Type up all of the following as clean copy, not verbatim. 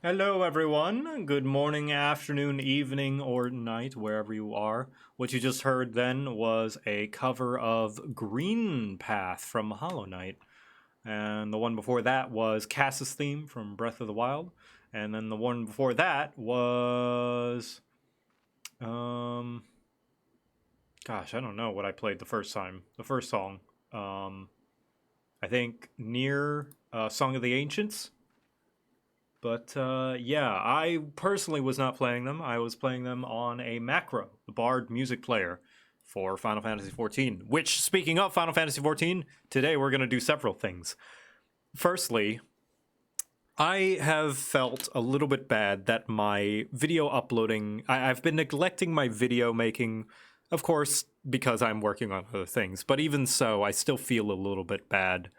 Hello everyone, good morning, afternoon, evening, or night, wherever you are. What you just heard then was a cover of Green Path from Hollow Knight. And the one before that was Cass's theme from Breath of the Wild. And then the one before that was... Gosh, I don't know what I played the first time. The first song. I think Near Song of the Ancients. But yeah, I personally was not playing them. I was playing them on a macro, the Bard music player for Final Fantasy XIV. Which, speaking of Final Fantasy XIV, today we're going to do several things. Firstly, I have felt a little bit bad that my video uploading, I've been neglecting my video making, of course, because I'm working on other things. But even so, I still feel a little bit bad.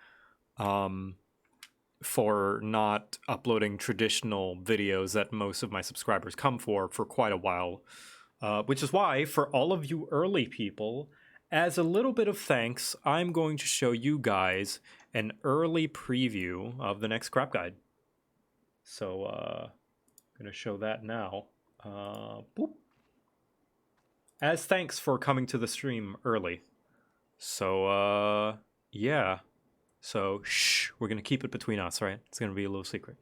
For not uploading traditional videos that most of my subscribers come for quite a while. Which is why, for all of you early people, as a little bit of thanks, I'm going to show you guys an early preview of the next crap guide. So, I'm going to show that now. Boop. As thanks for coming to the stream early. So, yeah. So, shh, we're going to keep it between us, right? It's going to be a little secret.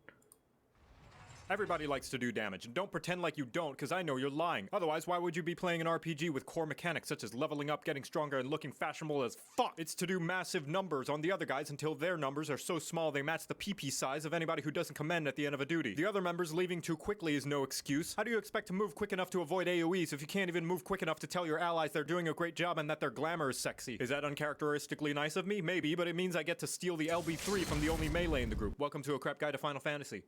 Everybody likes to do damage, and don't pretend like you don't, because I know you're lying. Otherwise, why would you be playing an RPG with core mechanics such as leveling up, getting stronger, and looking fashionable as fuck? It's to do massive numbers on the other guys until their numbers are so small they match the PP size of anybody who doesn't commend at the end of a duty. The other members leaving too quickly is no excuse. How do you expect to move quick enough to avoid AoEs if you can't even move quick enough to tell your allies they're doing a great job and that their glamour is sexy? Is that uncharacteristically nice of me? Maybe, but it means I get to steal the LB3 from the only melee in the group. Welcome to a crap guide to Final Fantasy.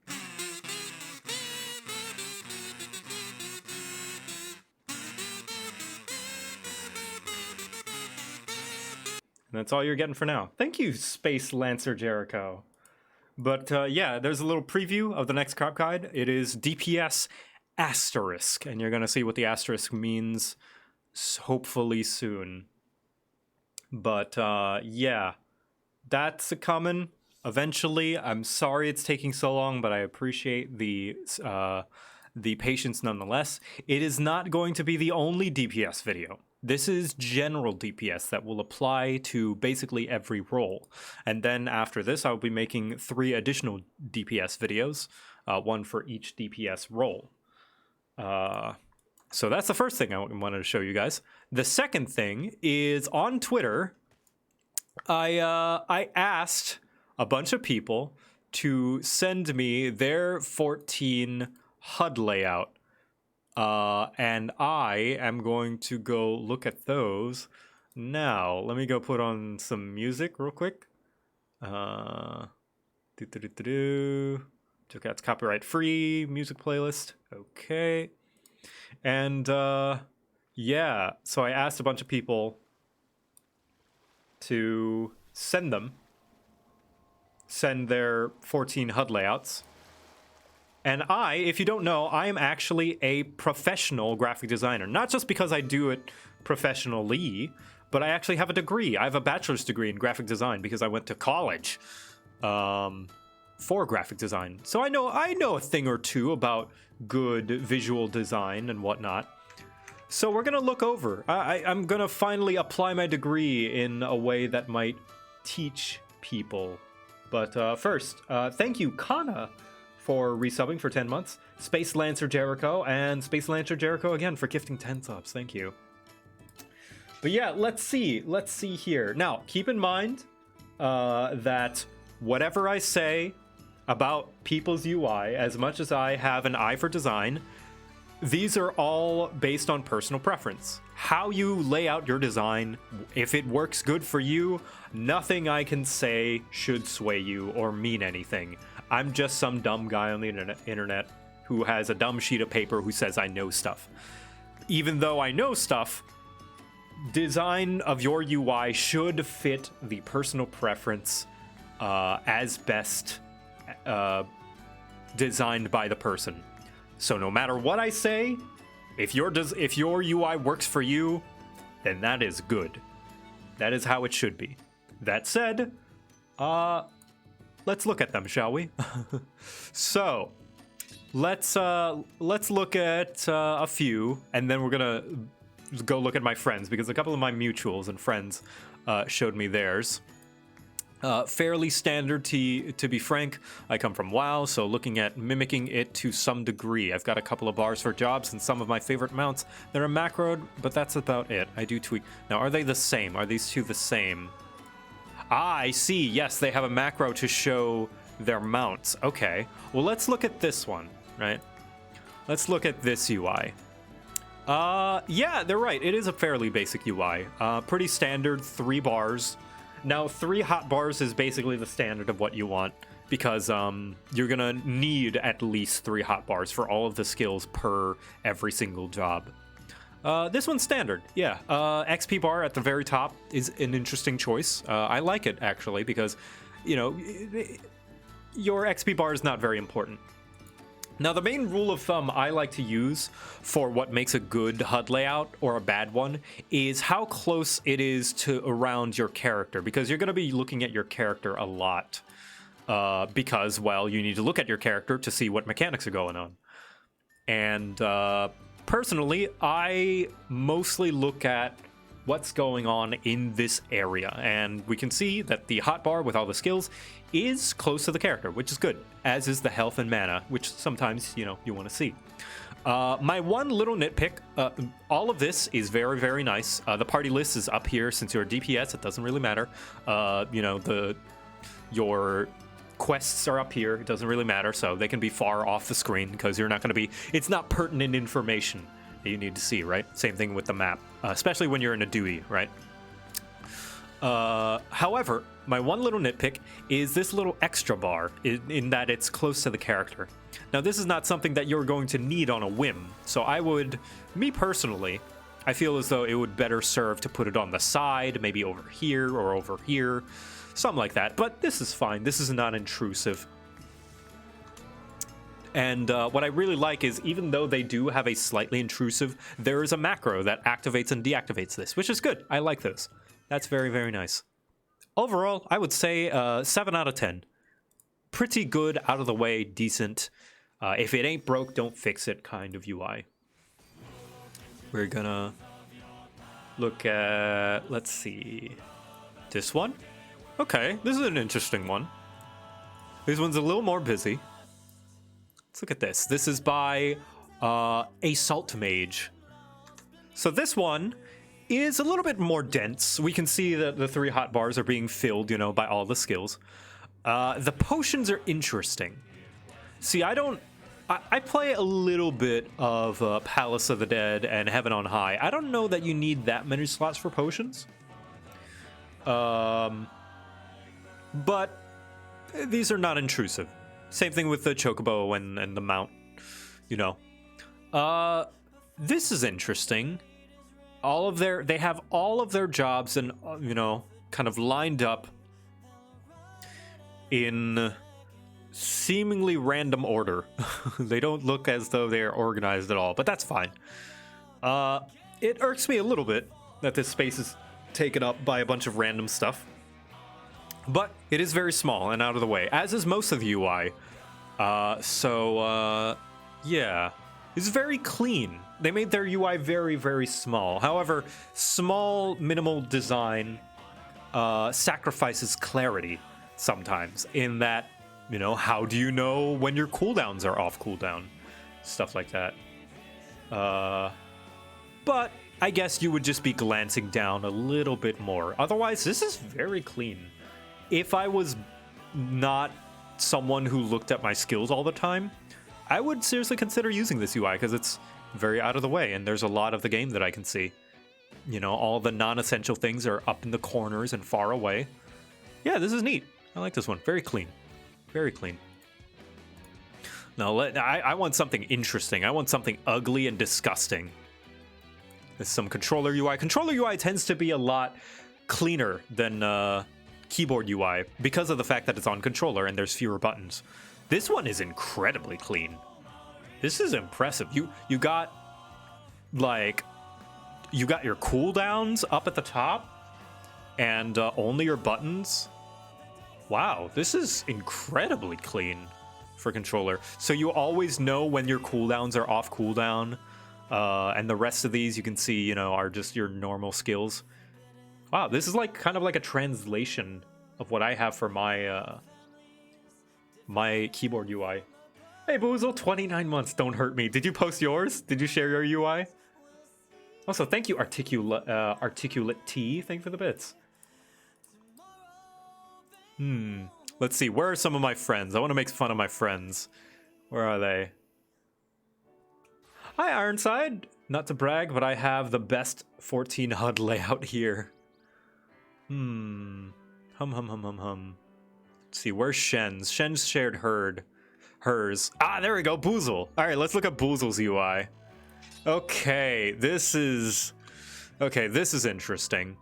And that's all you're getting for now. Thank you, Space Lancer Jericho. But yeah, there's a little preview of the next crop guide. It is DPS asterisk, and you're going to see what the asterisk means hopefully soon. But yeah, that's coming eventually. I'm sorry it's taking so long, but I appreciate the patience nonetheless. It is not going to be the only DPS video. This is general DPS that will apply to basically every role. And then after this, I'll be making 3 additional DPS videos, one for each DPS role. So that's the first thing I wanted to show you guys. The second thing is on Twitter, I asked a bunch of people to send me their 14 HUD layout. And I am going to go look at those now. Let me go put on some music real quick. JoCat's copyright free music playlist. Okay. And yeah, so I asked a bunch of people to send their 14 HUD layouts. And if you don't know, I am actually a professional graphic designer. Not just because I do it professionally, but I actually have a degree. I have a bachelor's degree in graphic design because I went to college for graphic design. So I know a thing or two about good visual design and whatnot. So we're going to look over. I'm going to finally apply my degree in a way that might teach people. But first, thank you, Kana, for resubbing for 10 months. Space Lancer Jericho, and Space Lancer Jericho again for gifting 10 subs. Thank you. But yeah, let's see here. Now, keep in mind that whatever I say about people's UI, as much as I have an eye for design, these are all based on personal preference. How you lay out your design, if it works good for you, nothing I can say should sway you or mean anything. I'm just some dumb guy on the internet who has a dumb sheet of paper who says I know stuff. Even though I know stuff, design of your UI should fit the personal preference as best designed by the person. So no matter what I say, if your UI works for you, then that is good. That is how it should be. That said, let's look at them, shall we? So, let's look at a few, and then we're gonna go look at my friends, because a couple of my mutuals and friends showed me theirs. Fairly standard to be frank. I come from WoW, so looking at mimicking it to some degree. I've got a couple of bars for jobs and some of my favorite mounts that are macroed, but that's about it. I do tweak. Now, are they the same? Are these two the same? Ah, I see. Yes, they have a macro to show their mounts. Okay. Well, let's look at this one, right? Let's look at this UI. Yeah, they're right. It is a fairly basic UI. Pretty standard, 3 bars. Now, 3 hot bars is basically the standard of what you want, because you're gonna need at least 3 hot bars for all of the skills per every single job. This one's standard, yeah. XP bar at the very top is an interesting choice. I like it, actually, because, you know, your XP bar is not very important. Now, the main rule of thumb I like to use for what makes a good HUD layout or a bad one is how close it is to around your character, because you're going to be looking at your character a lot. Because, well, you need to look at your character to see what mechanics are going on. And personally, I mostly look at what's going on in this area, and we can see that the hotbar with all the skills is close to the character, which is good, as is the health and mana, which sometimes, you know, you want to see. My one little nitpick, all of this is very, very nice. The party list is up here. Since you're a DPS, it doesn't really matter. You know, your quests are up here. It doesn't really matter, so they can be far off the screen, because you're not going to be, it's not pertinent information that you need to see, right? Same thing with the map, especially when you're in a DUI, right? However, my one little nitpick is this little extra bar, in that it's close to the character. Now, this is not something that you're going to need on a whim, so I would, me personally, I feel as though it would better serve to put it on the side, maybe over here or over here, something like that. But this is fine. This is not intrusive. And what I really like is, even though they do have a slightly intrusive, there is a macro that activates and deactivates this, which is good. I like those. That's very, very nice. Overall, I would say 7 out of 10. Pretty good, out of the way, decent. If it ain't broke, don't fix it kind of UI. We're gonna look at, let's see, this one. Okay, this is an interesting one. This one's a little more busy. Let's look at this. This is by Assault Mage. So this one is a little bit more dense. We can see that the 3 hot bars are being filled, you know, by all the skills. The potions are interesting. See, I play a little bit of Palace of the Dead and Heaven on High. I don't know that you need that many slots for potions. But these are not intrusive. Same thing with the Chocobo and the Mount, you know. This is interesting. They have all of their jobs and, you know, kind of lined up in seemingly random order. They don't look as though they are organized at all, but that's fine. It irks me a little bit that this space is taken up by a bunch of random stuff. But it is very small and out of the way, as is most of the UI. Yeah. It's very clean. They made their UI very, very small. However, small, minimal design sacrifices clarity sometimes, in that, you know, how do you know when your cooldowns are off cooldown? Stuff like that. But I guess you would just be glancing down a little bit more. Otherwise, this is very clean. If I was not someone who looked at my skills all the time, I would seriously consider using this UI, because it's very out of the way, and there's a lot of the game that I can see. You know, all the non-essential things are up in the corners and far away. Yeah, this is neat. I like this one. Very clean. Very clean. Now, I want something interesting. I want something ugly and disgusting. There's some controller UI. Controller UI tends to be a lot cleaner than keyboard UI, because of the fact that it's on controller and there's fewer buttons. This one is incredibly clean. This is impressive. You got your cooldowns up at the top, and only your buttons. Wow, this is incredibly clean. for controller. So you always know when your cooldowns are off cooldown. And the rest of these you can see, you know, are just your normal skills. Wow, this is like kind of like a translation of what I have for my my keyboard UI. Hey Boozle, 29 months, don't hurt me. Did you post yours? Did you share your UI? Also, thank you, Articulate T. Thank you for the bits. Let's see. Where are some of my friends? I want to make fun of my friends. Where are they? Hi, Ironside. Not to brag, but I have the best 14 HUD layout here. Hum. Let's see. Where's Shen's? Shen's shared hers. Ah, there we go. Boozle. All right, let's look at Boozle's UI. Okay, this is interesting.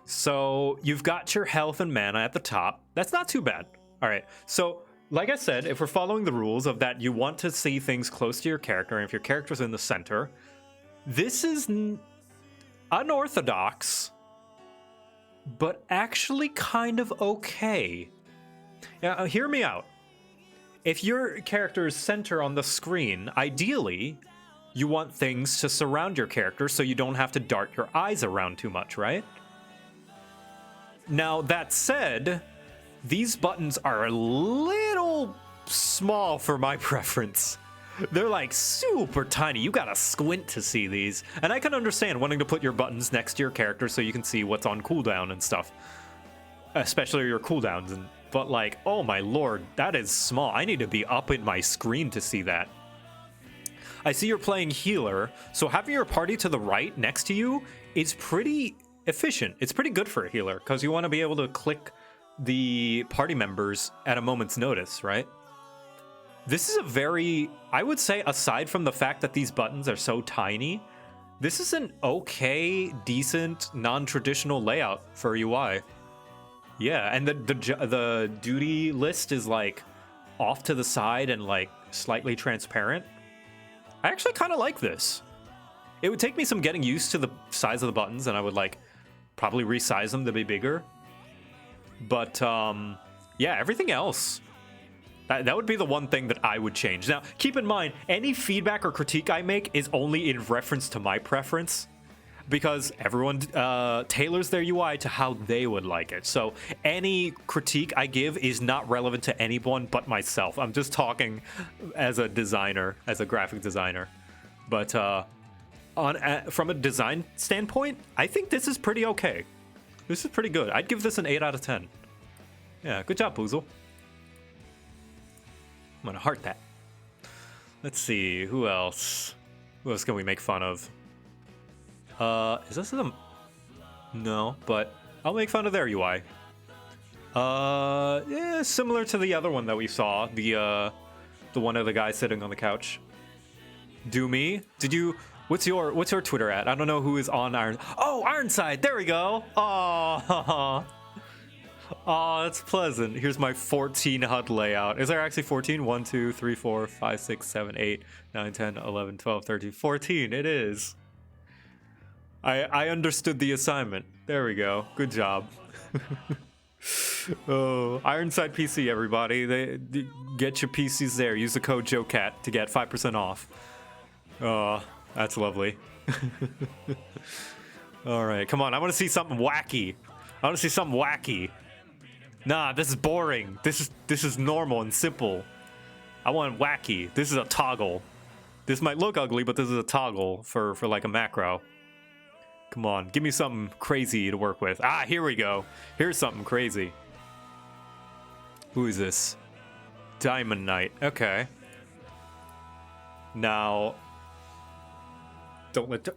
So you've got your health and mana at the top. That's not too bad. All right, so like I said, if we're following the rules of that, you want to see things close to your character, and if your character's in the center, this is unorthodox, but actually kind of okay. Now, hear me out. If your character is center on the screen, ideally, you want things to surround your character so you don't have to dart your eyes around too much, right? Now, that said, these buttons are a little small for my preference. They're like super tiny. You gotta squint to see these. And I can understand wanting to put your buttons next to your character so you can see what's on cooldown and stuff. Especially your cooldowns. But like, oh my lord, that is small. I need to be up in my screen to see that. I see you're playing healer, so having your party to the right next to you is pretty efficient. It's pretty good for a healer, because you want to be able to click the party members at a moment's notice, right? This is a very, I would say, aside from the fact that these buttons are so tiny, this is an okay, decent, non-traditional layout for UI. Yeah, and the duty list is like off to the side and like slightly transparent. I actually kind of like this. It would take me some getting used to the size of the buttons, and I would like probably resize them to be bigger. But yeah, everything else, that would be the one thing that I would change. Now, keep in mind, any feedback or critique I make is only in reference to my preference, because everyone tailors their UI to how they would like it. So any critique I give is not relevant to anyone but myself. I'm just talking as a designer, as a graphic designer. But from a design standpoint, I think this is pretty okay. This is pretty good. I'd give this an 8 out of 10. Yeah, good job, Boozle. I'm gonna heart that. Let's see, who else? Who else can we make fun of? Is this the... No, but I'll make fun of their UI. Yeah, similar to the other one that we saw. The one of the guys sitting on the couch. Do me? Did you... What's your Twitter at? I don't know who is on Iron... Oh, Ironside! There we go! Oh, oh, that's pleasant. Here's my 14 HUD layout. Is there actually 14? 1, 2, 3, 4, 5, 6, 7, 8, 9, 10, 11, 12, 13, 14. It is. I understood the assignment. There we go. Good job. Oh, Ironside PC, everybody. They get your PCs there. Use the code JoCat to get 5% off. Oh, that's lovely. All right, come on. I want to see something wacky. I want to see something wacky. Nah, this is boring. This is normal and simple. I want wacky. This is a toggle. This might look ugly, but this is a toggle for like a macro. Come on, give me something crazy to work with. Ah, here we go. Here's something crazy. Who is this? Diamond Knight. Okay. Now, don't let...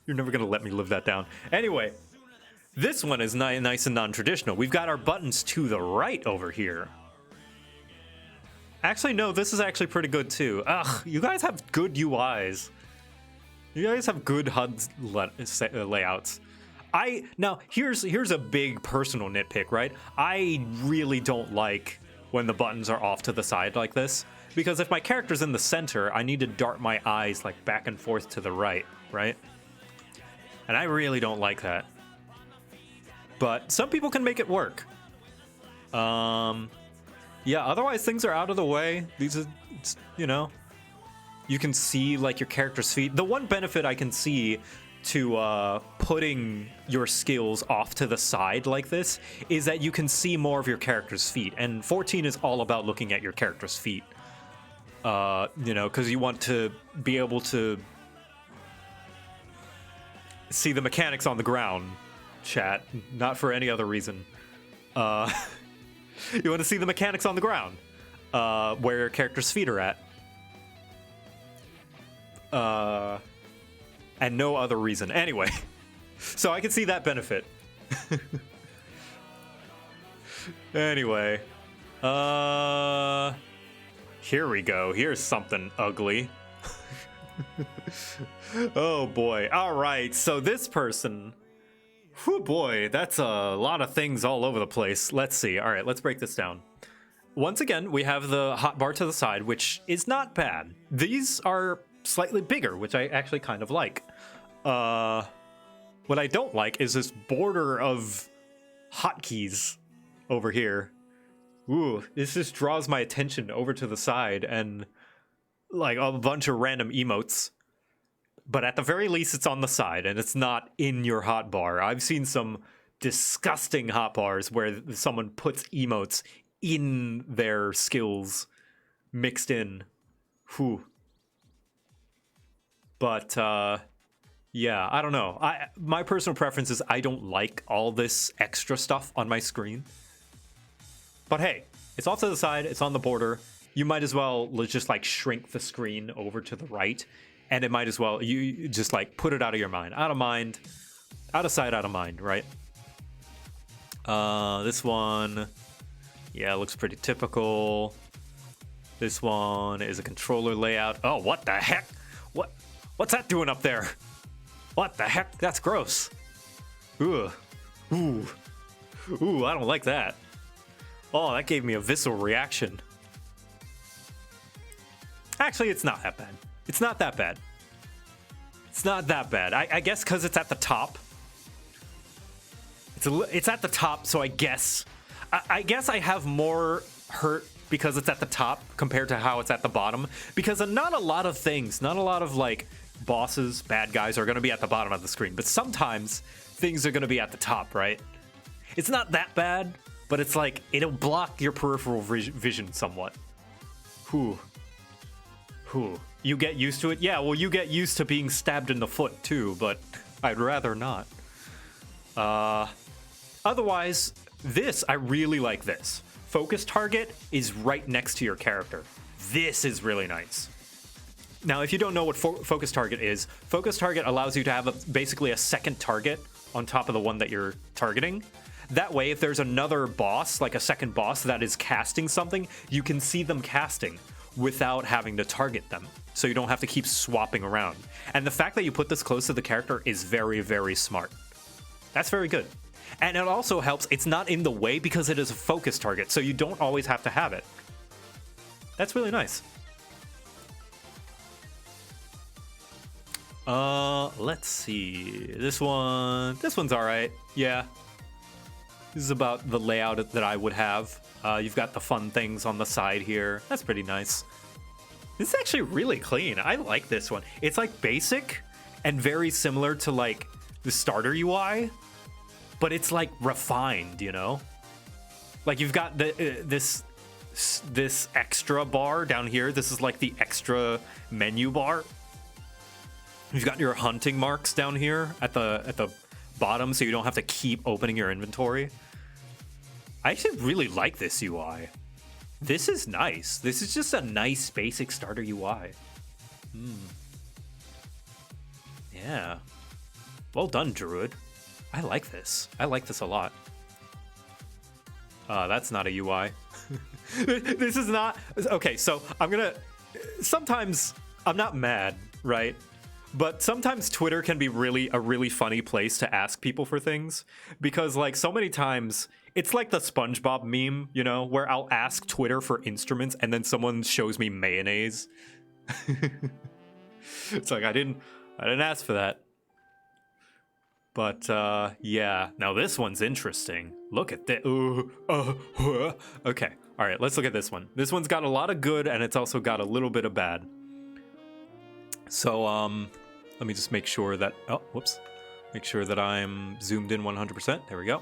You're never going to let me live that down. Anyway, this one is nice and non-traditional. We've got our buttons to the right over here. Actually, no, this is actually pretty good too. Ugh, you guys have good UIs. You guys have good HUD layouts. Now, here's a big personal nitpick, right? I really don't like when the buttons are off to the side like this, because if my character's in the center, I need to dart my eyes like back and forth to the right? And I really don't like that. But some people can make it work. Yeah, Yeah, otherwise things are out of the way. These are, you know, you can see like your character's feet. The one benefit I can see to putting your skills off to the side like this is that you can see more of your character's feet. And 14 is all about looking at your character's feet. You know, because you want to be able to see the mechanics on the ground, chat, not for any other reason. You want to see the mechanics on the ground, where your character's feet are at. And no other reason. Anyway, so I can see that benefit. Anyway, here we go. Here's something ugly. Oh boy. All right, so this person, whew boy, that's a lot of things all over the place. Let's see. All right, let's break this down. Once again, we have the hotbar to the side, which is not bad. These are slightly bigger, which I actually kind of like. What I don't like is this border of hotkeys over here. Ooh, this just draws my attention over to the side and like a bunch of random emotes. But at the very least, it's on the side and it's not in your hotbar. I've seen some disgusting hotbars where someone puts emotes in their skills mixed in. Whew. But, yeah, I don't know. My personal preference is I don't like all this extra stuff on my screen. But hey, it's off to the side, it's on the border. You might as well just like shrink the screen over to the right. And it might as well, you just like put it out of your mind. Out of mind, out of sight, out of mind, right? This one, yeah, looks pretty typical. This one is a controller layout. Oh, what the heck? What's that doing up there? What the heck? That's gross. Ooh. Ooh. Ooh, I don't like that. Oh, that gave me a visceral reaction. Actually, it's not that bad. It's not that bad. It's not that bad. I guess because it's at the top. It's at the top, so I guess I have more hurt because it's at the top compared to how it's at the bottom. Because not a lot of things, not a lot of like bosses, bad guys are going to be at the bottom of the screen. But sometimes things are going to be at the top, right? It's not that bad, but it's like it'll block your peripheral vision somewhat. Whew. Whew. You get used to it? Yeah, well, you get used to being stabbed in the foot too, but I'd rather not. Otherwise, I really like this. Focus target is right next to your character. This is really nice. Now, if you don't know what focus target is, focus target allows you to have basically a second target on top of the one that you're targeting. That way, if there's another boss, like a second boss that is casting something, you can see them casting without having to target them. So you don't have to keep swapping around. And the fact that you put this close to the character is very, very smart. That's very good. And it also helps, it's not in the way because it is a focus target, so you don't always have to have it. That's really nice. Let's see. This one's all right. Yeah. This is about the layout that I would have. You've got the fun things on the side here. That's pretty nice. This is actually really clean. I like this one. It's like basic and very similar to like the starter UI, but it's like refined, you know? Like you've got this extra bar down here. This is like the extra menu bar. You've got your hunting marks down here at the bottom, so you don't have to keep opening your inventory. I actually really like this UI. This is nice. This is just a nice basic starter UI. Yeah. Well done, Druid. I like this. I like this a lot. That's not a UI. This is not... Okay, so I'm gonna... Sometimes I'm not mad, right? But sometimes Twitter can be a really funny place to ask people for things. Because, like, so many times, it's like the SpongeBob meme, you know, where I'll ask Twitter for instruments and then someone shows me mayonnaise. It's like, I didn't ask for that. But, yeah. Now this one's interesting. Look at this. Okay. All right, let's look at this one. This one's got a lot of good, and it's also got a little bit of bad. So, let me just make sure that... Oh, whoops. Make sure that I'm zoomed in 100%. There we go.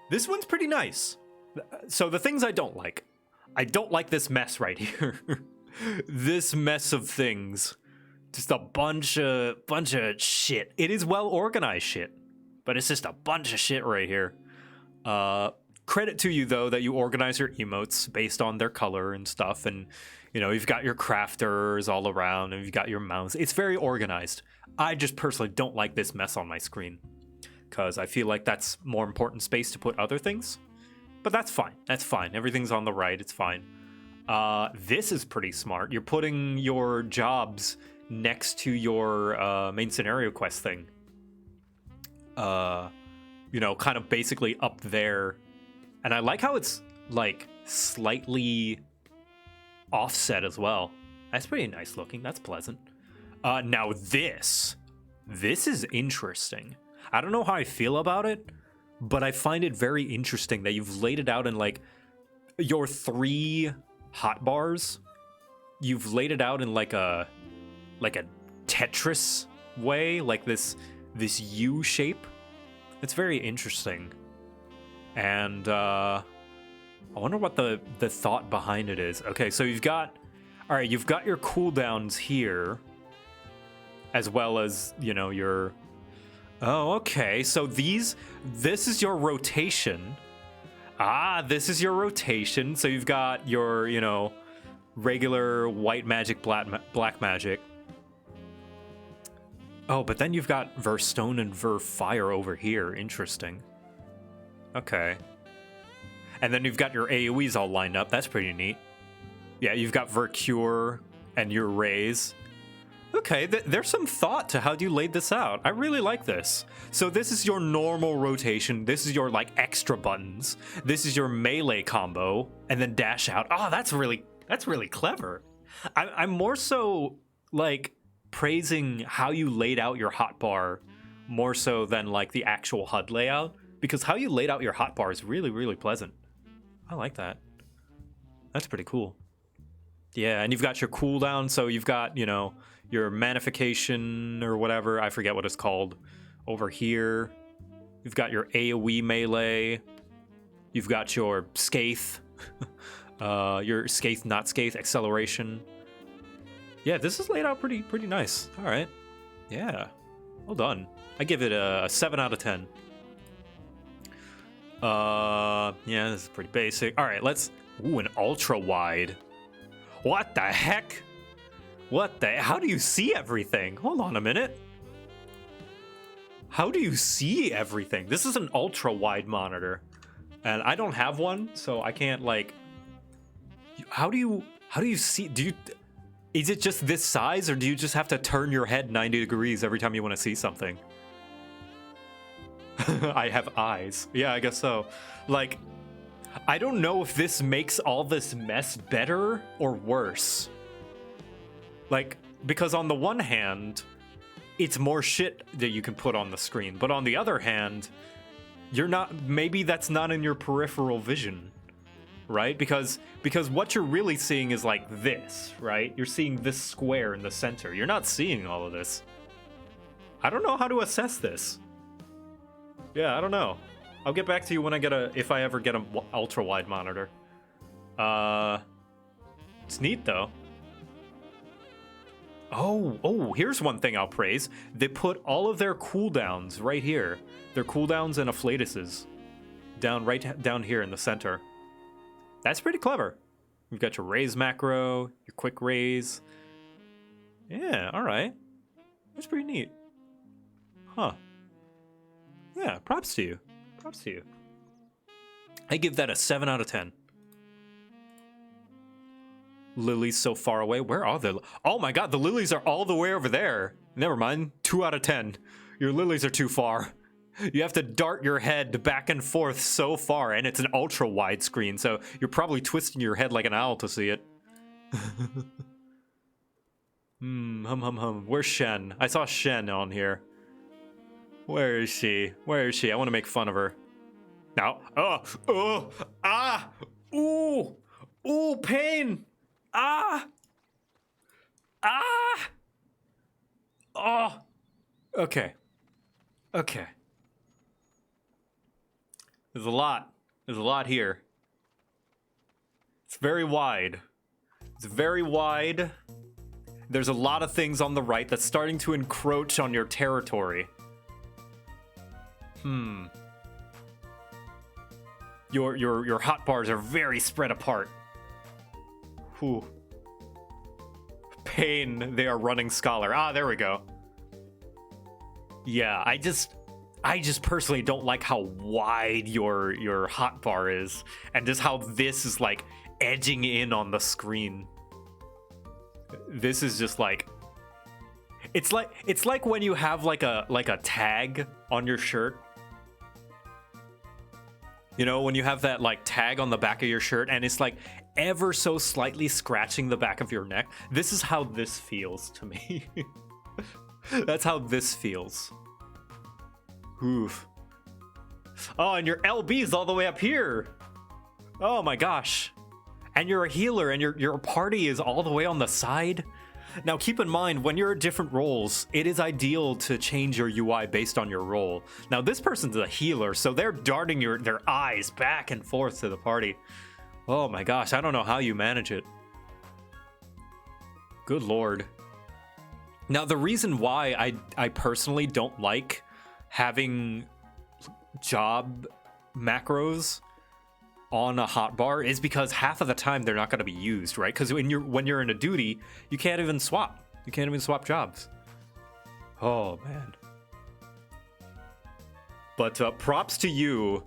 This one's pretty nice. So the things I don't like this mess right here. This mess of things. Just a bunch of shit. It is well organized shit, but it's just a bunch of shit right here. Credit to you though that you organize your emotes based on their color and stuff, and you know, you've got your crafters all around and you've got your mounts. It's very organized. I just personally don't like this mess on my screen because I feel like that's more important space to put other things. But that's fine. That's fine. Everything's on the right. It's fine. This is pretty smart. You're putting your jobs next to your main scenario quest thing. You know, kind of basically up there. And I like how it's like slightly offset as well. That's pretty nice looking. That's pleasant. Now this is interesting. I don't know how I feel about it, but I find it very interesting that you've laid it out in like your 3 hotbars. You've laid it out in like a Tetris way, like this U shape. It's very interesting. And I wonder what the thought behind it is. Okay, so you've got your cooldowns here, as well as, you know, your... Oh, okay, so this is your rotation. Ah, this is your rotation. So you've got your, you know, regular white magic, black magic. Oh, but then you've got Ver Stone and Ver Fire over here. Interesting. Okay. And then you've got your AoEs all lined up. That's pretty neat. Yeah, you've got Ver Cure and your Raise. Okay, there's some thought to how you laid this out. I really like this. So this is your normal rotation. This is your, like, extra buttons. This is your melee combo. And then dash out. Oh, that's really clever. I'm more so, like, praising how you laid out your hotbar more so than, like, the actual HUD layout. Because how you laid out your hotbar is really, really pleasant. I like that. That's pretty cool. Yeah, and you've got your cooldown, so you've got, you know, your manification or whatever, I forget what it's called, over here. You've got your AoE melee. You've got your Scathe. Your Scathe, not Scathe, acceleration. Yeah, this is laid out pretty nice. All right. Yeah. Well done. I give it a 7 out of 10. Yeah, this is pretty basic. All right, let's... Ooh, an ultra wide. What the heck? How do you see everything? Hold on a minute. How do you see everything? This is an ultra wide monitor. And I don't have one, so I can't, like... How do you see... Is it just this size, or do you just have to turn your head 90 degrees every time you want to see something? I have eyes. Yeah, I guess so. Like, I don't know if this makes all this mess better or worse. Like, because on the one hand, it's more shit that you can put on the screen. But on the other hand, maybe that's not in your peripheral vision, right? Because what you're really seeing is like this, right? You're seeing this square in the center. You're not seeing all of this. I don't know how to assess this. Yeah, I don't know. I'll get back to you when if I ever get an ultra wide monitor. It's neat though. Oh, here's one thing I'll praise. They put all of their cooldowns right here. Their cooldowns and afflatuses right down here in the center. That's pretty clever. You've got your raise macro, your quick raise. Yeah, all right. That's pretty neat. Huh. Yeah, props to you. Props to you. I give that a 7 out of 10. Lilies so far away. Where are they? Oh my god, the lilies are all the way over there. Never mind. 2 out of 10. Your lilies are too far. You have to dart your head back and forth so far, and it's an ultra wide screen, so you're probably twisting your head like an owl to see it. Hum. Where's Shen? I saw Shen on here. Where is she? Where is she? I want to make fun of her. Now. Ooh! Ooh, pain! Ah! Ah! Oh! Okay. Okay. There's a lot. There's a lot here. It's very wide. It's very wide. There's a lot of things on the right that's starting to encroach on your territory. Your hotbars are very spread apart. Whew. Pain, they are running scholar. Ah, there we go. Yeah, I just personally don't like how wide your hotbar is, and just how this is like edging in on the screen. This is just like it's like when you have like a tag on your shirt. You know, when you have that like tag on the back of your shirt and it's like ever so slightly scratching the back of your neck. This is how this feels to me. That's how this feels. Oof. Oh, and your LB's all the way up here. Oh my gosh. And you're a healer and your party is all the way on the side. Now keep in mind, when you're at different roles, it is ideal to change your UI based on your role. Now this person's a healer, so they're darting their eyes back and forth to the party. Oh my gosh, I don't know how you manage it. Good lord. Now the reason why I personally don't like having job macros on a hotbar is because half of the time they're not going to be used, right? Because when you're in a duty, you can't even swap. You can't even swap jobs. Oh man. But props to you,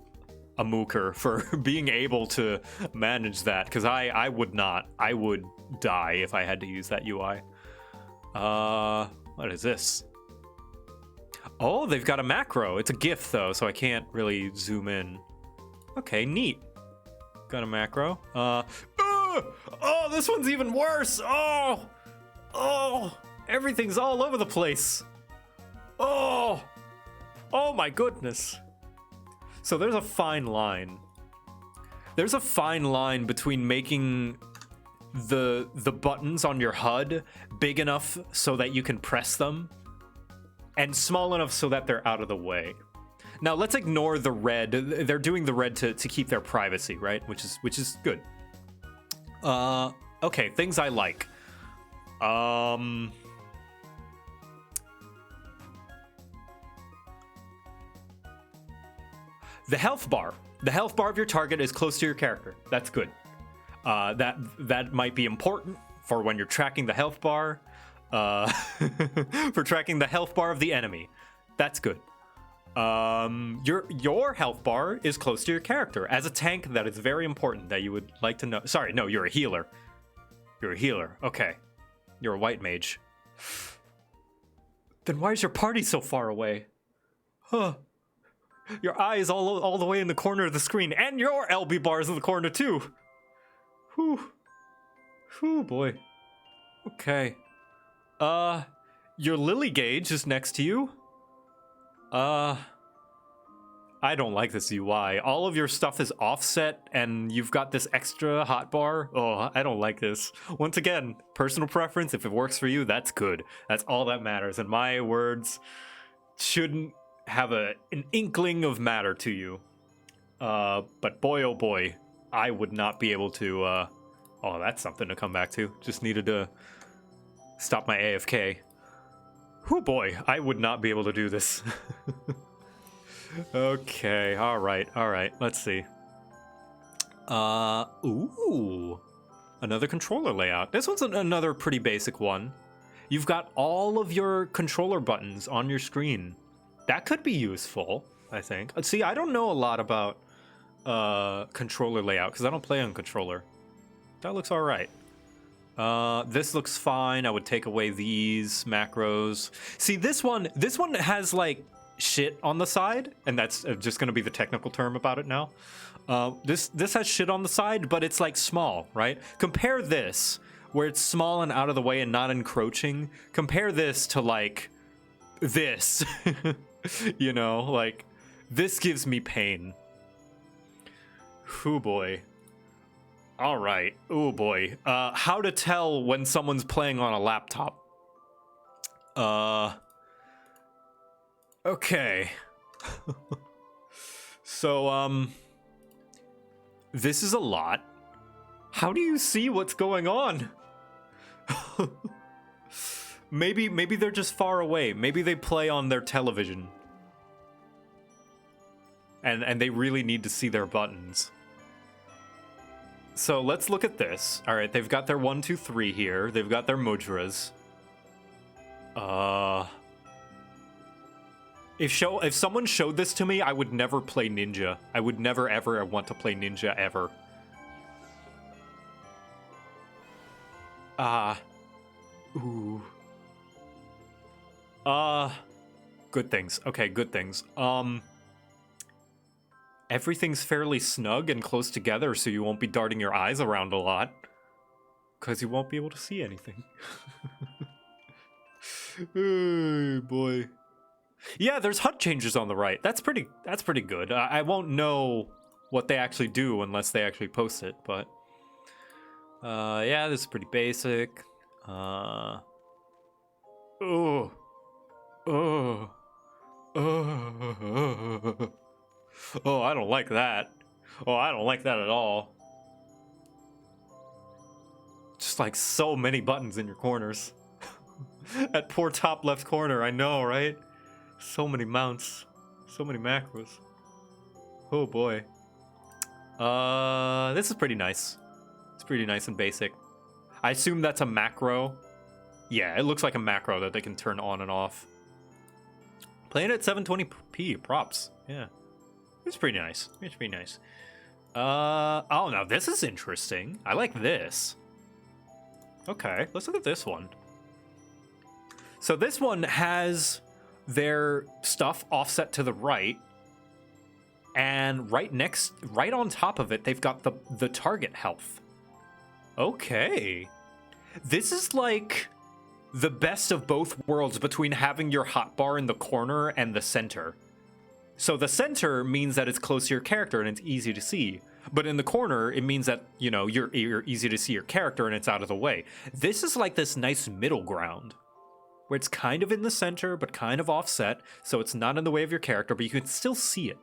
Amooker, for being able to manage that, because I would not. I would die if I had to use that UI. What is this? Oh, they've got a macro. It's a GIF though, so I can't really zoom in. Okay, neat. Got a macro. Oh, this one's even worse. Oh, everything's all over the place. Oh my goodness. So there's a fine line. There's a fine line between making the buttons on your HUD big enough so that you can press them and small enough so that they're out of the way. Now let's ignore the red. They're doing the red to keep their privacy, right? Which is good. Okay, things I like. The health bar. The health bar of your target is close to your character. That's good. That might be important for when you're tracking the health bar. For tracking the health bar of the enemy. That's good. Your health bar is close to your character. As a tank, that is very important that you would like to know. Sorry, no, you're a healer. You're a healer. Okay. You're a white mage. Then why is your party so far away? Huh. Your eye is all the way in the corner of the screen, and your LB bar is in the corner too. Whew. Whew, boy. Okay. Your lily gauge is next to you. I don't like this UI. All of your stuff is offset, and you've got this extra hotbar. Oh, I don't like this. Once again, personal preference. If it works for you, that's good. That's all that matters. And my words shouldn't have an inkling of matter to you. But boy, oh boy, I would not be able to, oh, that's something to come back to. Just needed to stop my AFK. Whew, boy, I would not be able to do this. Okay, all right, let's see. Ooh, another controller layout. This one's another pretty basic one. You've got all of your controller buttons on your screen. That could be useful, I think. See, I don't know a lot about controller layout because I don't play on controller. That looks all right. This looks fine. I would take away these macros. See, this one has like shit on the side, and that's just going to be the technical term about it now. This has shit on the side, but it's like small, right? Compare this, where it's small and out of the way and not encroaching. Compare this to like this. You know, like this gives me pain. Hoo boy. All right. Oh boy. How to tell when someone's playing on a laptop? Okay. So, this is a lot. How do you see what's going on? Maybe they're just far away. Maybe they play on their television. And they really need to see their buttons. So let's look at this. All right, they've got their 1, 2, 3 here. They've got their mudras. If someone showed this to me, I would never play ninja. I would never ever want to play ninja ever. Ooh. Good things. Okay, good things. Everything's fairly snug and close together, so you won't be darting your eyes around a lot. Because you won't be able to see anything. Oh, boy. Yeah, there's HUD changes on the right. That's pretty good. I won't know what they actually do unless they actually post it, but... yeah, this is pretty basic. Oh, I don't like that. Oh, I don't like that at all. Just like so many buttons in your corners. That poor top left corner, I know, right? So many mounts. So many macros. Oh boy. This is pretty nice. It's pretty nice and basic. I assume that's a macro. Yeah, it looks like a macro that they can turn on and off. Playing at 720p, props. Yeah. It's pretty nice. It's pretty nice. Oh, now this is interesting. I like this. Okay, let's look at this one. So this one has their stuff offset to the right. And right on top of it, they've got the target health. Okay. This is like the best of both worlds between having your hotbar in the corner and the center. So the center means that it's close to your character and it's easy to see. But in the corner, it means that, you know, you're easy to see your character and it's out of the way. This is like this nice middle ground where it's kind of in the center, but kind of offset. So it's not in the way of your character, but you can still see it.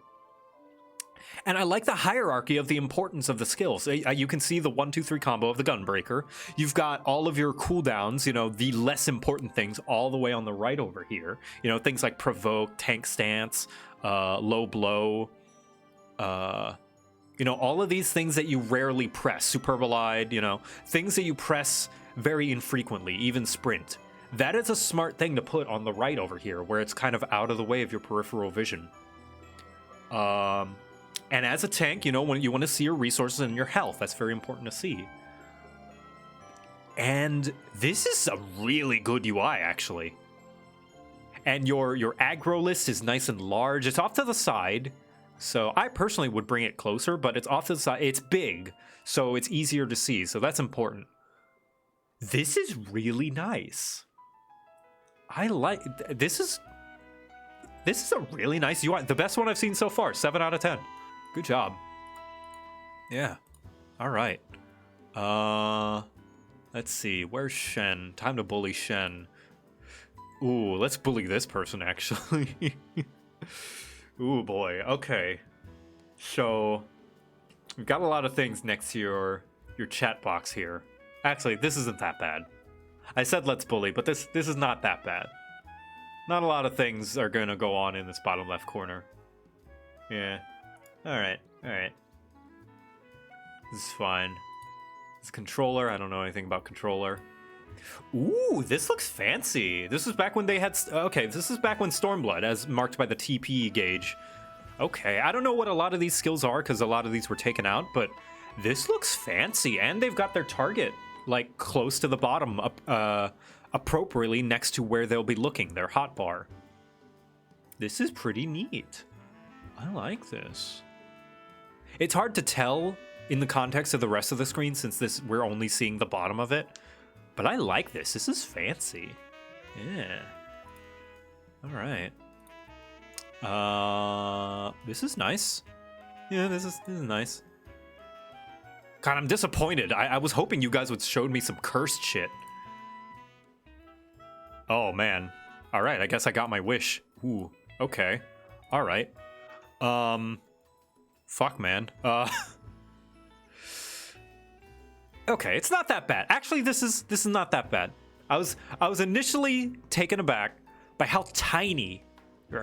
And I like the hierarchy of the importance of the skills. You can see the 1, 2, 3 combo of the Gunbreaker. You've got all of your cooldowns, you know, the less important things all the way on the right over here. You know, things like Provoke, Tank Stance, Low Blow, you know, all of these things that you rarely press. Superbolide, you know, things that you press very infrequently, even Sprint. That is a smart thing to put on the right over here, where it's kind of out of the way of your peripheral vision. And as a tank, you know, when you want to see your resources and your health, that's very important to see. And this is a really good UI, actually. And your aggro list is nice and large. It's off to the side, so I personally would bring it closer, but it's off to the side. It's big, so it's easier to see, so that's important. This is really nice. I like... This is a really nice UI. The best one I've seen so far. 7 out of 10. Good job. Yeah. All right. Let's see. Where's Shen? Time to bully Shen. Ooh, let's bully this person, actually. Ooh, boy. Okay. So, we've got a lot of things next to your chat box here. Actually, this isn't that bad. I said let's bully, but this is not that bad. Not a lot of things are going to go on in this bottom left corner. Yeah. Alright, alright. This is fine. This controller, I don't know anything about controller. Ooh, this looks fancy. This is back when they had... Okay, this is back when Stormblood, as marked by the TP gauge. Okay, I don't know what a lot of these skills are, because a lot of these were taken out, but this looks fancy, and they've got their target, like, close to the bottom, appropriately next to where they'll be looking, their hotbar. This is pretty neat. I like this. It's hard to tell in the context of the rest of the screen since we're only seeing the bottom of it. But I like this. This is fancy. Yeah. All right. This is nice. Yeah, this is nice. God, I'm disappointed. I was hoping you guys would show me some cursed shit. Oh, man. All right, I guess I got my wish. Ooh, okay. All right. Fuck, man. Okay, it's not that bad. Actually, this is not that bad. I was initially taken aback by how tiny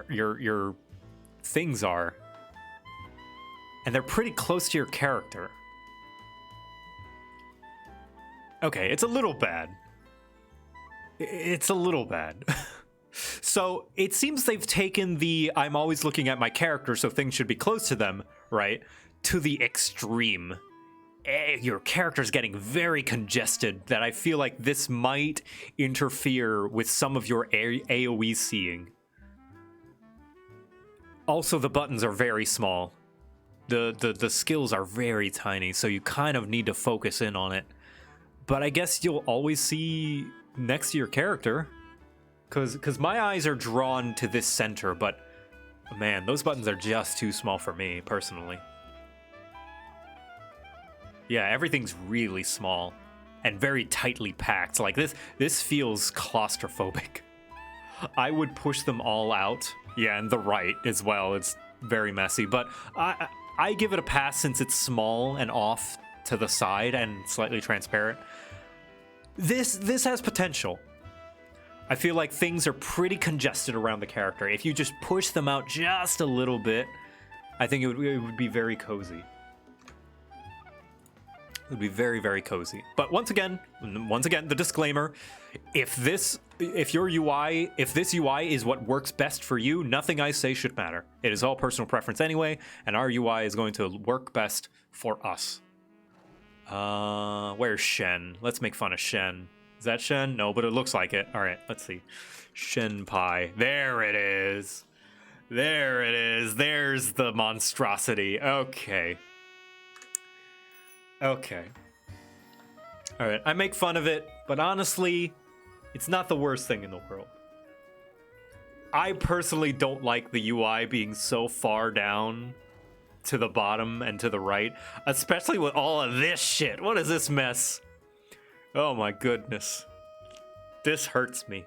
your things are. And they're pretty close to your character. Okay, it's a little bad. It's a little bad. So it seems they've taken the I'm always looking at my character, so things should be close to them, right? To the extreme. Your character's getting very congested that I feel like this might interfere with some of your AoE seeing. Also, the buttons are very small. The skills are very tiny, so you kind of need to focus in on it. But I guess you'll always see next to your character. Because my eyes are drawn to this center, but man, those buttons are just too small for me, personally. Yeah, everything's really small and very tightly packed. Like this feels claustrophobic. I would push them all out. Yeah, and the right as well. It's very messy, but I give it a pass since it's small and off to the side and slightly transparent. This has potential. I feel like things are pretty congested around the character. If you just push them out just a little bit, I think it would be very cozy. It would be very, very cozy. But once again, the disclaimer, if this UI is what works best for you, nothing I say should matter. It is all personal preference anyway, and our UI is going to work best for us. Where's Shen? Let's make fun of Shen. Is that Shen? No, but it looks like it. All right, let's see. Shen Pai. There it is. There it is. There's the monstrosity. Okay. Okay. All right, I make fun of it, but honestly, it's not the worst thing in the world. I personally don't like the UI being so far down to the bottom and to the right, especially with all of this shit. What is this mess? Oh my goodness. This hurts me.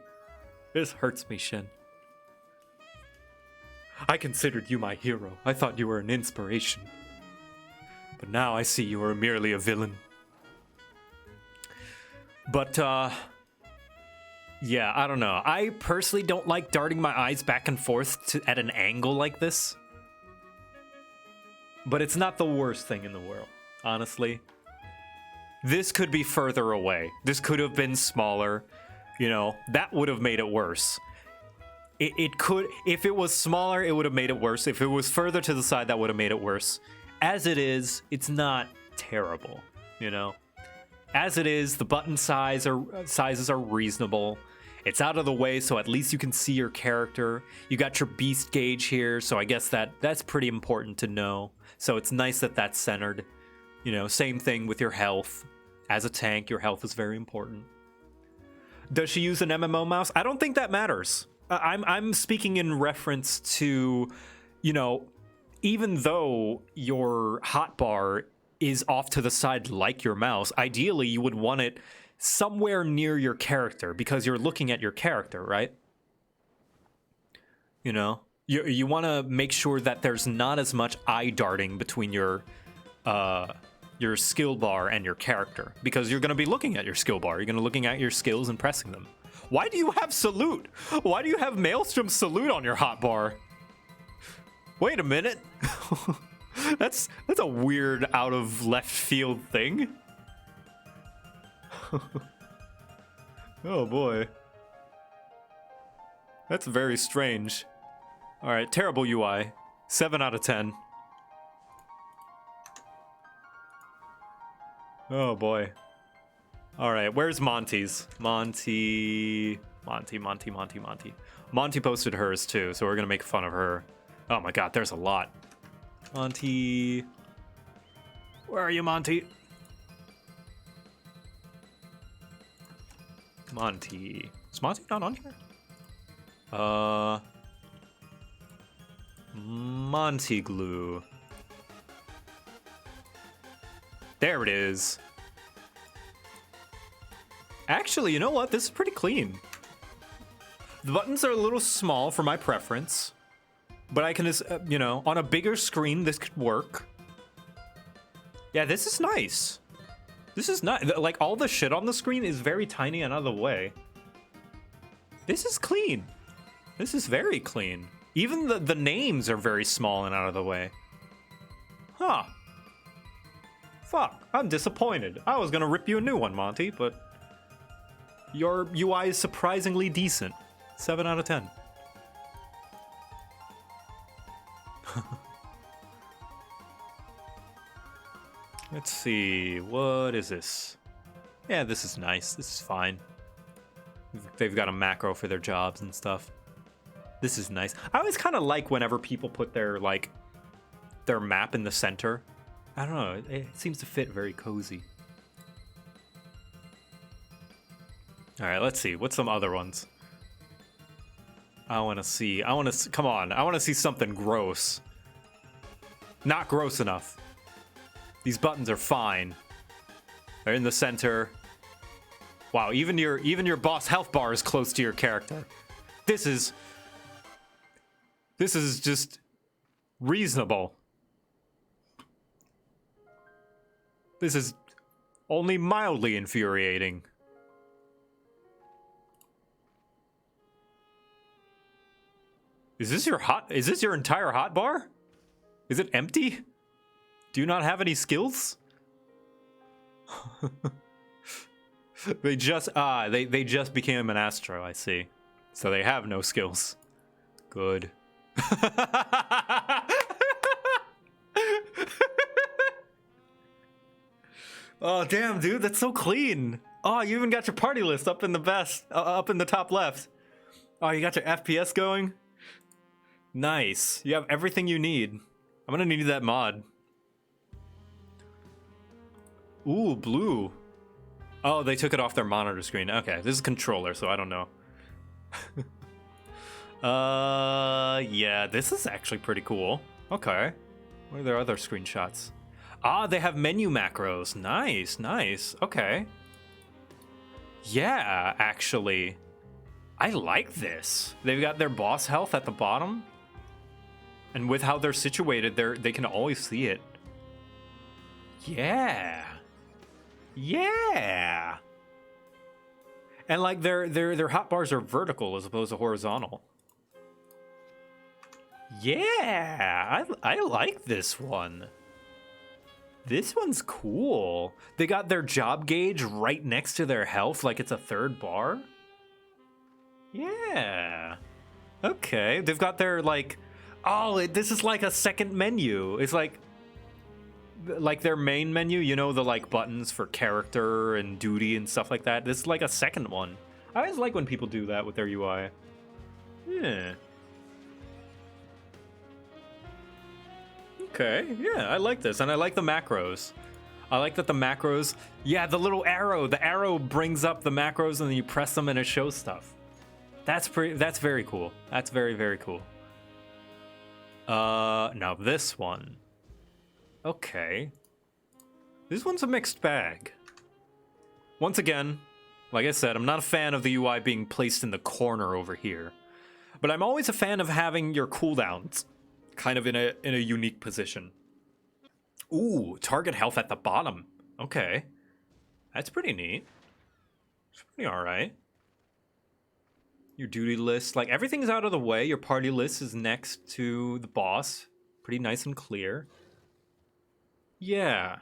This hurts me, Shen. I considered you my hero. I thought you were an inspiration. But now I see you are merely a villain. But, yeah, I don't know. I personally don't like darting my eyes back and forth at an angle like this. But it's not the worst thing in the world, honestly. This could be further away. This could have been smaller. You know, that would have made it worse. It could, if it was smaller, it would have made it worse. If it was further to the side, that would have made it worse. As it is, it's not terrible, you know? As it is, the button sizes are reasonable. It's out of the way, so at least you can see your character. You got your beast gauge here, so I guess that's pretty important to know. So it's nice that that's centered. You know, same thing with your health. As a tank, your health is very important. Does she use an MMO mouse? I don't think that matters. I'm speaking in reference to, you know, even though your hotbar is off to the side like your mouse, ideally you would want it somewhere near your character because you're looking at your character, right? You know, you want to make sure that there's not as much eye darting between your skill bar and your character because you're going to be looking at your skill bar. You're going to be looking at your skills and pressing them. Why do you have salute? Why do you have Maelstrom's salute on your hotbar? Wait a minute. That's a weird out of left field thing. Oh boy. That's very strange. All right, terrible UI. 7 out of 10. Oh boy. All right, where's Monty's? Monty posted hers too, so we're gonna make fun of her. Oh my god, there's a lot. Monty. Where are you, Monty? Monty. Is Monty not on here? Monty Glue. There it is. Actually, you know what? This is pretty clean. The buttons are a little small for my preference, but I can just, you know, on a bigger screen, this could work. Yeah, this is nice. This is not like all the shit on the screen is very tiny and out of the way. This is clean. This is very clean. Even the names are very small and out of the way. Huh. Fuck, I'm disappointed. I was gonna rip you a new one, Monty, but your UI is surprisingly decent. 7 out of 10. Let's see, what is this? Yeah, this is nice. This is fine. They've got a macro for their jobs and stuff. This is nice. I always kind of like whenever people put their, like, their map in the center. I don't know, it seems to fit very cozy. Alright, let's see. What's some other ones? I want to see. Come on. I want to see something gross. Not gross enough. These buttons are fine. They're in the center. Wow, even your boss health bar is close to your character. This is just reasonable. This is only mildly infuriating. Is this your entire hotbar? Is it empty? Do you not have any skills? they just became an Astro, I see. So they have no skills. Good. Oh damn, dude, that's so clean. Oh, you even got your party list up in the top left. Oh, you got your FPS going? Nice. You have everything you need. I'm gonna need that mod. Ooh, blue. Oh, they took it off their monitor screen. Okay, this is controller, so I don't know. Yeah, this is actually pretty cool. Okay. What are their other screenshots? Ah, they have menu macros. Nice, nice. Okay. Yeah, actually. I like this. They've got their boss health at the bottom. And with how they're situated, they can always see it. Yeah. Yeah. And like their hotbars are vertical as opposed to horizontal. Yeah, I like this one. This one's cool. They got their job gauge right next to their health, like it's a third bar. Yeah. Okay, they've got their like, oh, this is like a second menu. It's like their main menu, you know, the like buttons for character and duty and stuff like that. This is like a second one. I always like when people do that with their UI. Yeah. Okay, yeah, I like this, and I like the macros. I like that the macros, yeah, the little arrow, the arrow brings up the macros and then you press them and it shows stuff. That's very cool. That's very, very cool. Now this one. Okay. This one's a mixed bag. Once again, like I said, I'm not a fan of the UI being placed in the corner over here. But I'm always a fan of having your cooldowns kind of in a unique position. Ooh, target health at the bottom. Okay. That's pretty neat. It's pretty alright. Your duty list, like everything's out of the way. Your party list is next to the boss. Pretty nice and clear. Yeah.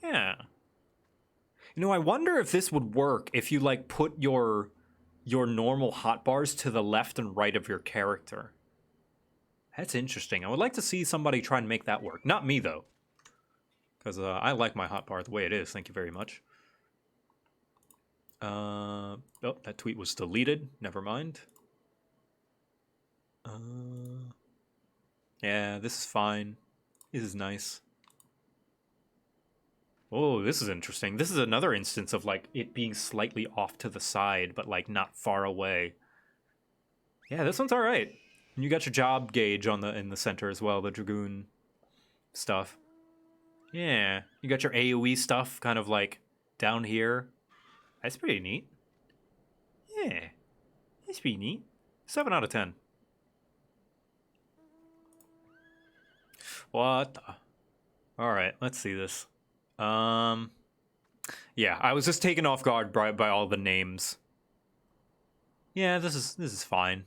Yeah. You know, I wonder if this would work if you like put your normal hotbars to the left and right of your character. That's interesting. I would like to see somebody try and make that work. Not me, though. Because I like my hotbar the way it is. Thank you very much. Oh, that tweet was deleted. Never mind. Yeah, this is fine. This is nice. Oh, this is interesting. This is another instance of, like, it being slightly off to the side, but, like, not far away. Yeah, this one's alright. And you got your job gauge in the center as well, the Dragoon stuff. Yeah, you got your AoE stuff kind of like down here. That's pretty neat. Yeah, that's pretty neat. 7 out of 10. What the? All right, let's see this. Yeah, I was just taken off guard by all the names. Yeah, this is fine.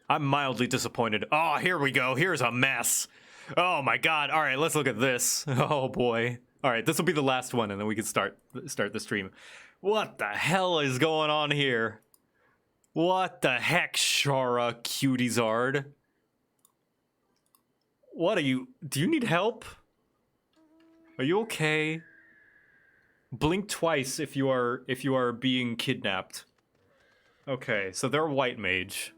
I'm mildly disappointed. Oh, here we go. Here's a mess. Oh my god. All right, let's look at this. Oh boy. All right, this will be the last one, and then we can start the stream. What the hell is going on here? What the heck, Shara Cutiezard? What are you? Do you need help? Are you okay? Blink twice if you are being kidnapped. Okay, so they're white mage.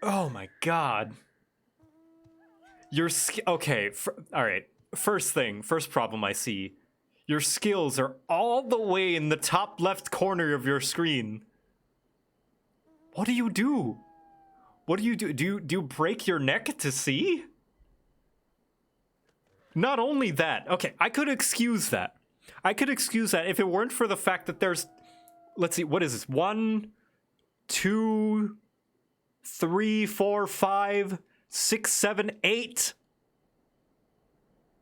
Oh my god. Okay, all right. First problem I see. Your skills are all the way in the top left corner of your screen. What do you do? What do you do? Do you break your neck to see? Not only that. Okay, I could excuse that. I could excuse that if it weren't for the fact that there's... Let's see, what is this? 1, 2, 3, 4, 5, 6, 7, 8.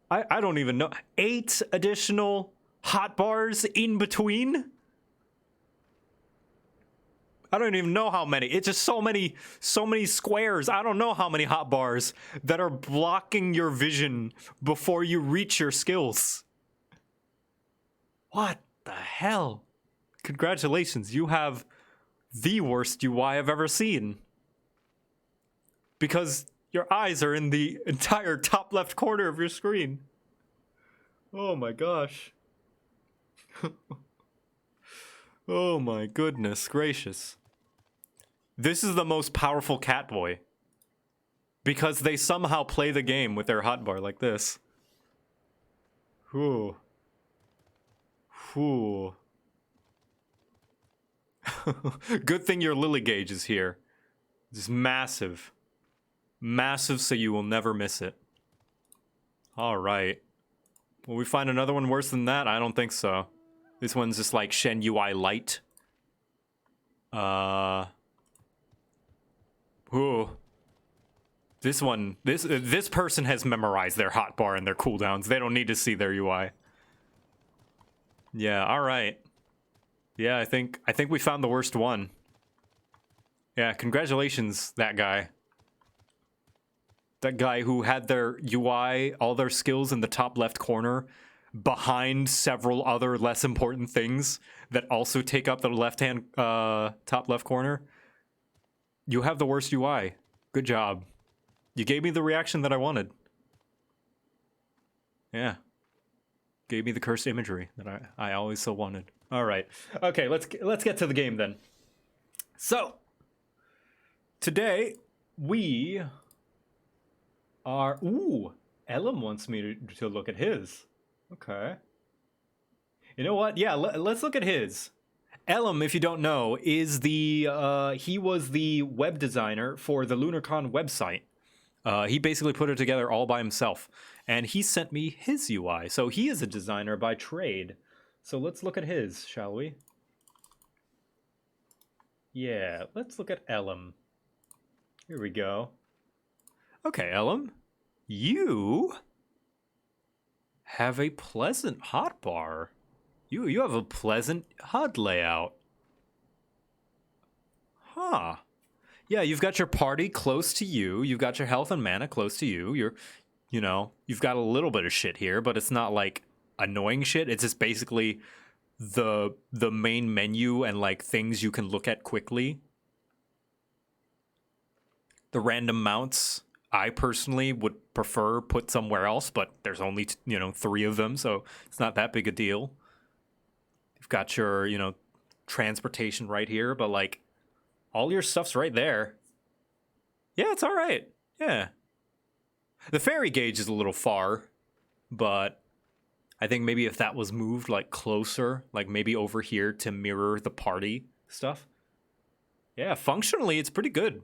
I don't even know. 8 additional hotbars in between? I don't even know how many. It's just so many squares. I don't know how many hotbars that are blocking your vision before you reach your skills. What the hell? Congratulations, you have the worst UI I've ever seen. Because your eyes are in the entire top left corner of your screen. Oh my gosh. Oh my goodness gracious. This is the most powerful Catboy. Because they somehow play the game with their hotbar like this. Whew. Whew. Good thing your Lily Gauge is here. It's massive. Massive, so you will never miss it. Alright. Will we find another one worse than that? I don't think so. This one's just like Shen UI Light. Ooh. This one, this person has memorized their hotbar and their cooldowns. They don't need to see their UI. Yeah, alright. Yeah, I think we found the worst one. Yeah, congratulations, that guy. That guy who had their UI, all their skills in the top left corner, behind several other less important things that also take up the left-hand top left corner. You have the worst UI. Good job. You gave me the reaction that I wanted. Yeah. Gave me the cursed imagery that I always so wanted. All right. Okay, let's get to the game then. So, today we are... Ooh, Ellum wants me to look at his. Okay. You know what? Yeah, let's look at his. Ellum, if you don't know, is the... he was the web designer for the LunarCon website. He basically put it together all by himself. And he sent me his UI. So he is a designer by trade. So let's look at his, shall we? Yeah, let's look at Ellum. Here we go. Okay, Ellum. You have a pleasant hotbar. You have a pleasant HUD layout. Huh. Yeah, you've got your party close to you. You've got your health and mana close to you. You know, you've got a little bit of shit here, but it's not like annoying shit. It's just basically the main menu and like things you can look at quickly. The random mounts, I personally would prefer put somewhere else, but there's only 3 of them, so it's not that big a deal. You've got your, transportation right here, but like all your stuff's right there. Yeah, it's all right. Yeah. The fairy gauge is a little far, but I think maybe if that was moved like closer, like maybe over here to mirror the party stuff. Yeah, functionally it's pretty good.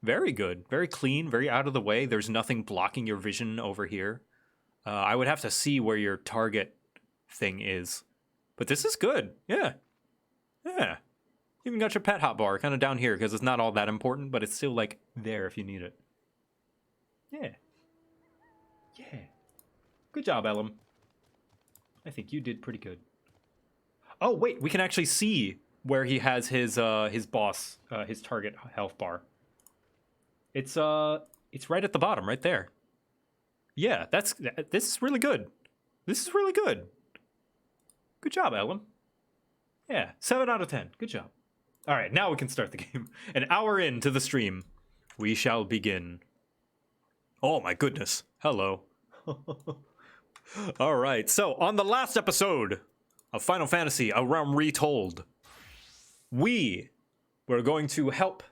Very good. Very clean, very out of the way. There's nothing blocking your vision over here. I would have to see where your target thing is. But this is good. Yeah. Yeah. Even got your pet hotbar kind of down here because it's not all that important, but it's still like there if you need it. Yeah. Yeah. Good job, Ellum. I think you did pretty good. Oh, wait, we can actually see where he has his boss, his target health bar. It's right at the bottom, right there. Yeah, this is really good. This is really good. Good job, Ellum. Yeah, 7 out of 10. Good job. All right, now we can start the game. An hour into the stream, we shall begin. Oh my goodness. Hello. All right, so on the last episode of Final Fantasy, A Realm Retold, we were going to help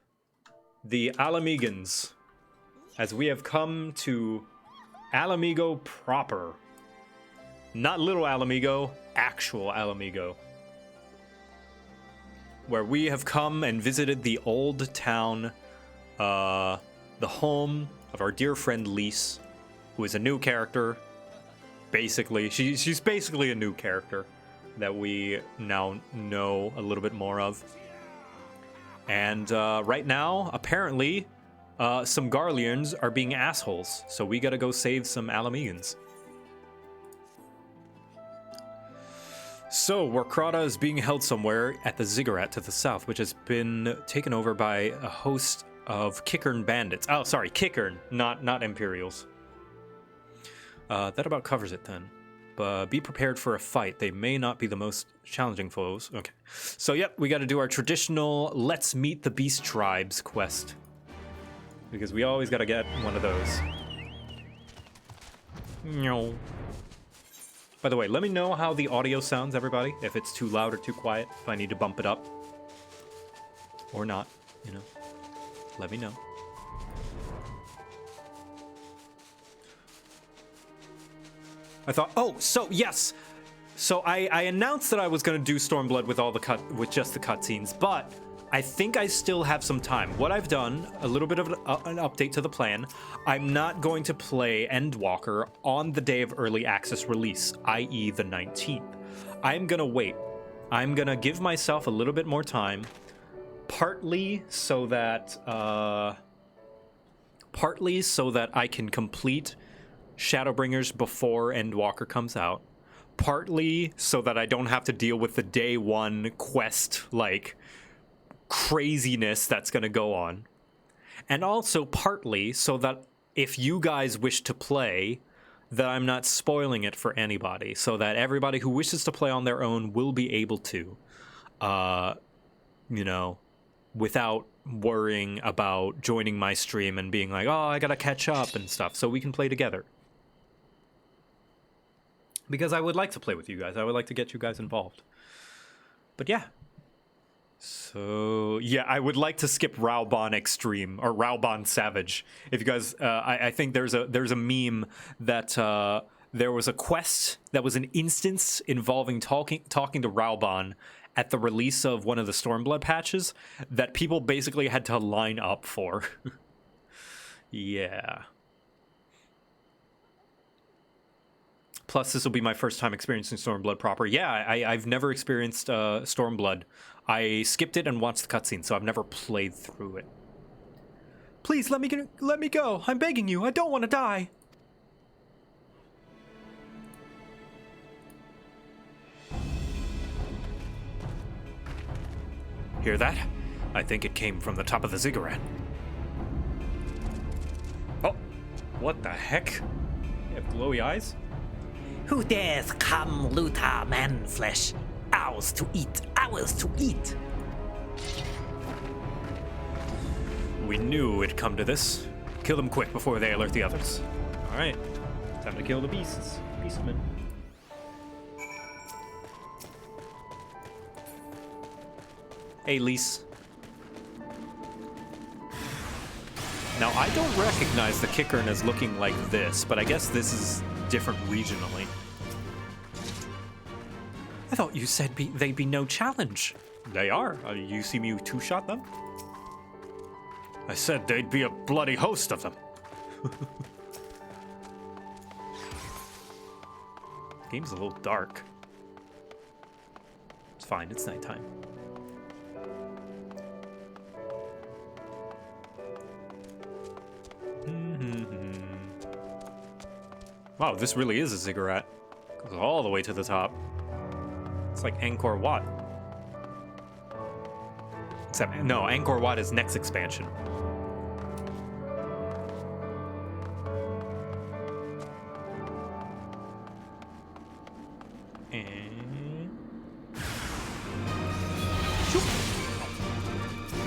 the Alamegans as we have come to Alamigo proper. Not little Alamigo, actual Alamigo. Where we have come and visited the old town, the home of our dear friend Lise, who is a new character. Basically, she's basically a new character that we now know a little bit more of. And right now, apparently, some Garleans are being assholes, so we gotta go save some Alamegans. So, Warkrata is being held somewhere at the Ziggurat to the south, which has been taken over by a host of Kickern bandits. Oh, sorry, Kickern, not Imperials. That about covers it then. But be prepared for a fight. They may not be the most challenging foes. Okay. So, yep, we got to do our traditional Let's Meet the Beast Tribes quest. Because we always got to get one of those. No. By the way, let me know how the audio sounds, everybody. If it's too loud or too quiet. If I need to bump it up. Or not, you know. Let me know. I thought, oh, so yes. So I announced that I was going to do Stormblood with just the cutscenes, but I think I still have some time. What I've done, a little bit of an update to the plan. I'm not going to play Endwalker on the day of early access release, i.e. the 19th. I'm going to wait. I'm going to give myself a little bit more time, partly so that I can complete Shadowbringers before Endwalker comes out, partly so that I don't have to deal with the day one quest like craziness that's going to go on, and also partly so that if you guys wish to play, that I'm not spoiling it for anybody, so that everybody who wishes to play on their own will be able to, you know, without worrying about joining my stream and being like, oh, I gotta catch up and stuff, so we can play together. Because I would like to play with you guys. I would like to get you guys involved. But yeah. So, yeah, I would like to skip Raubon Extreme, or Raubon Savage. If you guys, I think there's a meme that there was a quest that was an instance involving talking to Raubon at the release of one of the Stormblood patches that people basically had to line up for. Yeah. Plus, this will be my first time experiencing Stormblood proper. Yeah, I've never experienced Stormblood. I skipped it and watched the cutscene, so I've never played through it. Please, let me go. I'm begging you. I don't want to die. Hear that? I think it came from the top of the Ziggurat. Oh, what the heck? You have glowy eyes? Who dares come loot our man flesh? Ours to eat, ours to eat. We knew it'd come to this. Kill them quick before they alert the others. All right, time to kill the beasts. Beastmen. Hey, Lise. Now, I don't recognize the Kickern as looking like this, but I guess this is different regionally. I thought you said they'd be no challenge. They are. You see me two-shot them? I said they'd be a bloody host of them. Game's a little dark. It's fine, it's nighttime. Wow, this really is a ziggurat. Goes all the way to the top. It's like Angkor Wat. Except, no, Angkor Wat is next expansion. And... Shoop.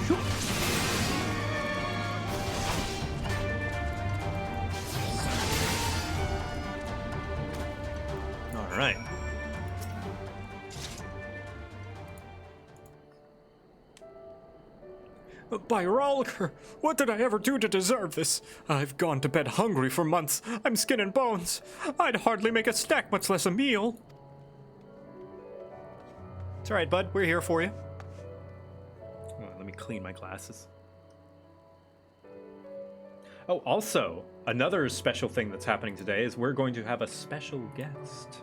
Shoop. All right. By Rolker, what did I ever do to deserve this? I've gone to bed hungry for months. I'm skin and bones. I'd hardly make a snack, much less a meal. It's all right, bud. We're here for you. Oh, let me clean my glasses. Oh, also, another special thing that's happening today is we're going to have a special guest.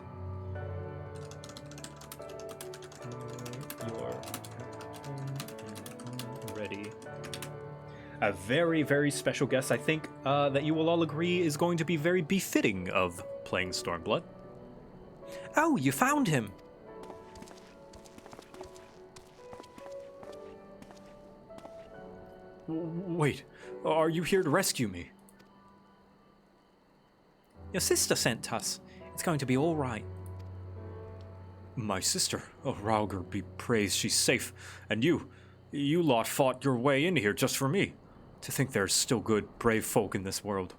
Ready. A very, very special guest, I think, that you will all agree is going to be very befitting of playing Stormblood. Oh, you found him! Wait, are you here to rescue me? Your sister sent us. It's going to be all right. My sister? Oh, Raugr be praised, she's safe. And you lot fought your way in here just for me. To think there's still good, brave folk in this world.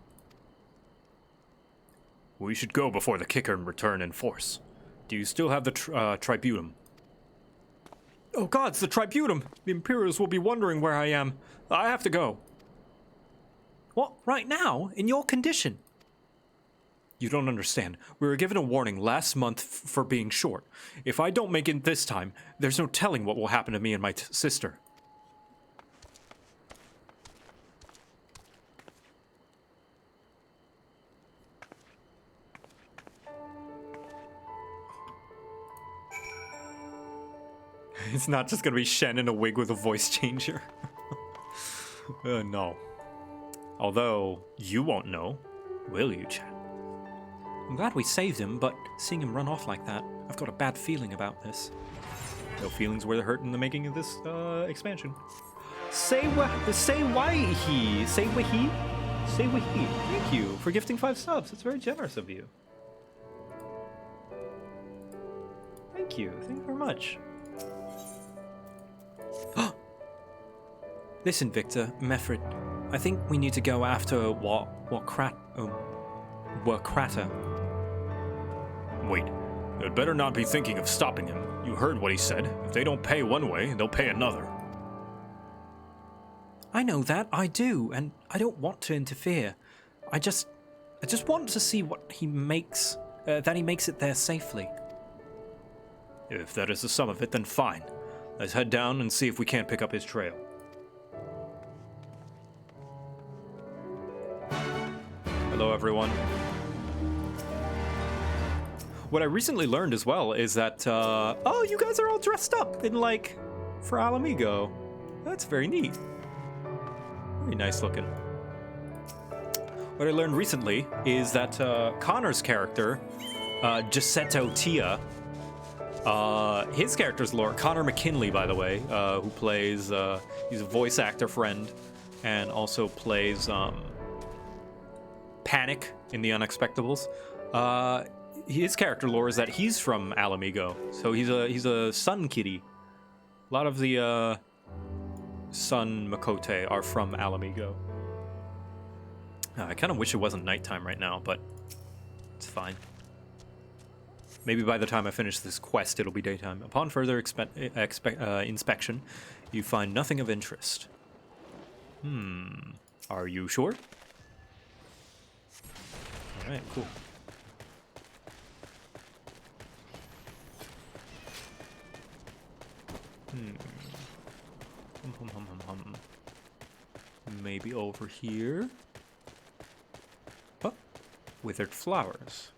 We should go before the kicker and return in force. Do you still have the tribunum? Oh gods, the tribunum! The Imperials will be wondering where I am. I have to go. What? Right now? In your condition? You don't understand. We were given a warning last month for being short. If I don't make it this time, there's no telling what will happen to me and my sister. It's not just gonna be Shen in a wig with a voice changer. No. Although, you won't know, will you, Chat? I'm glad we saved him, but seeing him run off like that, I've got a bad feeling about this. No feelings were hurt in the making of this expansion. Say wahi. Thank you for gifting 5 subs. It's very generous of you. Thank you very much. Listen, Victor, Mefred, I think we need to go after Wakrata. Wait, you'd better not be thinking of stopping him. You heard what he said. If they don't pay one way, they'll pay another. I know that, I do, and I don't want to interfere. I just want to see what he makes, that he makes it there safely. If that is the sum of it, then fine. Let's head down and see if we can't pick up his trail. Hello, everyone. What I recently learned as well is that, oh, you guys are all dressed up in, like, for Alamigo. That's very neat. Very nice looking. What I learned recently is that Connor's character, Giusetto Tia, his character's lore, Connor McKinley, by the way, who plays, he's a voice actor friend, and also plays, Panic in The Unexpectables. His character lore is that he's from Alamigo, so he's a sun kitty. A lot of the Sun Makote are from Alamigo. I kind of wish it wasn't nighttime right now, but it's fine. Maybe by the time I finish this quest, it'll be daytime. Upon further inspection, you find nothing of interest. Are you sure? All right, cool. Maybe over here. Oh, withered flowers.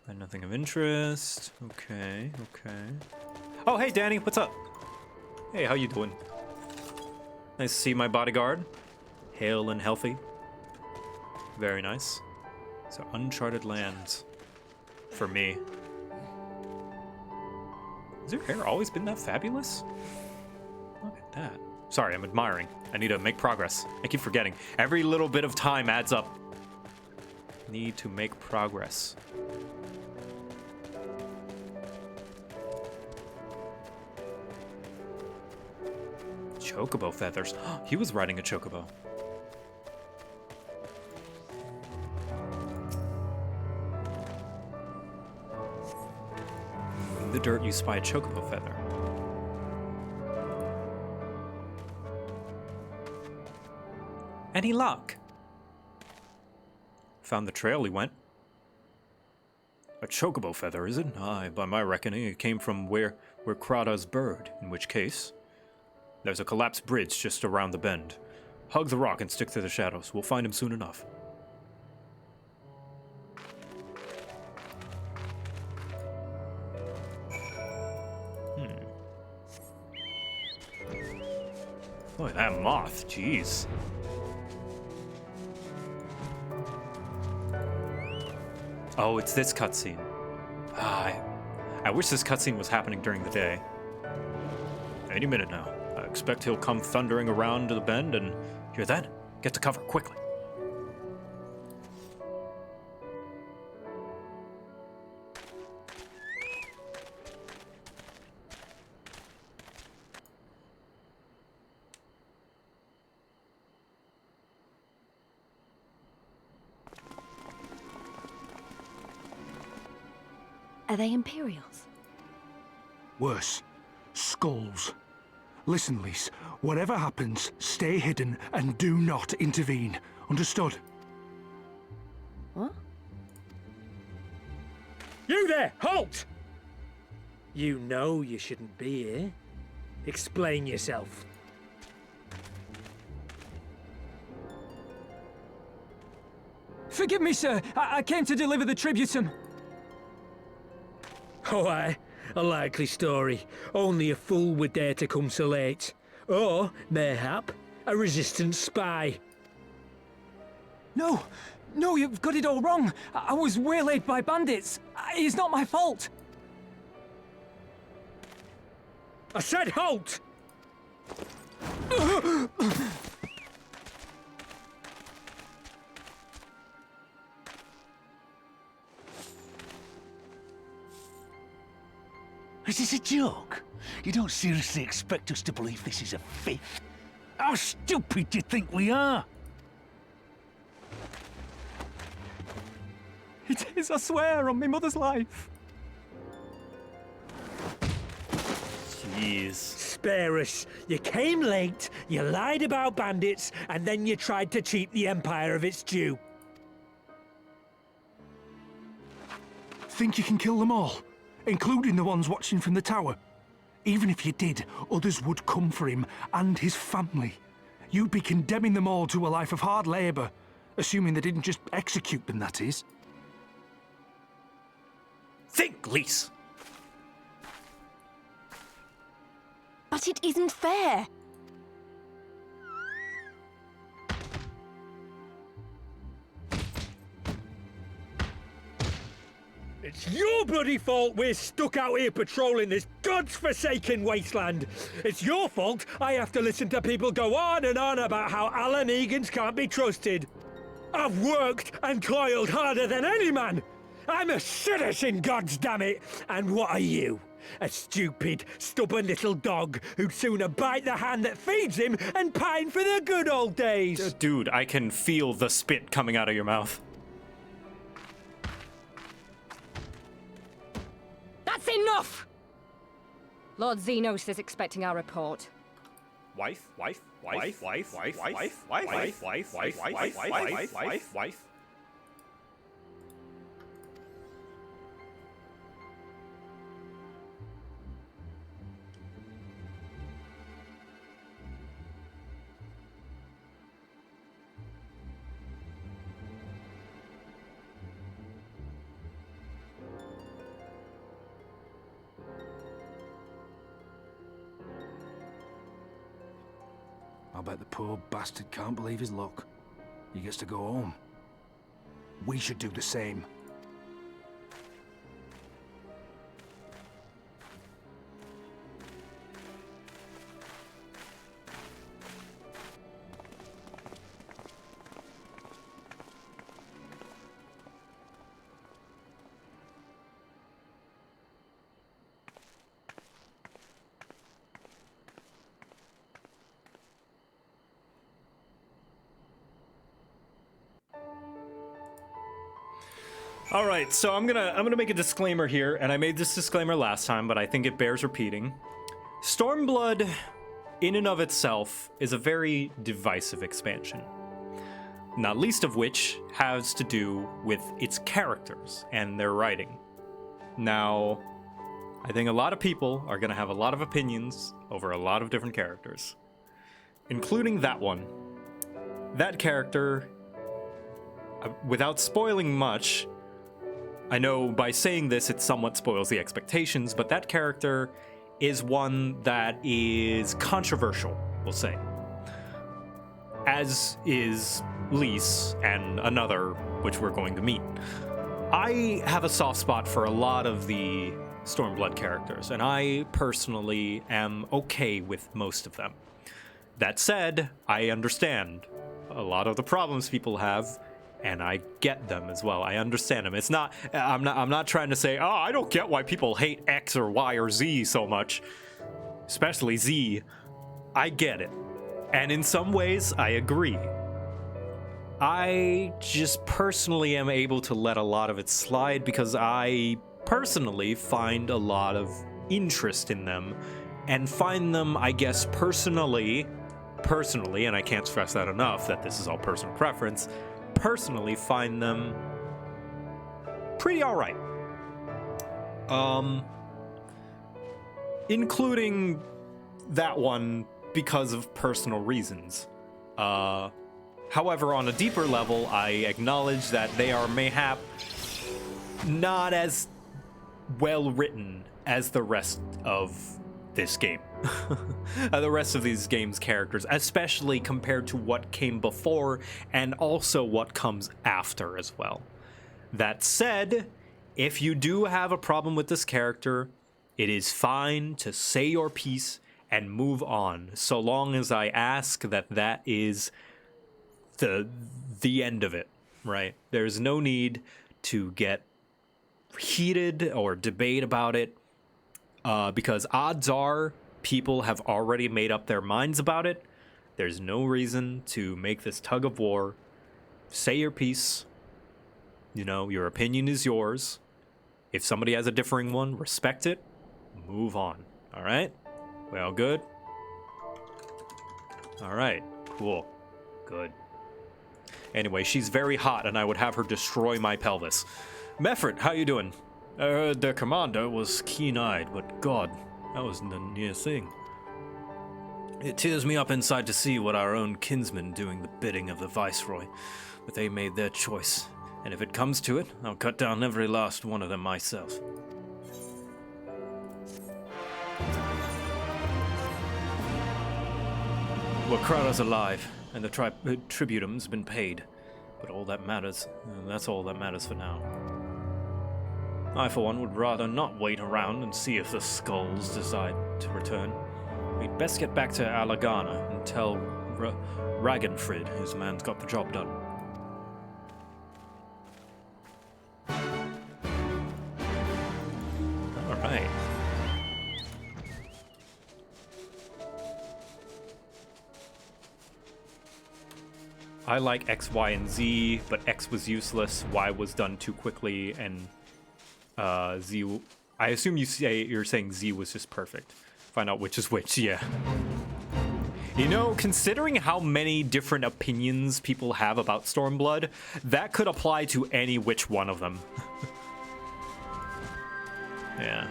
And nothing of interest. Okay, okay. Oh, hey, Danny, what's up? Hey, how you doing? Nice to see my bodyguard. Hale and healthy. Very nice. So, uncharted lands. For me. Has your hair always been that fabulous? Look at that. Sorry, I'm admiring. I need to make progress. I keep forgetting. Every little bit of time adds up. Need to make progress. Chocobo feathers. He was riding a chocobo. In the dirt, you spy a chocobo feather. Any luck? Found the trail he went. A chocobo feather, is it? Aye, by my reckoning, it came from where Krada's bird, in which case... There's a collapsed bridge just around the bend. Hug the rock and stick to the shadows. We'll find him soon enough. Look at that moth, jeez. Oh, it's this cutscene. I wish this cutscene was happening during the day. Any minute now. I expect he'll come thundering around to the bend, and hear that? Get to cover quickly. Are they Imperials? Worse. Skulls. Listen, Lise. Whatever happens, stay hidden and do not intervene. Understood? What? You there! Halt! You know you shouldn't be here. Explain yourself. Forgive me, sir. I came to deliver the tributum. Oh, aye. A likely story. Only a fool would dare to come so late. Or, mayhap, a resistance spy. No, you've got it all wrong. I was waylaid by bandits. It's not my fault. I said halt! Is this a joke? You don't seriously expect us to believe this is a fifth? How stupid do you think we are? It is, I swear, on my mother's life. Jeez. Spare us. You came late, you lied about bandits, and then you tried to cheat the Empire of its due. Think you can kill them all? Including the ones watching from the tower? Even if you did, others would come for him and his family. You'd be condemning them all to a life of hard labour. Assuming they didn't just execute them, that is. Think, Lise! But it isn't fair. It's your bloody fault we're stuck out here patrolling this godforsaken wasteland. It's your fault I have to listen to people go on and on about how Alan Egans can't be trusted. I've worked and toiled harder than any man. I'm a citizen, goddammit! And what are you? A stupid, stubborn little dog who'd sooner bite the hand that feeds him and pine for the good old days. Dude, I can feel the spit coming out of your mouth. That's enough! Lord Xenos is expecting our report. Wife. I bet the poor bastard can't believe his luck. He gets to go home. We should do the same. All right, so I'm gonna make a disclaimer here, and I made this disclaimer last time, but I think it bears repeating. Stormblood, in and of itself, is a very divisive expansion. Not least of which has to do with its characters and their writing. Now, I think a lot of people are gonna have a lot of opinions over a lot of different characters, including that one. That character, without spoiling much, I know by saying this it somewhat spoils the expectations, but that character is one that is controversial, we'll say. As is Lise and another, which we're going to meet. I have a soft spot for a lot of the Stormblood characters, and I personally am okay with most of them. That said, I understand a lot of the problems people have, and I get them as well. I understand them. It's not, I'm not trying to say, oh, I don't get why people hate X or Y or Z so much, especially Z. I get it. And in some ways, I agree. I just personally am able to let a lot of it slide because I personally find a lot of interest in them and find them, I guess, personally, and I can't stress that enough, that this is all personal preference, personally find them pretty all right. Including that one because of personal reasons. However, on a deeper level, I acknowledge that they are mayhap not as well written as the rest of this game. The rest of these game's characters, especially compared to what came before and also what comes after as well. That said, if you do have a problem with this character, it is fine to say your piece and move on, so long as I ask that that is the end of it, right? There's no need to get heated or debate about it, because odds are people have already made up their minds about it. There's no reason to make this tug of war. Say your piece. You know, your opinion is yours. If somebody has a differing one, respect it. Move on. All right? We all good? All right. Cool. Good. Anyway, she's very hot, and I would have her destroy my pelvis. Meffert, how you doing? The commander was keen-eyed, but God, that was the near thing. It tears me up inside to see what our own kinsmen doing the bidding of the Viceroy, but they made their choice, and if it comes to it, I'll cut down every last one of them myself. Well, Crowder's alive, and the tributum's been paid, but all that matters, that's all that matters for now. I, for one, would rather not wait around and see if the skulls decide to return. We'd best get back to Alagana and tell Ragenfrid his man's got the job done. Alright. I like X, Y, and Z, but X was useless, Y was done too quickly, and Z... I assume you're saying Z was just perfect. Find out which is which, yeah. You know, considering how many different opinions people have about Stormblood, that could apply to any which one of them. Yeah.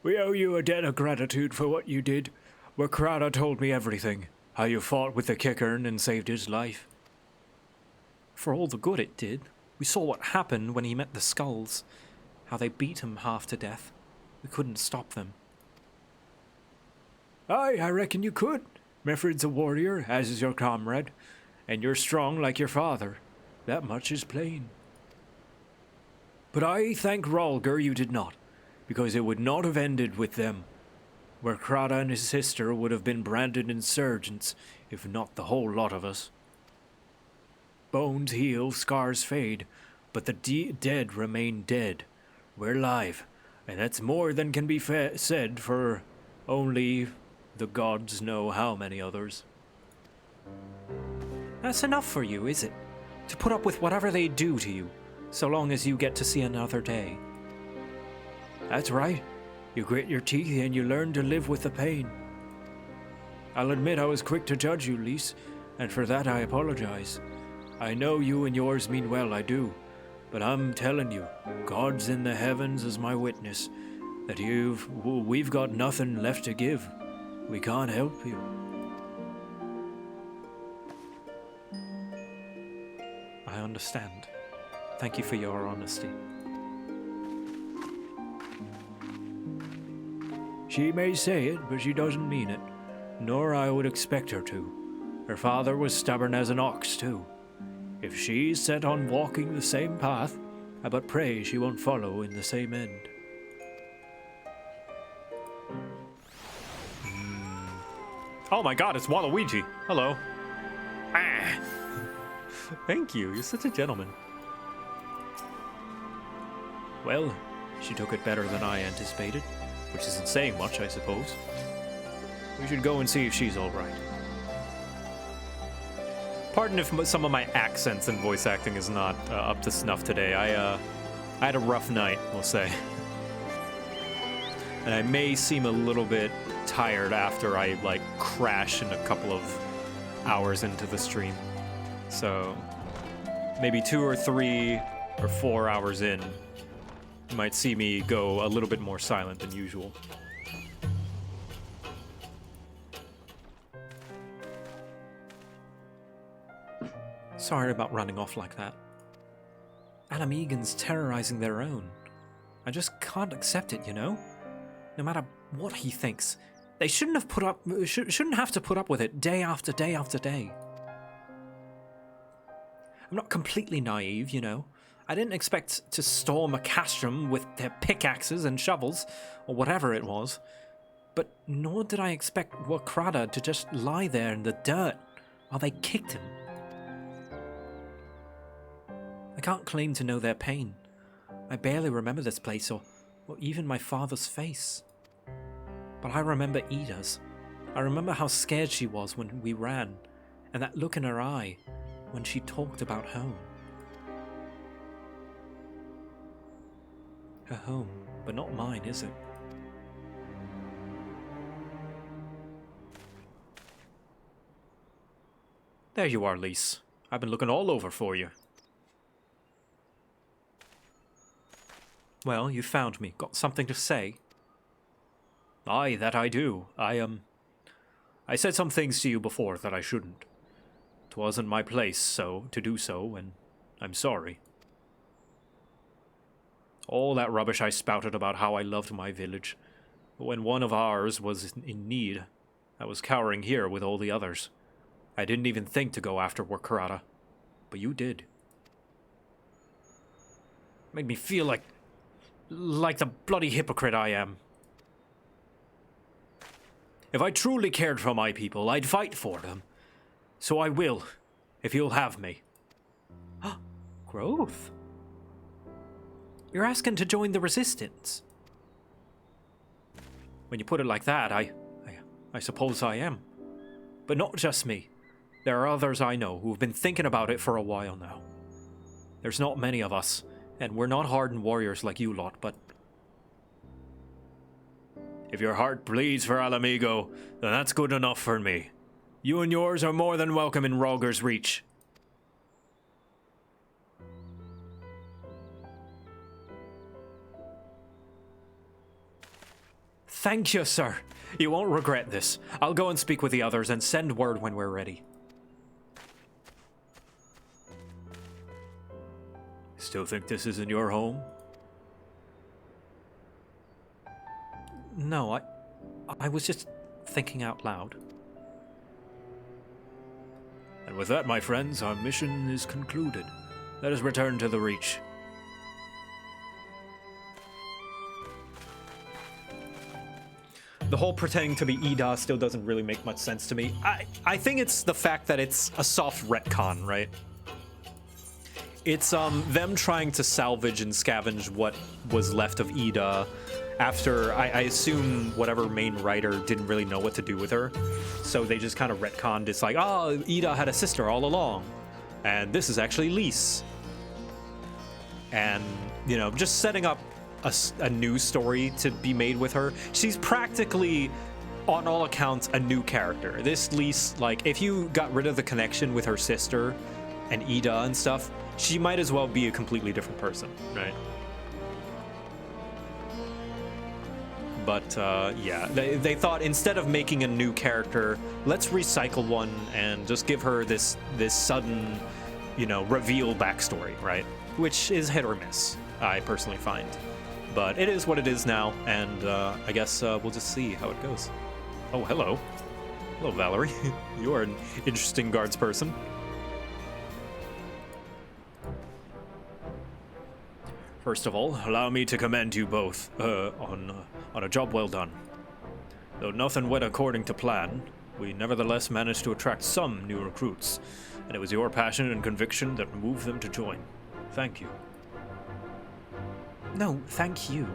We owe you a debt of gratitude for what you did. Crowder told me everything. How you fought with the Kickern and saved his life. For all the good it did, We saw what happened when he met the skulls. How they beat him half to death. We couldn't stop them. Aye, I reckon you could. Meffred's a warrior, as is your comrade. And you're strong like your father. That much is plain. But I thank Rhalgr you did not, because it would not have ended with them, where Crada and his sister would have been branded insurgents, if not the whole lot of us. Bones heal, scars fade, but the dead remain dead. We're live, and that's more than can be said for only the gods know how many others. That's enough for you, is it? To put up with whatever they do to you, so long as you get to see another day. That's right. You grit your teeth and you learn to live with the pain. I'll admit I was quick to judge you, Lys, and for that I apologize. I know you and yours mean well, I do. But I'm telling you, God's in the heavens as my witness, that we've got nothing left to give. We can't help you. I understand. Thank you for your honesty. She may say it, but she doesn't mean it. Nor I would expect her to. Her father was stubborn as an ox, too. If she's set on walking the same path, I but pray she won't follow in the same end. Oh my god, it's Waluigi. Hello. Ah. Thank you, you're such a gentleman. Well, she took it better than I anticipated, which isn't saying much, I suppose. We should go and see if she's all right. Pardon if some of my accents and voice acting is not up to snuff today. I had a rough night, we'll say. And I may seem a little bit tired after I, like, crash in a couple of hours into the stream. So, maybe 2 or 3 or 4 hours in, you might see me go a little bit more silent than usual. Sorry about running off like that. Alan Egan's terrorizing their own. I just can't accept it, you know? No matter what he thinks, they shouldn't have to put up with it day after day after day. I'm not completely naive, you know. I didn't expect to storm a castrum with their pickaxes and shovels, or whatever it was. But nor did I expect Wakrada to just lie there in the dirt while they kicked him. I can't claim to know their pain. I barely remember this place or even my father's face. But I remember Ida's. I remember how scared she was when we ran, and that look in her eye when she talked about home. Her home, but not mine, is it? There you are, Lys. I've been looking all over for you. Well, you found me. Got something to say? Aye, that I do. I said some things to you before that I shouldn't. 'Twasn't my place to do so, and I'm sorry. All that rubbish I spouted about how I loved my village, but when one of ours was in need, I was cowering here with all the others. I didn't even think to go after Wakrada, but you did. Made me feel like the bloody hypocrite I am. If I truly cared for my people, I'd fight for them. So I will, if you'll have me. Growth? You're asking to join the Resistance? When you put it like that, I suppose I am. But not just me. There are others I know who've been thinking about it for a while now. There's not many of us, and we're not hardened warriors like you lot, but... If your heart bleeds for Alamigo, then that's good enough for me. You and yours are more than welcome in Rhalgr's reach. Thank you, sir. You won't regret this. I'll go and speak with the others and send word when we're ready. Still think this isn't your home? No, I was just thinking out loud. And with that, my friends, our mission is concluded. Let us return to the Reach. The whole pretending to be Ida still doesn't really make much sense to me. I think it's the fact that it's a soft retcon, right? It's them trying to salvage and scavenge what was left of Ida after, I assume, whatever main writer didn't really know what to do with her. So they just kind of retconned. It's like, oh, Ida had a sister all along. And this is actually Lise. And, you know, just setting up a new story to be made with her. She's practically, on all accounts, a new character. This Lise, like, if you got rid of the connection with her sister and Ida and stuff, she might as well be a completely different person, right? But yeah, they thought instead of making a new character, let's recycle one and just give her this sudden, you know, reveal backstory, right? Which is hit or miss, I personally find. But it is what it is now, and I guess we'll just see how it goes. Oh, hello. Hello, Valerie. You are an interesting guards person. First of all, allow me to commend you both on a job well done. Though nothing went according to plan, we nevertheless managed to attract some new recruits, and it was your passion and conviction that moved them to join. Thank you. No, thank you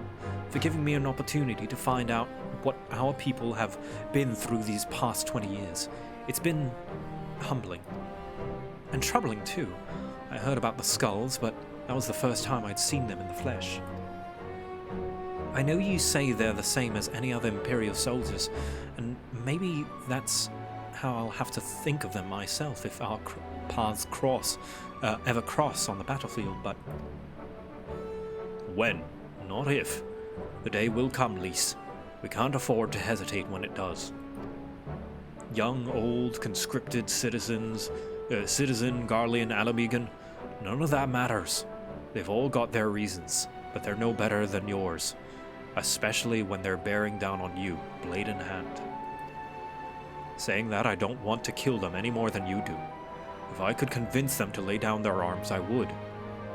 for giving me an opportunity to find out what our people have been through these past 20 years. It's been humbling. And troubling, too. I heard about the skulls, but that was the first time I'd seen them in the flesh. I know you say they're the same as any other Imperial soldiers, and maybe that's how I'll have to think of them myself if our paths ever cross on the battlefield, but... When, not if. The day will come, Lise. We can't afford to hesitate when it does. Young, old, conscripted citizens, citizen, Garlean, Alamegan, none of that matters. They've all got their reasons, but they're no better than yours, especially when they're bearing down on you, blade in hand. Saying that, I don't want to kill them any more than you do. If I could convince them to lay down their arms, I would.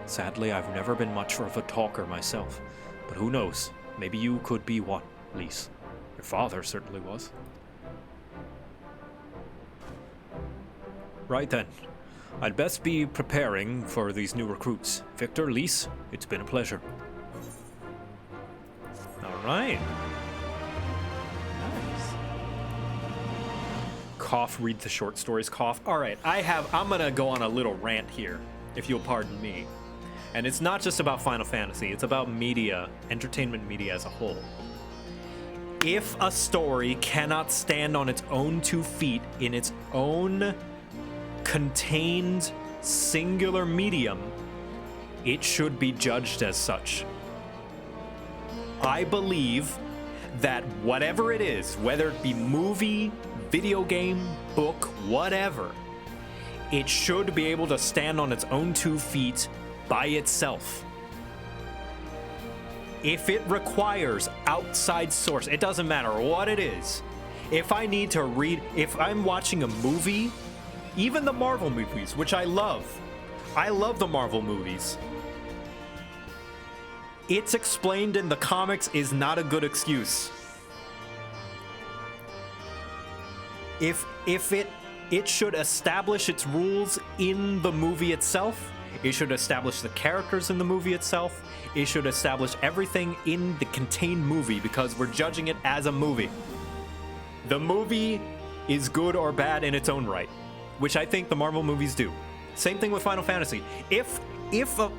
Sadly, I've never been much of a talker myself, but who knows, maybe you could be one, Lise. Your father certainly was. Right then. I'd best be preparing for these new recruits. Victor, Lise, it's been a pleasure. All right. Nice. Cough, read the short stories, cough. All right, I'm gonna go on a little rant here, if you'll pardon me. And it's not just about Final Fantasy, it's about media, entertainment media as a whole. If a story cannot stand on its own 2 feet in its own contained singular medium, it should be judged as such. I believe that whatever it is, whether it be movie, video game, book, whatever, it should be able to stand on its own 2 feet by itself. If it requires outside source, it doesn't matter what it is. If I need to read, if I'm watching a movie, even the Marvel movies, which I love the Marvel movies. It's explained in the comics is not a good excuse. If it should establish its rules in the movie itself. It should establish the characters in the movie itself. It should establish everything in the contained movie because we're judging it as a movie. The movie is good or bad in its own right, which I think the Marvel movies do. Same thing with Final Fantasy. If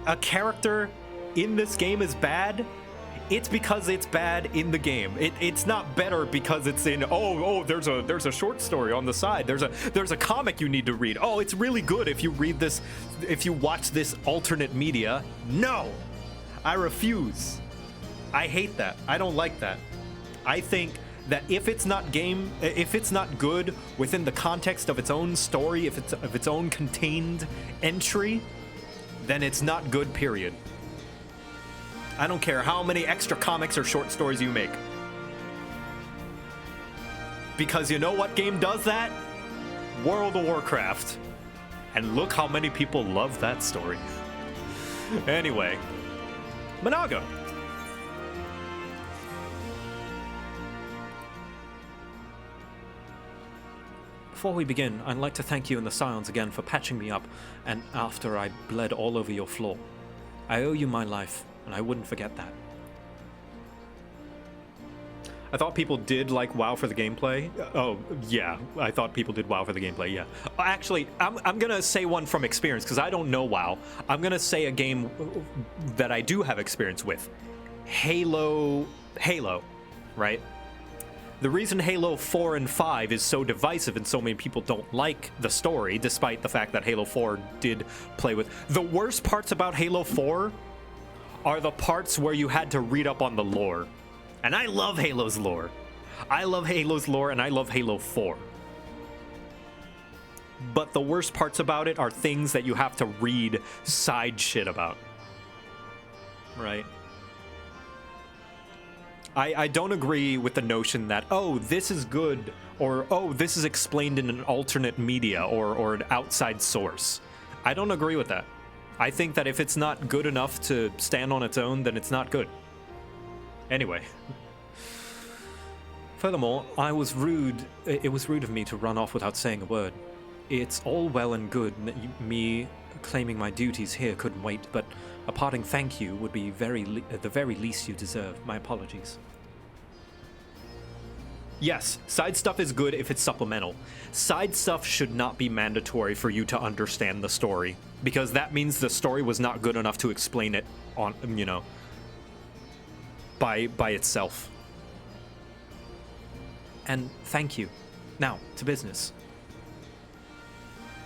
a character in this game is bad, it's because it's bad in the game. It's not better because it's in, there's a short story on the side. There's a comic you need to read. Oh, it's really good if you read this, if you watch this alternate media. No, I refuse. I hate that. I don't like that. I think that if it's not good within the context of its own story, of its own contained entry, then it's not good, period. I don't care how many extra comics or short stories you make. Because you know what game does that? World of Warcraft. And look how many people love that story. Anyway, Monago. Before we begin, I'd like to thank you and the Scions again for patching me up and after I bled all over your floor. I owe you my life, and I wouldn't forget that. I thought people did like WoW for the gameplay. Oh, yeah. I thought people did WoW for the gameplay, yeah. Actually, I'm going to say one from experience, because I don't know WoW. I'm going to say a game that I do have experience with. Halo, right? The reason Halo 4 and 5 is so divisive and so many people don't like the story, despite the fact that Halo 4 did play with... The worst parts about Halo 4 are the parts where you had to read up on the lore. And I love Halo's lore. I love Halo's lore, and I love Halo 4. But the worst parts about it are things that you have to read side shit about. Right? I don't agree with the notion that, oh, this is good, or, oh, this is explained in an alternate media, or an outside source. I don't agree with that. I think that if it's not good enough to stand on its own, then it's not good. Anyway. Furthermore, it was rude of me to run off without saying a word. It's all well and good, me claiming my duties here couldn't wait, but a parting thank you would be the very least you deserve. My apologies. Yes, side stuff is good if it's supplemental. Side stuff should not be mandatory for you to understand the story, because that means the story was not good enough to explain it on, you know, by itself. And thank you. Now, to business.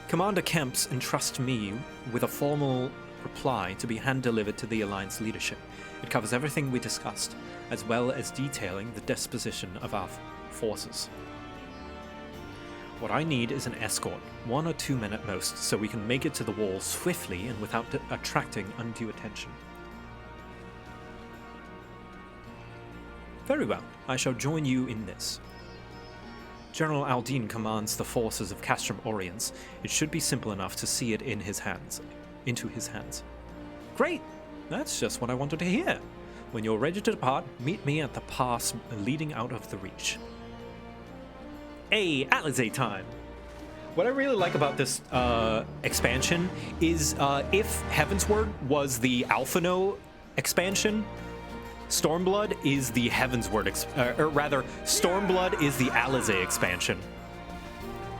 Commander Kemps entrusts me with a formal reply to be hand-delivered to the Alliance leadership. It covers everything we discussed, as well as detailing the disposition of our forces. What I need is an escort, 1 or 2 men at most, so we can make it to the wall swiftly and without attracting undue attention. Very well, I shall join you in this. General Aldine commands the forces of Castrum Oriens. It should be simple enough to see it into his hands. Great! That's just what I wanted to hear. When you're ready to depart, meet me at the pass leading out of the Reach. Hey, Alizé time! What I really like about this expansion is if Heavensward was the Alphino expansion, Stormblood is the Heavensward, Stormblood is the Alizé expansion.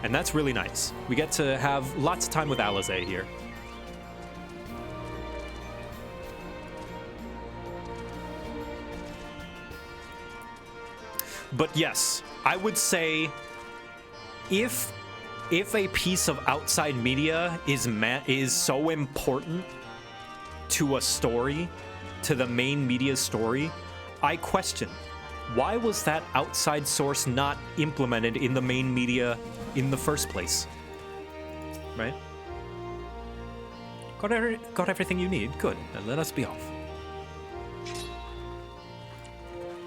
And that's really nice. We get to have lots of time with Alizé here. But yes, I would say if a piece of outside media is so important to a story, to the main media story, I question, why was that outside source not implemented in the main media in the first place? Right? Got everything you need? Good, then let us be off.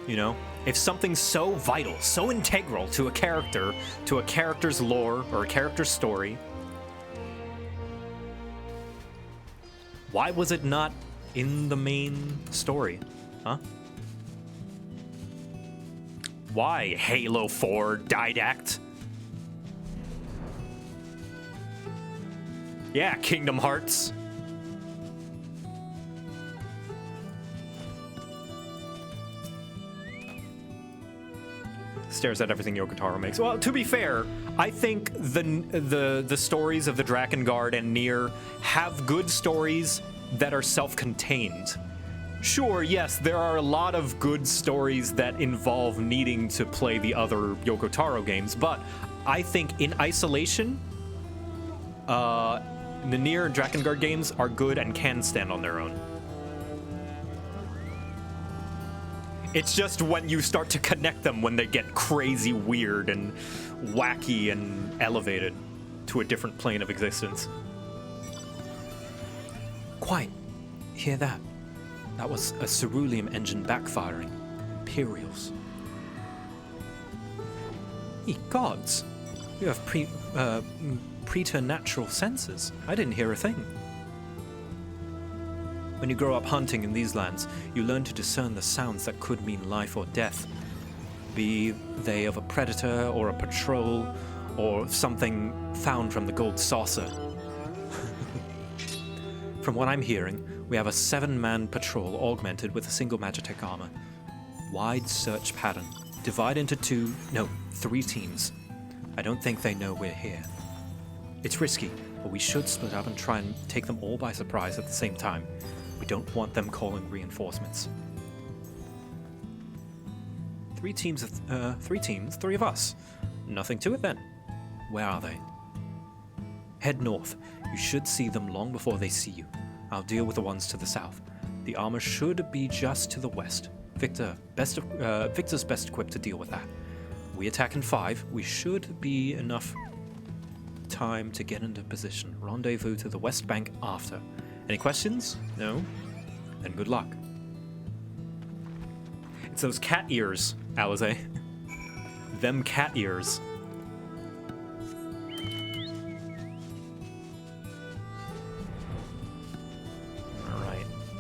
You know, if something's so vital, so integral to a character, to a character's lore, or a character's story, why was it not in the main story? Huh? Why Halo 4 Didact? Yeah, Kingdom Hearts. Stares at everything Yokotaro makes. Well, to be fair, I think the stories of the Drakengard and Nier have good stories that are self-contained. Sure, yes, there are a lot of good stories that involve needing to play the other Yokotaro games, but I think in isolation, the Nier and Drakengard games are good and can stand on their own. It's just when you start to connect them when they get crazy weird and wacky and elevated to a different plane of existence. Quiet. Hear that? That was a ceruleum engine backfiring. Imperials. Ye gods! You have preternatural senses. I didn't hear a thing. When you grow up hunting in these lands, you learn to discern the sounds that could mean life or death. Be they of a predator or a patrol or something found from the gold saucer. From what I'm hearing, we have a 7-man patrol augmented with a single Magitech armor. Wide search pattern. Divide into 3 teams. I don't think they know we're here. It's risky, but we should split up and try and take them all by surprise at the same time. We don't want them calling reinforcements. 3 teams, 3 of us. Nothing to it then. Where are they? Head north. You should see them long before they see you. I'll deal with the ones to the south. The armor should be just to the west. Victor's best equipped to deal with that. We attack in 5. We should be enough time to get into position. Rendezvous to the west bank after. Any questions? No? Then good luck. It's those cat ears, Alize. Them cat ears.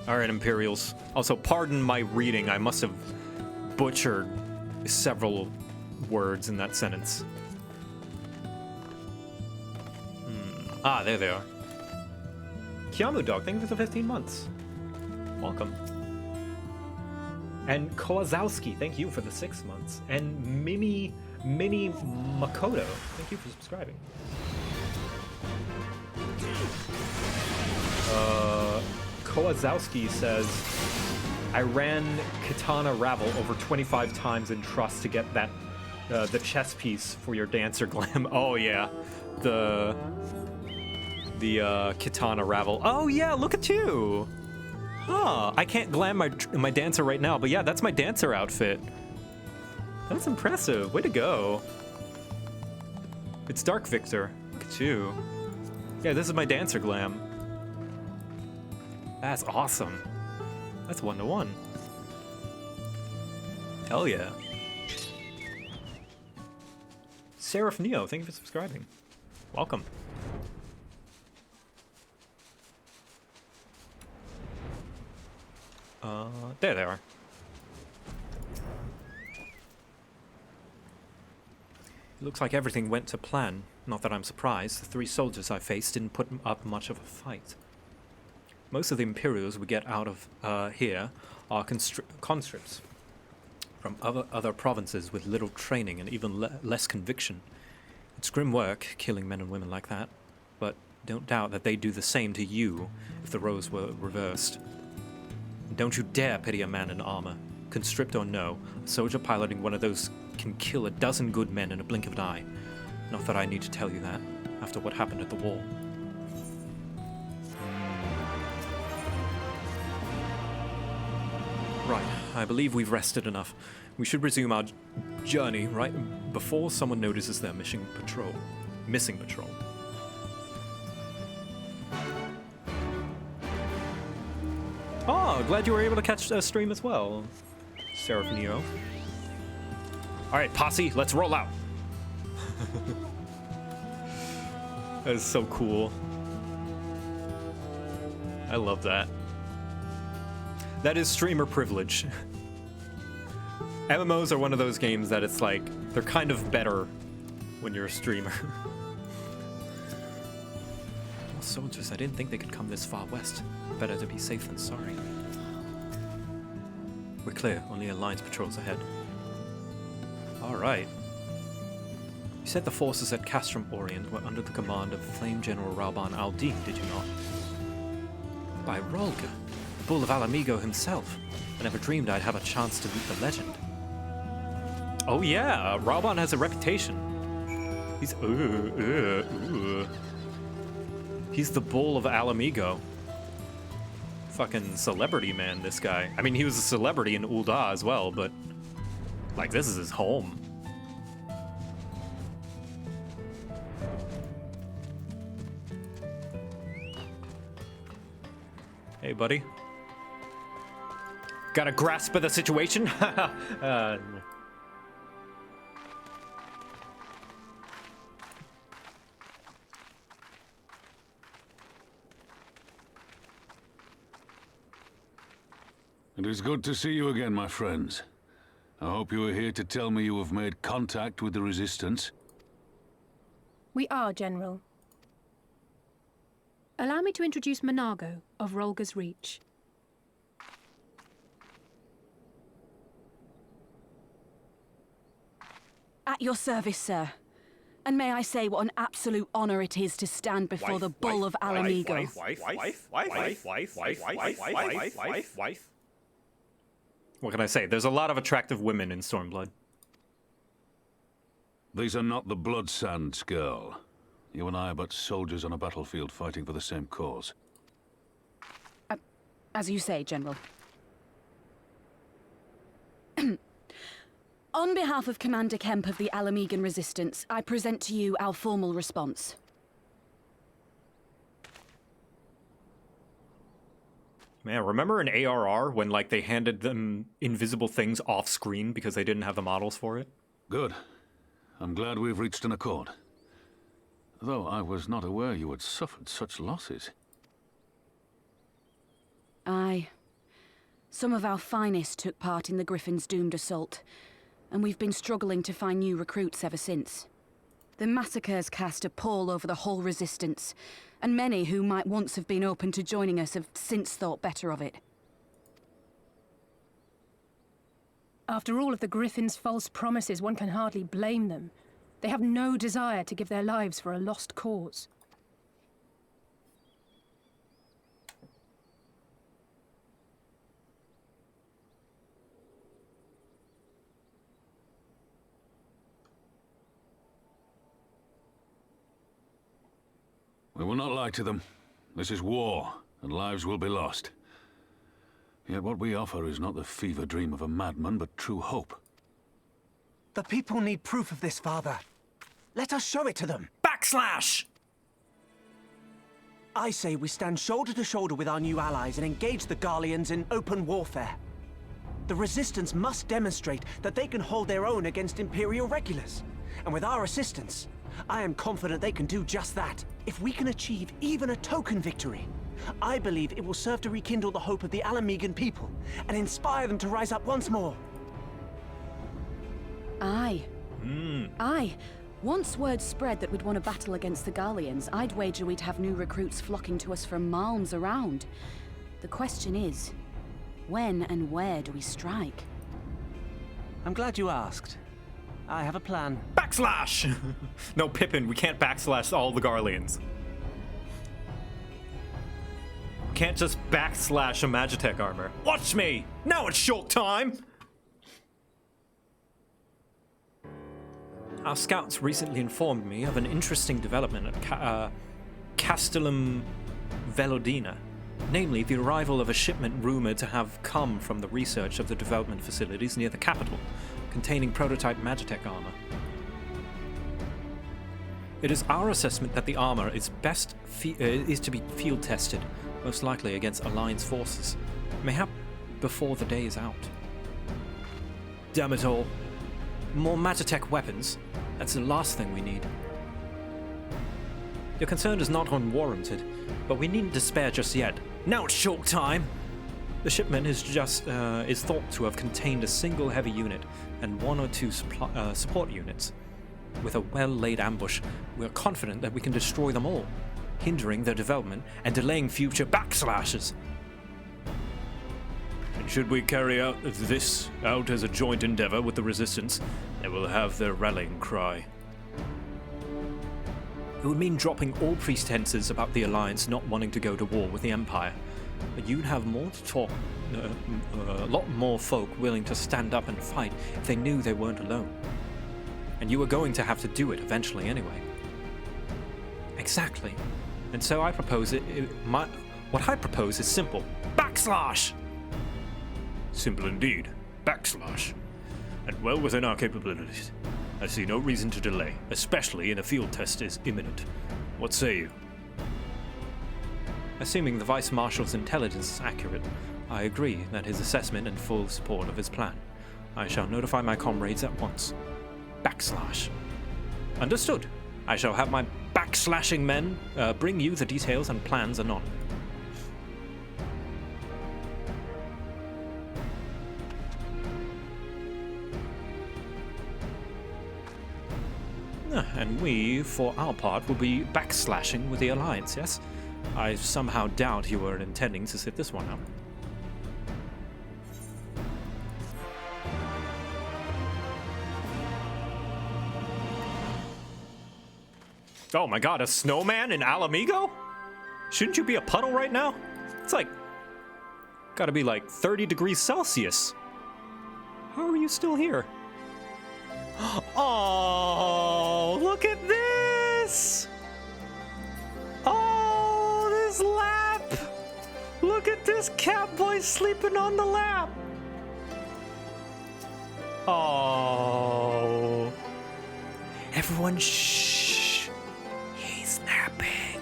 Alright, Imperials. Also, pardon my reading. I must have butchered several words in that sentence. There they are. Kiamu Dog, thank you for the 15 months. Welcome. And Kozowski, thank you for the 6 months. And Mini Makoto, thank you for subscribing. Kozowski says, I ran Katana Ravel over 25 times in Trust to get that the chess piece for your Dancer Glam. Oh yeah, the Katana Ravel. Oh yeah, look at you. Huh, I can't glam my Dancer right now, but yeah, that's my Dancer outfit. That's impressive, way to go. It's Dark Victor, look at you. Yeah, this is my Dancer Glam. That's awesome. That's 1-to-1. Hell yeah. Seraph Neo, thank you for subscribing. Welcome. There they are. It looks like everything went to plan. Not that I'm surprised. The 3 soldiers I faced didn't put up much of a fight. Most of the Imperials we get out of here are conscripts from other provinces with little training and even less conviction. It's grim work, killing men and women like that, but don't doubt that they'd do the same to you if the roles were reversed. Don't you dare pity a man in armor. Conscript or no, a soldier piloting one of those can kill a dozen good men in a blink of an eye. Not that I need to tell you that, after what happened at the wall. Right, I believe we've rested enough. We should resume our journey right before someone notices their missing patrol. Oh, glad you were able to catch a stream as well, Seraph Neo. Alright, posse, let's roll out. That is so cool. I love that. That is streamer privilege. MMOs are one of those games that it's like, they're kind of better when you're a streamer. Well, soldiers, I didn't think they could come this far west. Better to be safe than sorry. We're clear, only Alliance patrols ahead. Alright. You said the forces at Castrum Orient were under the command of Flame General Rauban Aldine, did you not? By Rolga, the Bull of Alamigo himself. I never dreamed I'd have a chance to meet the legend. Oh yeah, Rauban has a reputation. He's He's the Bull of Alamigo. Fucking celebrity, man, this guy. I mean, he was a celebrity in Ul'dah as well, but like, this is his home. buddy? Got a grasp of the situation? It is good to see you again, my friends. I hope you are here to tell me you have made contact with the Resistance. We are, General. Allow me to introduce Monago of Rolga's Reach. At your service, sir. And may I say what an absolute honor it is to stand before the Bull of Alamigo. What can I say? There's a lot of attractive women in Stormblood. These are not the Blood Sands, girl. You and I are but soldiers on a battlefield fighting for the same cause. As you say, General. On behalf of Commander Kemp of the Alamigan Resistance, I present to you our formal response. Man, remember in ARR when, like, they handed them invisible things off screen because they didn't have the models for it? Good. I'm glad we've reached an accord. Though I was not aware you had suffered such losses. Aye. Some of our finest took part in the Griffin's doomed assault, and we've been struggling to find new recruits ever since. The massacres cast a pall over the whole Resistance, and many who might once have been open to joining us have since thought better of it. After all of the Griffin's false promises, one can hardly blame them. They have no desire to give their lives for a lost cause. We will not lie to them. This is war, and lives will be lost. Yet what we offer is not the fever dream of a madman, but true hope. The people need proof of this, Father. Let us show it to them. Backslash! I say we stand shoulder to shoulder with our new allies and engage the Garleans in open warfare. The Resistance must demonstrate that they can hold their own against Imperial regulars. And with our assistance, I am confident they can do just that. If we can achieve even a token victory, I believe it will serve to rekindle the hope of the Alamigan people and inspire them to rise up once more. Aye. Aye. Once word spread that we'd won a battle against the Garleans, I'd wager we'd have new recruits flocking to us from malms around. The question is, when and where do we strike? I'm glad you asked. I have a plan. Backslash! No, Pippin, we can't backslash all the Garleans. We can't just backslash a Magitech armor. Watch me! Now it's short time! Our scouts recently informed me of an interesting development at Castellum Velodina, namely the arrival of a shipment rumored to have come from the research of the development facilities near the capital, containing prototype Magitech armor. It is our assessment that the armor is is to be field tested, most likely against Alliance forces, mayhap before the day is out. Damn it all. More Magitech weapons. That's the last thing we need. Your concern is not unwarranted, but we needn't despair just yet. Now it's short time! The shipment is thought to have contained a single heavy unit and one or two support units. With a well-laid ambush, we are confident that we can destroy them all, hindering their development and delaying future backslashes. And should we carry out this as a joint endeavor with the Resistance, they will have their rallying cry. It would mean dropping all pretenses about the Alliance not wanting to go to war with the Empire. But you'd have more to talk, a lot more folk willing to stand up and fight if they knew they weren't alone. And you were going to have to do it eventually anyway. Exactly. And so I propose what I propose is simple. Backslash! Simple indeed. Backslash. And well within our capabilities. I see no reason to delay, especially in a field test is imminent. What say you? Assuming the Vice Marshal's intelligence is accurate, I agree that his assessment and full support of his plan. I shall notify my comrades at once. Backslash. Understood. I shall have my backslashing men bring you the details and plans anon. And we, for our part, will be backslashing with the Alliance, yes? I somehow doubt you were intending to sit this one out. Oh my god, a snowman in Alamigo? Shouldn't you be a puddle right now? It's like... gotta be like 30 degrees Celsius. How are you still here? Oh, look at this! Oh, this lap! Look at this catboy sleeping on the lap! Oh. Everyone shh. He's napping.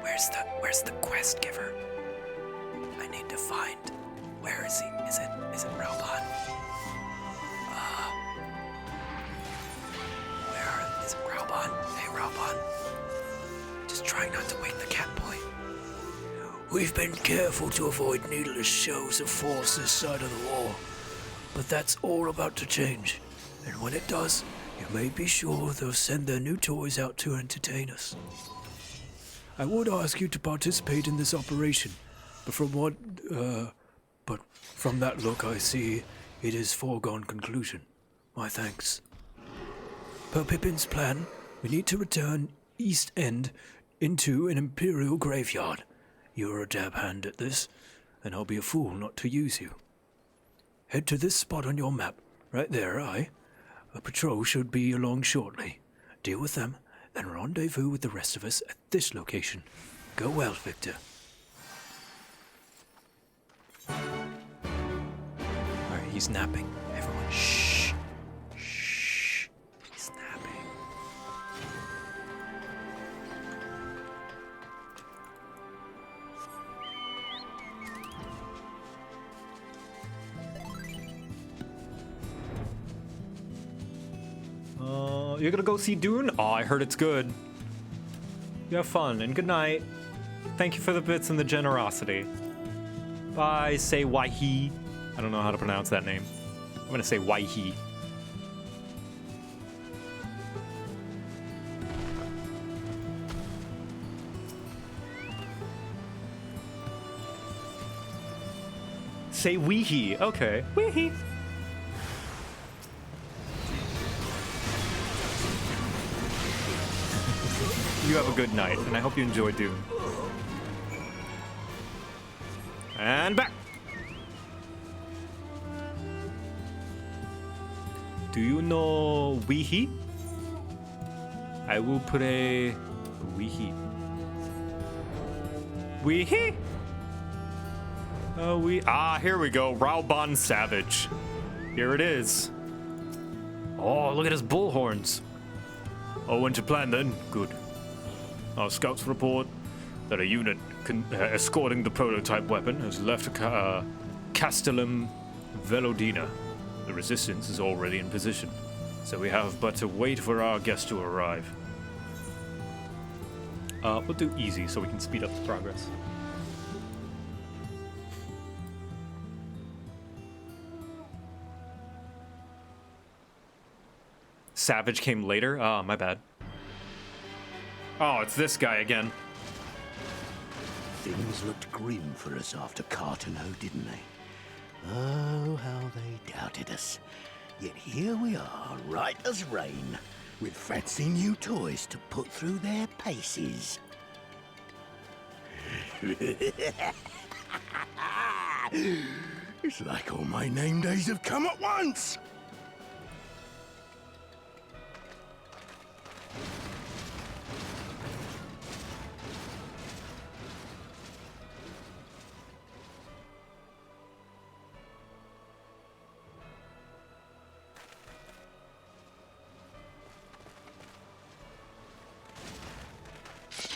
Where's the quest giver? I need to find. Where is he? Is it Raoban? Where is it Raoban? Hey Raoban. Just trying not to wake the catboy. We've been careful to avoid needless shows of force this side of the war, but that's all about to change. And when it does, you may be sure they'll send their new toys out to entertain us. I would ask you to participate in this operation, but from that look I see it is foregone conclusion. My thanks. Per Pippin's plan, we need to return East End into an Imperial graveyard. You're a dab hand at this, and I'll be a fool not to use you. Head to this spot on your map, right there, aye. A patrol should be along shortly. Deal with them, then rendezvous with the rest of us at this location. Go well, Victor. Alright, he's napping. Everyone, shh. Shh. He's napping. You're gonna go see Dune? Oh, I heard it's good. You have fun, and good night. Thank you for the bits and the generosity. Bye, say Waihi. I don't know how to pronounce that name. I'm gonna say Waihi. Say Weehee. Okay. Weehee. You have a good night, and I hope you enjoy Dune. And back! Do you know Weehee? I will put a Weehee. Weehee? Here we go. Raoban Savage. Here it is. Oh, look at his bullhorns. Oh, went to plan then? Good. Our scouts report that a unit escorting the prototype weapon has left Castellum Velodina. The resistance is already in position, so we have but to wait for our guest to arrive. We'll do easy so we can speed up the progress. Savage came later? Oh, my bad. Oh, it's this guy again. Things looked grim for us after Cartano, didn't they? Oh, how they doubted us. Yet here we are, right as rain, with fancy new toys to put through their paces. It's like all my name days have come at once!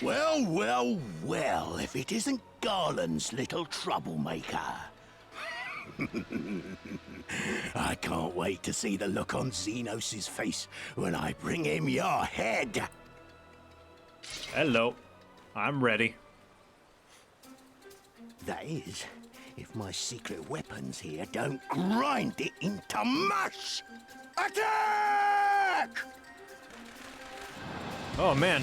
Well, well, well, if it isn't Garland's little troublemaker. I can't wait to see the look on Xenos' face when I bring him your head. Hello. I'm ready. That is, if my secret weapons here don't grind it into mush. Attack! Oh, man.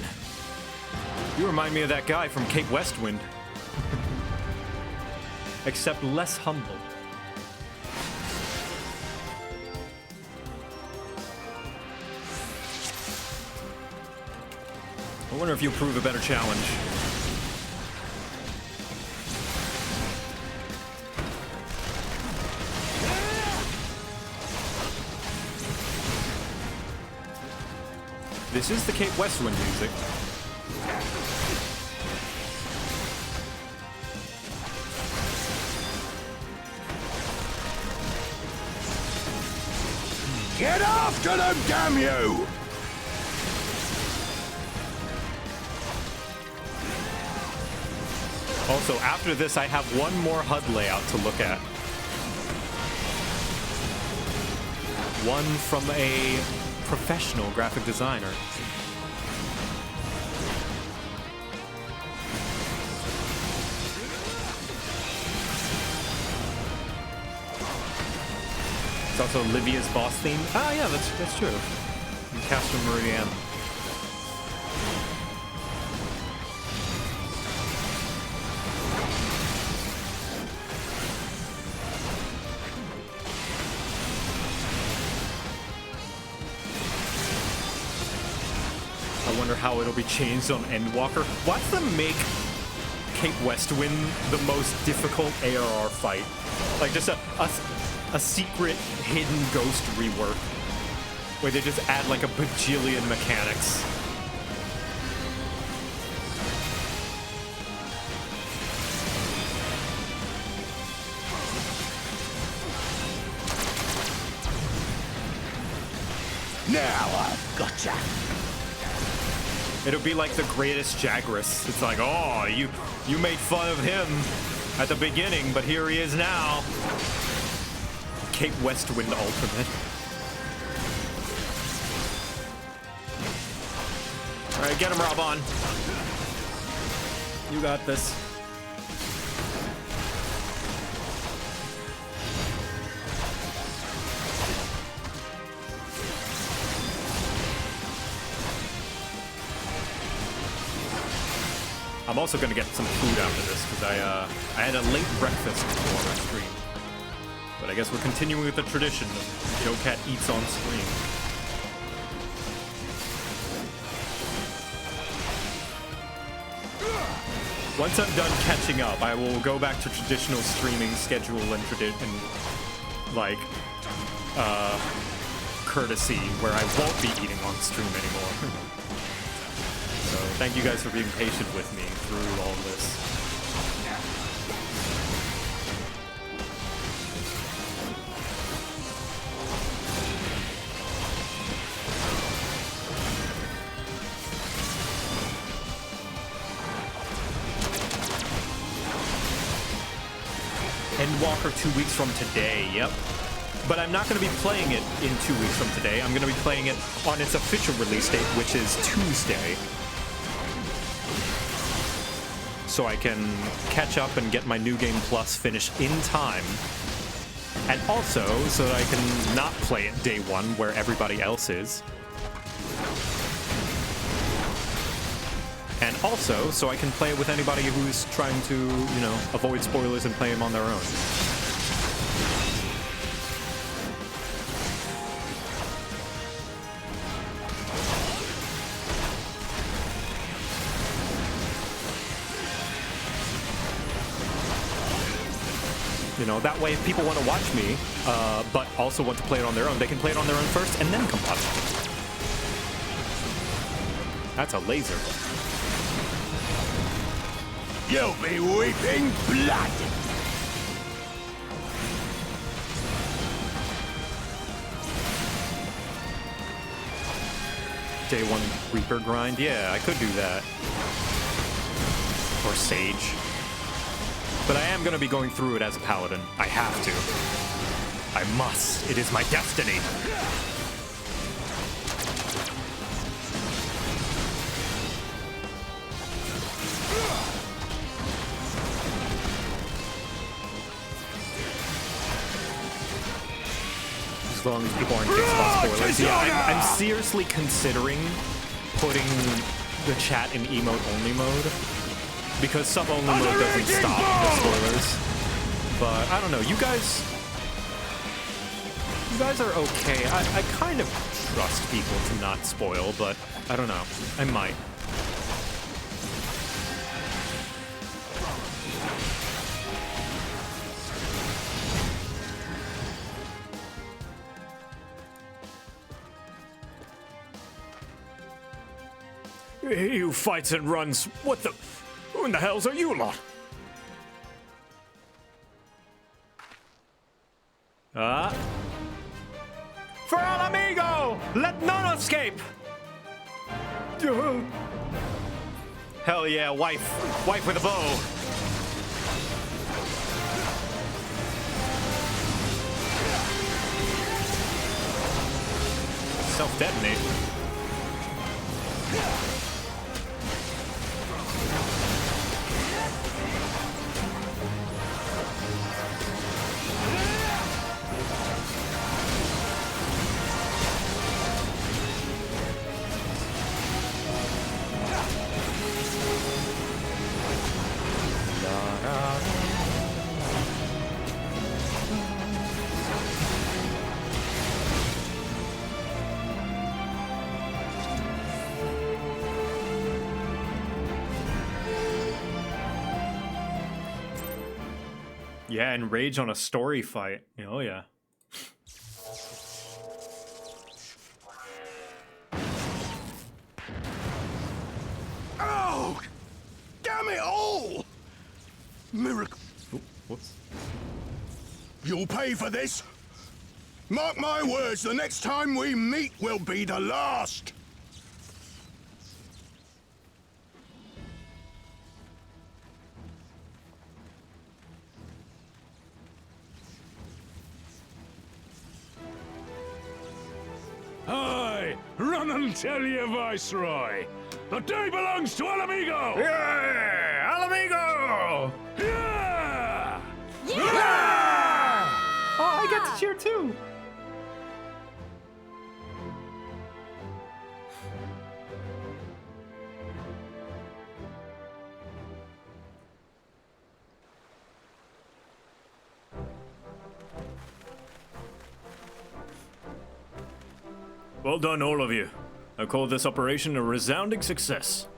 You remind me of that guy from Cape Westwind. Except less humble. I wonder if you'll prove a better challenge. This is the Cape Westwind music. Get after them, damn you! Also, after this, I have one more HUD layout to look at. One from a professional graphic designer. It's also Livia's boss theme. Ah, yeah, that's true. And Castor Meridian. I wonder how it'll be changed on Endwalker. What's the make Cape Westwind the most difficult ARR fight? Like just a secret hidden ghost rework where they just add like a bajillion mechanics. Now I've gotcha. It'll be like the greatest Jagras. It's like, oh, you made fun of him at the beginning, but here he is now. Cape Westwind Ultimate. All right, get him, Robon. You got this. I'm also gonna get some food after this because I had a late breakfast before our stream. But I guess we're continuing with the tradition of JoCat eats on stream. Once I'm done catching up, I will go back to traditional streaming schedule and courtesy where I won't be eating on stream anymore. So thank you guys for being patient with me through all this. Endwalker 2 weeks from today, yep. But I'm not going to be playing it in 2 weeks from today. I'm going to be playing it on its official release date, which is Tuesday. So I can catch up and get my New Game Plus finished in time. And also, so that I can not play it day one where everybody else is. And also, so I can play it with anybody who's trying to, you know, avoid spoilers and play them on their own. You know, that way if people want to watch me, but also want to play it on their own, they can play it on their own first and then come watch me. That's a laser. You'll be weeping blood! Day one Reaper grind? Yeah, I could do that. more Sage. But I am gonna be going through it as a paladin. I have to. I must. It is my destiny. As long as people aren't fixed about spoilers. Yeah, I'm seriously considering putting the chat in emote-only mode. Because sub-only mode doesn't stop the spoilers. But, I don't know, you guys are okay. I kind of trust people to not spoil, but I don't know. I might. You fights and runs. What the? Who in the hells are you lot? For Al Amigo! Let none escape! Hell yeah, wife. Wife with a bow. Self-detonate. Yeah, and rage on a story fight. Oh, yeah. Oh! Damn it all! Miracle. Ooh, whoops. You'll pay for this. Mark my words, the next time we meet will be the last. Aye, run and tell your viceroy. The day belongs to Al Amigo. Yeah! Al Amigo! Yeah! Yeah! Oh, I get to cheer too. Well done, all of you. I call this operation a resounding success.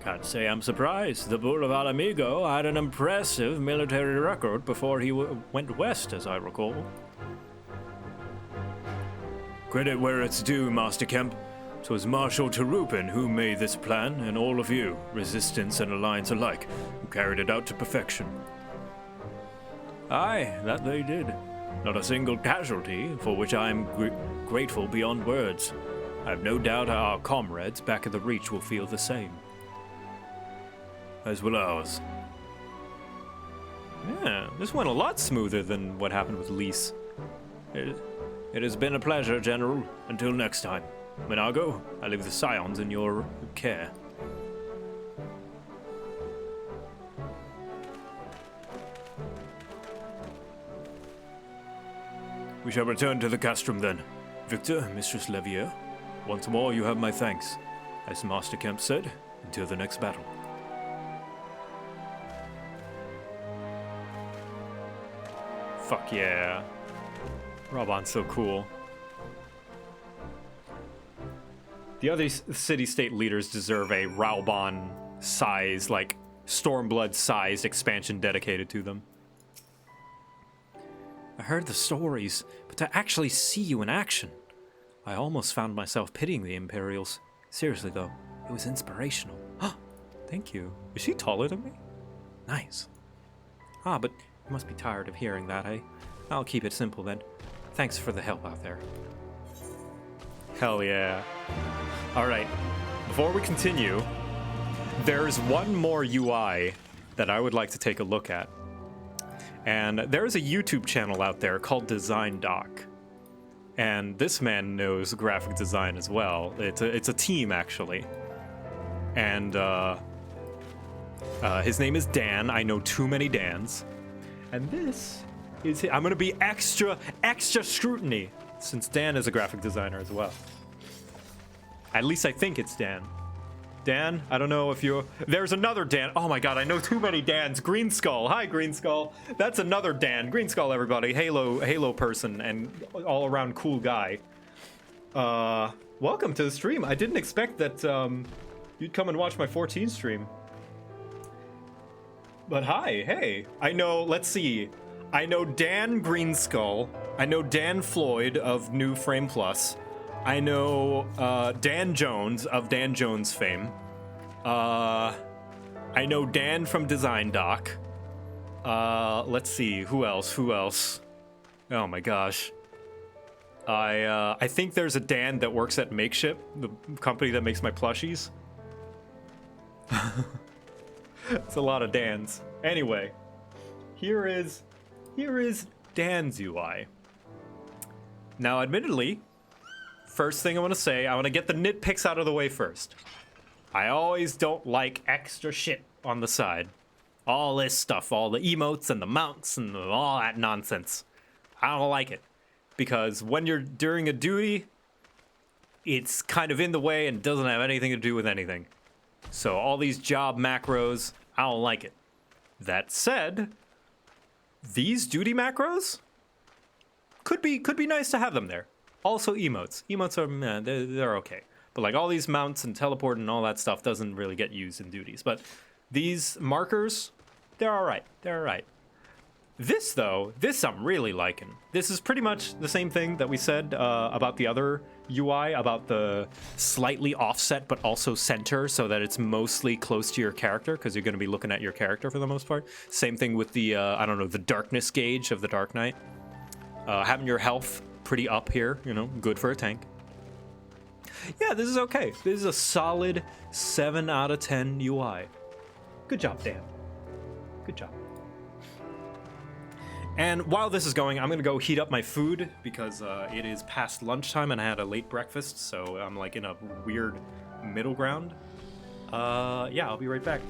Can't say I'm surprised. The Bull of Al Amigo had an impressive military record before he went west, as I recall. Credit where it's due, Master Kemp. 'Twas Marshal Terupin who made this plan, and all of you, Resistance and Alliance alike, who carried it out to perfection. Aye, that they did. Not a single casualty, for which I am grateful beyond words. I have no doubt our comrades back at the Reach will feel the same. As will ours. Yeah, this went a lot smoother than what happened with Lise. It has been a pleasure, General. Until next time. Minago, I leave the Scions in your care. We shall return to the castrum then. Victor, Mistress Levier, once more you have my thanks. As Master Kemp said, until the next battle. Fuck yeah. Raban's so cool. The other city-state leaders deserve a Raoban size, like Stormblood sized expansion dedicated to them. I heard the stories, but to actually see you in action, I almost found myself pitying the Imperials. Seriously though, it was inspirational. Thank you. Is she taller than me? Nice. But you must be tired of hearing that, eh? I'll keep it simple then. Thanks for the help out there. Hell yeah. Alright, before we continue, there's one more UI that I would like to take a look at. And there's a YouTube channel out there called Design Doc. And this man knows graphic design as well. It's a team, actually. And his name is Dan. I know too many Dans. And this is... I'm going to be extra scrutiny, since Dan is a graphic designer as well. At least I think it's Dan. Dan, I don't know if you're... There's another Dan. Oh my god, I know too many Dans. Green Skull. Hi, Green Skull. That's another Dan. Green Skull, everybody. Halo person and all-around cool guy. Welcome to the stream. I didn't expect that you'd come and watch my 14 stream. But hi, hey. I know, let's see. I know Dan Green Skull. I know Dan Floyd of New Frame Plus. I know Dan Jones of Dan Jones fame. I know Dan from Design Doc. Let's see, who else? Oh my gosh. I think there's a Dan that works at Makeship, the company that makes my plushies. It's a lot of Dans. Anyway, here is Dan's UI. Now, admittedly, first thing I want to say, I want to get the nitpicks out of the way first. I always don't like extra shit on the side. All this stuff, all the emotes and the mounts and all that nonsense. I don't like it. Because when you're doing a duty, it's kind of in the way and doesn't have anything to do with anything. So all these job macros, I don't like it. That said, these duty macros could be nice to have them there. Also emotes. Emotes are, they're okay. But like all these mounts and teleport and all that stuff doesn't really get used in duties. But these markers, they're all right. They're all right. This though, this I'm really liking. This is pretty much the same thing that we said about the other UI, about the slightly offset but also center so that it's mostly close to your character because you're going to be looking at your character for the most part. Same thing with the, I don't know, the darkness gauge of the Dark Knight. Having your health pretty up here, you know, good for a tank. Yeah, this is okay. This is a solid 7 out of 10 UI. Good job, Dan. Good job. And while this is going, I'm gonna go heat up my food because it is past lunchtime and I had a late breakfast, so I'm like in a weird middle ground. Yeah, I'll be right back.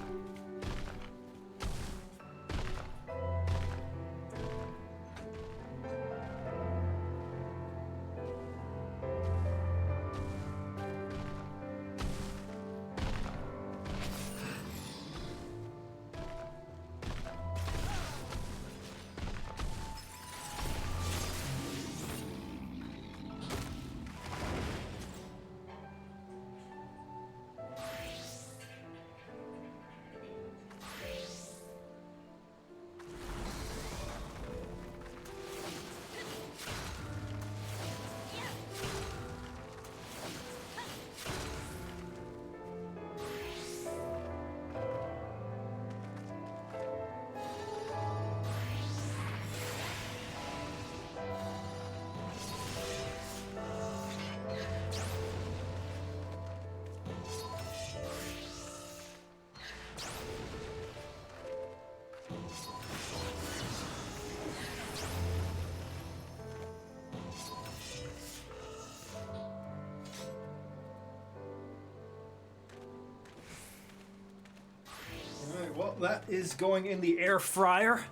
Well, that is going in the air fryer.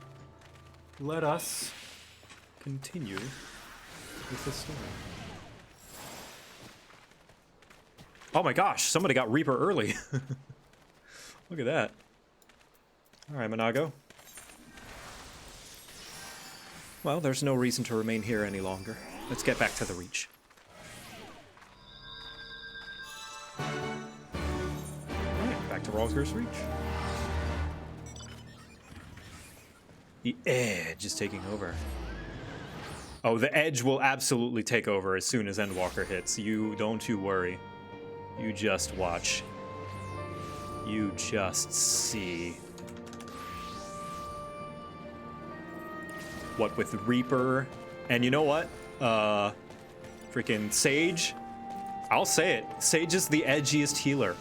Let us continue with the story. Oh my gosh, somebody got Reaper early. Look at that. All right, Monago. Well, there's no reason to remain here any longer. Let's get back to the Reach. All right, back to Ralsger's Reach. The Edge is taking over. Oh, the Edge will absolutely take over as soon as Endwalker hits. Don't you worry. You just watch. You just see. What with Reaper, and you know what? Freaking Sage. I'll say it. Sage is the edgiest healer.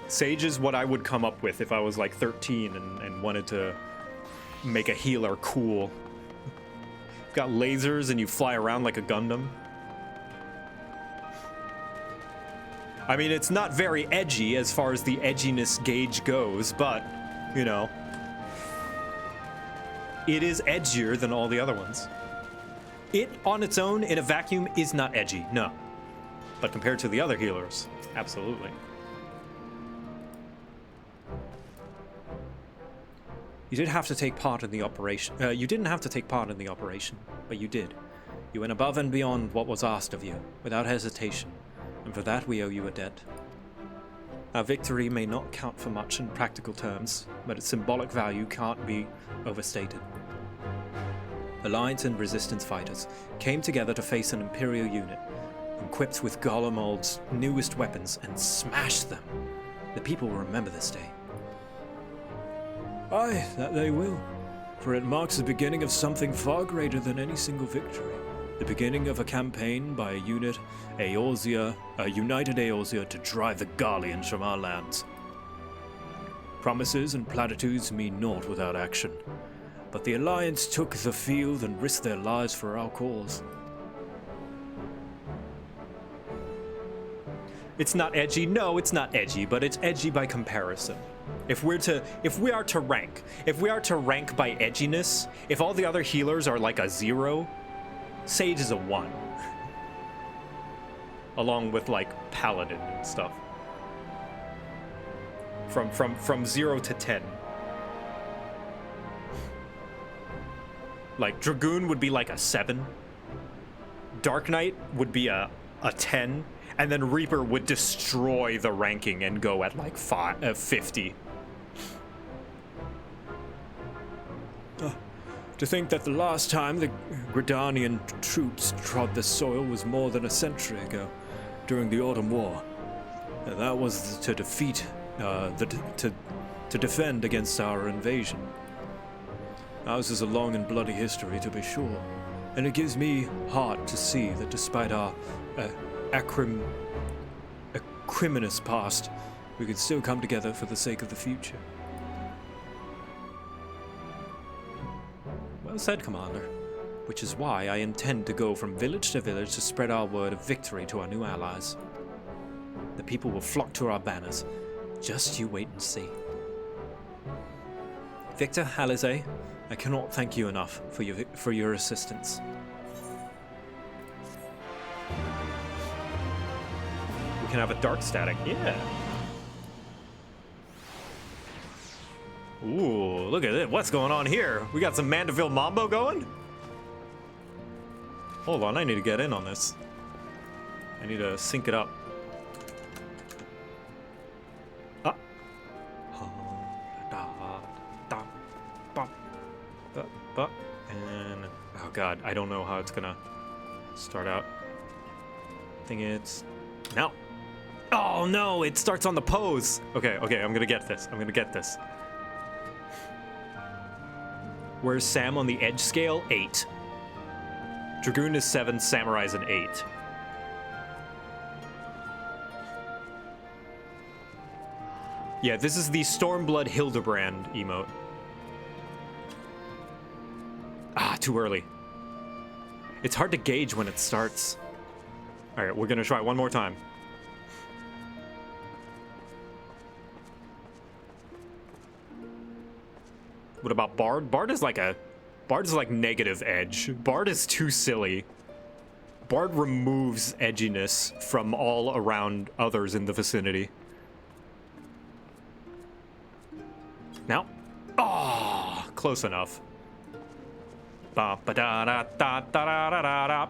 Sage is what I would come up with if I was like 13 and wanted to make a healer cool. Got lasers and you fly around like a Gundam. I mean, it's not very edgy as far as the edginess gauge goes, but, you know, it is edgier than all the other ones. It, on its own, in a vacuum, is not edgy, no. But compared to the other healers, absolutely. You did have to take part in the operation. You didn't have to take part in the operation, but you did. You went above and beyond what was asked of you, without hesitation, and for that we owe you a debt. Our victory may not count for much in practical terms, but its symbolic value can't be overstated. Alliance and Resistance fighters came together to face an Imperial unit, equipped with Golemold's newest weapons, and smashed them. The people will remember this day. Aye, that they will, for it marks the beginning of something far greater than any single victory. The beginning of a campaign by a united Eorzea to drive the Garleans from our lands. Promises and platitudes mean naught without action, but the Alliance took the field and risked their lives for our cause. It's not edgy. No, it's not edgy, but it's edgy by comparison. If we are to rank by edginess, if all the other healers are like a 0, Sage is a 1. Along with like Paladin and stuff. From 0 to 10. Like Dragoon would be like a 7. Dark Knight would be a 10. And then Reaper would destroy the ranking and go at like 50. To think that the last time the Gridanian troops trod this soil was more than a century ago, during the Autumn War. And that was to defeat, to defend against our invasion. Ours is a long and bloody history, to be sure, and it gives me heart to see that despite our acrimonious past, we can still come together for the sake of the future. Well said, Commander. Which is why I intend to go from village to village to spread our word of victory to our new allies. The people will flock to our banners. Just you wait and see. Victor Halize, I cannot thank you enough for your assistance. We can have a dark static, yeah. Ooh, look at it. What's going on here? We got some Mandeville Mambo going? Hold on, I need to get in on this. I need to sync it up. And oh god, I don't know how it's gonna start out. I think it's no. Oh no, it starts on the pose. Okay, I'm gonna get this. Where's Sam on the edge scale? 8. Dragoon is 7, Samurai's an 8. Yeah, this is the Stormblood Hildebrand emote. Ah, too early. It's hard to gauge when it starts. Alright, we're gonna try it one more time. What about Bard? Bard is like negative edge. Bard is too silly. Bard removes edginess from all around others in the vicinity. Now. Oh, close enough. Ba ba da da da da da da da.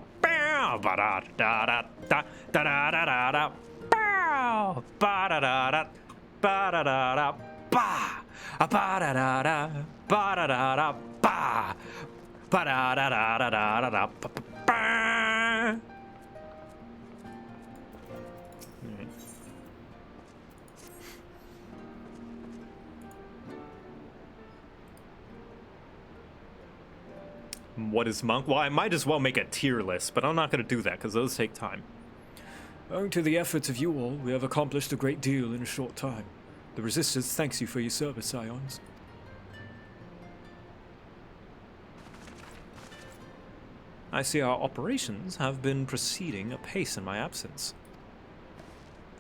Ba da da da da da da da da. Ba da da da ba da da da ba. Ba da da da ba da da da ba. Ba da da da da da da ba. What is Monk? Well, I might as well make a tier list, but I'm not going to do that because those take time. Owing to the efforts of you all, we have accomplished a great deal in a short time. The Resistance thanks you for your service, Scions. I see our operations have been proceeding apace in my absence.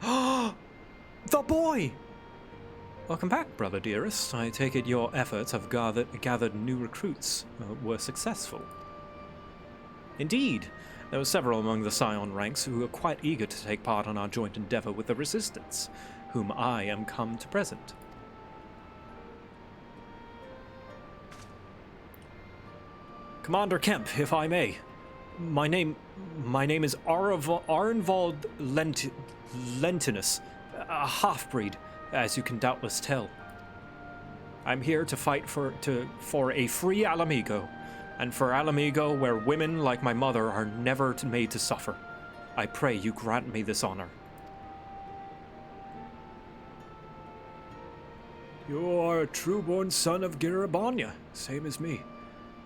The boy! Welcome back, brother dearest. I take it your efforts have gathered new recruits were successful. Indeed, there were several among the Scion ranks who were quite eager to take part in our joint endeavor with the Resistance, whom I am come to present. Commander Kemp, if I may. My name is Arnvald Lentinus, a half-breed, as you can doubtless tell. I'm here to fight for a free Alamigo, and for Alamigo where women like my mother are never made to suffer. I pray you grant me this honor. You are a true-born son of Girabanya, same as me.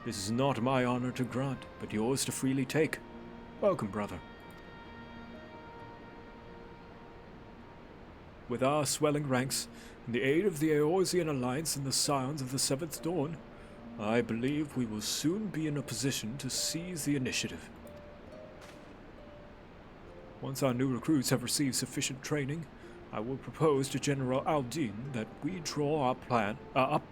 This is not my honor to grant, but yours to freely take. Welcome, brother. With our swelling ranks, and the aid of the Eorzean Alliance and the Scions of the Seventh Dawn, I believe we will soon be in a position to seize the initiative. Once our new recruits have received sufficient training, I will propose to General Aldin that we draw up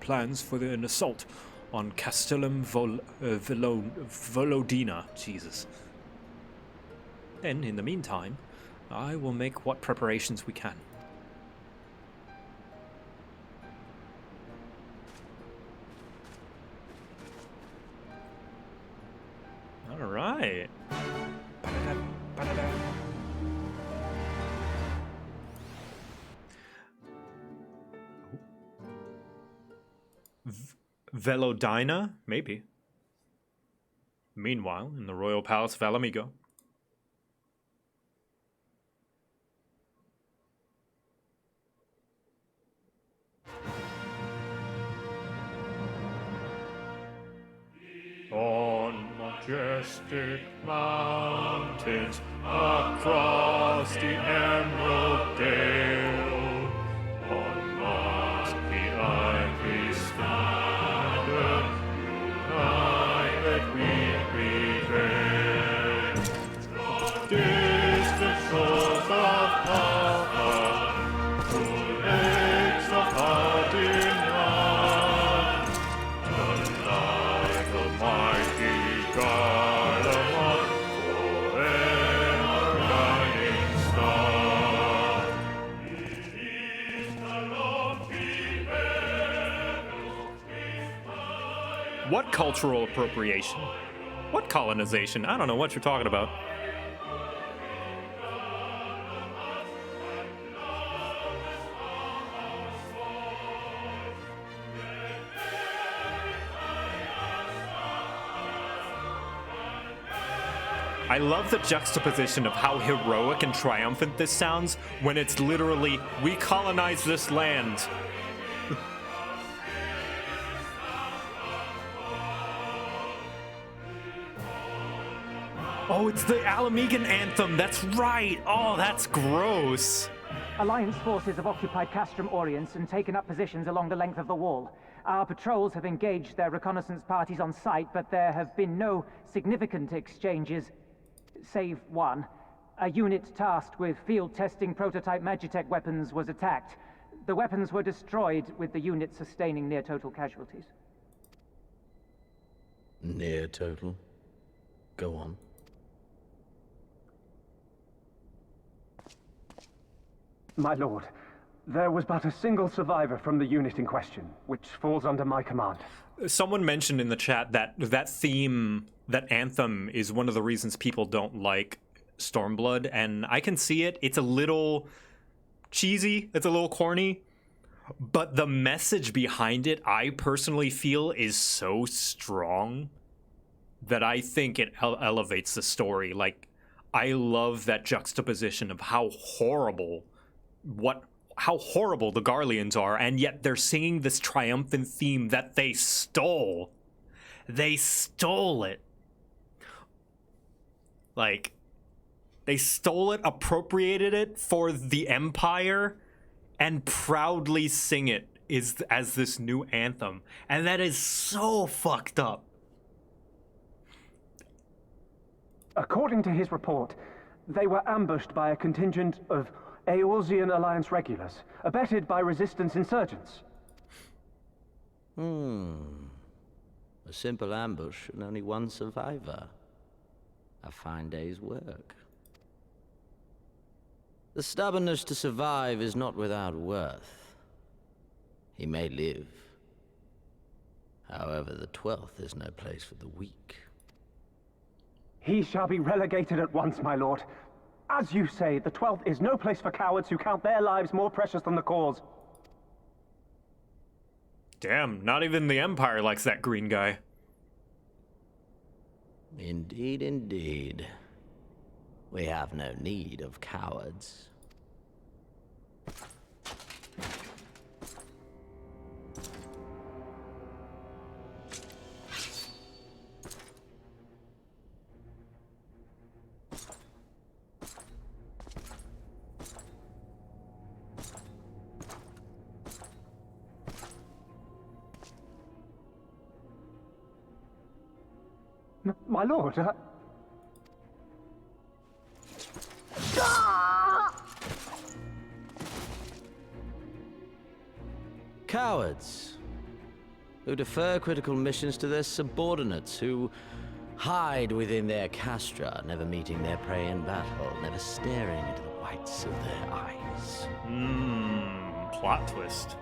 plans for an assault on Castellum Volodina. Jesus. Then, in the meantime, I will make what preparations we can. All right. Velodina? Maybe. Meanwhile, in the royal palace of Alamigo. On majestic mountains, across the emerald dale, on mast the ivory standard, united we prevail. Distant shores of power, through lakes of hardened land, turn like a mighty Garlemon, forever shining star. What cultural appropriation? What colonization? I don't know what you're talking about. I love the juxtaposition of how heroic and triumphant this sounds when it's literally, we colonize this land. Oh, it's the Alamigan anthem. That's right. Oh, that's gross. Alliance forces have occupied Castrum Orients and taken up positions along the length of the wall. Our patrols have engaged their reconnaissance parties on site, but there have been no significant exchanges, save one. A unit tasked with field testing prototype Magitech weapons was attacked. The weapons were destroyed, with the unit sustaining near-total casualties. Near total? Go on. My lord, there was but a single survivor from the unit in question, which falls under my command. Someone mentioned in the chat that that theme, that anthem, is one of the reasons people don't like Stormblood, and I can see it. It's a little cheesy, it's a little corny, but the message behind it, I personally feel, is so strong that I think it elevates the story. Like, I love that juxtaposition of how horrible the Garleans are, and yet they're singing this triumphant theme that they stole. They stole it. Like, they stole it, appropriated it for the Empire, and proudly sing it as this new anthem. And that is so fucked up. According to his report, they were ambushed by a contingent of Eorzean Alliance regulars, abetted by resistance insurgents. A simple ambush and only one survivor. A fine day's work. The stubbornness to survive is not without worth. He may live. However, the 12th is no place for the weak. He shall be relegated at once, my lord. As you say, the 12th is no place for cowards who count their lives more precious than the cause. Damn, not even the Empire likes that green guy. Indeed, indeed. We have no need of cowards. My lord, Cowards who defer critical missions to their subordinates, who hide within their castra, never meeting their prey in battle, never staring into the whites of their eyes. Plot twist.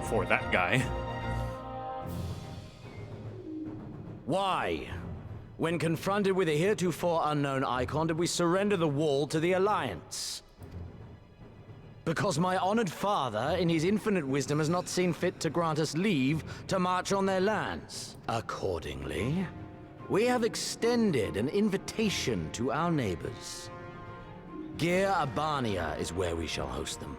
For that guy. Why, when confronted with a heretofore unknown icon, did we surrender the wall to the Alliance? Because my honored father, in his infinite wisdom, has not seen fit to grant us leave to march on their lands. Accordingly, we have extended an invitation to our neighbors. Gir Abania is where we shall host them.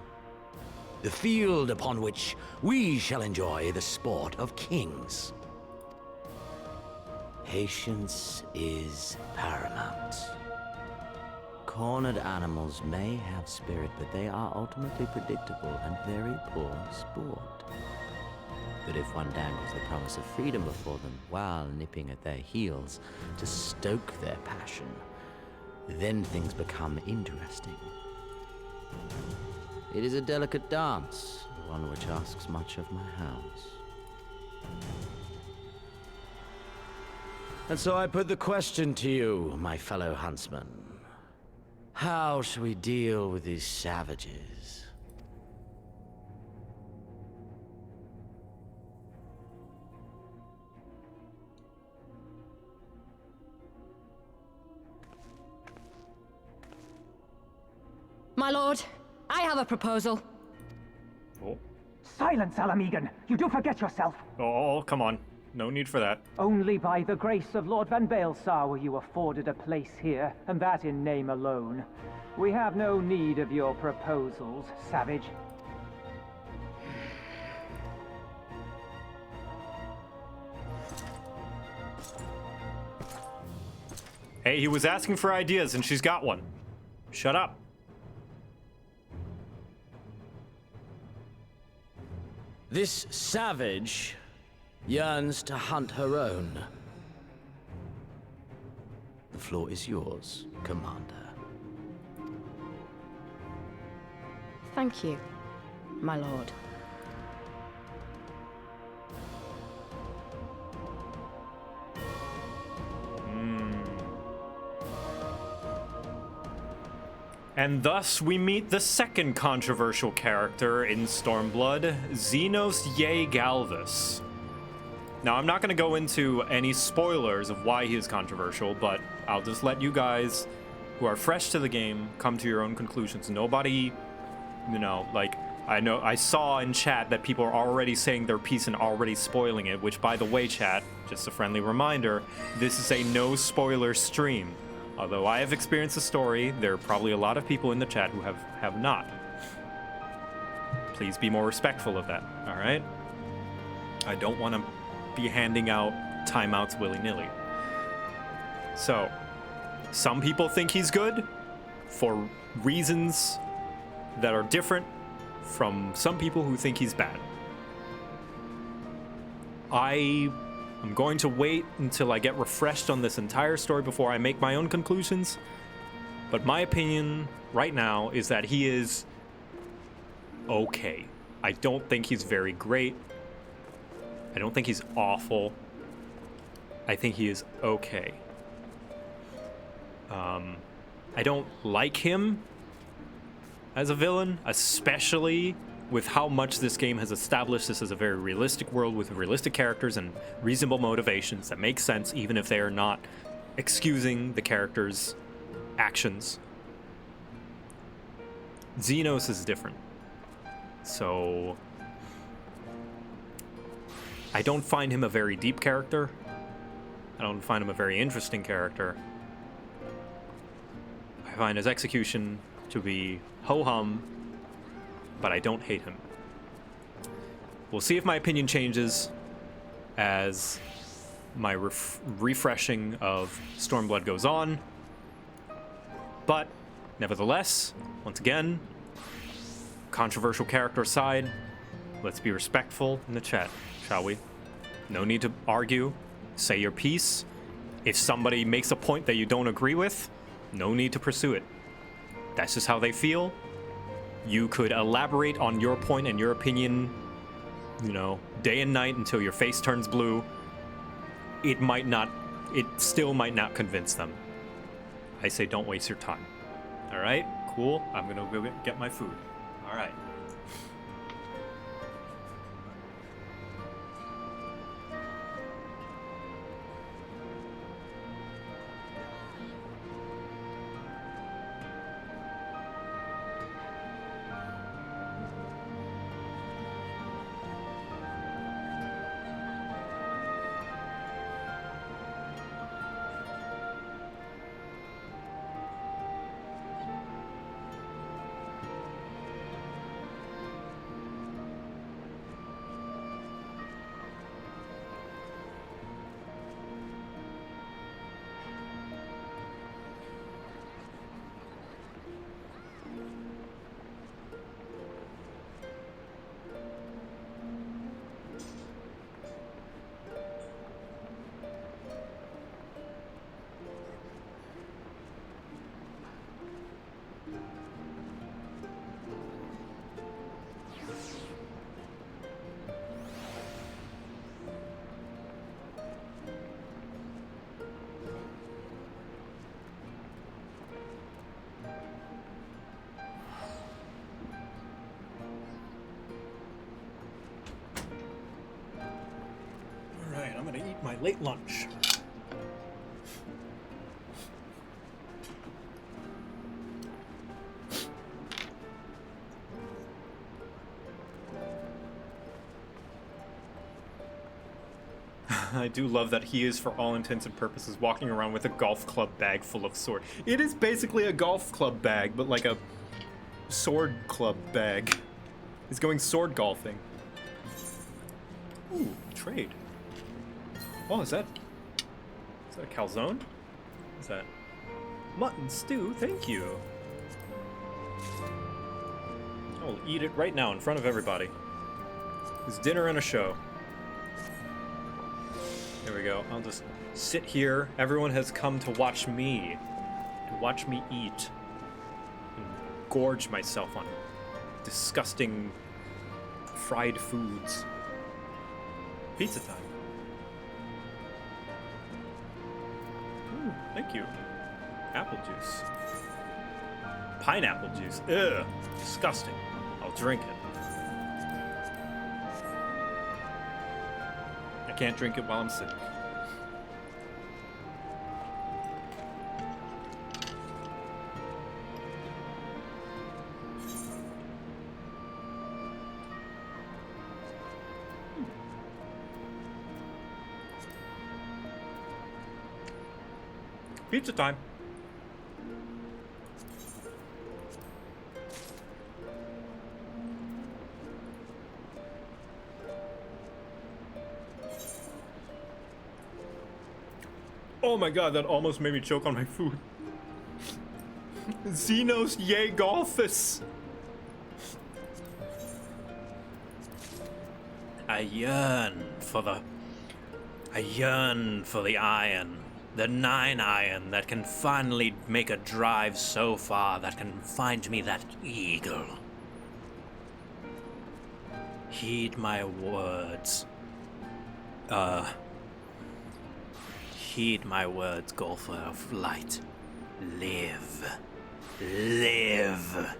The field upon which we shall enjoy the sport of kings. Patience is paramount. Cornered animals may have spirit, but they are ultimately predictable and very poor sport. But if one dangles the promise of freedom before them while nipping at their heels to stoke their passion, then things become interesting. It is a delicate dance, one which asks much of my hounds. And so I put the question to you, my fellow huntsman. How shall we deal with these savages? My lord, I have a proposal. Oh. Silence, Alamegan! You do forget yourself! Oh, come on. No need for that. Only by the grace of Lord Van Baelsar were you afforded a place here, and that in name alone. We have no need of your proposals, savage. Hey, he was asking for ideas and she's got one. Shut up. This savage yearns to hunt her own. The floor is yours, Commander. Thank you, my lord. And thus we meet the second controversial character in Stormblood, Xenos Ye Galvus. Now, I'm not going to go into any spoilers of why he is controversial, but I'll just let you guys who are fresh to the game come to your own conclusions. Nobody, you know, like, I saw in chat that people are already saying their piece and already spoiling it, which, by the way, chat, just a friendly reminder, this is a no spoiler stream. Although I have experienced the story, there are probably a lot of people in the chat who have not. Please be more respectful of that, all right? I don't want to be handing out timeouts willy-nilly. So, some people think he's good for reasons that are different from some people who think he's bad. I am going to wait until I get refreshed on this entire story before I make my own conclusions. But my opinion right now is that he is okay. I don't think he's very great. I don't think he's awful. I think he is okay. I don't like him as a villain, especially with how much this game has established this as a very realistic world with realistic characters and reasonable motivations that make sense even if they are not excusing the character's actions. Xenos is different. So I don't find him a very deep character. I don't find him a very interesting character. I find his execution to be ho-hum, but I don't hate him. We'll see if my opinion changes as my refreshing of Stormblood goes on. But, nevertheless, once again, controversial character aside, let's be respectful in the chat, shall we? No need to argue. Say your piece. If somebody makes a point that you don't agree with, no need to pursue it. That's just how they feel. You could elaborate on your point and your opinion, you know, day and night until your face turns blue. It still might not convince them. I say don't waste your time. All right, cool. I'm gonna go get my food. All right. I'm gonna eat my late lunch. I do love that he is, for all intents and purposes, walking around with a golf club bag full of sword. It is basically a golf club bag, but like a sword club bag. He's going sword golfing. Ooh, trade. Oh, is that a calzone? Is that mutton stew? Thank you. I'll eat it right now in front of everybody. It's dinner and a show. There we go. I'll just sit here. Everyone has come to watch me. To watch me eat. And gorge myself on disgusting fried foods. Pizza time. Ooh, thank you. Apple juice. Pineapple juice. Ugh. Disgusting. I'll drink it. I can't drink it while I'm sick. Pizza time. Oh my god, that almost made me choke on my food. Xenos yay golfus. I yearn for the iron. The 9 iron that can finally make a drive so far that can find me that eagle. Heed my words. Heed my words, Golfer of Light. Live. Live.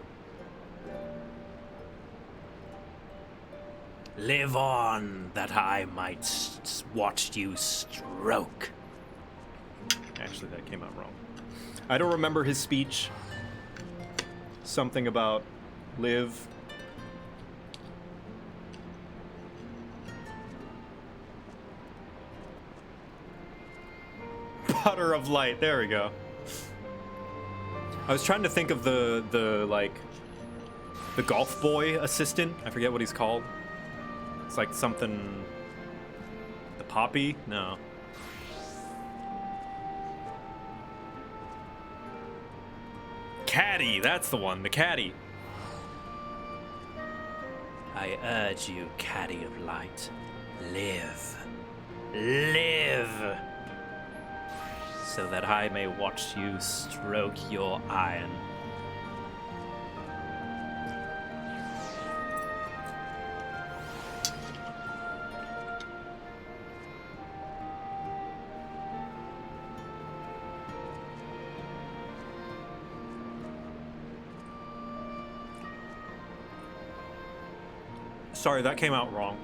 Live on, that I might watch you stroke. Actually, that came out wrong. I don't remember his speech. Something about live. Putter of light. There we go. I was trying to think of the golf boy assistant. I forget what he's called. It's like something. The Poppy? No. Caddy, that's the one, the caddy. I urge you, Caddy of Light, live. Live! So that I may watch you stroke your iron. Sorry, that came out wrong.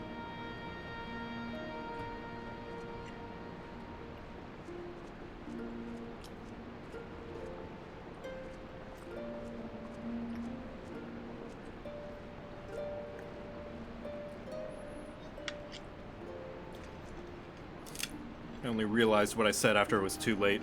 I only realized what I said after it was too late.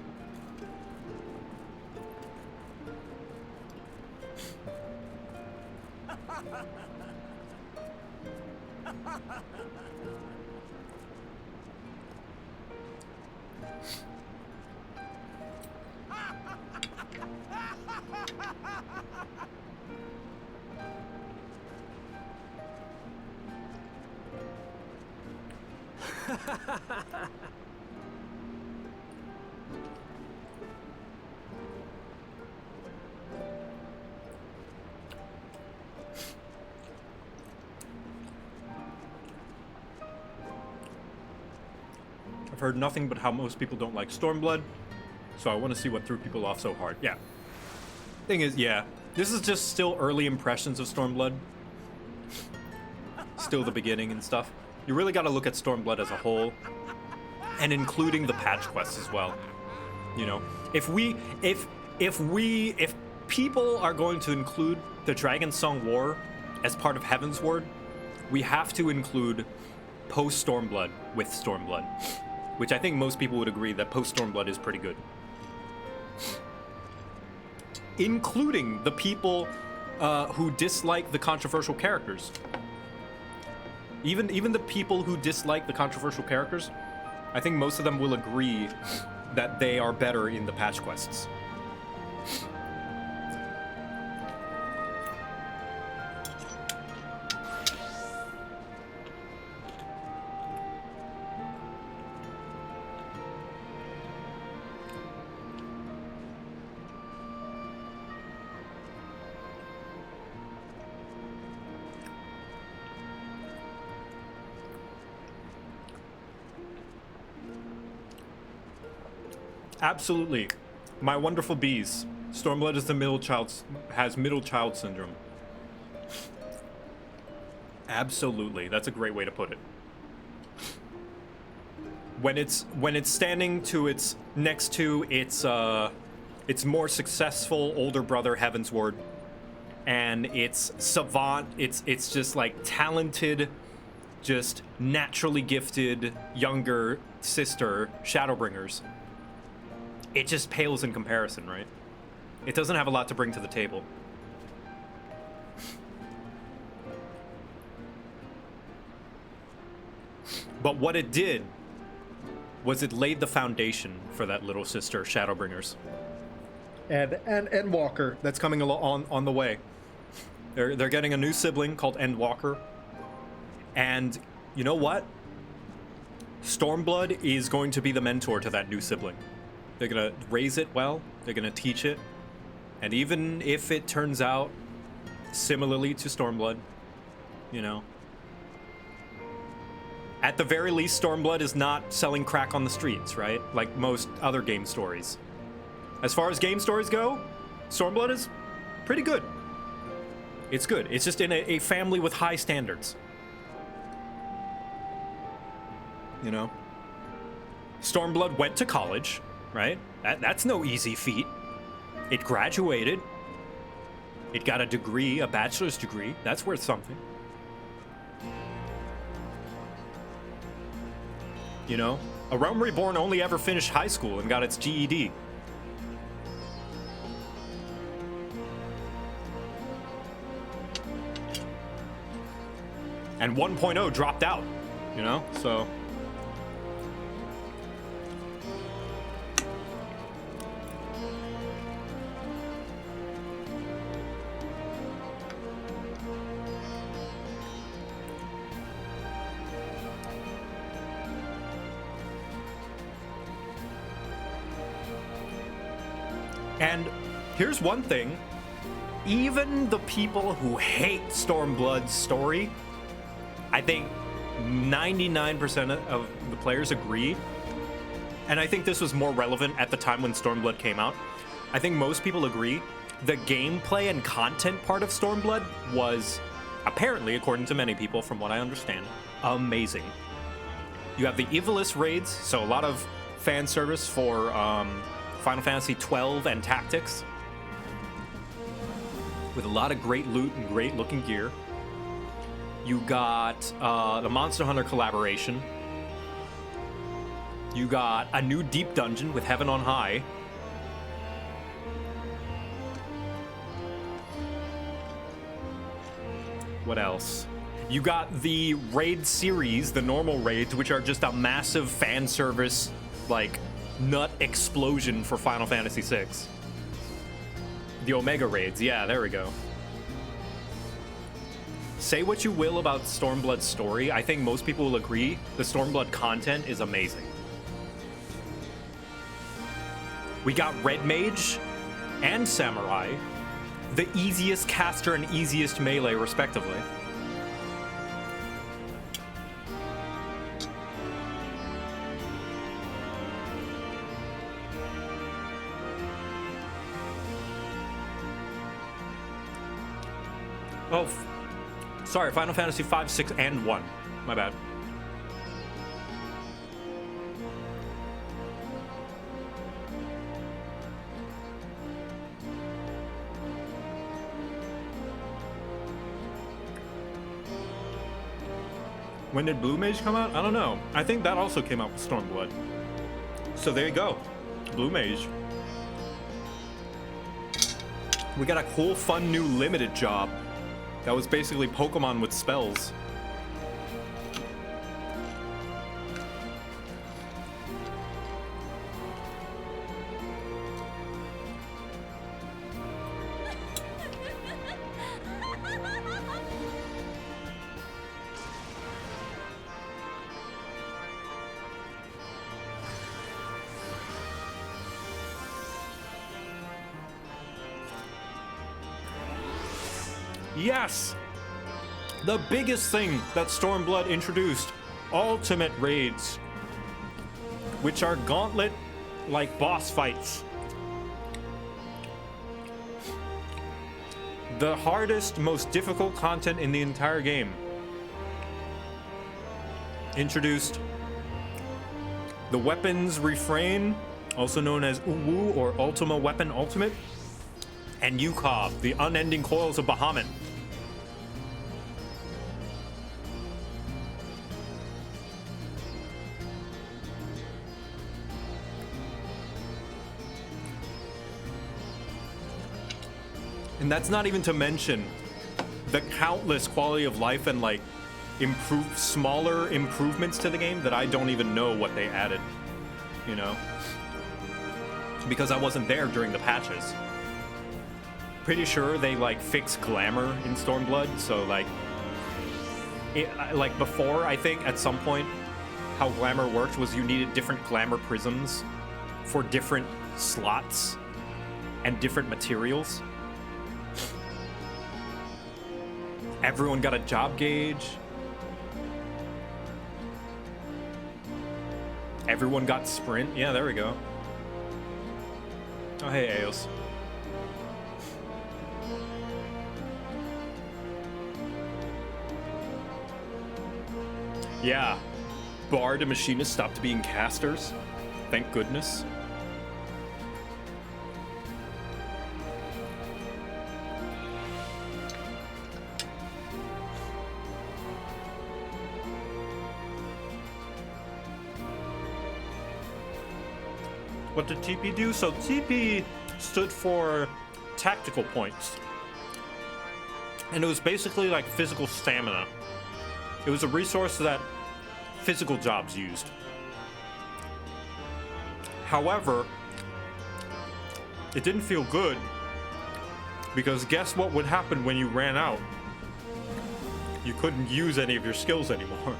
I've heard nothing but how most people don't like Stormblood, so I want to see what threw people off so hard. Yeah. Thing is, yeah, this is just still early impressions of Stormblood. Still the beginning and stuff. You really got to look at Stormblood as a whole, and including the patch quests as well. You know, if people are going to include the Dragon Song War as part of Heavensward, we have to include post Stormblood with Stormblood, which I think most people would agree that post Stormblood is pretty good. Including the people who dislike the controversial characters. Even the people who dislike the controversial characters, I think most of them will agree that they are better in the patch quests. Absolutely. My wonderful bees. Stormblood is has middle child syndrome. Absolutely. That's a great way to put it. When it's standing to its next to its more successful older brother Heavensward, and its savant, it's just like talented, just naturally gifted younger sister Shadowbringers. It just pales in comparison, right? It doesn't have a lot to bring to the table. But what it did was it laid the foundation for that little sister, Shadowbringers. And Endwalker, that's coming along on the way. They're getting a new sibling called Endwalker. And, you know what? Stormblood is going to be the mentor to that new sibling. They're gonna raise it well, they're gonna teach it, and even if it turns out similarly to Stormblood, you know, at the very least, Stormblood is not selling crack on the streets, right? Like most other game stories. As far as game stories go, Stormblood is pretty good. It's good. It's just in a family with high standards. You know? Stormblood went to college, right? That's no easy feat. It graduated. It got a degree, a bachelor's degree. That's worth something. You know? A Realm Reborn only ever finished high school and got its GED. And 1.0 dropped out, you know? So... And here's one thing, even the people who hate Stormblood's story, I think 99% of the players agree, and I think this was more relevant at the time when Stormblood came out. I think most people agree the gameplay and content part of Stormblood was, apparently, according to many people, from what I understand, amazing. You have the Evilist raids, so a lot of fan service for Final Fantasy XII and Tactics, with a lot of great loot and great looking gear. You got the Monster Hunter collaboration. You got a new deep dungeon with Heaven on High. What else? You got the raid series, the normal raids, which are just a massive fan service, like, nut explosion for Final Fantasy VI. The Omega raids, yeah, there we go. Say what you will about Stormblood's story, I think most people will agree the Stormblood content is amazing. We got Red Mage and Samurai, the easiest caster and easiest melee, respectively. Oh, sorry, Final Fantasy V, 6, and 1. My bad. When did Blue Mage come out? I don't know. I think that also came out with Stormblood. So there you go. Blue Mage. We got a cool, fun, new limited job. That was basically Pokemon with spells. Yes! The biggest thing that Stormblood introduced, ultimate raids, which are gauntlet-like boss fights. The hardest, most difficult content in the entire game. Introduced the weapons refrain, also known as Uwu or Ultima Weapon Ultimate, and Yukov, the unending coils of Bahamut. And that's not even to mention the countless quality of life and like smaller improvements to the game that I don't even know what they added, you know? Because I wasn't there during the patches. Pretty sure they like fixed glamour in Stormblood, so like like before, I think at some point, how glamour worked was you needed different glamour prisms for different slots and different materials. Everyone got a job gauge. Everyone got sprint. Yeah, there we go. Oh, hey, Eos. Yeah. Bard and Machinist stopped being casters. Thank goodness. What did TP do? So TP stood for tactical points. And it was basically like physical stamina. It was a resource that physical jobs used. However, it didn't feel good because guess what would happen when you ran out? You couldn't use any of your skills anymore.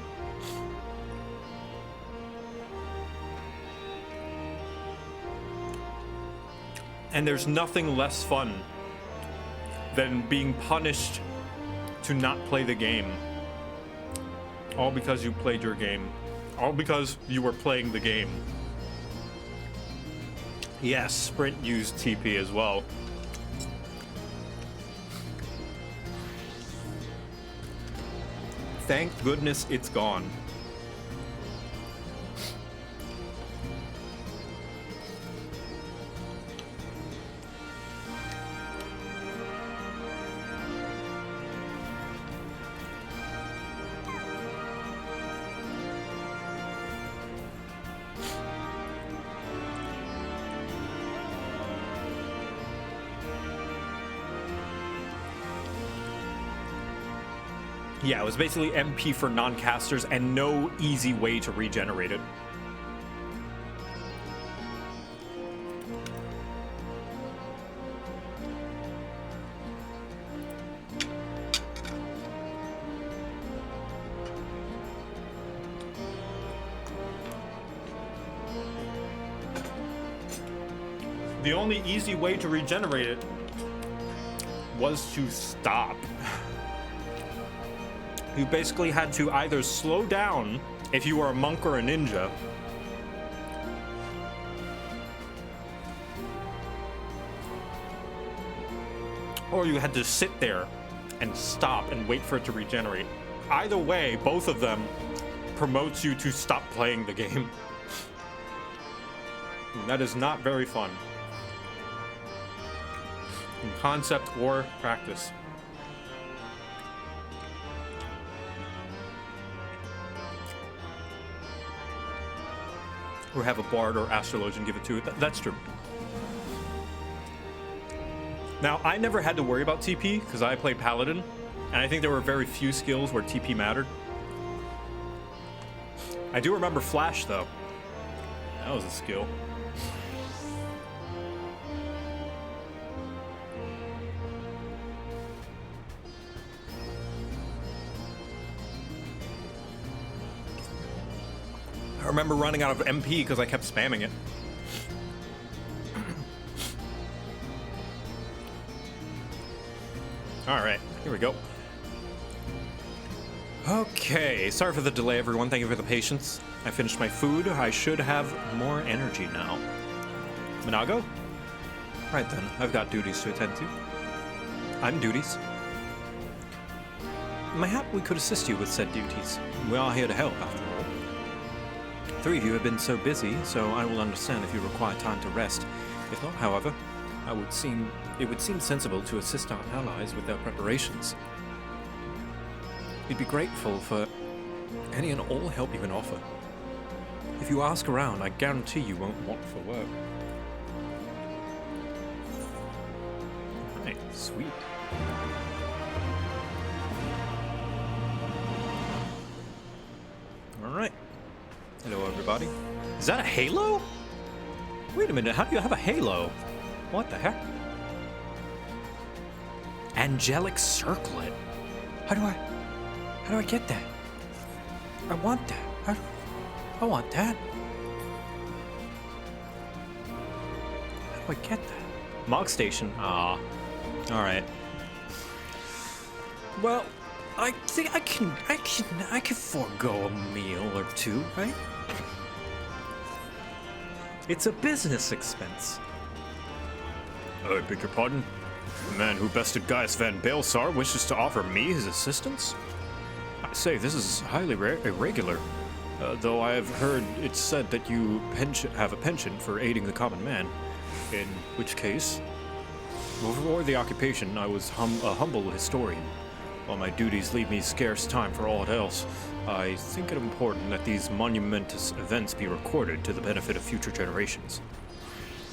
And there's nothing less fun than being punished to not play the game. All because you played your game. All because you were playing the game. Yes, Sprint used TP as well. Thank goodness it's gone. Yeah, it was basically MP for non-casters and no easy way to regenerate it. The only easy way to regenerate it was to stop. You basically had to either slow down if you were a monk or a ninja, or you had to sit there and stop and wait for it to regenerate. Either way, both of them promotes you to stop playing the game. And that is not very fun. In concept or practice. Or have a bard or astrologian give it to it. That's true. Now, I never had to worry about TP because I played Paladin, and I think there were very few skills where TP mattered. I do remember Flash, though. That was a skill. I remember running out of MP because I kept spamming it. Alright, here we go. Okay, sorry for the delay, everyone. Thank you for the patience. I finished my food. I should have more energy now. Minago? Right then, I've got duties to attend to. I'm duties. Mayhap we could assist you with said duties. We are here to help, after all. 3 of you have been so busy, so I will understand if you require time to rest. If not, however, it would seem sensible to assist our allies with their preparations. We'd be grateful for any and all help you can offer. If you ask around, I guarantee you won't want for work. Right, sweet. Alright. Hello, everybody. Is that a halo? Wait a minute, how do you have a halo? What the heck? Angelic circlet. How How do I get that? I want that. I want that. How do I get that? Mog Station. Ah. Alright. Well, I think I can forego a meal or two, right? It's a business expense. I beg your pardon? The man who bested Gaius Van Baelsar wishes to offer me his assistance? I say, this is highly irregular. Though I have heard it said that you have a penchant for aiding the common man. In which case, before the occupation, I was a humble historian. While my duties leave me scarce time for aught else, I think it important that these monumentous events be recorded to the benefit of future generations.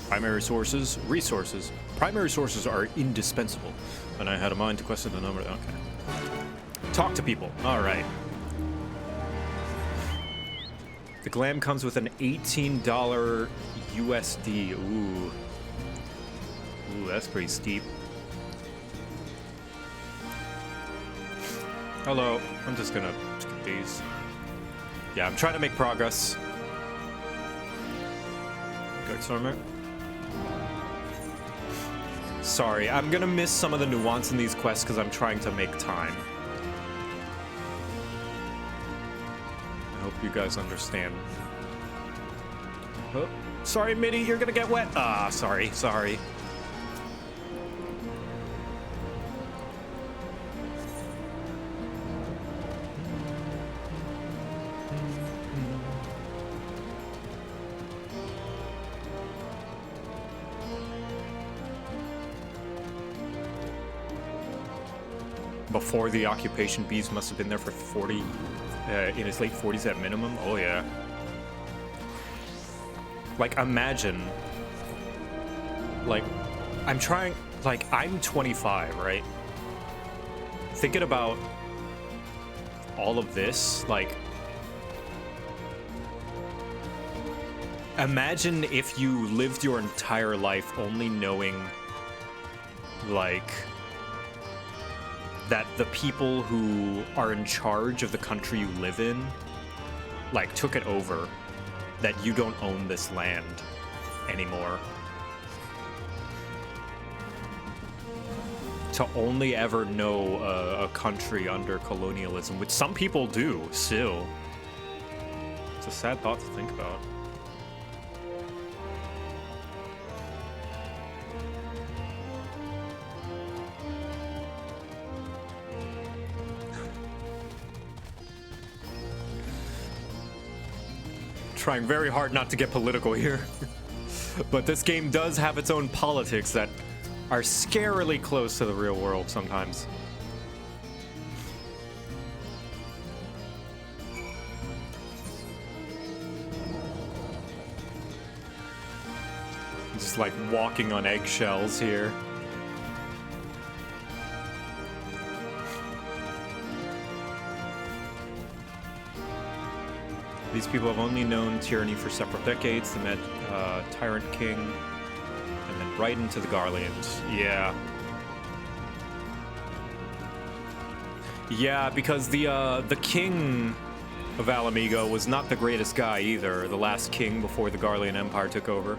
Primary sources, resources. Primary sources are indispensable, and I had a mind to question the number. Okay. Talk to people. All right. The glam comes with an $18 USD. Ooh. Ooh, that's pretty steep. Hello. I'm just gonna skip these. Yeah, I'm trying to make progress. Good, Stormer. Sorry, I'm gonna miss some of the nuance in these quests because I'm trying to make time. I hope you guys understand. Oh, sorry, Mitty, you're gonna get wet. Ah, sorry. Before the occupation, Bees must have been there for 40, in his late 40s at minimum. Oh yeah. Like, imagine, like, I'm 25, right? Thinking about all of this, like, imagine if you lived your entire life only knowing, like, that the people who are in charge of the country you live in, like, took it over, that you don't own this land anymore. To only ever know a country under colonialism, which some people do, still. It's a sad thought to think about. Trying very hard not to get political here. But this game does have its own politics that are scarily close to the real world sometimes. Just like walking on eggshells here. These people have only known tyranny for several decades. They met Tyrant King, and then right into the Garleans. Yeah. Yeah, because the king of Alamigo was not the greatest guy either. The last king before the Garlean Empire took over.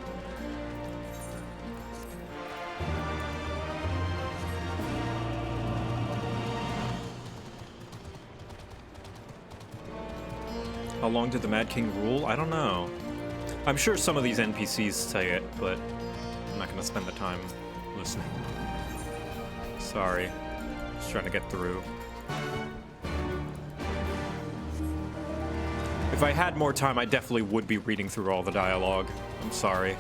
How long did the Mad King rule? I don't know. I'm sure some of these NPCs say it, but I'm not going to spend the time listening. Sorry. Just trying to get through. If I had more time, I definitely would be reading through all the dialogue. I'm sorry.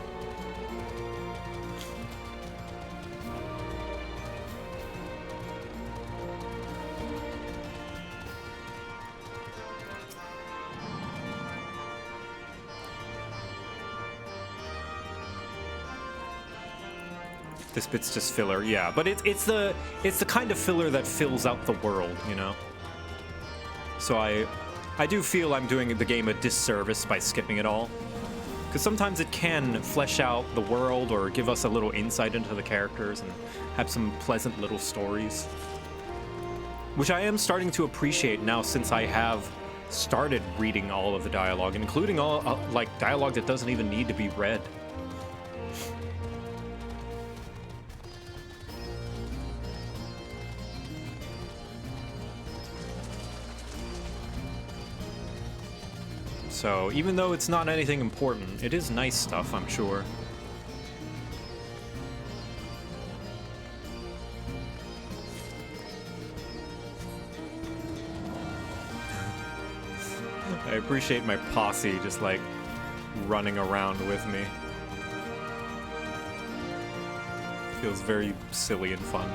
This bit's just filler, yeah, but it's the kind of filler that fills out the world, you know. So I do feel I'm doing the game a disservice by skipping it all, because sometimes it can flesh out the world or give us a little insight into the characters and have some pleasant little stories. which I am starting to appreciate now since I have started reading all of the dialogue, including all like dialogue that doesn't even need to be read. So even though it's not anything important, it is nice stuff, I'm sure. I appreciate my posse just like running around with me. Feels very silly and fun.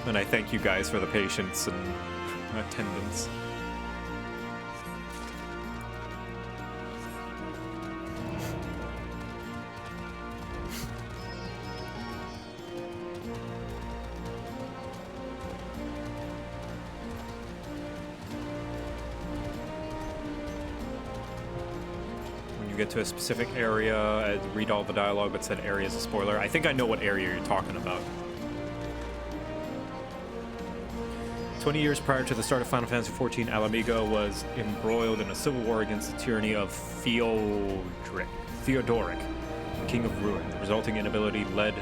And I thank you guys for the patience and attendance. When you get to a specific area, read all the dialogue but said area is a spoiler. I think I know what area you're talking about. 20 years prior to the start of Final Fantasy XIV, Alamigo was embroiled in a civil war against the tyranny of Theodoric, the King of Ruin. The resulting inability led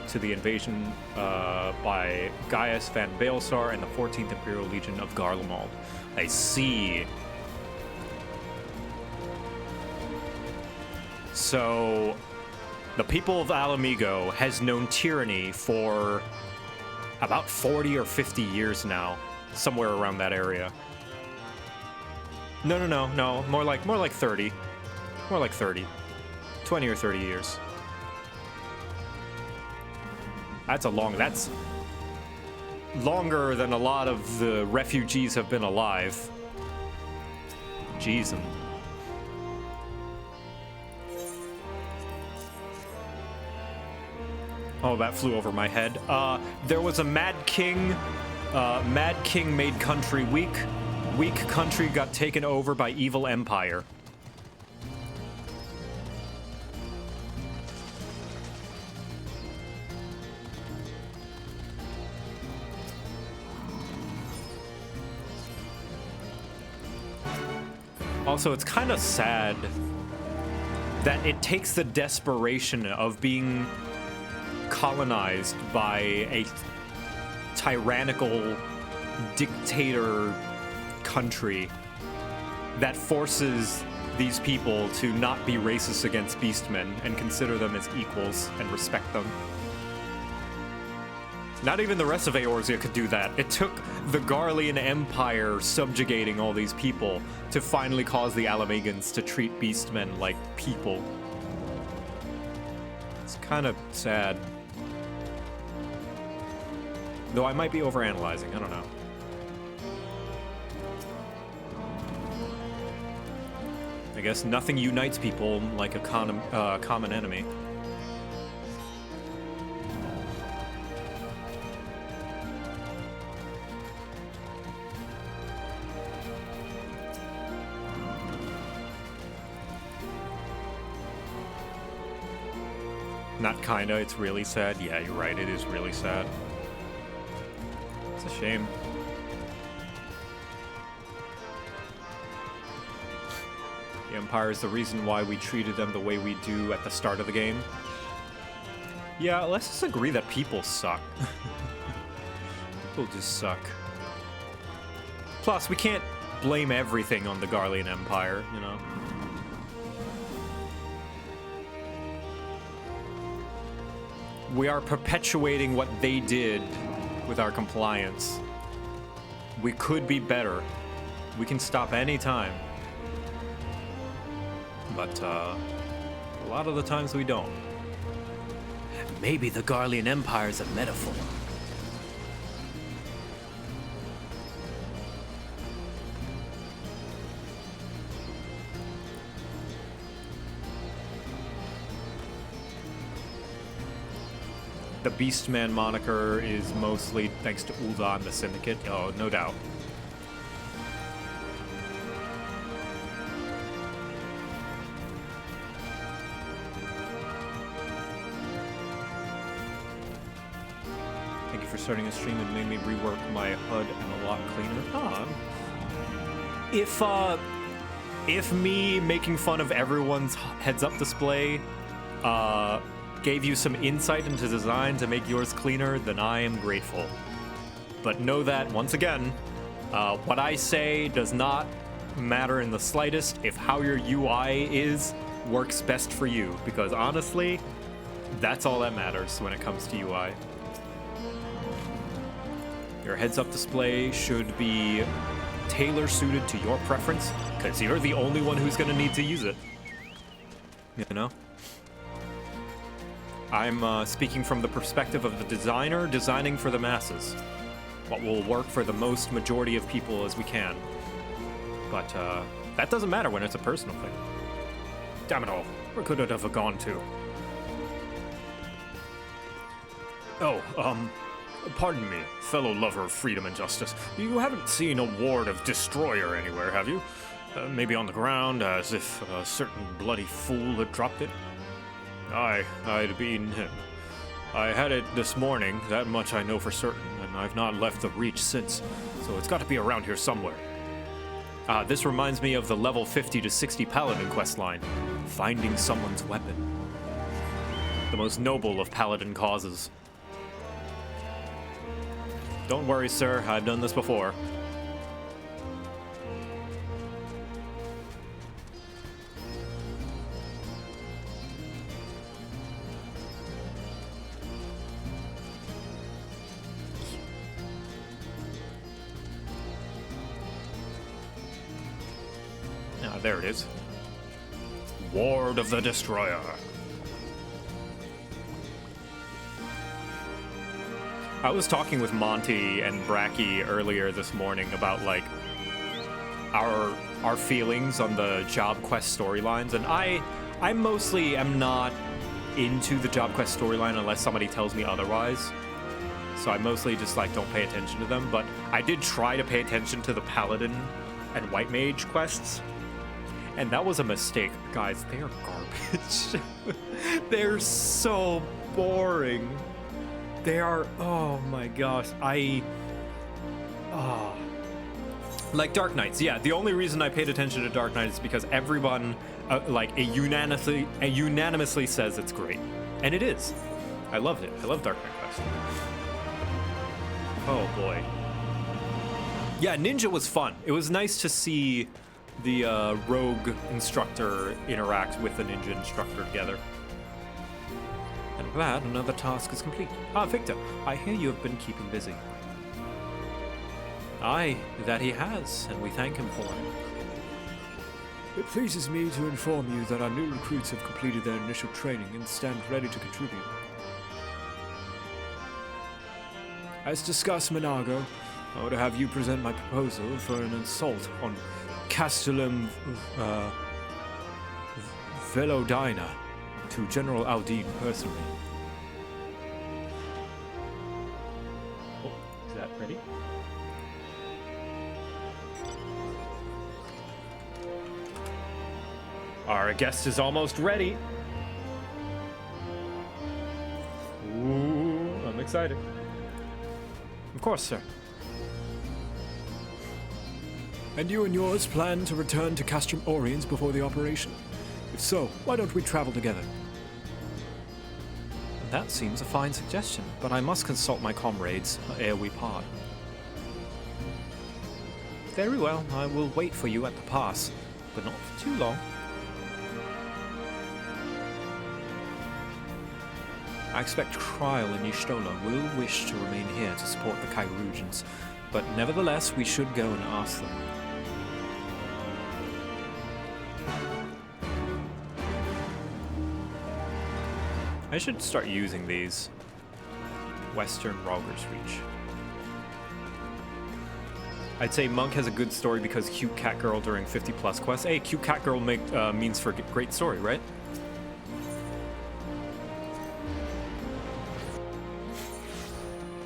to the invasion by Gaius van Baelsar and the 14th Imperial Legion of Garlemald. I see. So, the people of Alamigo has known tyranny for about 40 or 50 years now, somewhere around that area. No, more like 30. More like 30. 20 or 30 years. That's longer than a lot of the refugees have been alive. Jeez. Oh, that flew over my head. There was a Mad King. Mad King made country weak. Weak country got taken over by evil empire. Also, it's kind of sad that it takes the desperation of being colonized by a tyrannical dictator country that forces these people to not be racist against beastmen and consider them as equals and respect them. Not even the rest of Eorzea could do that. It took the Garlean Empire subjugating all these people to finally cause the Alamegans to treat beastmen like people. It's kind of sad. Though I might be overanalyzing, I don't know. I guess nothing unites people like a common enemy. Not kinda, it's really sad. Yeah, you're right, it is really sad. It's a shame. The Empire is the reason why we treated them the way we do at the start of the game. Yeah, let's just agree that people suck. People just suck. Plus, we can't blame everything on the Garlean Empire, you know? We are perpetuating what they did with our compliance. We could be better. We can stop any time. But, a lot of the times we don't. Maybe the Garlean Empire is a metaphor. The Beastman moniker is mostly thanks to Ul'dah and the Syndicate. Oh, no doubt. starting a stream and made me rework my HUD and a lot cleaner. If me making fun of everyone's heads-up display gave you some insight into design to make yours cleaner, then I am grateful. But know that, once again, what I say does not matter in the slightest if how your UI works best for you, because honestly, that's all that matters when it comes to UI. Your heads-up display should be tailor-suited to your preference, because you're the only one who's going to need to use it. You know? I'm speaking from the perspective of the designer designing for the masses. What will work for the most majority of people as we can. But that doesn't matter when it's a personal thing. Damn it all. Where could it have gone to? Oh, pardon me, fellow lover of freedom and justice. You haven't seen a ward of Destroyer anywhere, have you? Maybe on the ground, as if a certain bloody fool had dropped it? Aye, I'd been him. I had it this morning, that much I know for certain, and I've not left the Reach since, so it's got to be around here somewhere. This reminds me of the level 50 to 60 Paladin questline, Finding Someone's Weapon. The most noble of Paladin causes. Don't worry, sir, I've done this before. There it is. Ward of the Destroyer. I was talking with Monty and Bracky earlier this morning about like our feelings on the job quest storylines, and I mostly am not into the job quest storyline unless somebody tells me otherwise. So I mostly just like don't pay attention to them, but I did try to pay attention to the Paladin and White Mage quests. And that was a mistake. Guys, they are garbage. They're so boring. They are, oh my gosh. Like Dark Knights, yeah. The only reason I paid attention to Dark Knight is because everyone, unanimously says it's great. And it is. I loved it. I love Dark Knight Quest. Oh boy. Yeah, Ninja was fun. It was nice to see the rogue instructor interact with the ninja instructor together. And with that, another task is complete. Ah, Victor, I hear you have been keeping busy. Aye, that he has, and we thank him for it. It pleases me to inform you that our new recruits have completed their initial training and stand ready to contribute. As discussed, Minago, I would have you present my proposal for an assault on Castellum Velodina to General Aldine personally. Oh, is that ready? Our guest is almost ready. Ooh, I'm excited. Of course, sir. And you and yours plan to return to Castrum Oriens before the operation? If so, why don't we travel together? That seems a fine suggestion, but I must consult my comrades ere we part. Very well, I will wait for you at the pass, but not for too long. I expect Kryl and Y'shtola will wish to remain here to support the Kyrugians, but nevertheless we should go and ask them. I should start using these. Western Rogger's Reach. I'd say Monk has a good story because cute cat girl during 50 plus quests. Hey, cute cat girl means for great story, right?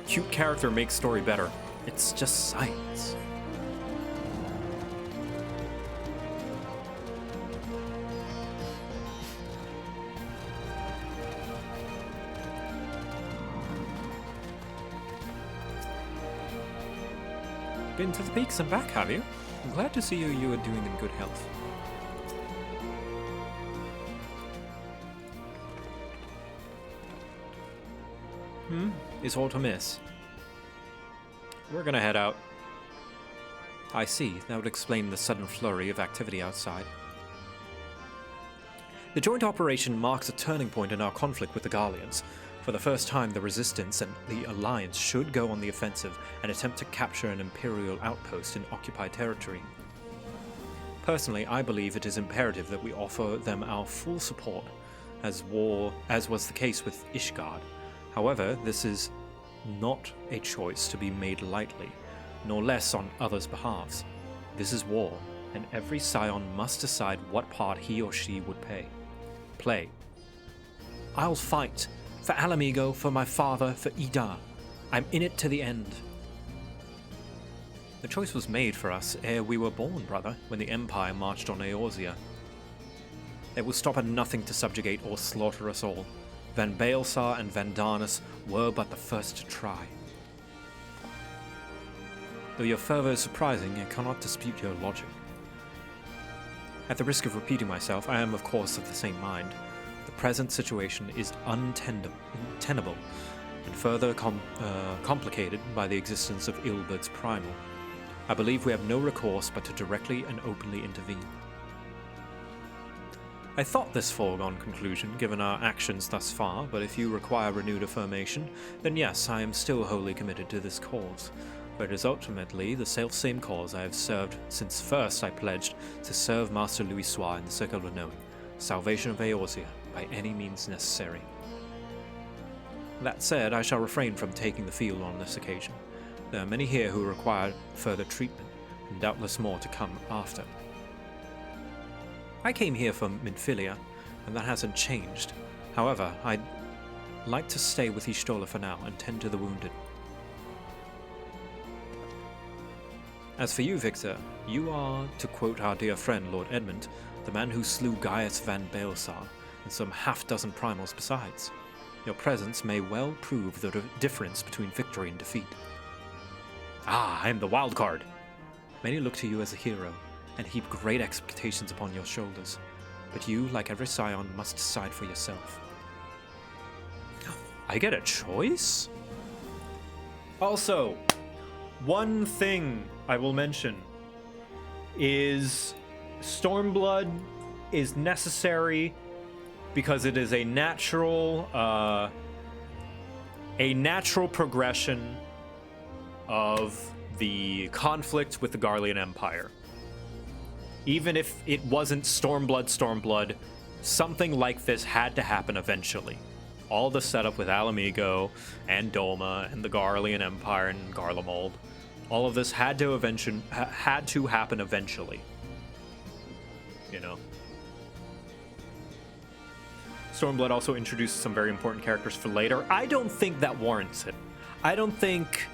Cute character makes story better. It's just science. been to the peaks and back, have you? I'm glad to see you are doing in good health. Is all to miss. We're gonna head out. I see. That would explain the sudden flurry of activity outside. The joint operation marks a turning point in our conflict with the Garleans. For the first time, the Resistance and the Alliance should go on the offensive and attempt to capture an Imperial outpost in occupied territory. Personally, I believe it is imperative that we offer them our full support, as was the case with Ishgard. However, this is not a choice to be made lightly, nor less on others' behalves. This is war, and every scion must decide what part he or she would play. I'll fight. For Alamigo, for my father, for Ida. I'm in it to the end. The choice was made for us ere we were born, brother, when the Empire marched on Eorzea. It will stop at nothing to subjugate or slaughter us all. Van Baelsar and Vandarnus were but the first to try. Though your fervor is surprising, I cannot dispute your logic. At the risk of repeating myself, I am of course of the same mind. The present situation is untenable, and further complicated by the existence of Ilbert's Primal. I believe we have no recourse but to directly and openly intervene. I thought this foregone conclusion, given our actions thus far, but if you require renewed affirmation, then yes, I am still wholly committed to this cause, for it is ultimately the self-same cause I have served since first I pledged to serve Master Louis Soir in the Circle of Knowing, salvation of Eorzea, by any means necessary. That said, I shall refrain from taking the field on this occasion. There are many here who require further treatment, and doubtless more to come after. I came here from Minfilia, and that hasn't changed. However, I'd like to stay with Y'shtola for now and tend to the wounded. As for you, Victor, you are, to quote our dear friend Lord Edmund, the man who slew Gaius van Baelsar, and some half-dozen primals besides. Your presence may well prove the difference between victory and defeat. Ah, I am the wild card! Many look to you as a hero, and heap great expectations upon your shoulders. But you, like every scion, must decide for yourself. I get a choice? Also, one thing I will mention is Stormblood is necessary because it is a natural progression of the conflict with the Garlean Empire. Even if it wasn't Stormblood, something like this had to happen eventually. All the setup with Alamigo and Doma and the Garlean Empire and Garlemald, all of this had to happen eventually. You know. Stormblood also introduces some very important characters for later. I don't think that warrants it. I don't think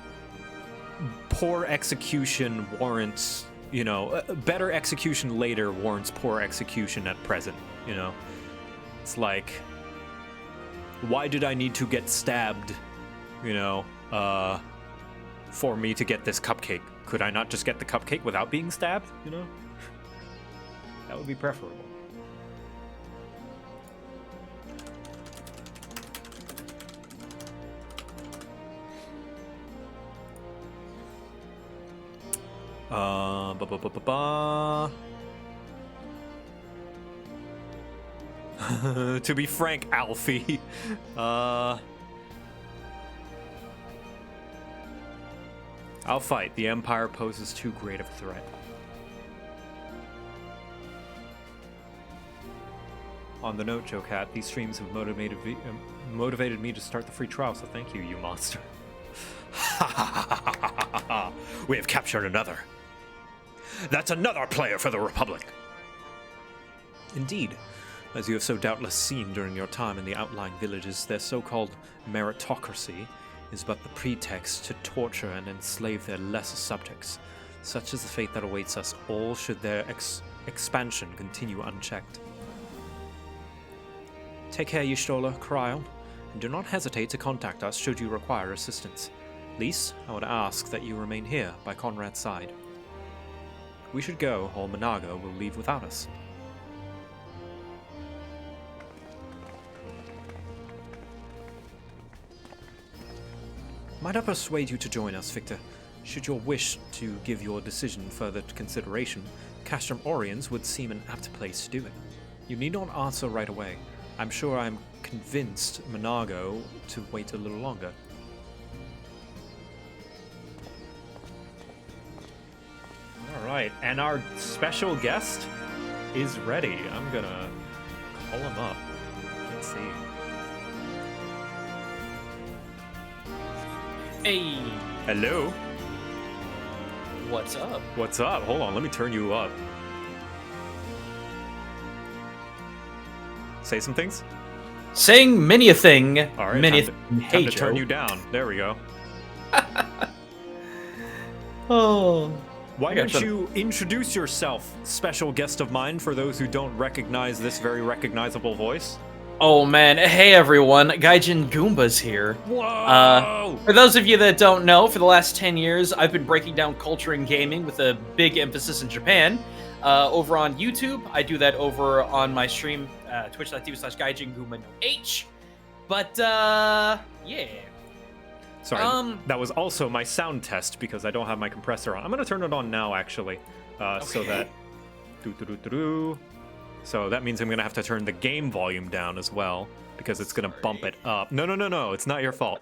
poor execution warrants, you know, better execution later warrants poor execution at present, you know? It's like, why did I need to get stabbed, you know, for me to get this cupcake? Could I not just get the cupcake without being stabbed, you know? That would be preferable. To be frank, Alfie, I'll fight. The Empire poses too great of a threat. On the note, JoCat, these streams have motivated me to start the free trial, so thank you, you monster. We have captured another. That's another player for the Republic. Indeed. As you have so doubtless seen during your time in the outlying villages, their so-called meritocracy is but the pretext to torture and enslave their lesser subjects. Such is the fate that awaits us all should their expansion continue unchecked. Take care, Y'shtola, Cryle, and do not hesitate to contact us should you require assistance. Lys, I would ask that you remain here by Conrad's side. We should go, or Manago will leave without us. Might I persuade you to join us, Victor? Should you wish to give your decision further consideration, Castrum Oriens would seem an apt place to do it. You need not answer right away. I'm sure I'm convinced Manago to wait a little longer. Alright, and our special guest is ready. I'm gonna call him up. Let's see. Hey! Hello? What's up? What's up? Hold on, let me turn you up. Say some things? Saying many a thing. All right, many time to turn you down. There we go. Oh. Why don't you introduce yourself, special guest of mine, for those who don't recognize this very recognizable voice? Oh man, hey everyone, Gaijin Goomba's here. Whoa! For those of you that don't know, for the last 10 years, I've been breaking down culture and gaming with a big emphasis in Japan. Over on YouTube, I do that over on my stream, twitch.tv/GaijinGoomba. But, yeah. Sorry, that was also my sound test because I don't have my compressor on. I'm going to turn it on now, actually, so that... So that means I'm going to have to turn the game volume down as well because it's going to bump it up. No, it's not your fault.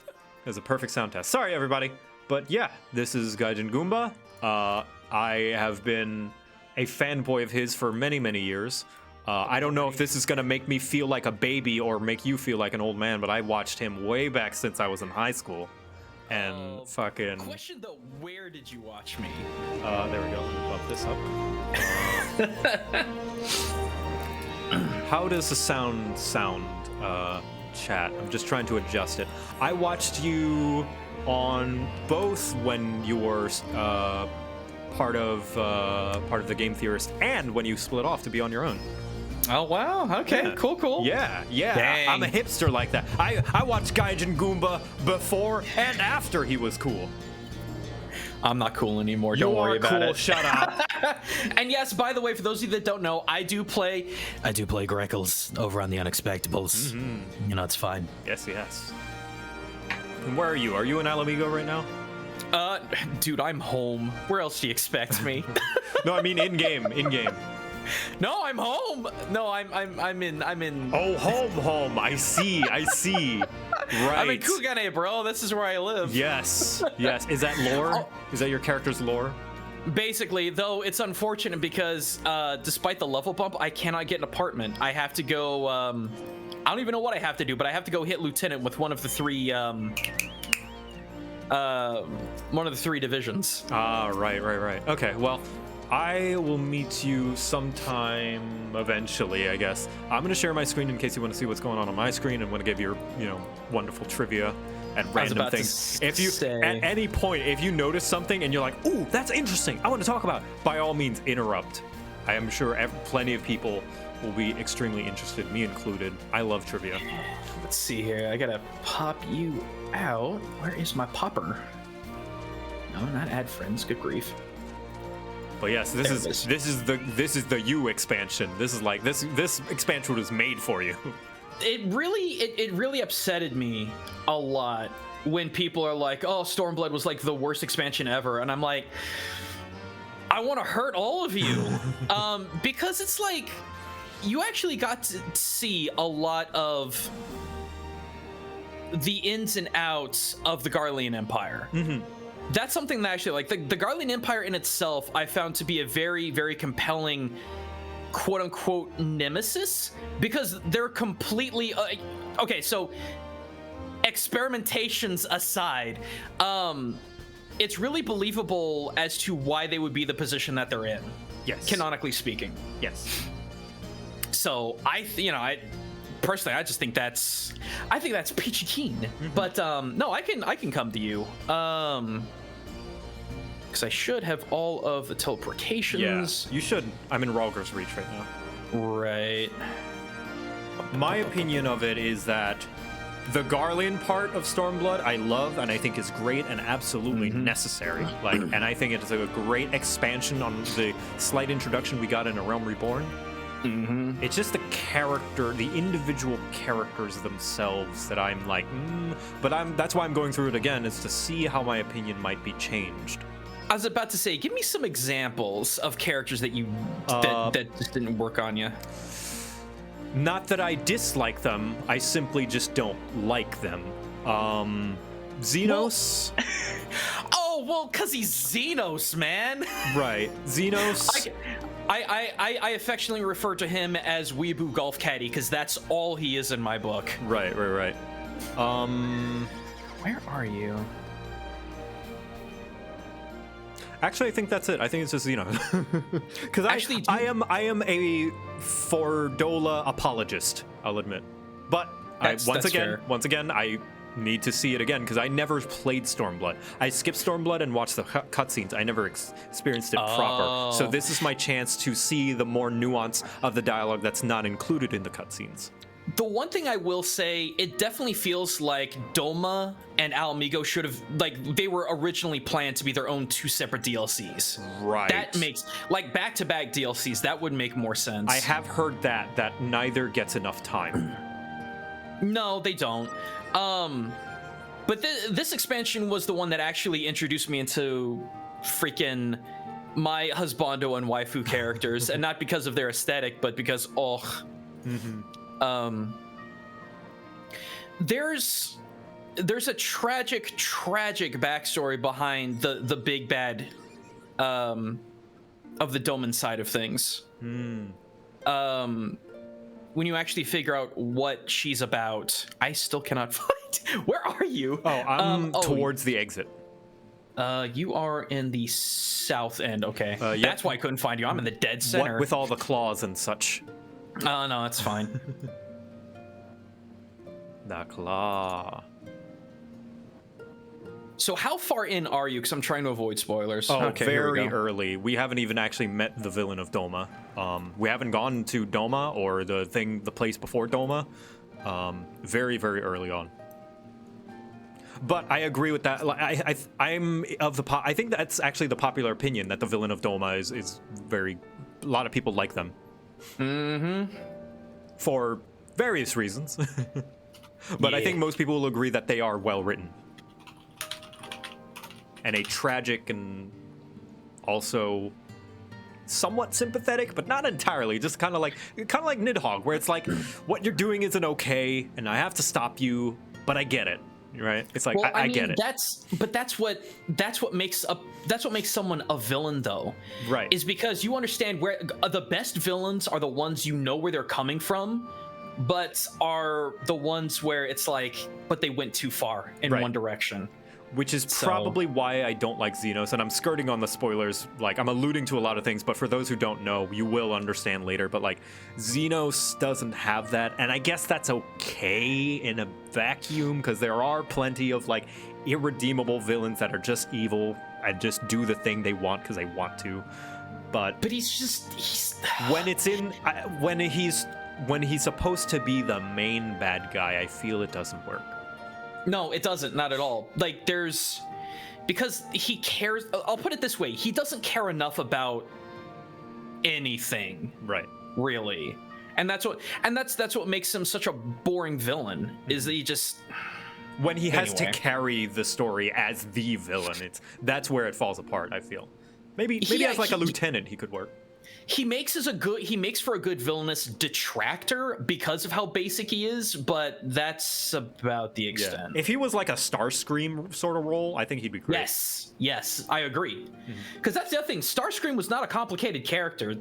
It was a perfect sound test. Sorry, everybody. But yeah, this is Gaijin Goomba. I have been a fanboy of his for many, many years. I don't know if this is going to make me feel like a baby or make you feel like an old man, but I watched him way back since I was in high school. And fucking... Question though, where did you watch me? There we go. Let me bump this up. How does the sound, chat? I'm just trying to adjust it. I watched you on both when you were part of the Game Theorist and when you split off to be on your own. Oh wow! Okay, yeah. Cool. Yeah. Dang. I'm a hipster like that. I watched Gaijin Goomba before and after he was cool. I'm not cool anymore. Don't worry about it. Shut up. And yes, by the way, for those of you that don't know, I do play Greckles over on the Unexpectables. Mm-hmm. You know, it's fine. Yes. And where are you? Are you in Alamigo right now? Dude, I'm home. Where else do you expect me? No, I mean in game. No, I'm home. No, I'm in. Oh, home. I see. Right. I'm in Kugane, bro. This is where I live. Yes. Is that lore? Is that your character's lore? Basically, though, it's unfortunate because despite the level bump, I cannot get an apartment. I have to go. I don't even know what I have to do, but I have to go hit lieutenant with one of the three. One of the three divisions. Ah, right. Okay, well, I will meet you sometime eventually, I guess. I'm going to share my screen in case you want to see what's going on my screen and want to give your, wonderful trivia and random things. If you, at any point, if you notice something and you're like, ooh, that's interesting, I want to talk about it, by all means, interrupt. I am sure plenty of people will be extremely interested, me included. I love trivia. Let's see here. I gotta pop you out. Where is my popper? No, not add friends. Good grief. But yes, this is the U expansion. This is like this expansion was made for you. It really upsetted me a lot when people are like, "Oh, Stormblood was like the worst expansion ever," and I'm like, I want to hurt all of you, because it's like you actually got to see a lot of the ins and outs of the Garlean Empire. Mm-hmm. That's something that actually, like, the Garlean Empire in itself, I found to be a very, very compelling, quote-unquote, nemesis, because they're completely... okay, so, experimentations aside, it's really believable as to why they would be the position that they're in. Yes. Canonically speaking. Yes. So, personally, I just think that's peachy keen. Mm-hmm. But no, I can come to you. Because I should have all of the teleportations. Yeah, you should. I'm in Ralger's Reach right now. Right. My opinion of it is that The Garlean part of Stormblood I love and I think is great and absolutely necessary. Like, and I think it's a great expansion on the slight introduction we got in A Realm Reborn. It's just the character, the individual characters themselves that I'm like, but that's why I'm going through it again, is to see how my opinion might be changed. I was about to say, give me some examples of characters that you that just didn't work on you. Not that I dislike them, I simply just don't like them. Xenos. Well, because he's Xenos, man. Right, Xenos. I affectionately refer to him as Weeaboo Golf Caddy because that's all he is in my book. Right. Where are you? Actually, I think that's it. I think it's just Xenos. Because I am a Fordola apologist, I'll admit. But once again, I need to see it again because I never played Stormblood. I skipped Stormblood and watched the cutscenes. I never experienced it proper. So this is my chance to see the more nuance of the dialogue that's not included in the cutscenes. The one thing I will say, it definitely feels like Doma and Alamigo should have, like, they were originally planned to be their own 2 separate DLCs. Right. That makes, like, back-to-back DLCs, that would make more sense. I have heard that neither gets enough time. No, they don't. But this expansion was the one that actually introduced me into freaking my husbando and waifu characters, and not because of their aesthetic, but because, there's a tragic backstory behind the big bad of the Doman side of things. When you actually figure out what she's about, I still cannot find. Where are you? I'm towards the exit. You are in the south end. Okay, that's why I couldn't find you. I'm in the dead center. What with all the claws and such. Oh, no, it's fine. The claw. So how far in are you? Because I'm trying to avoid spoilers. Oh, okay, very early. We haven't even actually met the villain of Doma. We haven't gone to Doma or the place before Doma. Very, very early on. But I agree with that. I'm of the I think that's actually the popular opinion that the villain of Doma is very. A lot of people like them. For various reasons. But I think most people will agree that they are well written. And a tragic and also somewhat sympathetic, but not entirely. Just kind of like Nidhogg, where it's like, what you're doing isn't okay, and I have to stop you, but I get it. Right? It's like, well, I get it. That's what makes someone a villain, though. Right. Is because you understand where the best villains are the ones you know where they're coming from, but are the ones where it's like, but they went too far in one direction. Which is probably why I don't like Xenos, and I'm skirting on the spoilers. Like, I'm alluding to a lot of things, but for those who don't know, you will understand later. But like, Xenos doesn't have that, and I guess that's okay in a vacuum, because there are plenty of like irredeemable villains that are just evil and just do the thing they want because they want to. But he's when he's supposed to be the main bad guy, I feel it doesn't work. No, it doesn't. Not at all. Like, because he cares. I'll put it this way: he doesn't care enough about anything, right? Really, and that's what makes him such a boring villain. Is that he just when he has to carry the story as the villain, that's where it falls apart. I feel maybe as like a lieutenant he could work. He makes for a good villainous detractor because of how basic he is, but that's about the extent. Yeah. If he was like a Starscream sort of role, I think he'd be great. Yes, I agree. Because that's the other thing. Starscream was not a complicated character.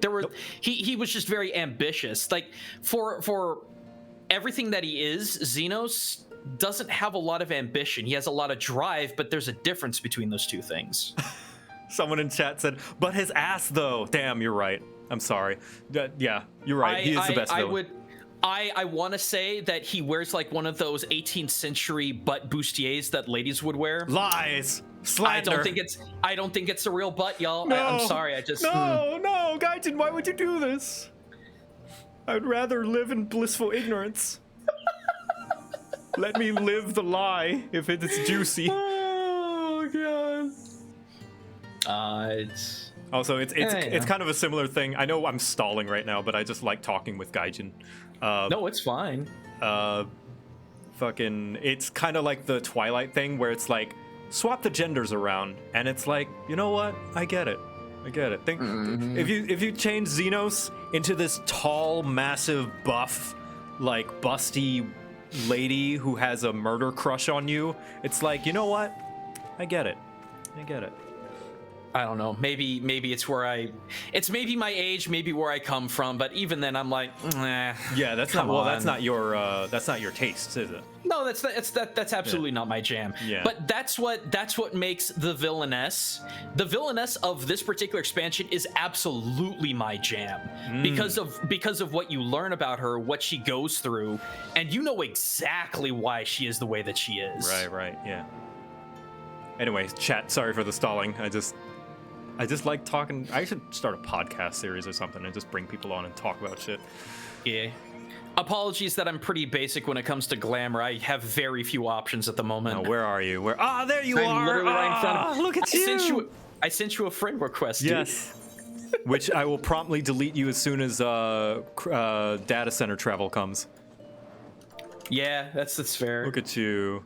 He was just very ambitious. Like for everything that he is, Xenos doesn't have a lot of ambition. He has a lot of drive, but there's a difference between those two things. Someone in chat said, but his ass though. Damn, you're right. I'm sorry. Yeah, you're right. He is the best villain. I want to say that he wears like one of those 18th century butt bustiers that ladies would wear. Lies. Slander. I don't think it's a real butt, y'all. No. I'm sorry. No, Gaijin, why would you do this? I would rather live in blissful ignorance. Let me live the lie if it is juicy. Oh god. It's also it's kind of a similar thing. I know I'm stalling right now, but I just like talking with Gaijin. No, it's fine. Fucking, it's kind of like the Twilight thing where it's like swap the genders around, and it's like, you know what? I get it. Think if you change Xenos into this tall, massive, buff, like busty lady who has a murder crush on you, it's like, you know what? I get it. I don't know. Maybe it's it's maybe my age, maybe where I come from. But even then, I'm like, nah. Yeah, that's not your taste, is it? No, that's absolutely not my jam. Yeah. But that's what makes the villainess of this particular expansion is absolutely my jam because of what you learn about her, what she goes through, and you know exactly why she is the way that she is. Right, yeah. Anyway, chat. Sorry for the stalling. I just like talking. I should start a podcast series or something and just bring people on and talk about shit. Yeah. Apologies that I'm pretty basic when it comes to glamour. I have very few options at the moment. Now, where are you? There you are. I'm literally right in front of look at you. I sent you a friend request, dude. Yes. Which I will promptly delete you as soon as data center travel comes. Yeah, that's fair. Look at you.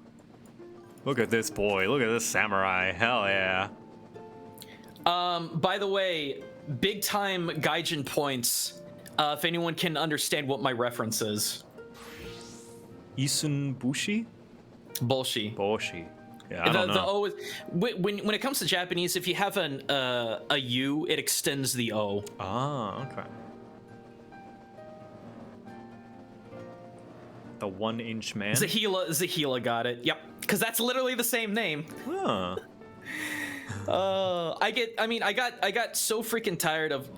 Look at this boy. Look at this samurai. Hell yeah. By the way, big time Gaijin points, if anyone can understand what my reference is. Isun Bushi? Bolshi. Yeah, I don't know. The O is, when it comes to Japanese, if you have a U, it extends the O. Ah, okay. The 1-inch man? Zahila got it. Yep, because that's literally the same name. Huh. I got so freaking tired of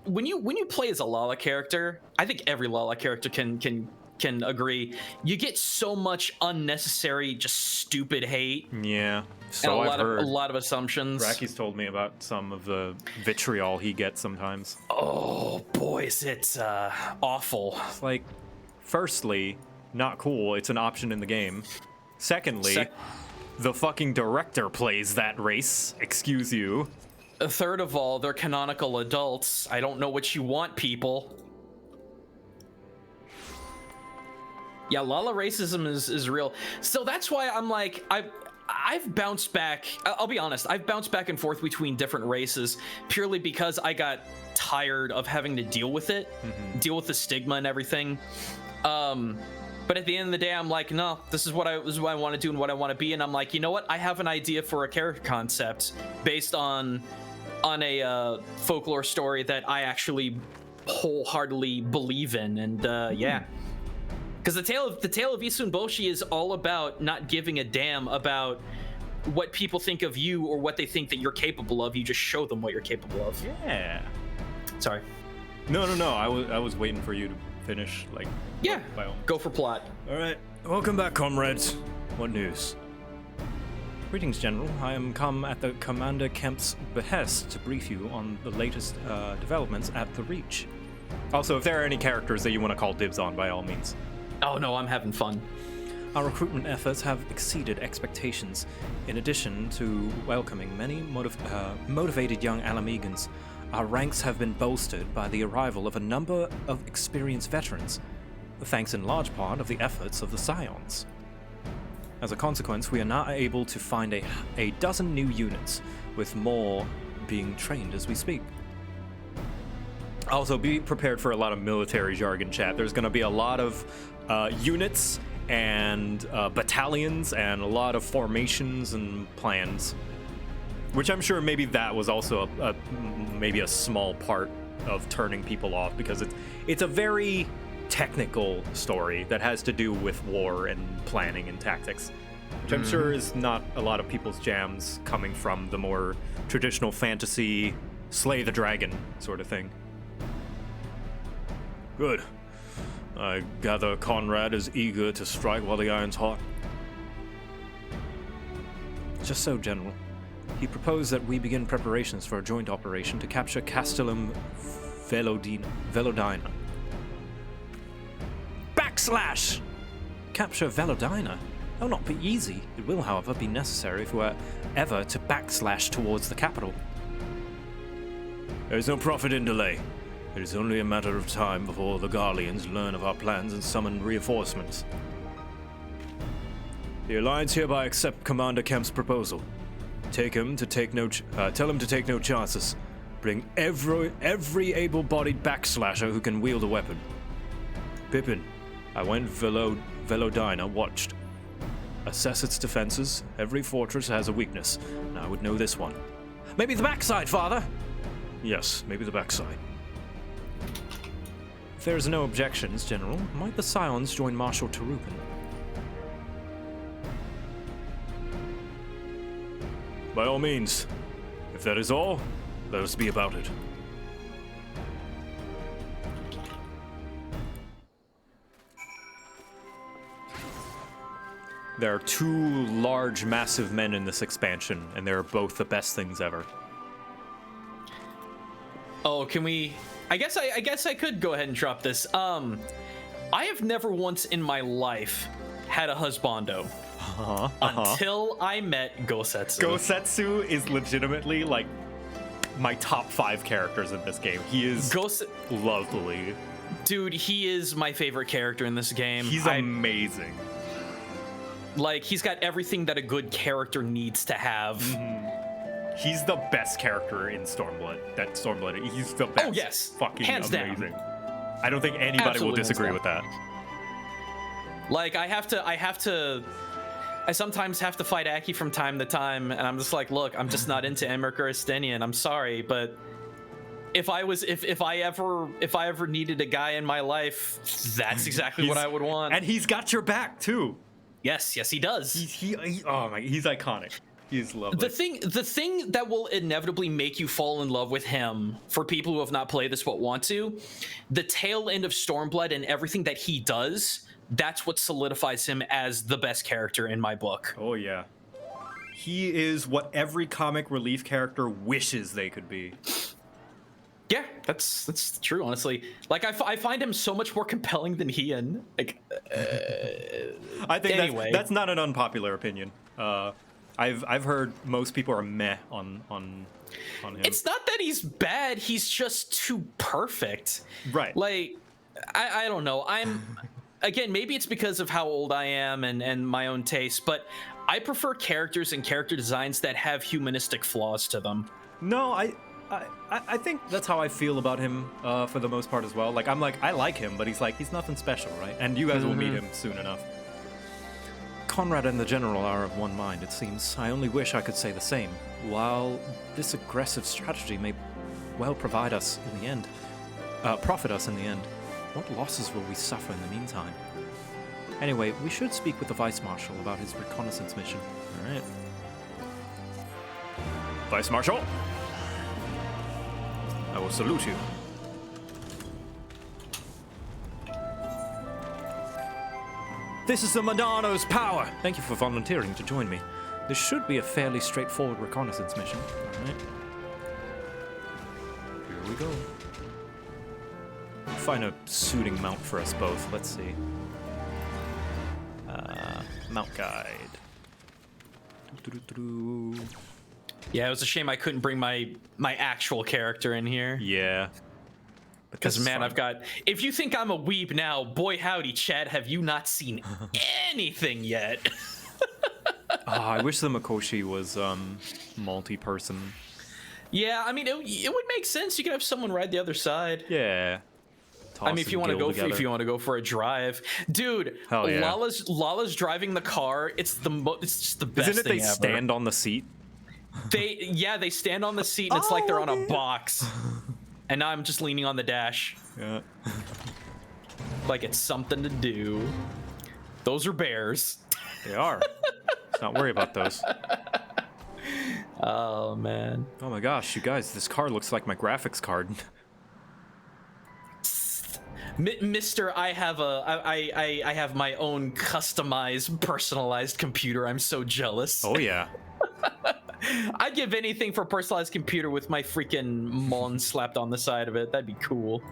when you play as a Lala character. I think every Lala character can agree. You get so much unnecessary, just stupid hate. Yeah. So and I've heard. A lot of assumptions. Racky's told me about some of the vitriol he gets sometimes. Oh, boys, it's awful. It's like, firstly, not cool. It's an option in the game. Secondly, the fucking director plays that race. Excuse you. Third of all, they're canonical adults. I don't know what you want, people. Yeah, Lala racism is real. So that's why I'm like, I've bounced back. I'll be honest, I've bounced back and forth between different races purely because I got tired of having to deal with it, deal with the stigma and everything. But at the end of the day, I'm like, no, this is what I want to do and what I want to be. And I'm like, you know what? I have an idea for a character concept based on a folklore story that I actually wholeheartedly believe in. And yeah, because the tale of Isun Boshi is all about not giving a damn about what people think of you or what they think that you're capable of. You just show them what you're capable of. Yeah. Sorry. No. I was waiting for you to finish. Like. Yeah. Go for plot. All right. Welcome back, comrades. What news? Greetings, General. I am come at the Commander Kemp's behest to brief you on the latest developments at the Reach. Also, if there are any characters that you want to call dibs on, by all means. Oh no, I'm having fun. Our recruitment efforts have exceeded expectations. In addition to welcoming many motivated young Alamegans, our ranks have been bolstered by the arrival of a number of experienced veterans, thanks in large part of the efforts of the Scions. As a consequence, we are now able to find a dozen new units, with more being trained as we speak. Also, be prepared for a lot of military jargon, chat. There's going to be a lot of units and battalions and a lot of formations and plans, which I'm sure maybe that was also maybe a small part of turning people off, because it's a very technical story that has to do with war and planning and tactics, which I'm sure is not a lot of people's jams, coming from the more traditional fantasy slay the dragon sort of thing. Good. I gather Conrad is eager to strike while the iron's hot. Just so, General. He proposed that we begin preparations for a joint operation to capture Castellum Velodina. // capture Velodina. It will not be easy. It will, however, be necessary if we are ever to backslash towards the capital. There is no profit in delay. It is only a matter of time before the Garleans learn of our plans and summon reinforcements. The Alliance hereby accept Commander Kemp's proposal. Tell him to take no chances. Bring every able-bodied backslasher who can wield a weapon. Pippin, I went Velodina watched. Assess its defenses. Every fortress has a weakness, and I would know this one. Maybe the backside, Father? Yes, maybe the backside. If there is no objections, General, might the Scions join Marshal Tarupin? By all means. If that is all, let us be about it. There are 2 large, massive men in this expansion, and they're both the best things ever. Oh, can we... I guess I could go ahead and drop this. I have never once in my life had a husbando. Until I met Gosetsu. Gosetsu is legitimately, like, my top 5 characters in this game. He is lovely. Dude, he is my favorite character in this game. He's amazing. Like, he's got everything that a good character needs to have. He's the best character in Stormblood. He's the best. Oh, yes. Fucking hands amazing. Down. I don't think anybody Absolutely will disagree with that. Like, I sometimes have to fight Aki from time to time, and I'm just like, look, I'm just not into Emmerich or Estenian. I'm sorry, but if I ever needed a guy in my life, that's exactly what I would want. And he's got your back too. Yes, he does. He's iconic. He's lovely. The thing that will inevitably make you fall in love with him, for people who have not played this but want to, the tail end of Stormblood and everything that he does, that's what solidifies him as the best character in my book. Oh yeah. He is what every comic relief character wishes they could be. Yeah, that's true, honestly. Like, I find him so much more compelling than Heian. Like, I think anyway. that's not an unpopular opinion. I've heard most people are meh on him. It's not that he's bad, he's just too perfect. Right. Like, I don't know. Again, maybe it's because of how old I am and my own taste, but I prefer characters and character designs that have humanistic flaws to them. No, I think that's how I feel about him for the most part as well. Like, I like him, but he's nothing special, right? And you guys will meet him soon enough. Conrad and the General are of one mind, it seems. I only wish I could say the same. While this aggressive strategy may well profit us in the end, what losses will we suffer in the meantime? Anyway, we should speak with the Vice Marshal about his reconnaissance mission. All right. Vice Marshal! I will salute you. This is the Madano's power! Thank you for volunteering to join me. This should be a fairly straightforward reconnaissance mission. All right. Here we go. Find a suiting mount for us both. Let's see. Mount guide. Yeah, it was a shame I couldn't bring my actual character in here. Yeah. Because, man, I've got... If you think I'm a weeb now, boy howdy, Chad, have you not seen anything yet? I wish the Mikoshi was multi-person. Yeah, I mean, it would make sense. You could have someone ride the other side. Yeah. I mean, if you want to go for a drive, dude. Hell yeah. Lala's driving the car. It's just the best. Isn't it thing they ever. stand on the seat? They stand on the seat, and it's like they're on a box. And now I'm just leaning on the dash. Yeah. Like it's something to do. Those are bears. They are. Let's not worry about those. Oh man. Oh my gosh, you guys, this card looks like my graphics card. Mister, I have my own customized, personalized computer. I'm so jealous. Oh yeah. I'd give anything for a personalized computer with my freaking Mon slapped on the side of it. That'd be cool.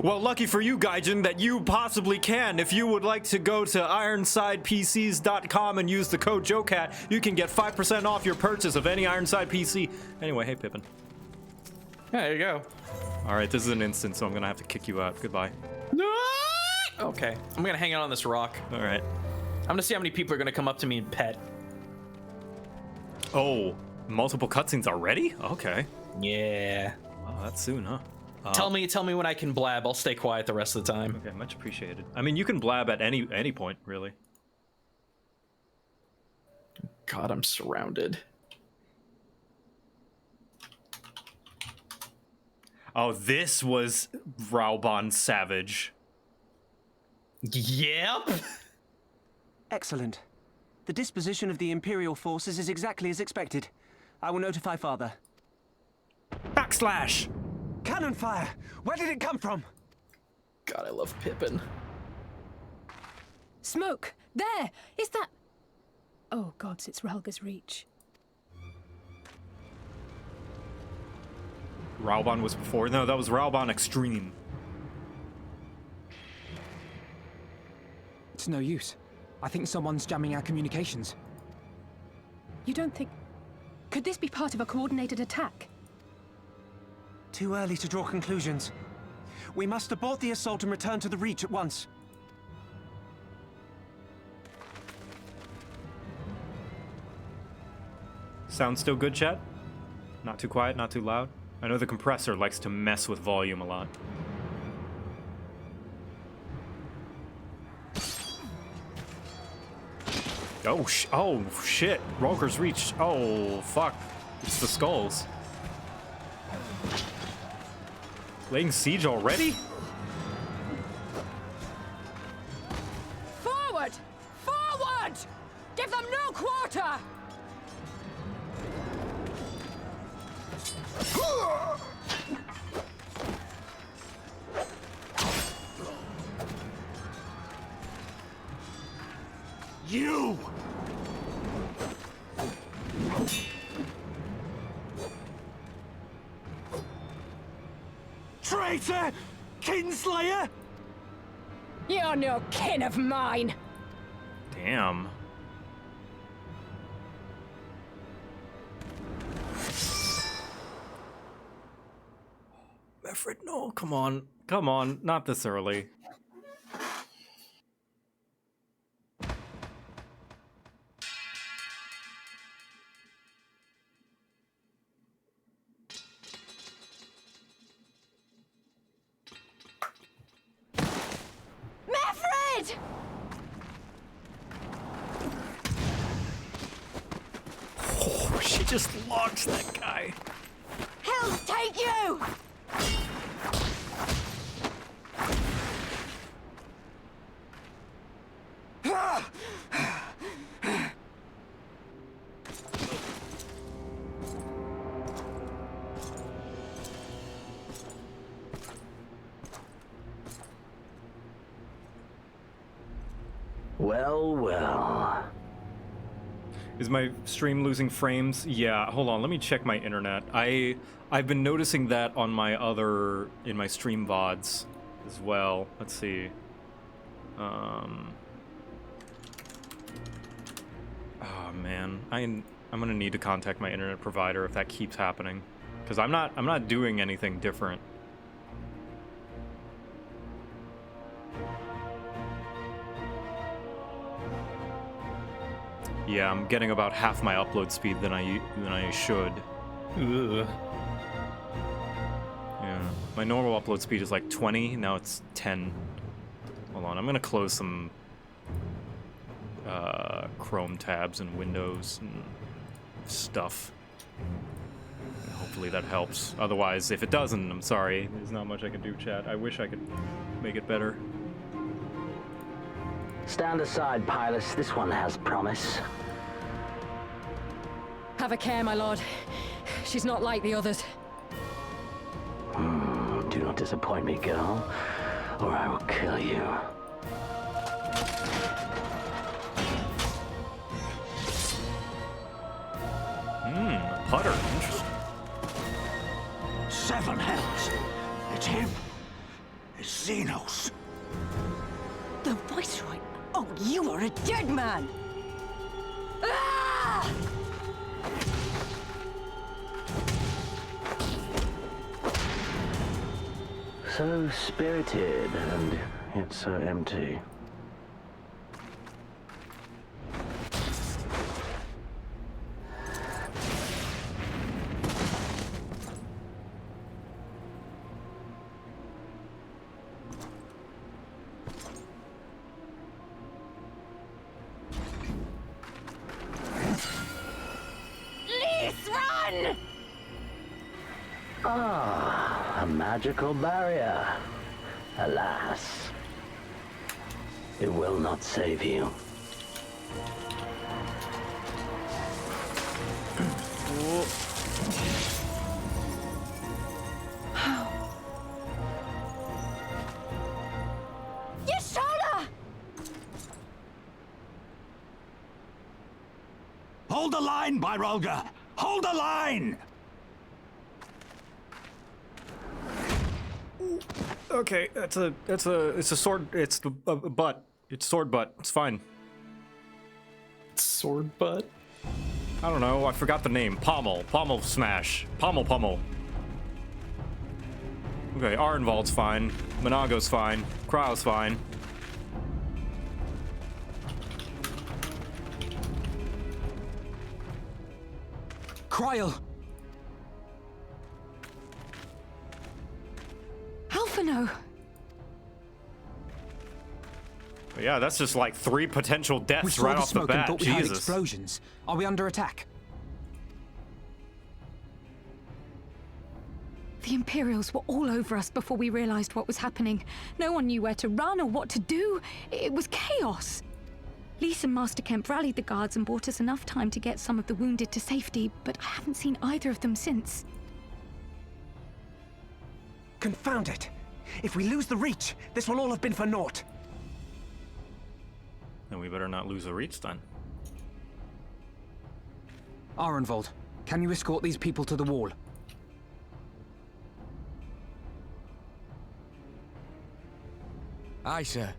Well, lucky for you, Gaijin, that you possibly can. If you would like to go to ironsidepcs.com and use the code JoCat, you can get 5% off your purchase of any Ironside PC. Anyway, hey, Pippin. There you go. All right, this is an instant, so I'm gonna have to kick you out. Goodbye. Okay, I'm gonna hang out on this rock. All right. I'm gonna see how many people are gonna come up to me and pet. Oh, multiple cutscenes already? Okay. Yeah. Wow, that's soon, huh? Tell me when I can blab. I'll stay quiet the rest of the time. Okay, much appreciated. I mean, you can blab at any point, really. God, I'm surrounded. Oh, this was Raubon Savage. Yep. Excellent. The disposition of the Imperial forces is exactly as expected. I will notify Father. Backslash! Cannon fire! Where did it come from? God, I love Pippin. Smoke! There! Is that... Oh, gods, it's Ralga's Reach. Raubon was before? No, that was Raubon Extreme. It's no use. I think someone's jamming our communications. You don't think... Could this be part of a coordinated attack? Too early to draw conclusions. We must abort the assault and return to the Reach at once. Sound still good, chat? Not too quiet, not too loud? I know the compressor likes to mess with volume a lot. Oh, shit. Ralga's Reach. Oh, fuck. It's the skulls. Laying siege already? Forward! Forward! Give them no quarter! You! Traitor! Kinslayer! You're no kin of mine! Damn. Mefred, no, come on. Come on, not this early. Mefred! Oh, she just launched that guy. Hell take you! Well, well. Is my stream losing frames? Yeah, hold on, let me check my internet. I've been noticing that on my in my stream VODs as well. Let's see. Oh man, I'm gonna need to contact my internet provider if that keeps happening, because I'm not doing anything different. Yeah, I'm getting about half my upload speed than I should. Ugh. Yeah, my normal upload speed is like 20. Now it's 10. Hold on, I'm gonna close some Chrome tabs and Windows and stuff. And hopefully that helps. Otherwise, if it doesn't, I'm sorry. There's not much I can do, chat. I wish I could make it better. Stand aside, Pilus. This one has promise. Have a care, my lord. She's not like the others. Do not disappoint me, girl, or I will kill you. putter. Interesting. 7 hells. It's him. It's Xenos. The Viceroy? Oh, you are a dead man! Ah! So spirited, and yet so empty. Run! Ah, a magical barrier. Alas, it will not save you. Your shoulder! Hold the line, Byrolga! Hold the line! Okay, it's a sword. It's the butt. It's sword butt. It's fine. Sword butt? I don't know. I forgot the name. Pommel smash. Pommel. Okay, Arenvald's fine. Monago's fine. Cryo's fine. Cryo! Alphino! But yeah, that's just like 3 potential We deaths saw right the off the smoke and bat. thought we heard Jesus. explosions. Are we under attack? The Imperials were all over us before we realized what was happening. No one knew where to run or what to do. It was chaos. Lise and Master Kemp rallied the guards and bought us enough time to get some of the wounded to safety, but I haven't seen either of them since. Confound it! If we lose the Reach, this will all have been for naught. Then we better not lose the Reach then. Arenvald, can you escort these people to the wall? Aye, sir.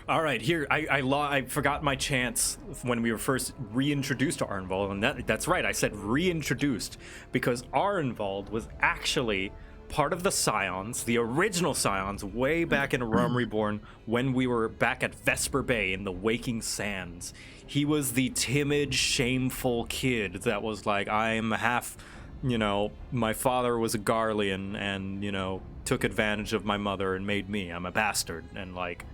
All right, here I forgot my chance when we were first reintroduced to Arenvald, and that's right. I said reintroduced because Arenvald was actually part of the Scions, the original Scions, way back in Realm Reborn when we were back at Vesper Bay in the Waking Sands. He was the timid, shameful kid that was like, I'm half, my father was a Garlean and, took advantage of my mother and made me. I'm a bastard. And like,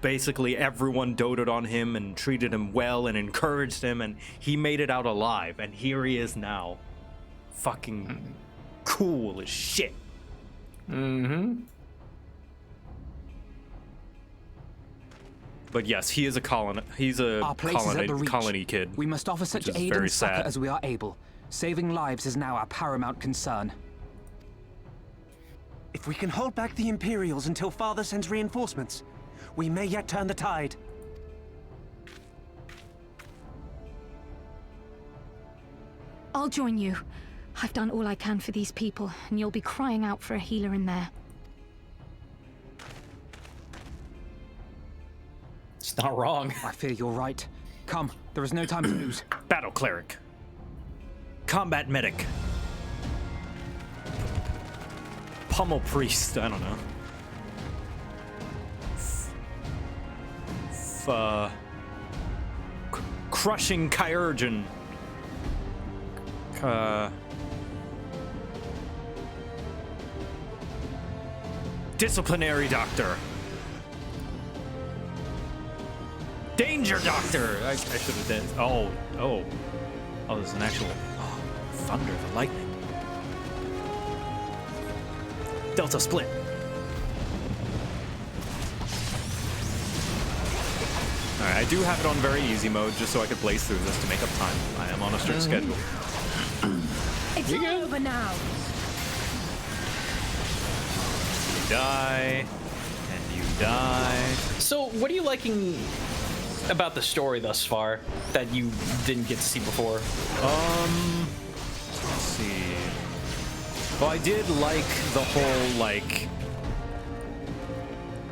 basically everyone doted on him and treated him well and encouraged him, and he made it out alive. And here he is now. Fucking cool as shit. Mm-hmm. But yes, he is a Our place is at the Reach. colony kid. We must offer such which is aid very and succor sad. as we are able. Saving lives is now our paramount concern. If we can hold back the Imperials until Father sends reinforcements, we may yet turn the tide. I'll join you. I've done all I can for these people, and you'll be crying out for a healer in there. It's not wrong. I fear you're right. Come, there is no time to lose. Battle cleric. Combat medic. Pummel priest. I don't know. Crushing chirurgeon. Disciplinary doctor. Danger doctor. I should have done. Oh, there's an actual thunder, the lightning. Delta split. Alright, I do have it on very easy mode just so I could blaze through this to make up time. I am on a strict schedule. It's over now. You die, and you die. So, what are you liking about the story thus far that you didn't get to see before? Well, I did like the whole, like,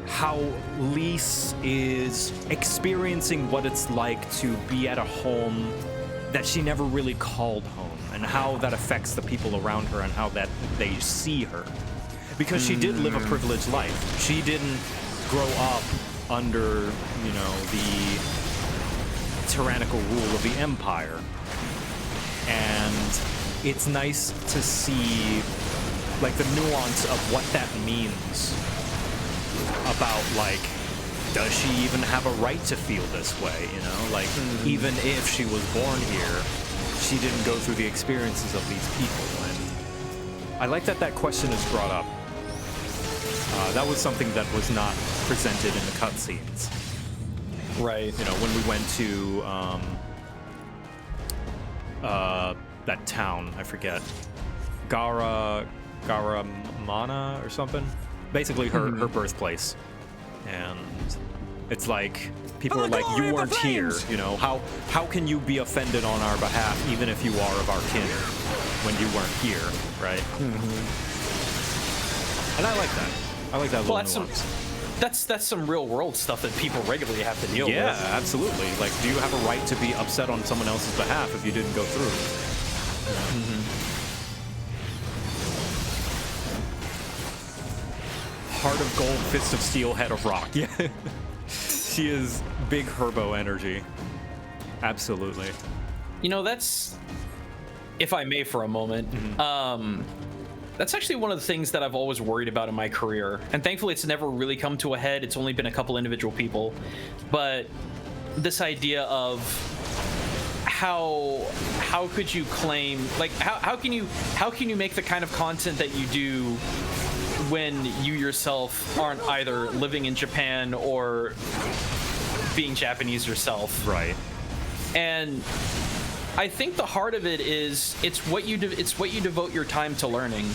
how Lise is experiencing what it's like to be at a home that she never really called home, and how that affects the people around her and how that they see her. Because she did live a privileged life. She didn't grow up under, you know, the tyrannical rule of the Empire. And it's nice to see, like, the nuance of what that means about, like, does she even have a right to feel this way, you know? Like, even if she was born here, she didn't go through the experiences of these people. And I like that that question is brought up. That was something that was not presented in the cutscenes. Right. You know, when we went to that town, I forget, Garamana or something. Basically, her birthplace, and it's like people are like, "You weren't here," you know. How can you be offended on our behalf, even if you are of our kin, when you weren't here, right? And I like that. I like that little nuance. That's some real world stuff that people regularly have to deal with. Yeah, absolutely. Like, do you have a right to be upset on someone else's behalf if you didn't go through? Heart of gold, fist of steel, head of rock. Yeah. She is big herbo energy. Absolutely. You know, that's, if I may for a moment, that's actually one of the things that I've always worried about in my career. And thankfully it's never really come to a head. It's only been a couple individual people. But this idea of how could you claim, like, how can you make the kind of content that you do when you yourself aren't either living in Japan or being Japanese yourself? Right. And I think the heart of it is it's what you devote your time to learning.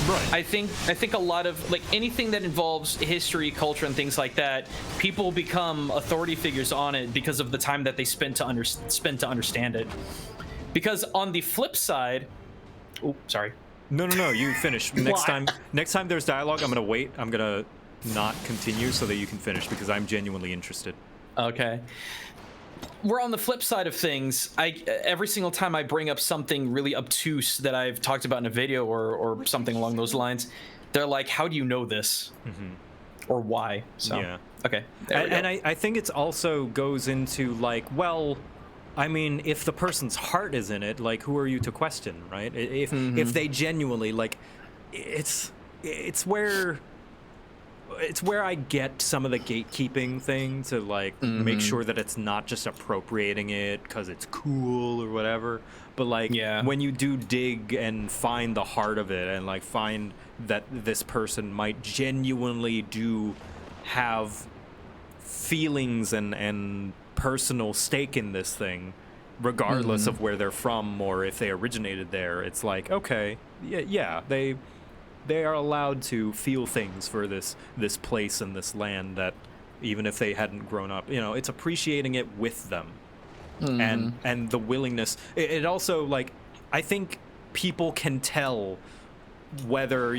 Right. I think a lot of, like, anything that involves history, culture, and things like that, people become authority figures on it because of the time that they spend to understand it. Because on the flip side, oh, sorry. No, you finish. Next time there's dialogue, I'm gonna wait. I'm gonna not continue so that you can finish, because I'm genuinely interested. Okay. We're on the flip side of things. Every single time I bring up something really obtuse that I've talked about in a video or something along those lines, they're like, "How do you know this?" Or why? So, yeah. Okay. And I think it's also goes into, like, well, I mean, if the person's heart is in it, like, who are you to question, right? If they genuinely, like, it's where I get some of the gatekeeping thing to, like, make sure that it's not just appropriating it because it's cool or whatever. But, like, when you do dig and find the heart of it and, like, find that this person might genuinely do have feelings and personal stake in this thing, regardless of where they're from or if they originated there, it's like, okay, yeah, they are allowed to feel things for this place and this land that even if they hadn't grown up, you know, it's appreciating it with them. And the willingness, it also, like, I think people can tell whether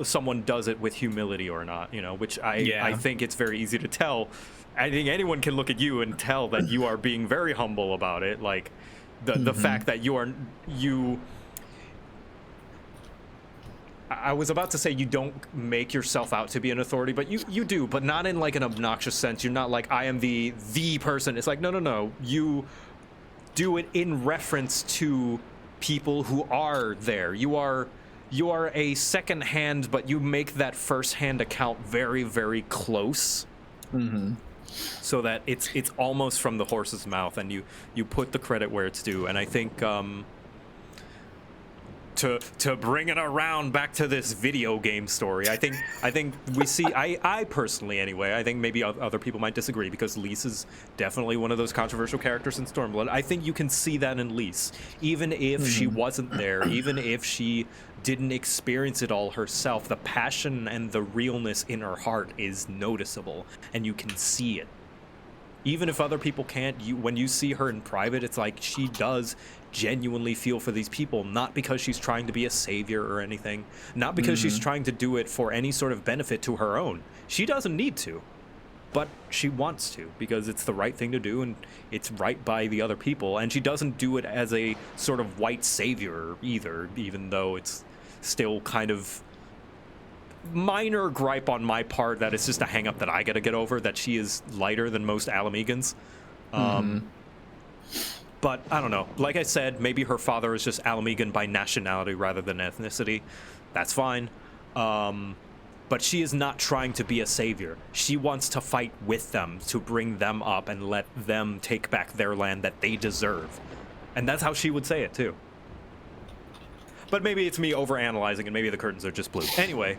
someone does it with humility or not, you know, which I think it's very easy to tell. I think anyone can look at you and tell that you are being very humble about it, like the fact that I was about to say you don't make yourself out to be an authority, but you do, but not in, like, an obnoxious sense. You're not like, I am the person. It's like, no. You do it in reference to people who are there. You are a second hand, but you make that first hand account very, very close. So that it's almost from the horse's mouth, and you put the credit where it's due. And I think to bring it around back to this video game story, I think we see, I personally anyway, I think maybe other people might disagree, because Lise is definitely one of those controversial characters in Stormblood. I think you can see that in Lise, even if she wasn't there, even if she didn't experience it all herself. The passion and the realness in her heart is noticeable, and you can see it. Even if other people can't, when you see her in private, it's like she does genuinely feel for these people, not because she's trying to be a savior or anything, not because she's trying to do it for any sort of benefit to her own. She doesn't need to, but she wants to because it's the right thing to do and it's right by the other people. And she doesn't do it as a sort of white savior either, even though it's still kind of minor gripe on my part that it's just a hang up that I gotta get over, that she is lighter than most Alamegans. But I don't know. Like I said, maybe her father is just Alamegan by nationality rather than ethnicity. That's fine. But she is not trying to be a savior. She wants to fight with them to bring them up and let them take back their land that they deserve. And that's how she would say it too. But maybe it's me overanalyzing and maybe the curtains are just blue. Anyway,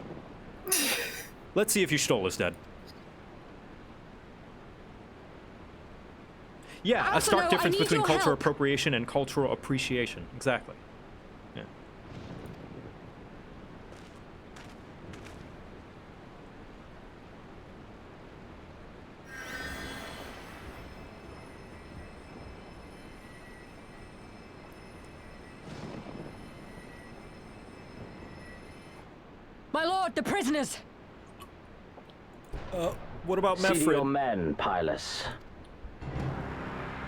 let's see if Y'shtola is dead. Yeah, a stark difference between cultural appropriation and cultural appreciation. Exactly. Yeah. My lord, the prisoners! What about See to Mefrit? your men, Pylus.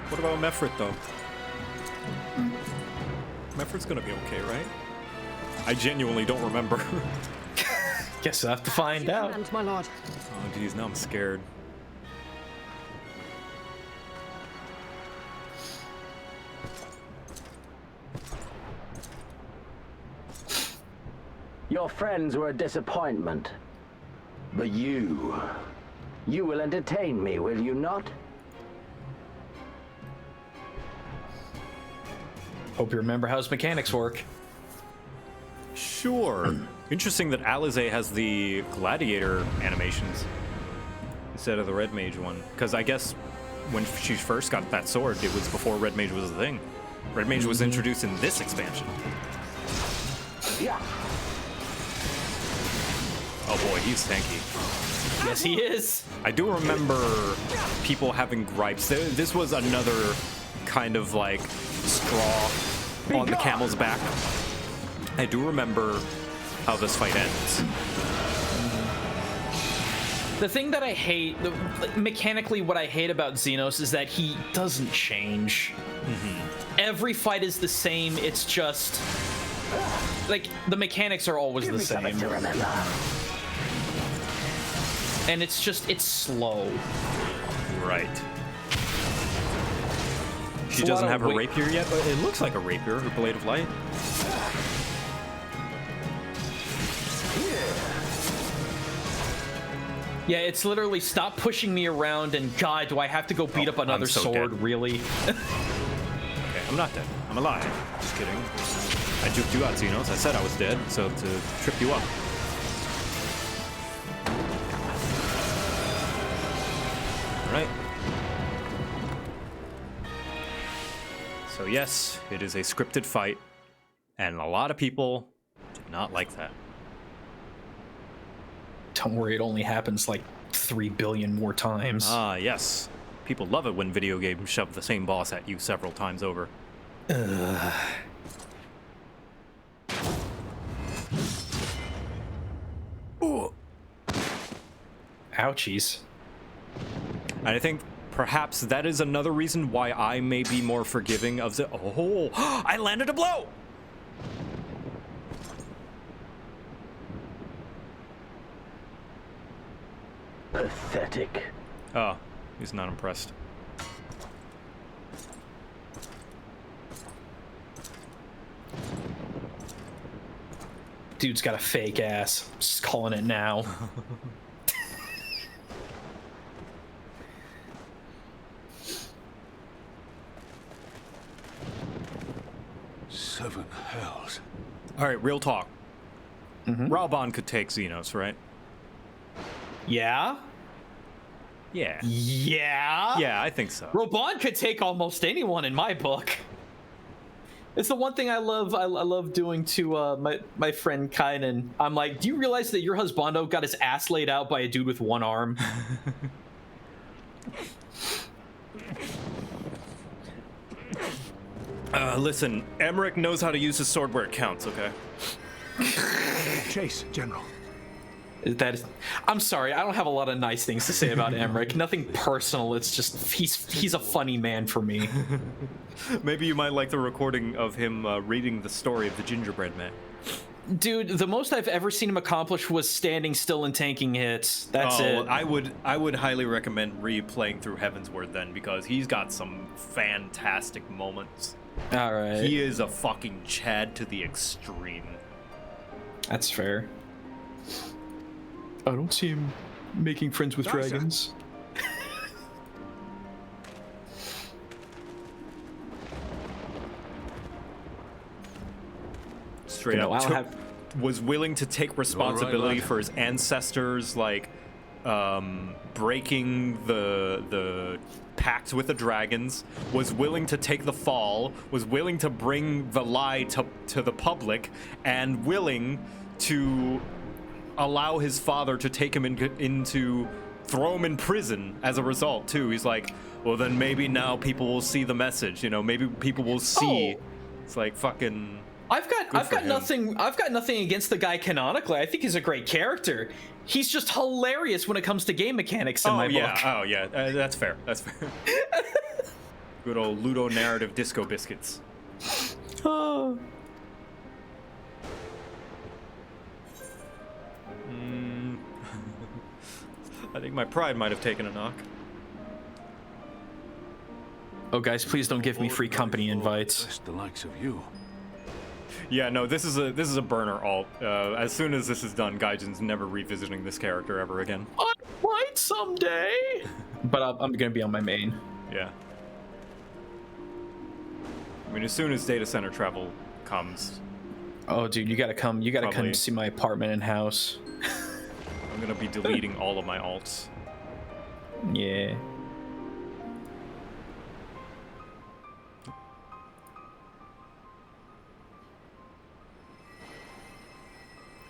What about Mefrit, though? Mefrit's gonna be okay, right? I genuinely don't remember. Guess I'll have to find out. And my lord. Oh, geez, now I'm scared. Your friends were a disappointment. But you will entertain me, will you not? Hope you remember how his mechanics work. Sure. Interesting that Alizé has the gladiator animations instead of the Red Mage one. Because I guess when she first got that sword, it was before Red Mage was a thing. Red Mage was introduced in this expansion. Yeah. Oh boy, he's tanky. Yes, he is. I do remember people having gripes. This was another kind of like straw on the camel's back. I do remember how this fight ends. The thing that I hate, mechanically what I hate about Xenos is that he doesn't change. Every fight is the same, it's just... like, the mechanics are always the same. And it's just, it's slow. Right. She doesn't have her rapier yet, but it looks like a rapier, her blade of light. Yeah, it's literally stop pushing me around and God, do I have to go beat up another sword, really? Okay, I'm not dead. I'm alive. Just kidding. I juked you out, Xenos. I said I was dead, so to trip you up. Alright. So yes, it is a scripted fight, and a lot of people did not like that. Don't worry, it only happens like 3 billion more times. Ah, yes. People love it when video games shove the same boss at you several times over. Ooh. Ouchies. And I think perhaps that is another reason why I may be more forgiving of the... Oh, I landed a blow! Pathetic. Oh, he's not impressed. Dude's got a fake ass. Just calling it now. Seven hells. All right, real talk. Raubahn could take Xenos, right? Yeah? Yeah. Yeah? Yeah, I think so. Raubahn could take almost anyone in my book. It's the one thing I love. I love doing to my friend Kynan. I'm like, do you realize that your husbando got his ass laid out by a dude with one arm? Listen, Emmerich knows how to use his sword where it counts, okay? Chase, General. I'm sorry, I don't have a lot of nice things to say about Emmerich. Nothing personal, it's just he's a funny man for me. Maybe you might like the recording of him reading the story of the gingerbread man. Dude, the most I've ever seen him accomplish was standing still and tanking hits. That's it. I would highly recommend replaying through Heavensward then, because he's got some fantastic moments. All right. He is a fucking Chad to the extreme. That's fair. I don't see him making friends with dragons. Straight up was willing to take responsibility for his ancestors, like breaking the pact with the dragons, was willing to take the fall, was willing to bring the lie to the public, and willing to allow his father to take him into throw him in prison as a result too. He's like, well, then maybe now people will see the message, you know, maybe people will see. It's like fucking I've got nothing against the guy canonically. I think he's a great character. He's just hilarious when it comes to game mechanics in my book. Oh yeah, that's fair. That's fair. Good old Ludo narrative disco biscuits. Oh. I think my pride might have taken a knock. Oh, guys, please don't give me free company invites. The likes of you. Yeah, no, this is a burner alt. As soon as this is done, Gaijin's never revisiting this character ever again. I might someday. But I'm gonna be on my main. Yeah. I mean, as soon as data center travel comes. Oh, dude, you gotta come. You gotta come see my apartment and house. I'm gonna be deleting all of my alts. Yeah.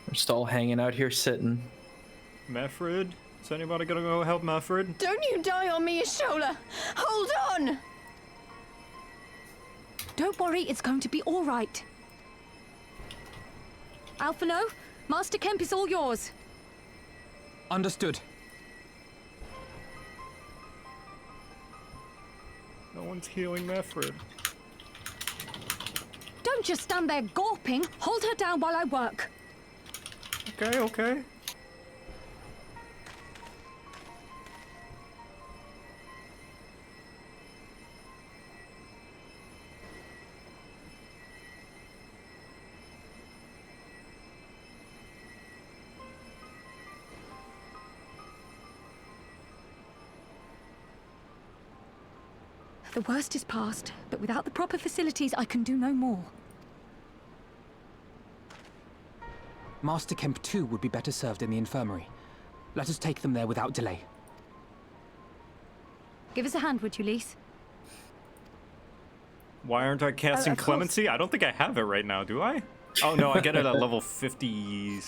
We're just all hanging out here sitting. Meffred? Is anybody gonna go help Meffred? Don't you die on me, Ashola! Hold on! Don't worry, it's going to be all right. Alphino, Master Kemp is all yours. Understood. No one's healing Meffred. Don't just stand there gawping. Hold her down while I work. Okay, okay. The worst is past, but without the proper facilities, I can do no more. Master Kemp too would be better served in the infirmary. Let us take them there without delay. Give us a hand, would you, Lise? Why aren't I casting of course. Clemency? I don't think I have it right now, do I? Oh no, I get it at level 50.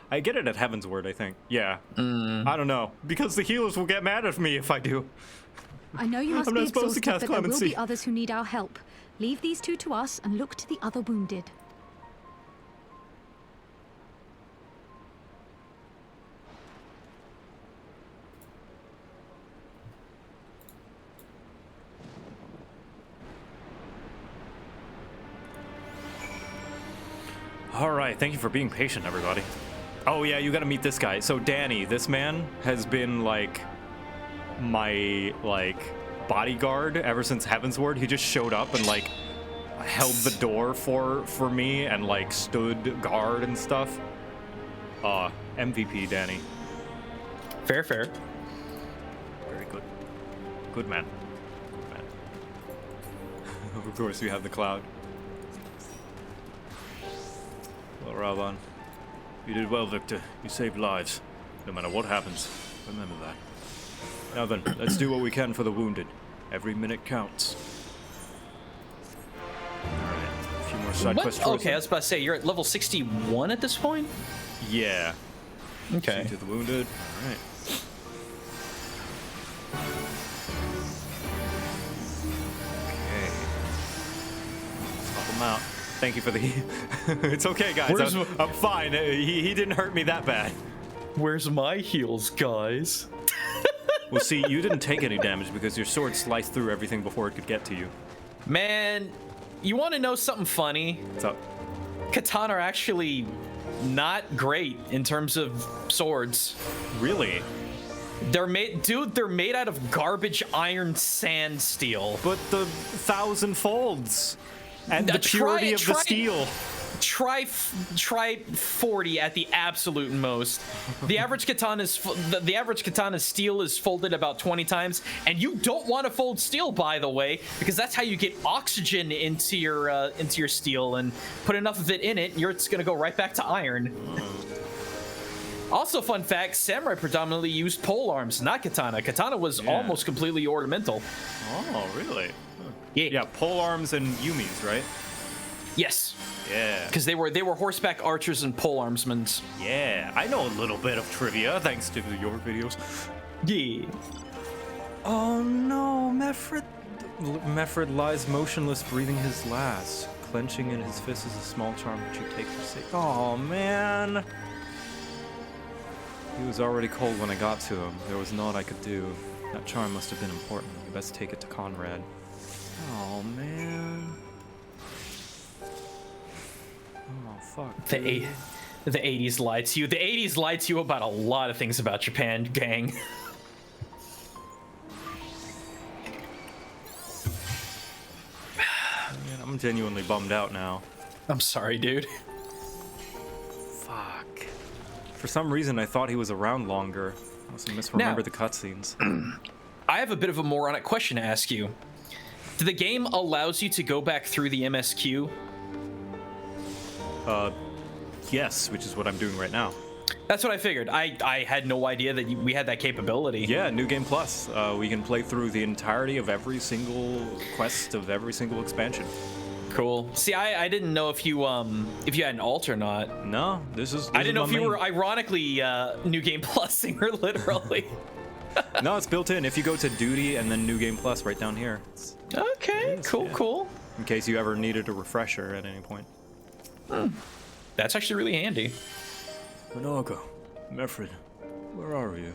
I get it at Heavensward, I think. Yeah. I don't know. Because the healers will get mad at me if I do. I know you must I'm be not supposed to exhausted, cast but there will Clemency. be others who need our help. Leave these two to us and look to the other wounded. All right, thank you for being patient, everybody. Oh yeah, you gotta meet this guy. So Danny, this man has been like my bodyguard ever since Heavensward. He just showed up and like held the door for me and like stood guard and stuff. MVP Danny. Fair. Very good. Good man. Good man. Of course we have the cloud. Well, Ravan, you did well, Victor. You saved lives. No matter what happens, remember that. Now then, let's do what we can for the wounded. Every minute counts. Alright, a few more side quests. Okay, I was about to say, you're at level 61 at this point? Yeah. Okay. See to the wounded. Alright. Okay. Thank you for the... It's okay, guys. I'm fine. He didn't hurt me that bad. Where's my heals, guys? Well, see, you didn't take any damage because your sword sliced through everything before it could get to you. Man, you want to know something funny? What's up? Katana are actually not great in terms of swords. Really? They're made out of garbage iron sand steel. But the 1,000 folds and the purity of the steel. Try 40 at the absolute most. The average katana's the average katana's steel is folded about 20 times, and you don't want to fold steel, by the way, because that's how you get oxygen into your steel, and put enough of it in it, it's gonna go right back to iron. Also, fun fact: samurai predominantly used pole arms, not katana. Katana was almost completely ornamental. Oh, really? Yeah, pole arms and yumis, right? Yes. Yeah. Because they were horseback archers and pole armsmen. Yeah, I know a little bit of trivia thanks to your videos. Yeah. Oh no, Mefred lies motionless, breathing his last. Clenching in his fist is a small charm which you take for safe. Oh man. He was already cold when I got to him. There was naught I could do. That charm must have been important. I best take it to Conrad. Oh man. Oh fuck. The 80s lied to you. The 80s lied to you about a lot of things about Japan, gang. Man, I'm genuinely bummed out now. I'm sorry, dude. Fuck. For some reason, I thought he was around longer. I must have misremembered the cutscenes. I have a bit of a moronic question to ask you. The game allows you to go back through the MSQ? Yes, which is what I'm doing right now. That's what I figured. I had no idea that we had that capability. Yeah, New Game Plus. We can play through the entirety of every single quest of every single expansion. Cool. See, I didn't know if you had an alt or not. No, this I didn't know if you were ironically New Game Plusing her literally. No, it's built in. If you go to Duty and then New Game Plus right down here. Okay, cool. In case you ever needed a refresher at any point. That's actually really handy. Monaga, Mefred, where are you?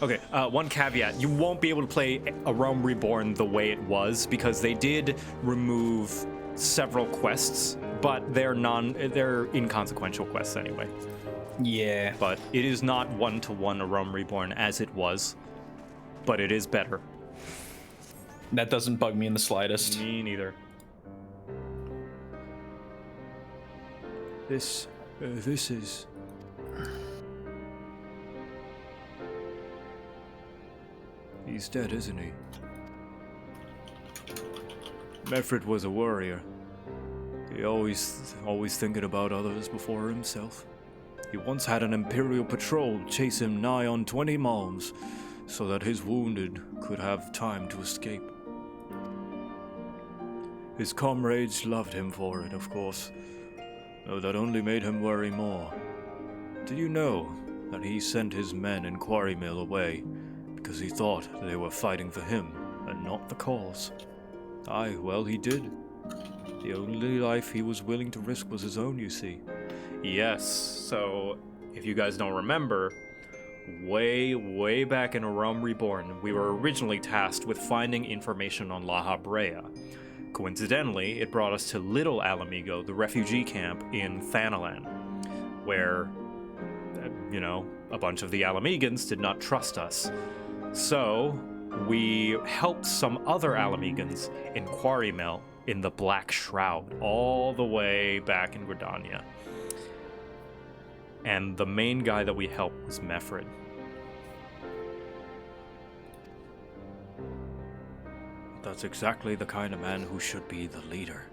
Okay, one caveat. You won't be able to play A Realm Reborn the way it was because they did remove several quests, but they're inconsequential quests anyway. Yeah. But it is not one-to-one A Realm Reborn as it was, but it is better. That doesn't bug me in the slightest. Me neither. This is... He's dead, isn't he? Mefred was a warrior. He always thinking about others before himself. He once had an Imperial patrol chase him nigh on 20 miles, so that his wounded could have time to escape. His comrades loved him for it, of course, though that only made him worry more. Do you know that he sent his men in Quarry Mill away because he thought they were fighting for him and not the cause? Aye, well, he did. The only life he was willing to risk was his own, you see. Yes, so if you guys don't remember, way back in A Realm Reborn, we were originally tasked with finding information on La Habrea. Coincidentally, it brought us to Little Alamigo, the refugee camp in Thanalan, where, a bunch of the Alamegans did not trust us. So, we helped some other Alamegans in Quarry Mill in the Black Shroud, all the way back in Gridania. And the main guy that we helped was Mefred. That's exactly the kind of man who should be the leader.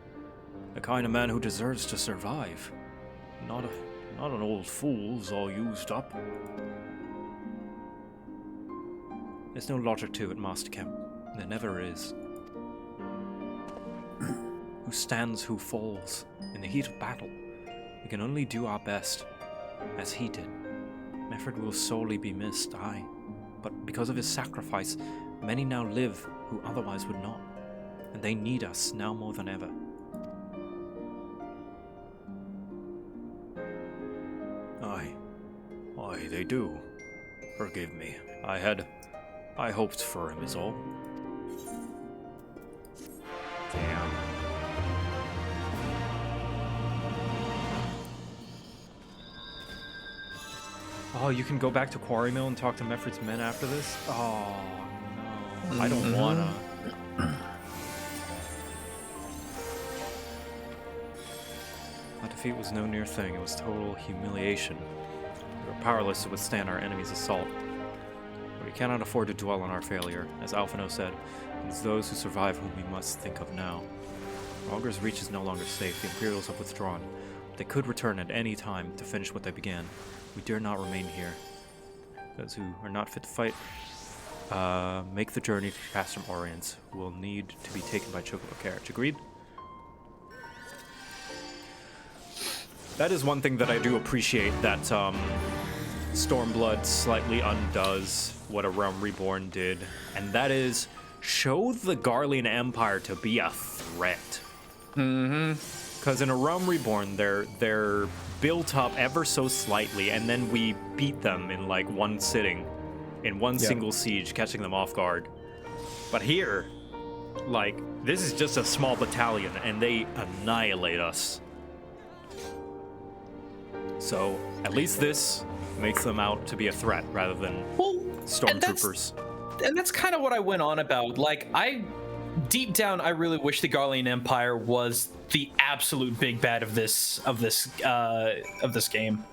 The kind of man who deserves to survive. Not an old fool who's all used up. There's no logic to it, Master Kemp. There never is. Who stands, who falls. In the heat of battle, we can only do our best, as he did. Mefred will sorely be missed, aye. But because of his sacrifice, many now live who otherwise would not. And they need us now more than ever. Why, they do. Forgive me. I hoped for him is all. Damn. Oh, you can go back to Quarry Mill and talk to Meffred's men after this? Oh, no. I don't wanna. Our defeat was no near thing. It was total humiliation. We were powerless to withstand our enemy's assault. But we cannot afford to dwell on our failure. As Alphino said, it's those who survive whom we must think of now. Rhalgr's reach is no longer safe. The Imperials have withdrawn. But they could return at any time to finish what they began. We dare not remain here. Those who are not fit to fight, make the journey to Castrum Orients, who will need to be taken by Chocobo carriage. Agreed? That is one thing that I do appreciate, that Stormblood slightly undoes what A Realm Reborn did, and that is show the Garlean Empire to be a threat. Because in A Realm Reborn, they're built up ever so slightly, and then we beat them in like one sitting, in one single siege, catching them off guard. But here, like, this is just a small battalion, and they annihilate us. So at least this makes them out to be a threat rather than stormtroopers. And that's kind of what I went on about. Like, deep down, I really wish the Garlean Empire was the absolute big bad of this game.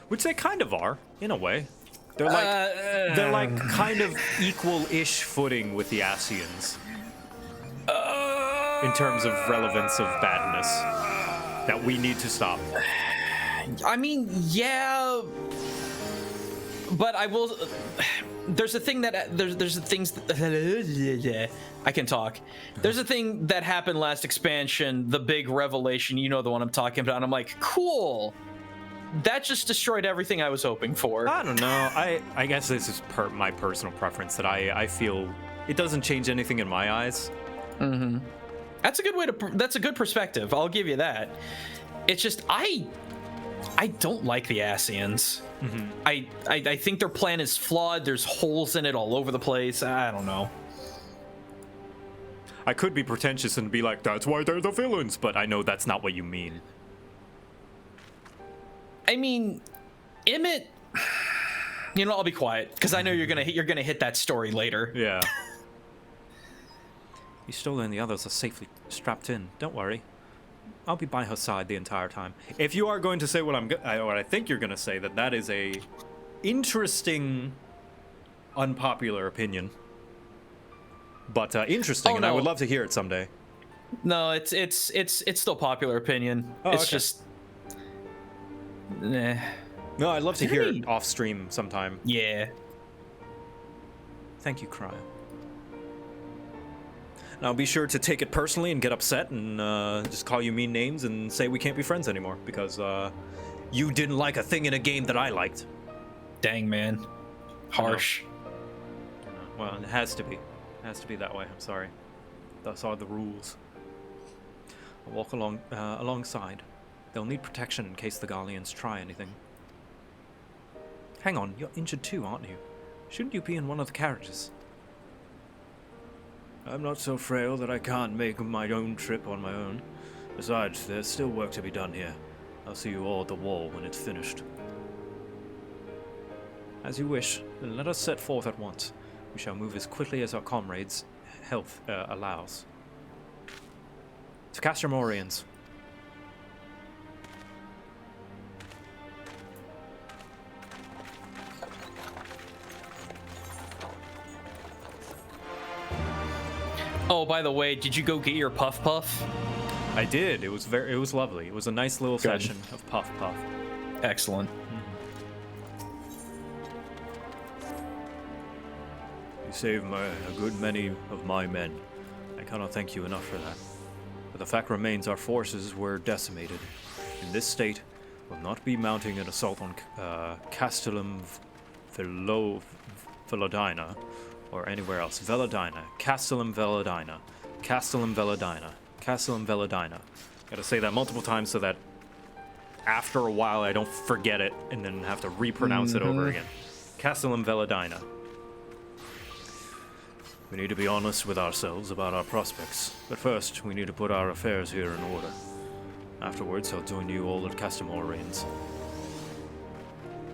Which they kind of are, in a way. They're like kind of equal-ish footing with the Ascians in terms of relevance of badness that we need to stop. I mean, yeah, but I will. There's a thing that there's things that, I can talk. There's a thing that happened last expansion, the big revelation. You know the one I'm talking about. And I'm like, cool. That just destroyed everything I was hoping for. I don't know. I guess this is my personal preference that I feel it doesn't change anything in my eyes. That's a good way to. That's a good perspective. I'll give you that. It's just I don't like the Ascians. I think their plan is flawed. There's holes in it all over the place. I don't know. I could be pretentious and be like, that's why they're the villains, but I know that's not what you mean. I mean, Emmett. You know, I'll be quiet because I know you're gonna hit that story later. Yeah. Ystola and the others are safely strapped in. Don't worry. I'll be by her side the entire time. If you are going to say what I think you're going to say, that is a interesting, unpopular opinion. But interesting, and I would love to hear it someday. No, it's still popular opinion. It's just. Nah. No, I'd love to hear it off stream sometime. Yeah. Thank you, Cryo. And I'll be sure to take it personally and get upset and just call you mean names and say we can't be friends anymore because you didn't like a thing in a game that I liked. Dang, man. Harsh. I know. Well, it has to be. It has to be that way. I'm sorry. Thus are the rules. I'll walk alongside. They'll need protection in case the Garleans try anything. Hang on, you're injured too, aren't you? Shouldn't you be in one of the carriages? I'm not so frail that I can't make my own trip on my own. Besides, there's still work to be done here. I'll see you all at the wall when it's finished. As you wish, then let us set forth at once. We shall move as quickly as our comrades' health allows. To Castrum Orients. Oh, by the way, did you go get your Puff Puff? I did. It was lovely. It was a nice little session of Puff Puff. Excellent. You saved a good many of my men. I cannot thank you enough for that. But the fact remains our forces were decimated. In this state, we'll not be mounting an assault on Castellum Velodina or anywhere else. Velodina. Castellum Velodina. Castellum Velodina. Castellum Velodina. Gotta say that multiple times so that after a while I don't forget it and then have to repronounce it over again. Castellum Veladina. We need to be honest with ourselves about our prospects, but first we need to put our affairs here in order. Afterwards, I'll join you all at Castamore Reigns.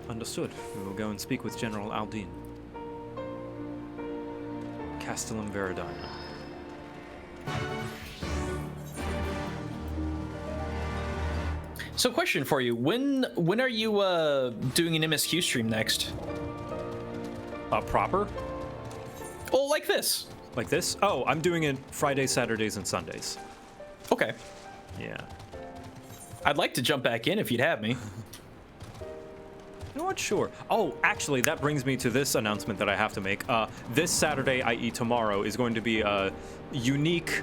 Understood. We will go and speak with General Aldine. Castellum Veradina. So, question for you: When are you doing an MSQ stream next? Proper? Oh, like this. Like this? Oh, I'm doing it Fridays, Saturdays, and Sundays. Okay. Yeah. I'd like to jump back in if you'd have me. You know what? Sure. Oh, actually, that brings me to this announcement that I have to make. This Saturday, i.e. tomorrow, is going to be unique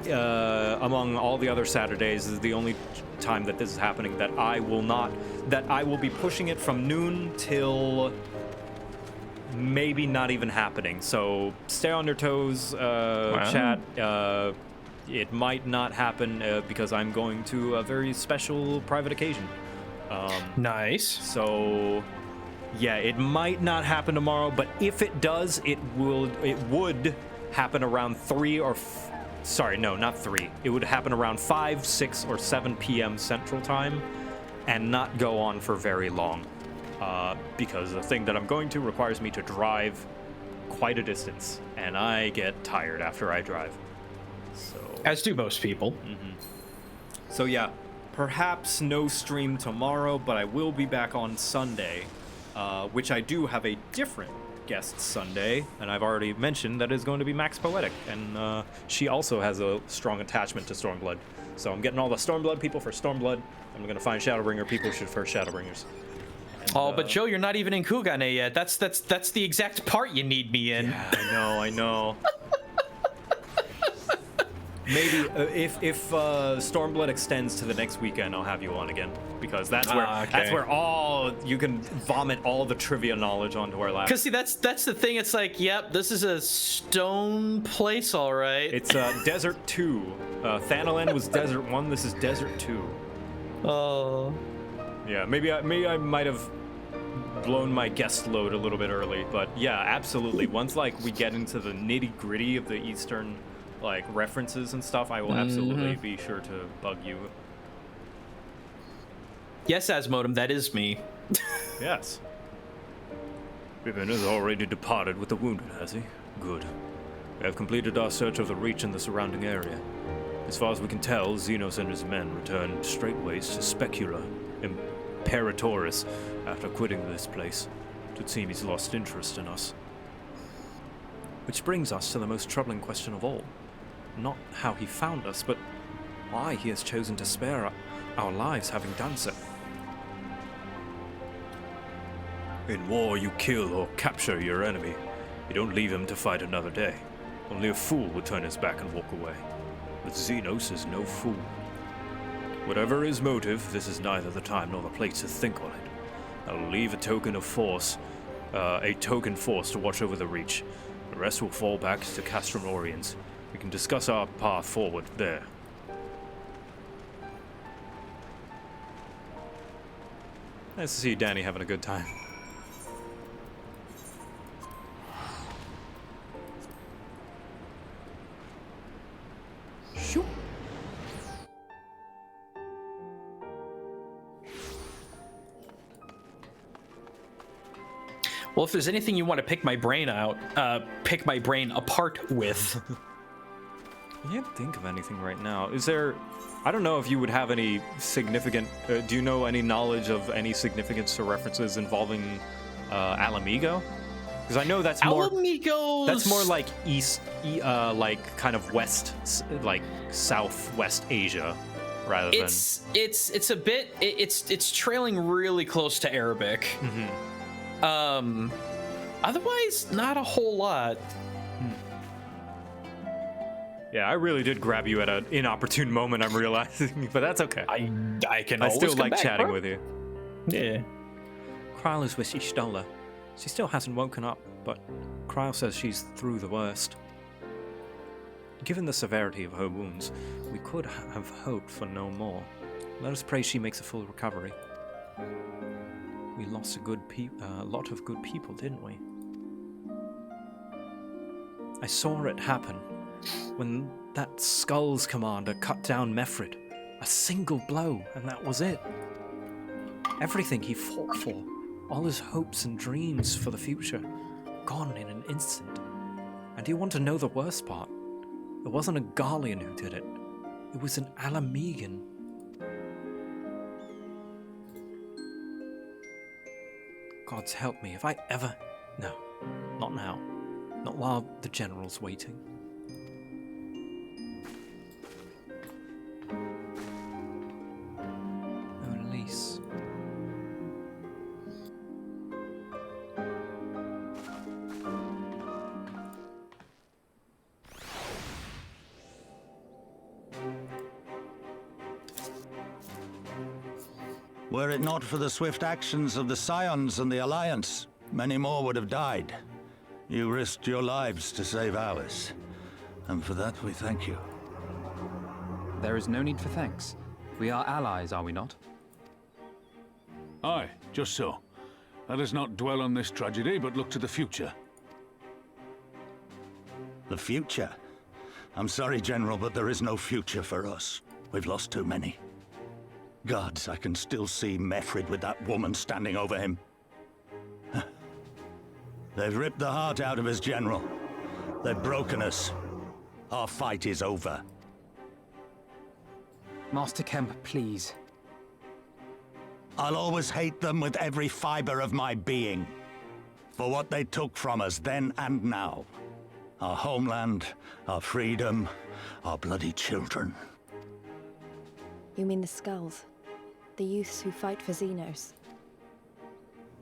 among all the other Saturdays. This is the only time that this is happening that I will be pushing it from noon till maybe not even happening. So stay on your toes, chat. It might not happen because I'm going to a very special private occasion. Nice. So, yeah, it might not happen tomorrow, but if it does, it would happen around 3 or... Sorry, no, not 3. It would happen around 5, 6, or 7 p.m. Central Time and not go on for very long. Because the thing that I'm going to requires me to drive quite a distance, and I get tired after I drive. So, as do most people. So yeah, perhaps no stream tomorrow, but I will be back on Sunday, which I do have a different guest Sunday, and I've already mentioned that is going to be Max Poetic, and she also has a strong attachment to Stormblood. So I'm getting all the Stormblood people for Stormblood. I'm going to find Shadowbringer people for Shadowbringers. Oh, but Joe, you're not even in Kugane yet. That's the exact part you need me in. Yeah, I know. Maybe if Stormblood extends to the next weekend, I'll have you on again, because that's where all you can vomit all the trivia knowledge onto our lap. Because see, that's the thing. It's like, yep, this is a stone place, all right. It's Desert 2. Thanalan was Desert 1. This is Desert 2. Oh. Yeah, maybe I might have blown my guest load a little bit early, but yeah, absolutely. Once like we get into the nitty gritty of the Eastern like references and stuff, I will absolutely be sure to bug you. Yes, Asmodem, that is me. Yes. Pippin has already departed with the wounded, has he? Good. We have completed our search of the Reach and the surrounding area. As far as we can tell, Xenos and his men returned straightways to Specula, Imperatoris, after quitting this place. It would seem he's lost interest in us. Which brings us to the most troubling question of all. Not how he found us, but why he has chosen to spare our lives having done so. In war, you kill or capture your enemy. You don't leave him to fight another day. Only a fool would turn his back and walk away. But Xenos is no fool. Whatever his motive, this is neither the time nor the place to think on it. I'll leave a token force to watch over the Reach. The rest will fall back to Castrum Oriens. We can discuss our path forward there. Nice to see Danny having a good time. Shoot. Well, if there's anything you want to pick my brain apart with. I can't think of anything right now. Is there... I don't know if you would have any significant... do you know any knowledge of any significance or references involving Alamigo? Because I know that's more... Alamigo's... That's more like like kind of west, like southwest Asia, rather than... It's a bit... It's trailing really close to Arabic. Otherwise, not a whole lot. Yeah, I really did grab you at an inopportune moment, I'm realizing, but that's okay. I can I always still come like back, chatting bro. with you. Yeah. Kryl is with Ishtola. She still hasn't woken up, but Kryl says she's through the worst. Given the severity of her wounds, we could have hoped for no more. Let us pray she makes a full recovery. We lost a lot of good people, didn't we? I saw it happen when that Skull's commander cut down Mefrid. A single blow, and that was it. Everything he fought for, all his hopes and dreams for the future, gone in an instant. And you want to know the worst part? It wasn't a Garlean who did it. It was an Alamegan. Gods help me if I ever... No, not now. Not while the general's waiting. Oh, Elise. Were it not for the swift actions of the Scions and the Alliance, many more would have died. You risked your lives to save ours, and for that we thank you. There is no need for thanks. We are allies, are we not? Aye, just so. Let us not dwell on this tragedy, but look to the future. The future? I'm sorry, General, but there is no future for us. We've lost too many. Gods, I can still see Mefrid with that woman standing over him. They've ripped the heart out of his general. They've broken us. Our fight is over. Master Kemp, please. I'll always hate them with every fiber of my being. For what they took from us then and now. Our homeland, our freedom, our bloody children. You mean the Skulls? The youths who fight for Xenos?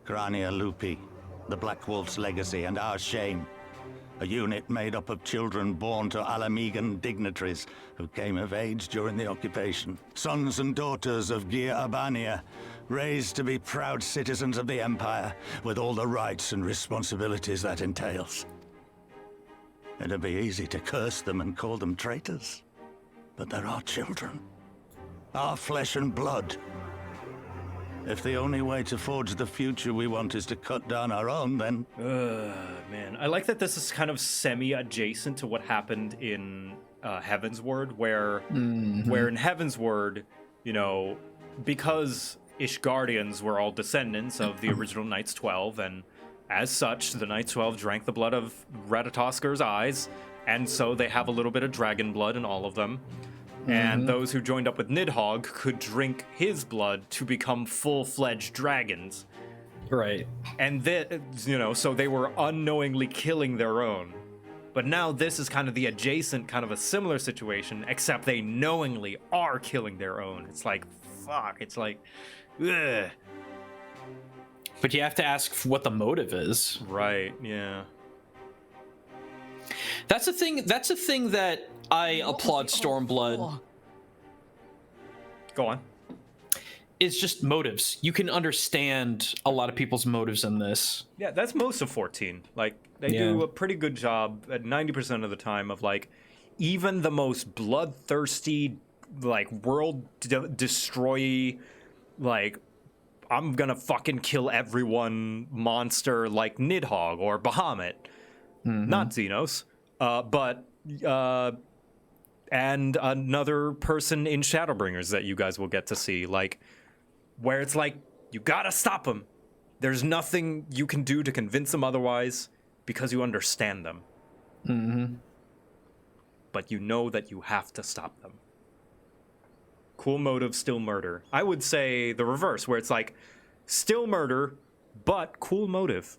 Grania Lupi, the Black Wolf's legacy and our shame. A unit made up of children born to Alamegan dignitaries who came of age during the occupation. Sons and daughters of Gir Abania, raised to be proud citizens of the Empire, with all the rights and responsibilities that entails. It'd be easy to curse them and call them traitors, but they're our children. Our flesh and blood. If the only way to forge the future we want is to cut down our own, then... Man. I like that this is kind of semi-adjacent to what happened in Heaven's Word, where in Heaven's Word, you know, because Ishgardians were all descendants of the original Knights 12, and as such, the Knights 12 drank the blood of Ratatosker's eyes, and so they have a little bit of dragon blood in all of them. And those who joined up with Nidhogg could drink his blood to become full-fledged dragons. Right. And then, you know, so they were unknowingly killing their own. But now this is kind of the adjacent, kind of a similar situation, except they knowingly are killing their own. It's like, fuck. It's like, ugh. But you have to ask what the motive is. Right, yeah. That's a thing that I applaud Stormblood. Go on. It's just motives. You can understand a lot of people's motives in this. Yeah, that's most of 14. Like, they do a pretty good job at 90% of the time of, like, even the most bloodthirsty, like, world-destroy, like, I'm gonna fucking kill everyone monster like Nidhogg or Bahamut. Not Xenos, but and another person in Shadowbringers that you guys will get to see, like, where it's like, you gotta stop them. There's nothing you can do to convince them otherwise because you understand them. But you know that you have to stop them. Cool motive, still murder. I would say the reverse, where it's like, still murder, but cool motive.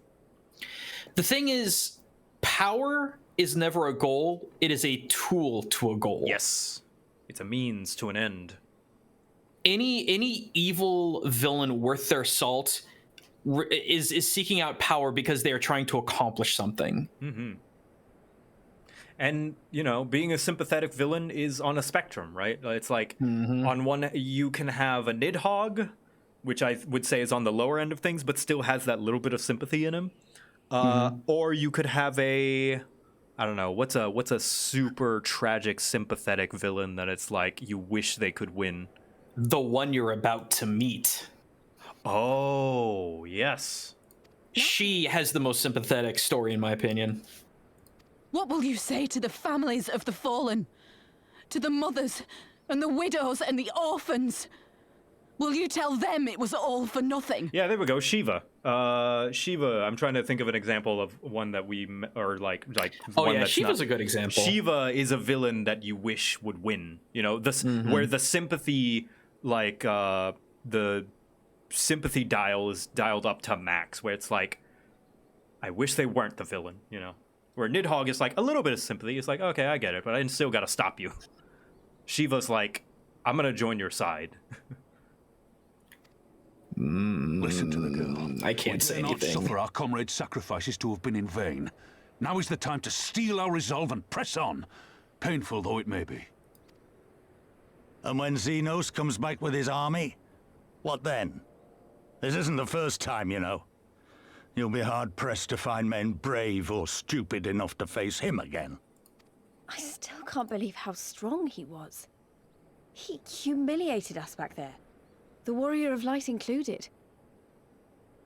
The thing is, power is never a goal. It is a tool to a goal. Yes. It's a means to an end. Any evil villain worth their salt is seeking out power because they are trying to accomplish something. And, you know, being a sympathetic villain is on a spectrum, right? It's like, on one, you can have a Nidhogg, which I would say is on the lower end of things, but still has that little bit of sympathy in him. Or you could have a, I don't know, what's a super tragic, sympathetic villain that it's like, you wish they could win? The one you're about to meet. Oh, yes. She has the most sympathetic story, in my opinion. What will you say to the families of the fallen? To the mothers, and the widows, and the orphans? Will you tell them it was all for nothing? Yeah, there we go. Shiva. Shiva. I'm trying to think of an example of one that or like. Oh one yeah, that's Shiva's not, a good example. Shiva is a villain that you wish would win. You know, where the sympathy, the sympathy dial is dialed up to max. Where it's like, I wish they weren't the villain. You know, where Nidhogg is like a little bit of sympathy. It's like, okay, I get it, but I still got to stop you. Shiva's like, I'm gonna join your side. Listen to the girl. I can't say anything. Not suffer our comrades' sacrifices to have been in vain. Now is the time to steel our resolve and press on, painful though it may be. And when Xenos comes back with his army, what then? This isn't the first time, you know. You'll be hard-pressed to find men brave or stupid enough to face him again. I still can't believe how strong he was. He humiliated us back there. The Warrior of Light included.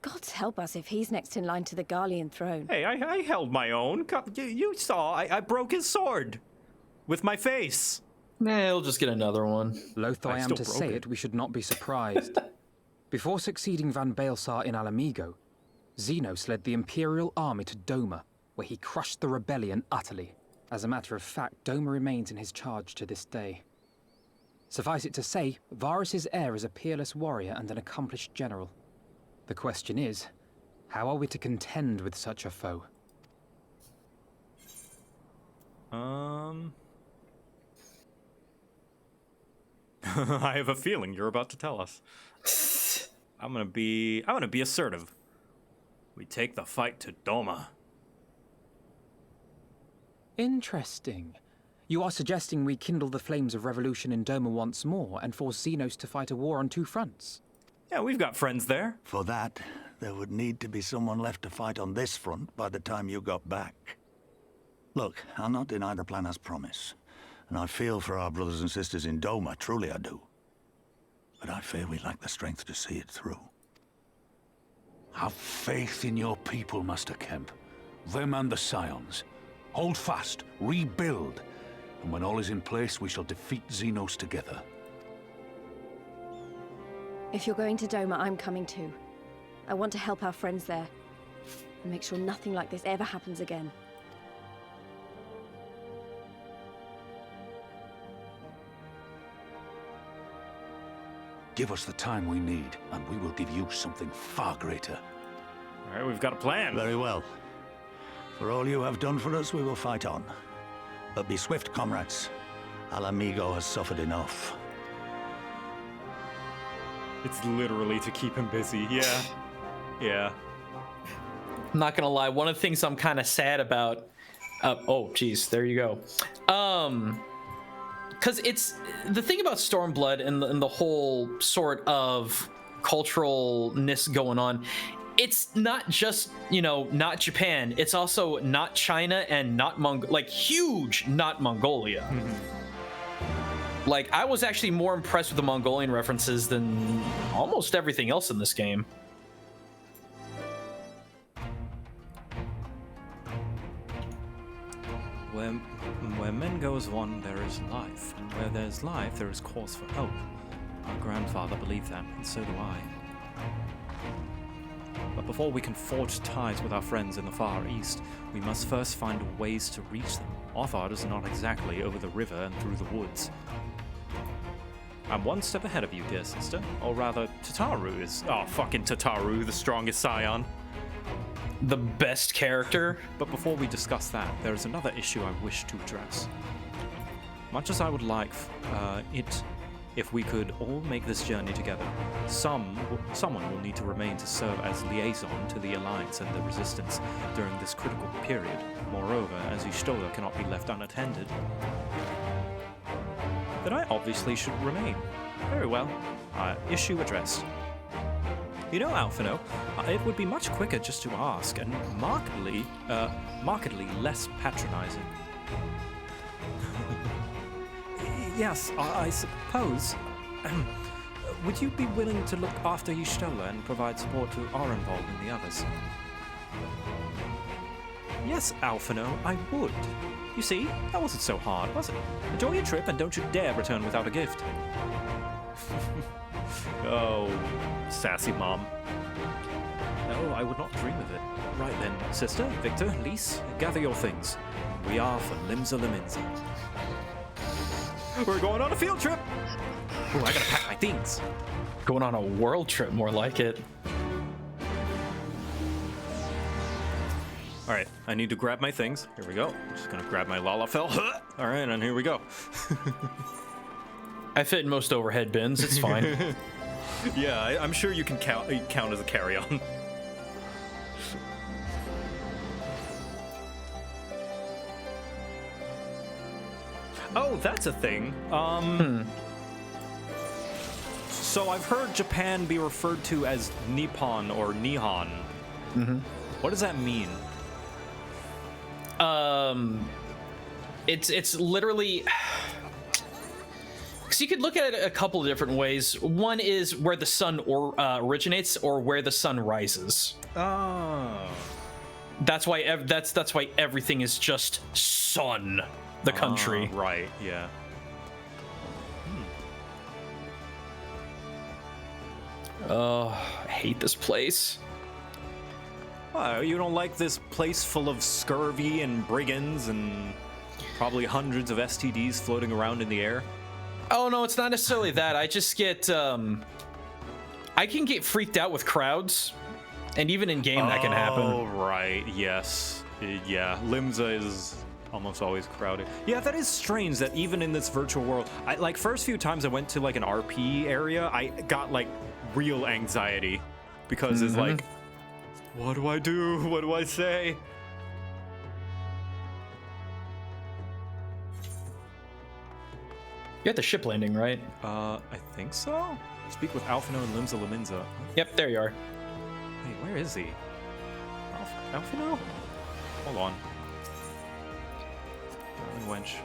Gods help us if he's next in line to the Garlean throne. Hey, I held my own. You saw, I broke his sword. With my face. Nah, he'll just get another one. Loath I am to say it, we should not be surprised. Before succeeding Van Baelsar in Alamigo, Xenos led the Imperial army to Doma, where he crushed the rebellion utterly. As a matter of fact, Doma remains in his charge to this day. Suffice it to say, Varus's heir is a peerless warrior and an accomplished general. The question is, how are we to contend with such a foe? I have a feeling you're about to tell us. I'm gonna be assertive. We take the fight to Doma. Interesting. You are suggesting we kindle the flames of revolution in Doma once more and force Xenos to fight a war on two fronts? Yeah, we've got friends there. For that, there would need to be someone left to fight on this front by the time you got back. Look, I'll not deny the plan as promised. And I feel for our brothers and sisters in Doma, truly I do. But I fear we lack the strength to see it through. Have faith in your people, Master Kemp. Them and the Scions. Hold fast, rebuild. And when all is in place, we shall defeat Xenos together. If you're going to Doma, I'm coming too. I want to help our friends there. And make sure nothing like this ever happens again. Give us the time we need, and we will give you something far greater. All right, we've got a plan. Very well. For all you have done for us, we will fight on. But be swift, comrades. Alamigo has suffered enough. It's literally to keep him busy. Yeah. Yeah. I'm not gonna lie, one of the things I'm kind of sad about. Oh, geez, there you go. Because it's the thing about Stormblood and the whole sort of culturalness going on. It's not just, you know, not Japan. It's also not China and not huge not Mongolia. Like, I was actually more impressed with the Mongolian references than almost everything else in this game. Where men go as one, there is life. And where there's life, there is cause for hope. My grandfather believed that, and so do I. But before we can forge ties with our friends in the Far East, we must first find ways to reach them. Othard is not exactly over the river and through the woods. I'm one step ahead of you, dear sister. Or rather, Tataru is... Oh, fucking Tataru, the strongest scion. The best character. But before we discuss that, there is another issue I wish to address. Much as I would like if we could all make this journey together, someone will need to remain to serve as liaison to the Alliance and the Resistance during this critical period. Moreover, as Y'shtola cannot be left unattended, then I obviously should remain. Very well. Issue addressed. You know, Alphino, it would be much quicker just to ask, and markedly less patronizing. Yes, I suppose. would you be willing to look after Y'shtola and provide support to Arenvald and the others? Yes, Alphino, I would. You see, that wasn't so hard, was it? Enjoy your trip and don't you dare return without a gift. Oh, sassy mom. No, I would not dream of it. Right then, sister, Victor, Lise, gather your things. We are for Limsa Laminza. We're going on a field trip! Oh, I gotta pack my things. Going on a world trip, more like it. All right, I need to grab my things. Here we go. I'm just gonna grab my Lalafell. All right, and here we go. I fit in most overhead bins. It's fine. Yeah, I'm sure you can count as a carry-on. Oh, that's a thing. So I've heard Japan be referred to as Nippon or Nihon. Mm-hmm. What does that mean? It's literally. So you could look at it a couple of different ways. One is where the sun originates, or where the sun rises. Oh. That's why that's why everything is just sun. The country. Right. Yeah. Oh, I hate this place. You don't like this place full of scurvy and brigands and probably hundreds of STDs floating around in the air? Oh no, it's not necessarily that. I just get I can get freaked out with crowds, and even in game that can happen. Oh right, yes, yeah. Limsa is almost always crowded. Yeah, that is strange that even in this virtual world, like first few times I went to like an RP area, I got like real anxiety because it's like, what do I do? What do I say? You're at the ship landing, right? I think so. Speak with Alphino and Limsa Laminza. Yep, there you are. Wait, where is he? Alphino? Hold on. Darling wench.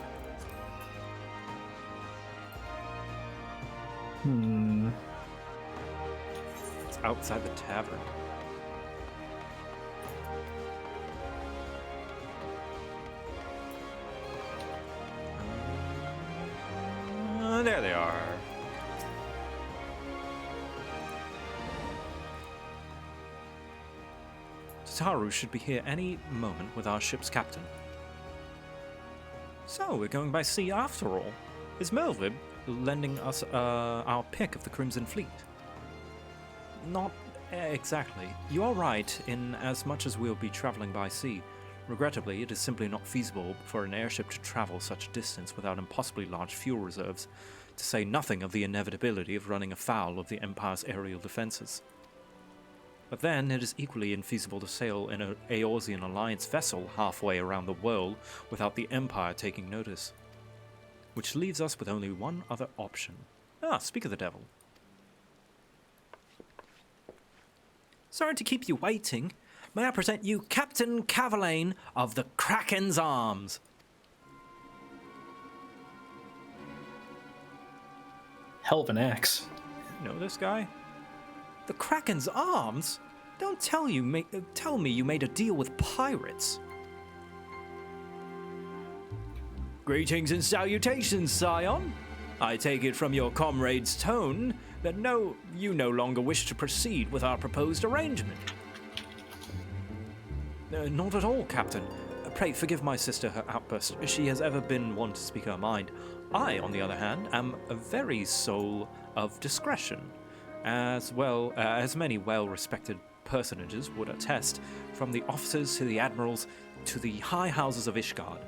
It's outside the tavern. There they are. Tataru should be here any moment with our ship's captain. So, we're going by sea after all. Is Melvib lending us our pick of the Crimson Fleet? Not exactly. You are right, in as much as we'll be traveling by sea. Regrettably, it is simply not feasible for an airship to travel such a distance without impossibly large fuel reserves, to say nothing of the inevitability of running afoul of the Empire's aerial defenses. But then, it is equally infeasible to sail in an Eorzean Alliance vessel halfway around the world without the Empire taking notice. Which leaves us with only one other option. Speak of the devil. Sorry to keep you waiting. May I present you Captain Cavalain of the Kraken's Arms. Hell of an axe. You know this guy? The Kraken's Arms? Don't tell me you made a deal with pirates. Greetings and salutations, Scion. I take it from your comrade's tone that you no longer wish to proceed with our proposed arrangement. Not at all, Captain. Pray forgive my sister her outburst. She has ever been one to speak her mind. I, on the other hand, am a very soul of discretion, as well as many well-respected personages would attest, from the officers to the admirals to the high houses of Ishgard.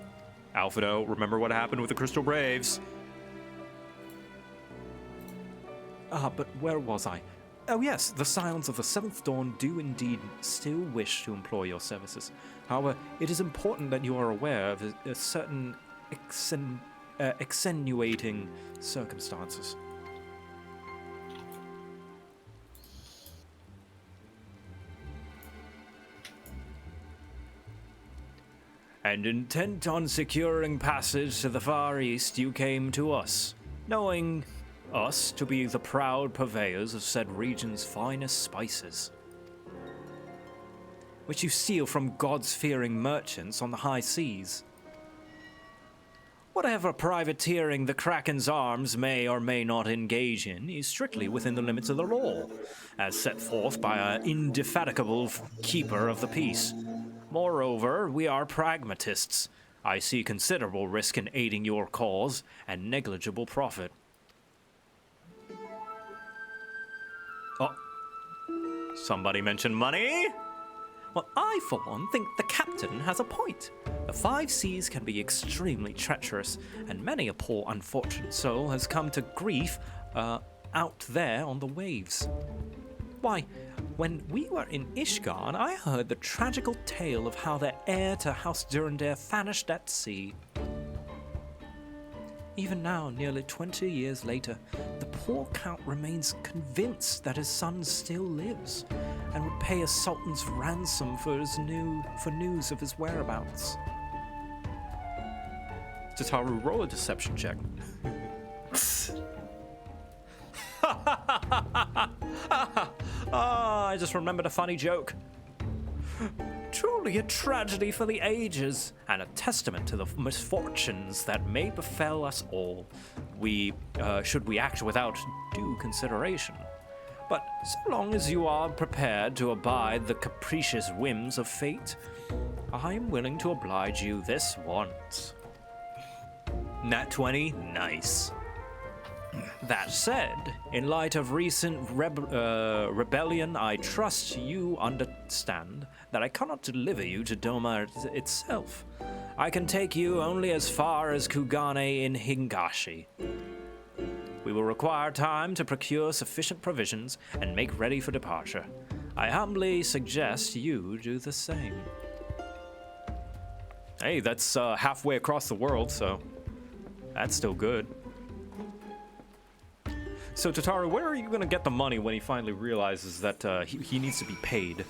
Alphino, remember what happened with the Crystal Braves? But where was I? Oh yes, the Scions of the Seventh Dawn do indeed still wish to employ your services. However, it is important that you are aware of a certain extenuating circumstances. And intent on securing passage to the Far East, you came to us, knowing us to be the proud purveyors of said region's finest spices, which you steal from gods-fearing merchants on the high seas. Whatever privateering the Kraken's arms may or may not engage in is strictly within the limits of the law, as set forth by our indefatigable keeper of the peace. Moreover, we are pragmatists. I see considerable risk in aiding your cause and negligible profit. Oh, somebody mentioned money? Well, I, for one, think the captain has a point. The 5 seas can be extremely treacherous, and many a poor unfortunate soul has come to grief out there on the waves. Why, when we were in Ishgard, I heard the tragical tale of how their heir to House Durandare vanished at sea. Even now, nearly 20 years later, the poor count remains convinced that his son still lives, and would pay a sultan's ransom for news of his whereabouts. Tataru, roll a deception check. I just remembered a funny joke. Truly a tragedy for the ages, and a testament to the misfortunes that may befell us all. Should we act without due consideration. But so long as you are prepared to abide the capricious whims of fate, I am willing to oblige you this once. Nat 20, nice. That said, in light of recent rebellion, I trust you understand that I cannot deliver you to Doma itself. I can take you only as far as Kugane in Hingashi. We will require time to procure sufficient provisions and make ready for departure. I humbly suggest you do the same. Hey, that's halfway across the world, so that's still good. So, Tataru, where are you going to get the money when he finally realizes that he needs to be paid?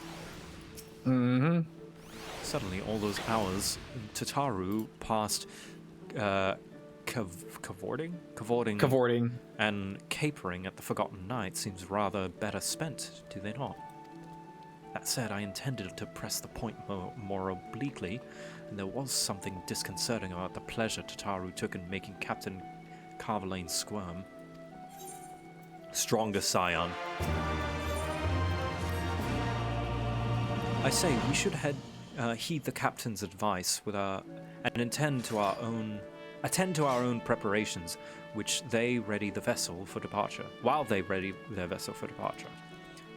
Mm-hmm. Suddenly, all those hours, Tataru passed cavorting and capering at the Forgotten Night seems rather better spent, do they not? That said, I intended to press the point more obliquely, and there was something disconcerting about the pleasure Tataru took in making Captain Carvalane squirm. Strongest scion. I say we should heed the captain's advice and attend to our own preparations, while they ready their vessel for departure.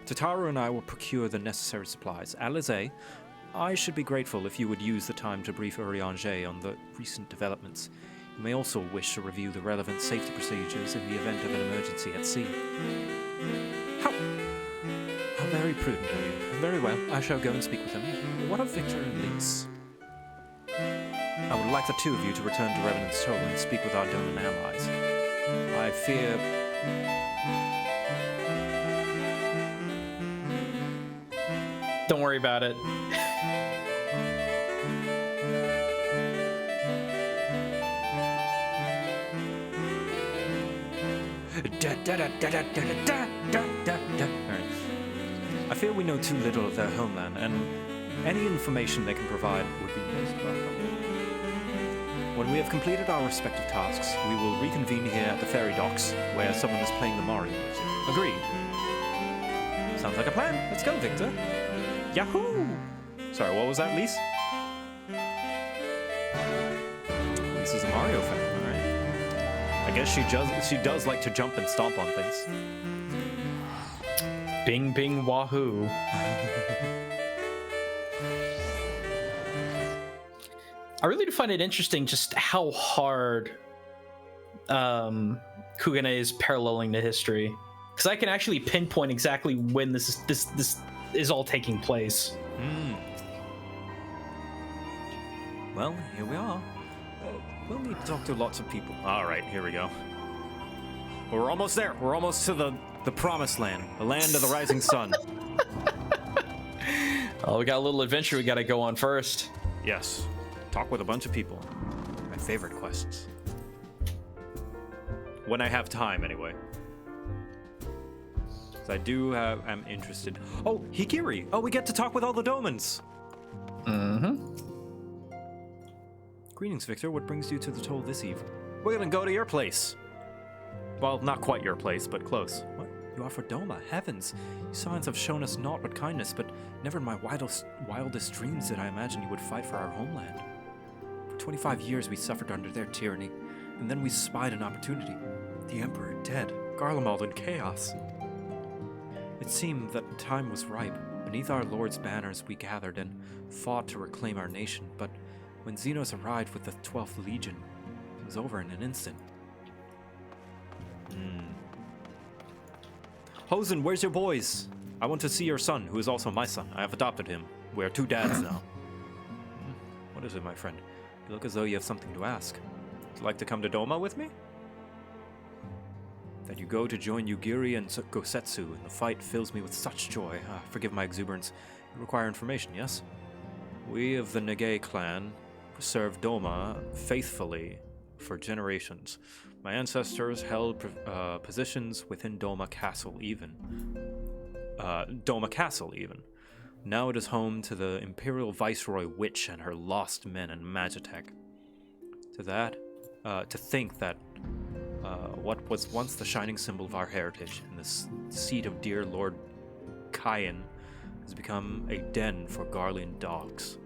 Tataru and I will procure the necessary supplies. Alizé, I should be grateful if you would use the time to brief Urianger on the recent developments. You may also wish to review the relevant safety procedures in the event of an emergency at sea. How very prudent of you. Very well, I shall go and speak with him. What of Victor and Lise? I would like the two of you to return to Revenant's Toll and speak with our Doman allies. I fear... Don't worry about it. Alright. I fear we know too little of their homeland, and any information they can provide would be most welcome. When we have completed our respective tasks, we will reconvene here at the ferry docks, where someone is playing the Mario music. Agreed. Sounds like a plan. Let's go, Victor. Yahoo! Sorry, what was that, Lise? Lise is a Mario fan, alright. I guess she does like to jump and stomp on things. Bing, bing, wahoo. I really do find it interesting just how hard Kugane is paralleling to history, because I can actually pinpoint exactly when this is all taking place. Well, here we are. We'll need to talk to lots of people. All right, here we go. We're almost there. We're almost to the promised land, the land of the rising sun. Oh, we got a little adventure we got to go on first. Yes. Talk with a bunch of people. My favorite quests. When I have time, anyway. I am interested. Oh, Higiri! Oh, we get to talk with all the Domans! Greetings, Victor. What brings you to the toll this eve? We're gonna go to your place. Well, not quite your place, but close. What? You are for Doma? Heavens! You signs have shown us naught but kindness, but never in my wildest dreams did I imagine you would fight for our homeland. For 25 years we suffered under their tyranny, and then we spied an opportunity. The Emperor dead, Garlemald in chaos. It seemed that time was ripe. Beneath our Lord's banners we gathered and fought to reclaim our nation, but when Xenos arrived with the 12th Legion, it was over in an instant. Hosen, where's your boys? I want to see your son, who is also my son. I have adopted him. We are two dads now. What is it, my friend? You look as though you have something to ask. Would you like to come to Doma with me? That you go to join Yugiri and Gosetsu in the fight fills me with such joy. Forgive my exuberance. You require information, yes? We of the Nage clan served Doma faithfully for generations. My ancestors held positions within Doma Castle even. Now it is home to the Imperial Viceroy Witch and her lost men in Magitech. To think that what was once the shining symbol of our heritage and the seat of dear Lord Kayan has become a den for Garlean dogs.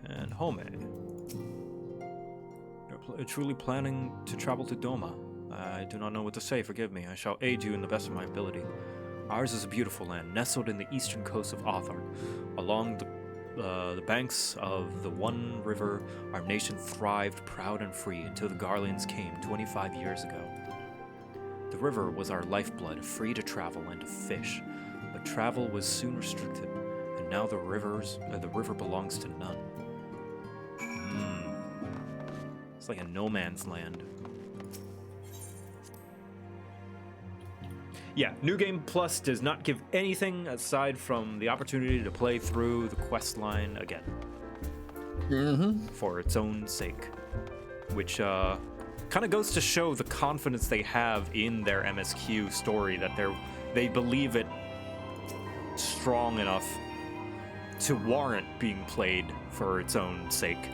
And Home. You're truly planning to travel to Doma. I do not know what to say, forgive me. I shall aid you in the best of my ability. Ours is a beautiful land, nestled in the eastern coast of Author. Along the banks of the one river, our nation thrived proud and free until the Garleans came 25 years ago. The river was our lifeblood, free to travel and to fish, but travel was soon restricted, and now the river belongs to none. It's like a no man's land. Yeah, New Game Plus does not give anything aside from the opportunity to play through the quest line again. For its own sake. Which kind of goes to show the confidence they have in their MSQ story, that they believe it strong enough to warrant being played for its own sake.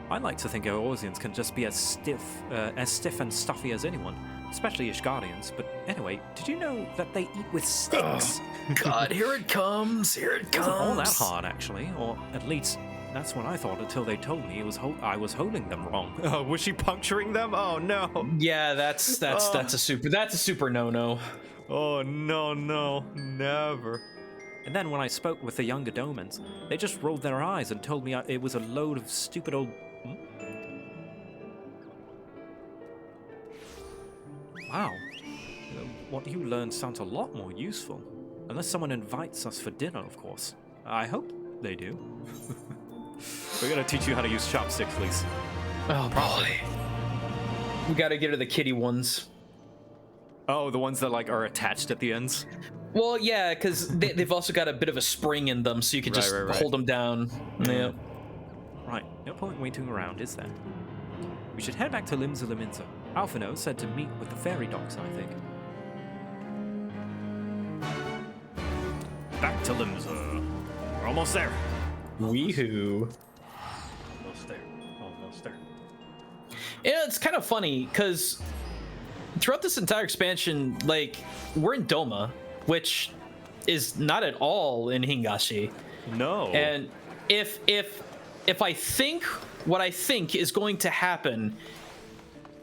I like to think Eorzeans can just be as stiff and stuffy as anyone, especially Ishgarians. But anyway, did you know that they eat with sticks? God, here it comes! Here it comes! It wasn't all that hard, actually, or at least that's what I thought until they told me I was holding them wrong. Was she puncturing them? Oh no! Yeah, that's a super no-no. Oh no, never. And then when I spoke with the younger Domans, they just rolled their eyes and told me it was a load of stupid old. Wow. What you learned sounds a lot more useful. Unless someone invites us for dinner, of course. I hope they do. We're gonna teach you how to use chopsticks, please. Oh boy. We gotta get her the kitty ones. Oh, the ones that are attached at the ends? Well, yeah, because they've also got a bit of a spring in them, so you can just hold them down. Yeah. Right, no point waiting around, is there? We should head back to Limsa Liminsa. Alphino said to meet with the fairy dogs, I think. Back to Limsa. We're almost there. Weehoo. Almost there. Yeah, it's kind of funny, because throughout this entire expansion, we're in Doma, which is not at all in Hingashi. No. And if I think what I think is going to happen,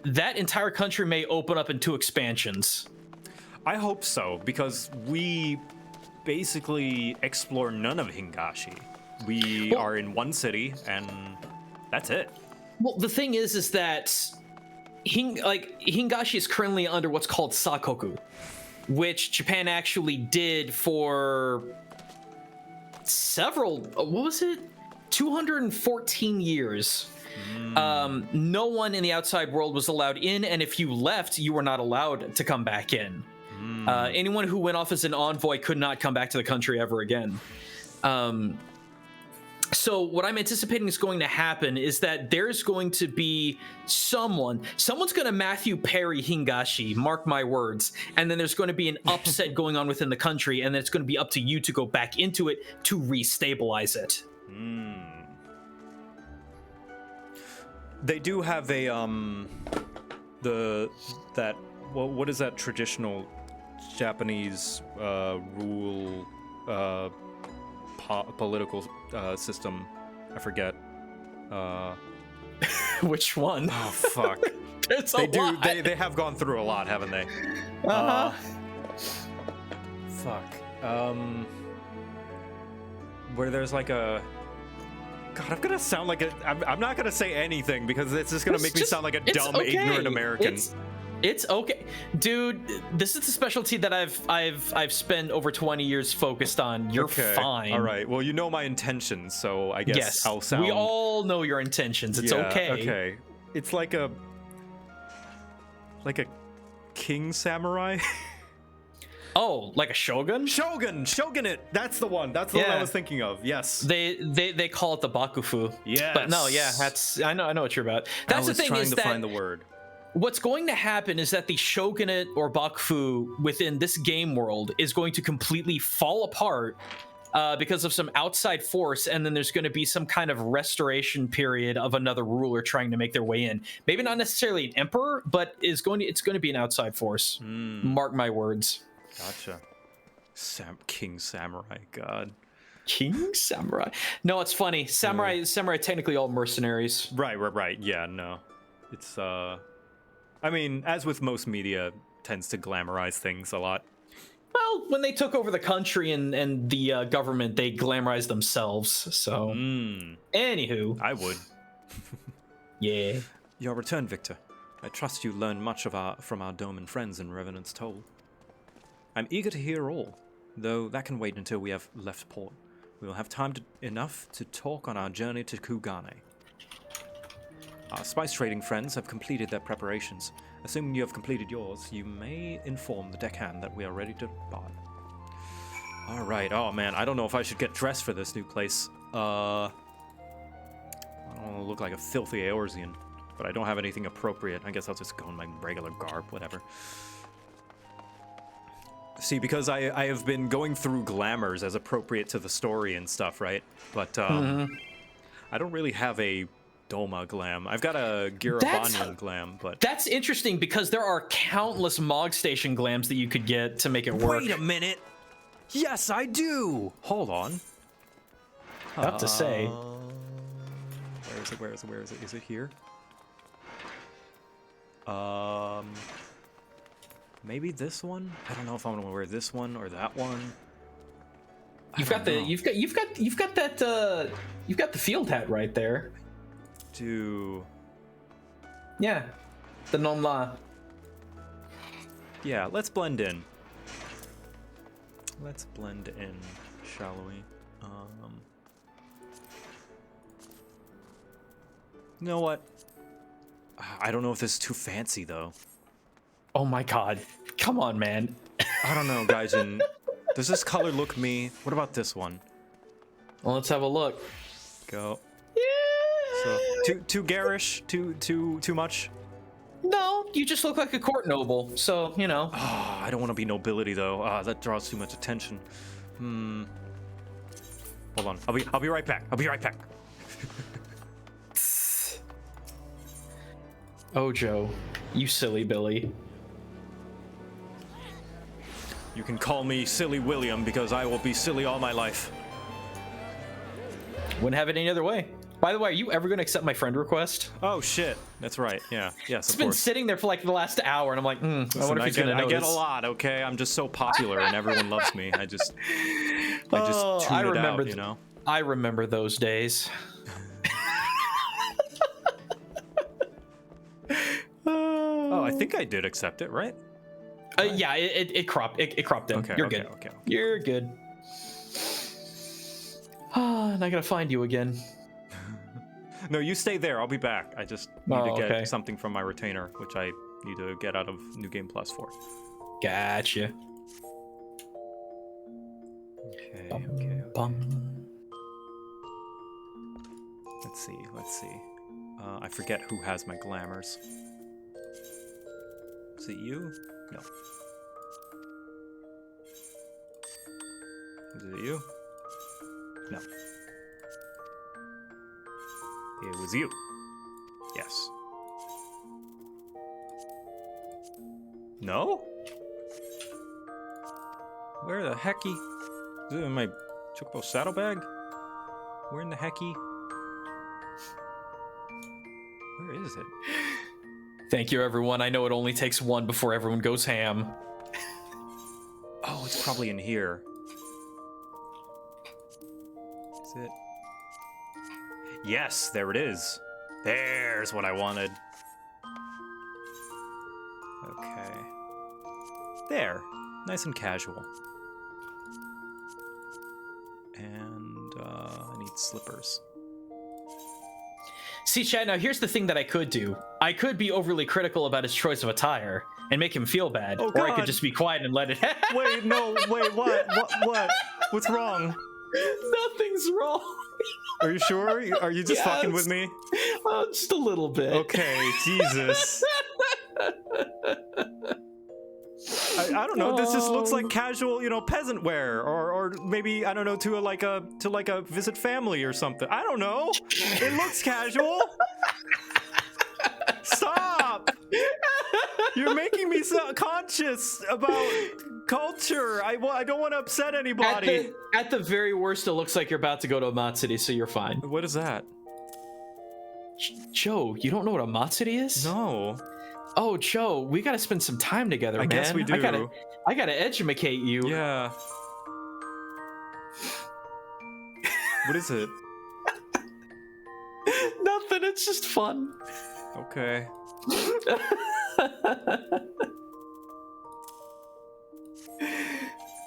that entire country may open up in 2 expansions. I hope so, because we basically explore none of Hingashi. We are in one city, and that's it. Well, the thing is that Hingashi is currently under what's called Sakoku, which Japan actually did for several, 214 years. No one in the outside world was allowed in, and if you left, you were not allowed to come back in. Anyone who went off as an envoy could not come back to the country ever again. So what I'm anticipating is going to happen is that there's going to be someone's going to Matthew Perry Hingashi, mark my words, and then there's going to be an upset going on within the country, and then it's going to be up to you to go back into it to restabilize it. They do have a what is that traditional Japanese rule political system? I forget. Which one? Oh fuck. There's a lot. They have gone through a lot, haven't they? Fuck. Where there's like a. God, I'm gonna sound like I'm not gonna say anything because it's just gonna make me sound like a dumb, ignorant American. It's okay, dude. This is the specialty that I've spent over 20 years focused on. You're fine. All right. Well, you know my intentions, so I guess yes, I'll sound. We all know your intentions. It's okay. Okay. It's like a king samurai. Oh, like a shogun? Shogunate. That's the one. That's the one I was thinking of. Yes. They call it the bakufu. Yes. But no, yeah, I know what you're about. That's the thing trying is to that find the word. What's going to happen is that the shogunate or bakufu within this game world is going to completely fall apart because of some outside force, and then there's going to be some kind of restoration period of another ruler trying to make their way in. Maybe not necessarily an emperor, but it's going to be an outside force. Mark my words. Gotcha. King Samurai, God. King Samurai. No, it's funny. Samurai technically all mercenaries. Right. Yeah, no. It's I mean, as with most media, tends to glamorize things a lot. Well, when they took over the country and the government, they glamorized themselves. So, anywho, I would. Yeah. Your return, Victor. I trust you learned much from our Doman friends in Revenant's Toll. I'm eager to hear all, though that can wait until we have left port. We will have time enough to talk on our journey to Kugane. Our spice trading friends have completed their preparations. Assuming you have completed yours, you may inform the deckhand that we are ready to depart. Alright, oh man, I don't know if I should get dressed for this new place. I don't want to look like a filthy Eorzean, but I don't have anything appropriate. I guess I'll just go in my regular garb, whatever. See, because I have been going through glamours as appropriate to the story and stuff, right? But I don't really have a Doma glam. I've got a Girabanian glam, but... That's interesting because there are countless Mog Station glams that you could get to make it work. Wait a minute! Yes, I do! Hold on. Tough to say. Where is it? Is it here? Maybe this one? I don't know if I'm gonna wear this one or that one. You've got the field hat right there. Yeah, the non-la. Yeah, let's blend in. Let's blend in, shall we? You know what? I don't know if this is too fancy though. Oh my god. Come on, man. I don't know, guys. Does this color look me? What about this one? Well, let's have a look. Go. So, too garish? Too much? No, you just look like a court noble, so, you know. Oh, I don't want to be nobility, though. That draws too much attention. Hold on. I'll be right back. Oh, Joe. You silly Billy. You can call me Silly William because I will be silly all my life. Wouldn't have it any other way. By the way, are you ever going to accept my friend request? Oh, shit. That's right. Yeah. Yes, It's been sitting there for like the last hour, and I'm like, I wonder if he's going to notice. I get a lot, okay? I'm just so popular, and everyone loves me. I just tune it out, you know? I remember those days. Oh, I think I did accept it, right? Yeah, it cropped in. Okay, You're good. Okay. You're good. And I gotta find you again. No, you stay there. I'll be back. I just need to get something from my retainer, which I need to get out of New Game Plus for. Gotcha. Okay. Let's see. I forget who has my glamours. Is it you? No. Is it you? No. It was you. Yes. No? Where the hecky? Is it in my Chocobo saddlebag? Where in the hecky? Where is it? Thank you, everyone. I know it only takes one before everyone goes ham. Oh, it's probably in here. Is it? Yes, there it is. There's what I wanted. Okay. There. Nice and casual. And I need slippers. See, Chad, now here's the thing that I could do. I could be overly critical about his choice of attire and make him feel bad. Oh, or I God. could just be quiet and let it happen. Wait, no, wait, what? What? What's wrong? Nothing's wrong. Are you sure? Are you just fucking with me? Just a little bit. Okay, Jesus. I don't know. This just looks like casual, peasant wear, or maybe I don't know to a visit family or something. I don't know. It looks casual. Stop! You're making me so conscious about culture. I don't want to upset anybody. At the very worst, it looks like you're about to go to a Matsuri, so you're fine. What is that? Joe, you don't know what a Matsuri is? No. Oh, Joe, we gotta spend some time together, man. I guess we do. I gotta educate you. Yeah. What is it? Nothing, it's just fun. Okay.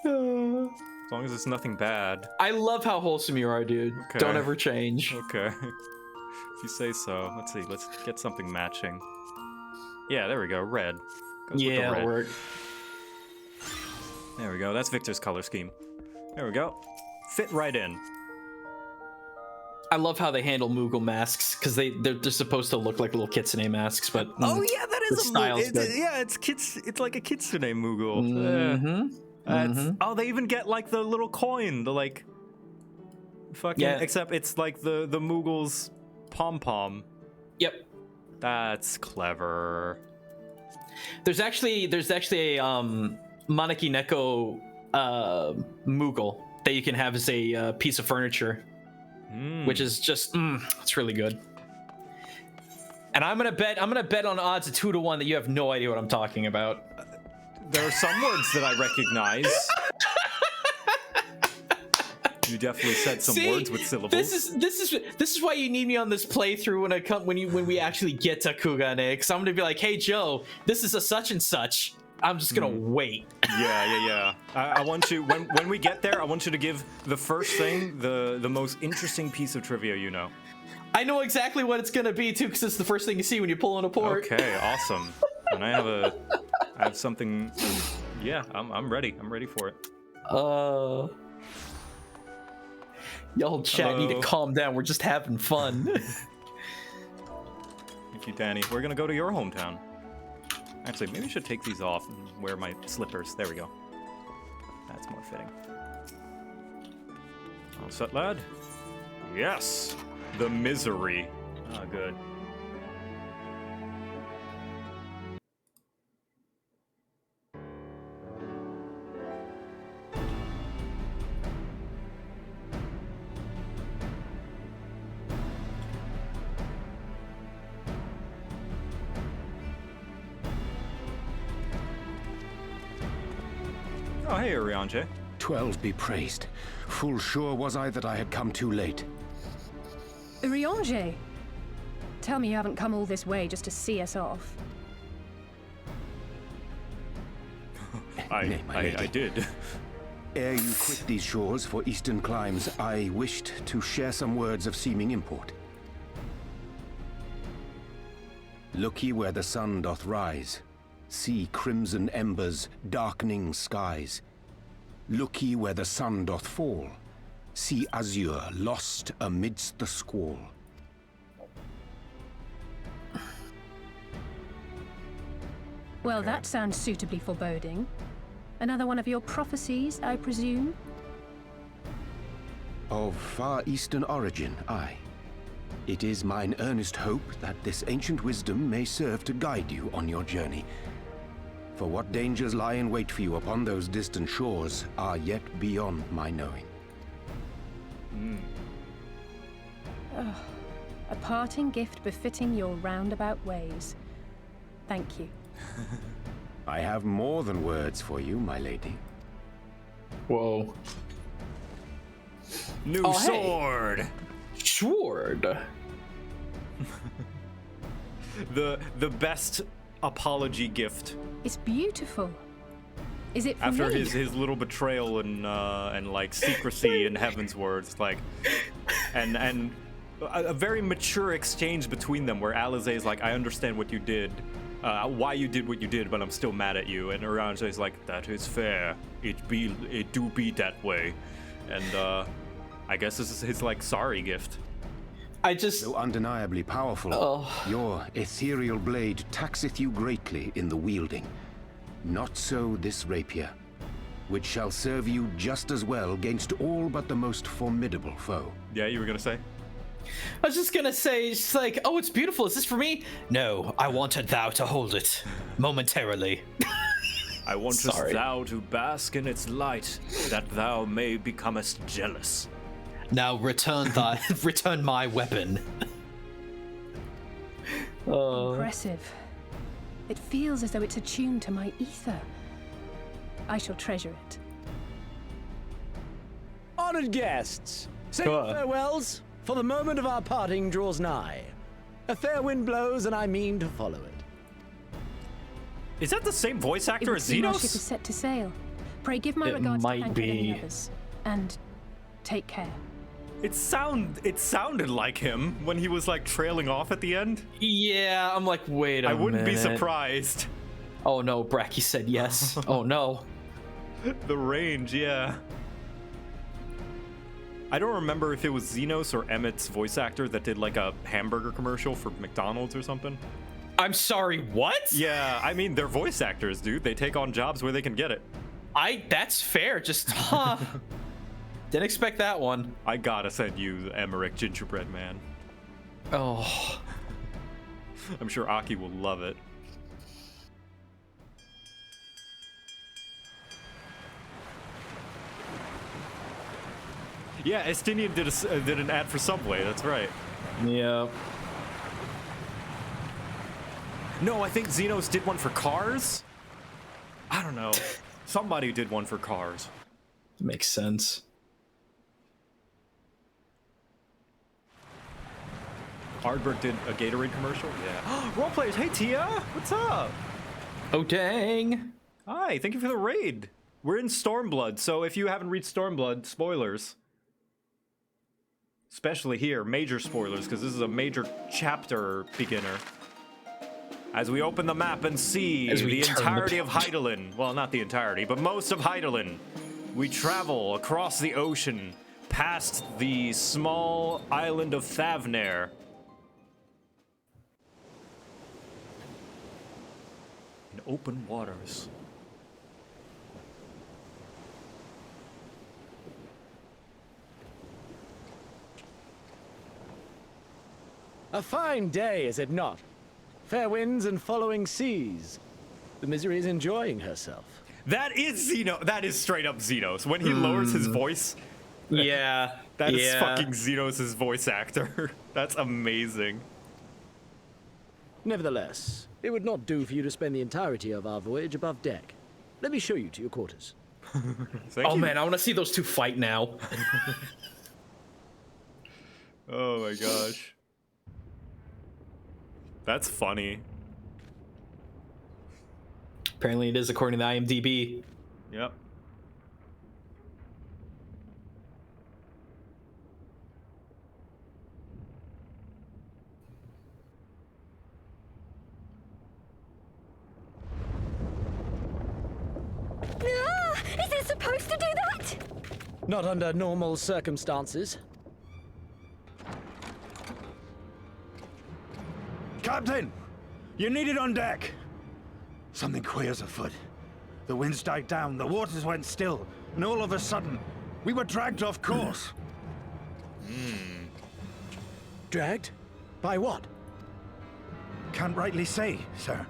As long as it's nothing bad. I love how wholesome you are, dude. Okay. Don't ever change. Okay. If you say so. Let's see. Let's get something matching. Yeah, there we go. Red. Goes with the red. Word. There we go. That's Victor's color scheme. There we go. Fit right in. I love how they handle Moogle masks because they're supposed to look like little kitsune masks, but Oh yeah, that is a style's Moogle. good. It's kids. It's like a kitsune Moogle. Mm-hmm. Oh, they even get like the little coin. The like. Fucking. Yeah. Except it's like the Moogle's pom pom. Yep. That's clever. There's actually a Maneki Neko Moogle that you can have as a piece of furniture, which is just it's really good. And I'm gonna bet on odds of 2 to 1 that you have no idea what I'm talking about. There are some words that I recognize. You definitely said some words with syllables. This is why you need me on this playthrough when we actually get to Kugane, because I'm gonna be like, hey Joe, this is a such and such. I'm just gonna wait. Yeah. I want you when we get there. I want you to give the first thing the most interesting piece of trivia you know. I know exactly what it's gonna be too, because it's the first thing you see when you pull in a port. Okay, awesome. And I have something. Yeah, I'm ready. I'm ready for it. Y'all chat need to calm down. We're just having fun. Thank you, Danny. We're gonna go to your hometown. Actually, maybe I should take these off and wear my slippers. There we go. That's more fitting. All set, lad? Yes! The misery. Ah, good. Oh, hey, Urianger. 12 be praised. Full sure was I that I had come too late. Urianger! Tell me you haven't come all this way just to see us off. I did. Ere you quit these shores for eastern climes, I wished to share some words of seeming import. Look ye where the sun doth rise. See crimson embers, darkening skies. Look ye where the sun doth fall. See azure lost amidst the squall. Well, that sounds suitably foreboding. Another one of your prophecies, I presume? Of far eastern origin, aye. It is mine earnest hope that this ancient wisdom may serve to guide you on your journey. For what dangers lie in wait for you upon those distant shores are yet beyond my knowing. A parting gift befitting your roundabout ways. Thank you. I have more than words for you, my lady. Whoa. New sword! Hey. Sword! the best apology gift. It's beautiful. Is it for After me? his little betrayal and like secrecy in Heaven's words, like, and a very mature exchange between them where Alizé's like, I understand what you did, why you did what you did, but I'm still mad at you. And Orange's like, that is fair. It do be that way. And I guess this is his like sorry gift. Though undeniably powerful, your ethereal blade taxeth you greatly in the wielding. Not so this rapier, which shall serve you just as well against all but the most formidable foe. Yeah, you were gonna say? I was just gonna say, it's like, oh, it's beautiful. Is this for me? No, I wanted thou to hold it momentarily. I wantest thou to bask in its light, that thou may becomest jealous. Now return my weapon. Impressive. It feels as though it's attuned to my ether. I shall treasure it. Honored guests, say your farewells, for the moment of our parting draws nigh. A fair wind blows, and I mean to follow it. Is that the same voice actor as Our ship Xenos? is set to sail. Pray give my regards to Hank and any others. And take care. It sounded like him when he was like trailing off at the end. Yeah, I'm like, wait a minute. I wouldn't be surprised. Oh no, Bracky said yes. Oh no. The range, yeah. I don't remember if it was Xenos or Emmett's voice actor that did like a hamburger commercial for McDonald's or something. I'm sorry, what? Yeah, I mean, they're voice actors, dude. They take on jobs where they can get it. That's fair, just, didn't expect that one. I gotta send you the Emmerich Gingerbread Man. Oh. I'm sure Aki will love it. Yeah, Estinian did an ad for Subway, that's right. Yeah. No, I think Xenos did one for Cars? I don't know. Somebody did one for Cars. Makes sense. Ardbert did a Gatorade commercial? Yeah. Role players, hey Tia! What's up? Oh dang. Hi, thank you for the raid. We're in Stormblood, so if you haven't read Stormblood, spoilers. Especially here, major spoilers, because this is a major chapter beginner. As we open the map and see the entirety of Hydaelyn, well, not the entirety, but most of Hydaelyn, we travel across the ocean, past the small island of Thavnair. In open waters. A fine day, is it not? Fair winds and following seas. The Misery is enjoying herself. That is Xenos. That is straight up Xenos. When he lowers his voice. Yeah. That is fucking Xenos' voice actor. That's amazing. Nevertheless, it would not do for you to spend the entirety of our voyage above deck. Let me show you to your quarters. Man, I want to see those two fight now. Oh my gosh. That's funny. Apparently it is according to IMDb. Yep. Is it supposed to do that? Not under normal circumstances. Captain, you're needed on deck. Something queer's afoot. The winds died down, the waters went still, and all of a sudden, we were dragged off course. Dragged? By what? Can't rightly say, sir.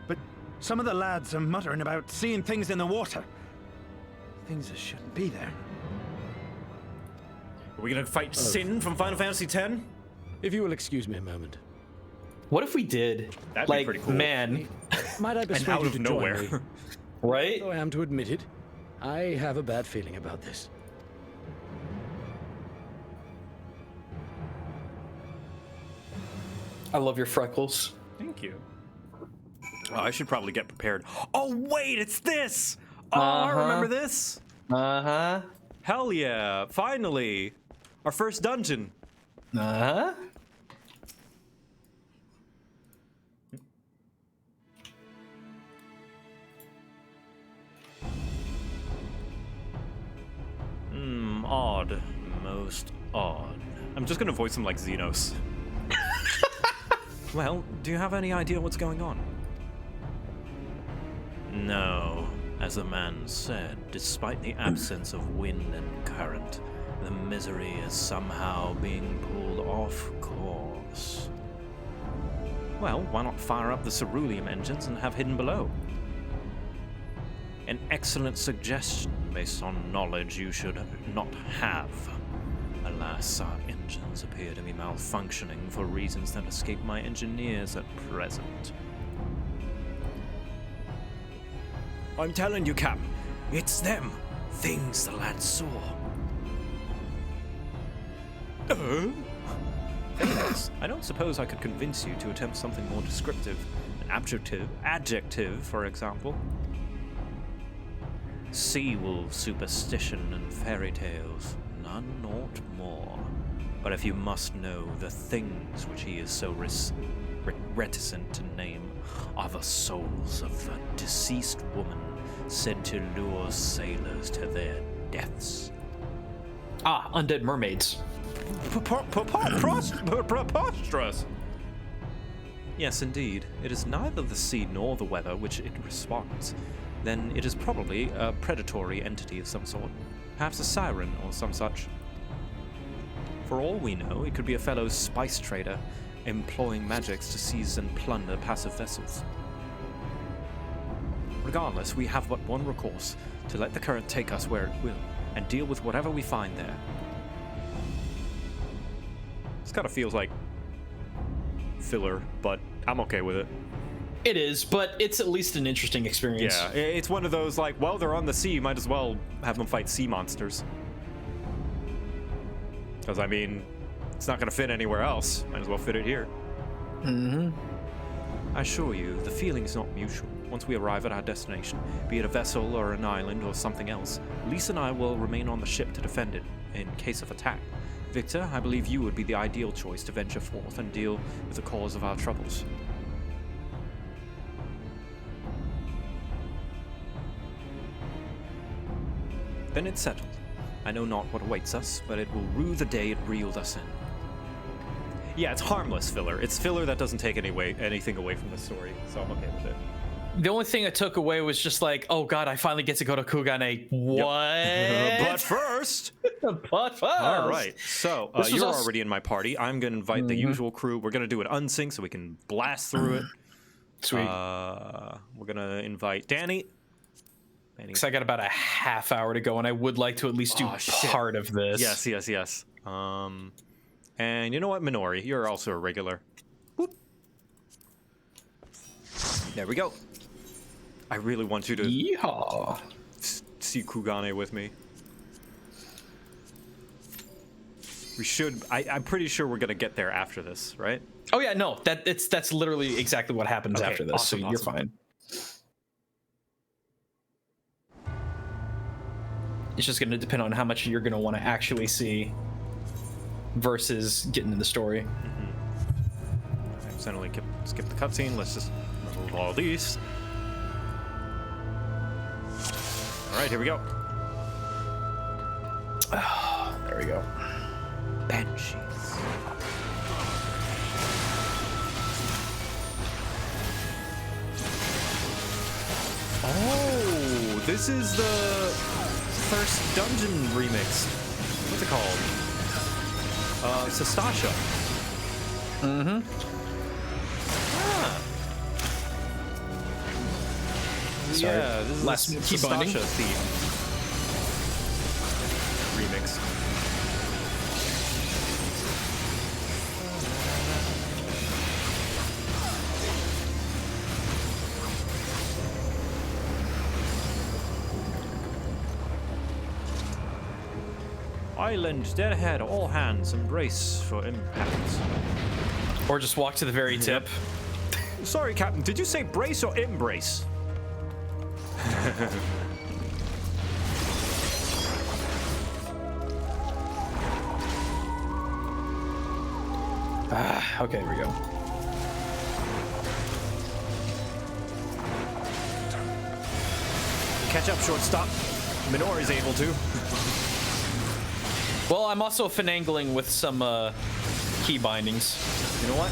But some of the lads are muttering about seeing things in the water. Things that shouldn't be there. Are we gonna fight Sin from Final Fantasy X? If you will excuse me a moment. What if we did? That'd like, be pretty cool. Man. Might I persuade out you of to nowhere. join me? Right? Though I am to admit it, I have a bad feeling about this. I love your freckles. Thank you. Oh, I should probably get prepared. Oh, wait, it's this! Oh, I remember this! Uh-huh. Hell yeah, finally! Our first dungeon. Uh-huh. Odd. Most odd. I'm just gonna voice him like Xenos. Well, do you have any idea what's going on? No. As the man said, despite the absence of wind and current, the misery is somehow being pulled off course. Well, why not fire up the ceruleum engines and have hidden below? An excellent suggestion based on knowledge you should not have. Alas, our engines appear to be malfunctioning for reasons that escape my engineers at present. I'm telling you, Cap, it's them. Things the lad saw. Things? I don't suppose I could convince you to attempt something more descriptive. An adjective, for example. Sea-wolf superstition and fairy tales, none naught more. But if you must know, the things which he is so reticent to name are the souls of a deceased woman said to lure sailors to their deaths. Ah, undead mermaids. Preposterous! Yes, indeed. It is neither the sea nor the weather which it responds. Then it is probably a predatory entity of some sort. Perhaps a siren or some such. For all we know, it could be a fellow spice trader employing magics to seize and plunder passive vessels. Regardless, we have but one recourse, to let the current take us where it will, and deal with whatever we find there. This kind of feels like filler, but I'm okay with it. It is, but it's at least an interesting experience. Yeah, it's one of those like, well, they're on the sea, might as well have them fight sea monsters. Because, I mean, it's not going to fit anywhere else. Might as well fit it here. Mm-hmm. I assure you, the feeling's not mutual. Once we arrive at our destination, be it a vessel or an island or something else, Lisa and I will remain on the ship to defend it in case of attack. Victor, I believe you would be the ideal choice to venture forth and deal with the cause of our troubles. Then it's settled. I know not what awaits us, but it will rue the day it reeled us in. Yeah, it's harmless filler. It's filler that doesn't take anything away from the story, so I'm okay with it. The only thing I took away was just like, oh god, I finally get to go to Kugane. What? Yep. But first! All right, so you're already in my party. I'm going to invite the usual crew. We're going to do an unsync so we can blast through it. Sweet. We're going to invite Danny. Because I got about a half hour to go, and I would like to at least do part of this. Yes. And you know what, Minori, you're also a regular. Whoop. There we go. I really want you to see Kugane with me. We should. I'm pretty sure we're gonna get there after this, right? Oh yeah, no, that's literally exactly what happens after this. Awesome, so you're fine. It's just going to depend on how much you're going to want to actually see versus getting in the story. Mm-hmm. Accidentally skip the cutscene. Let's just remove all these. All right, here we go. There we go. Banshees. this is the first dungeon remix. What's it called? Sastasha. Mm-hmm. Ah. Sorry. Yeah, this is Last key Sastasha binding. theme. Remix. Island dead ahead, all hands embrace for impact. Or just walk to the very tip. Sorry, Captain, did you say brace or embrace? Okay, here we go. Catch up, shortstop. Minori's able to. Well, I'm also finagling with some key bindings. You know what?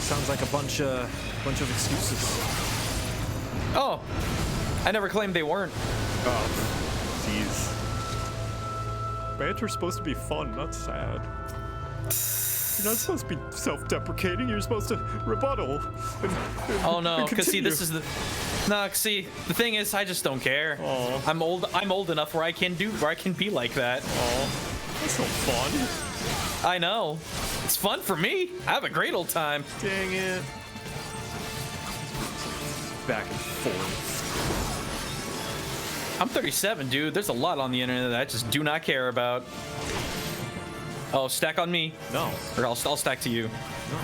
Sounds like a bunch of excuses. Oh, I never claimed they weren't. Oh, jeez. Banter's supposed to be fun, not sad. You're not supposed to be self-deprecating. You're supposed to rebuttal. Oh no, and because see, continue. this is the. No, see, the thing is, I just don't care. I'm old enough where I can be like that. Oh, that's not fun. I know. It's fun for me. I have a great old time. Dang it. Back and forth. I'm 37, dude. There's a lot on the internet that I just do not care about. Oh, stack on me. No. Or I'll stack to you. No.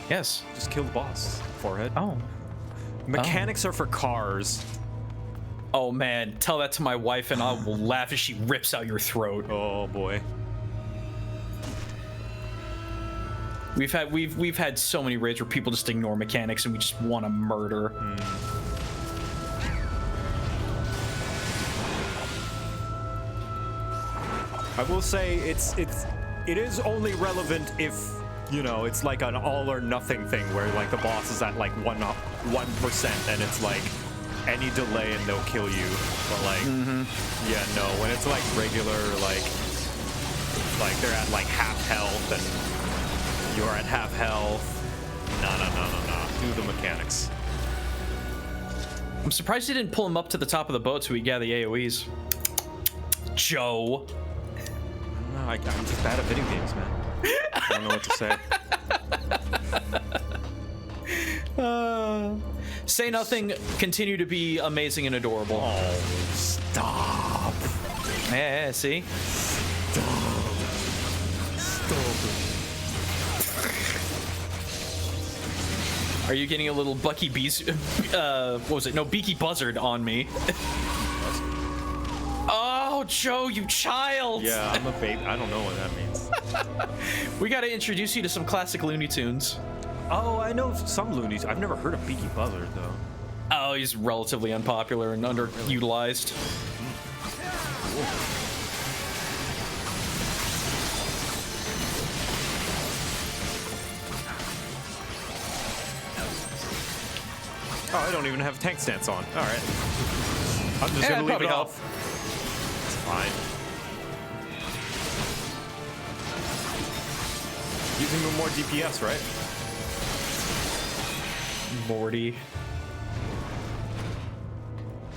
Yes. Just kill the boss. Forehead. Oh. Mechanics are for cars. Oh man, tell that to my wife and I will laugh as she rips out your throat. Oh boy. We've had so many raids where people just ignore mechanics and we just want to murder. I will say it is only relevant if, you know, it's like an all or nothing thing where like the boss is at like 1% and it's like any delay and they'll kill you. But like, yeah, no, when it's like regular, like they're at like half health and you're at half health. No. Do the mechanics. I'm surprised you didn't pull him up to the top of the boat so we got the AoEs. Joe. No, I'm just bad at video games, man. I don't know what to say. Say nothing, continue to be amazing and adorable. Oh, stop. Yeah, see? Stop. Are you getting a little Bucky Bees, what was it? No, Beaky Buzzard on me. Oh, Joe, you child! Yeah, I'm a baby. I don't know what that means. We gotta introduce you to some classic Looney Tunes. Oh, I know some Loonies. I've never heard of Beaky Buzzard, though. Oh, he's relatively unpopular and underutilized. Oh, I don't even have tank stance on. All right. I'm just gonna leave it off. It's fine. Using more DPS, right? Morty.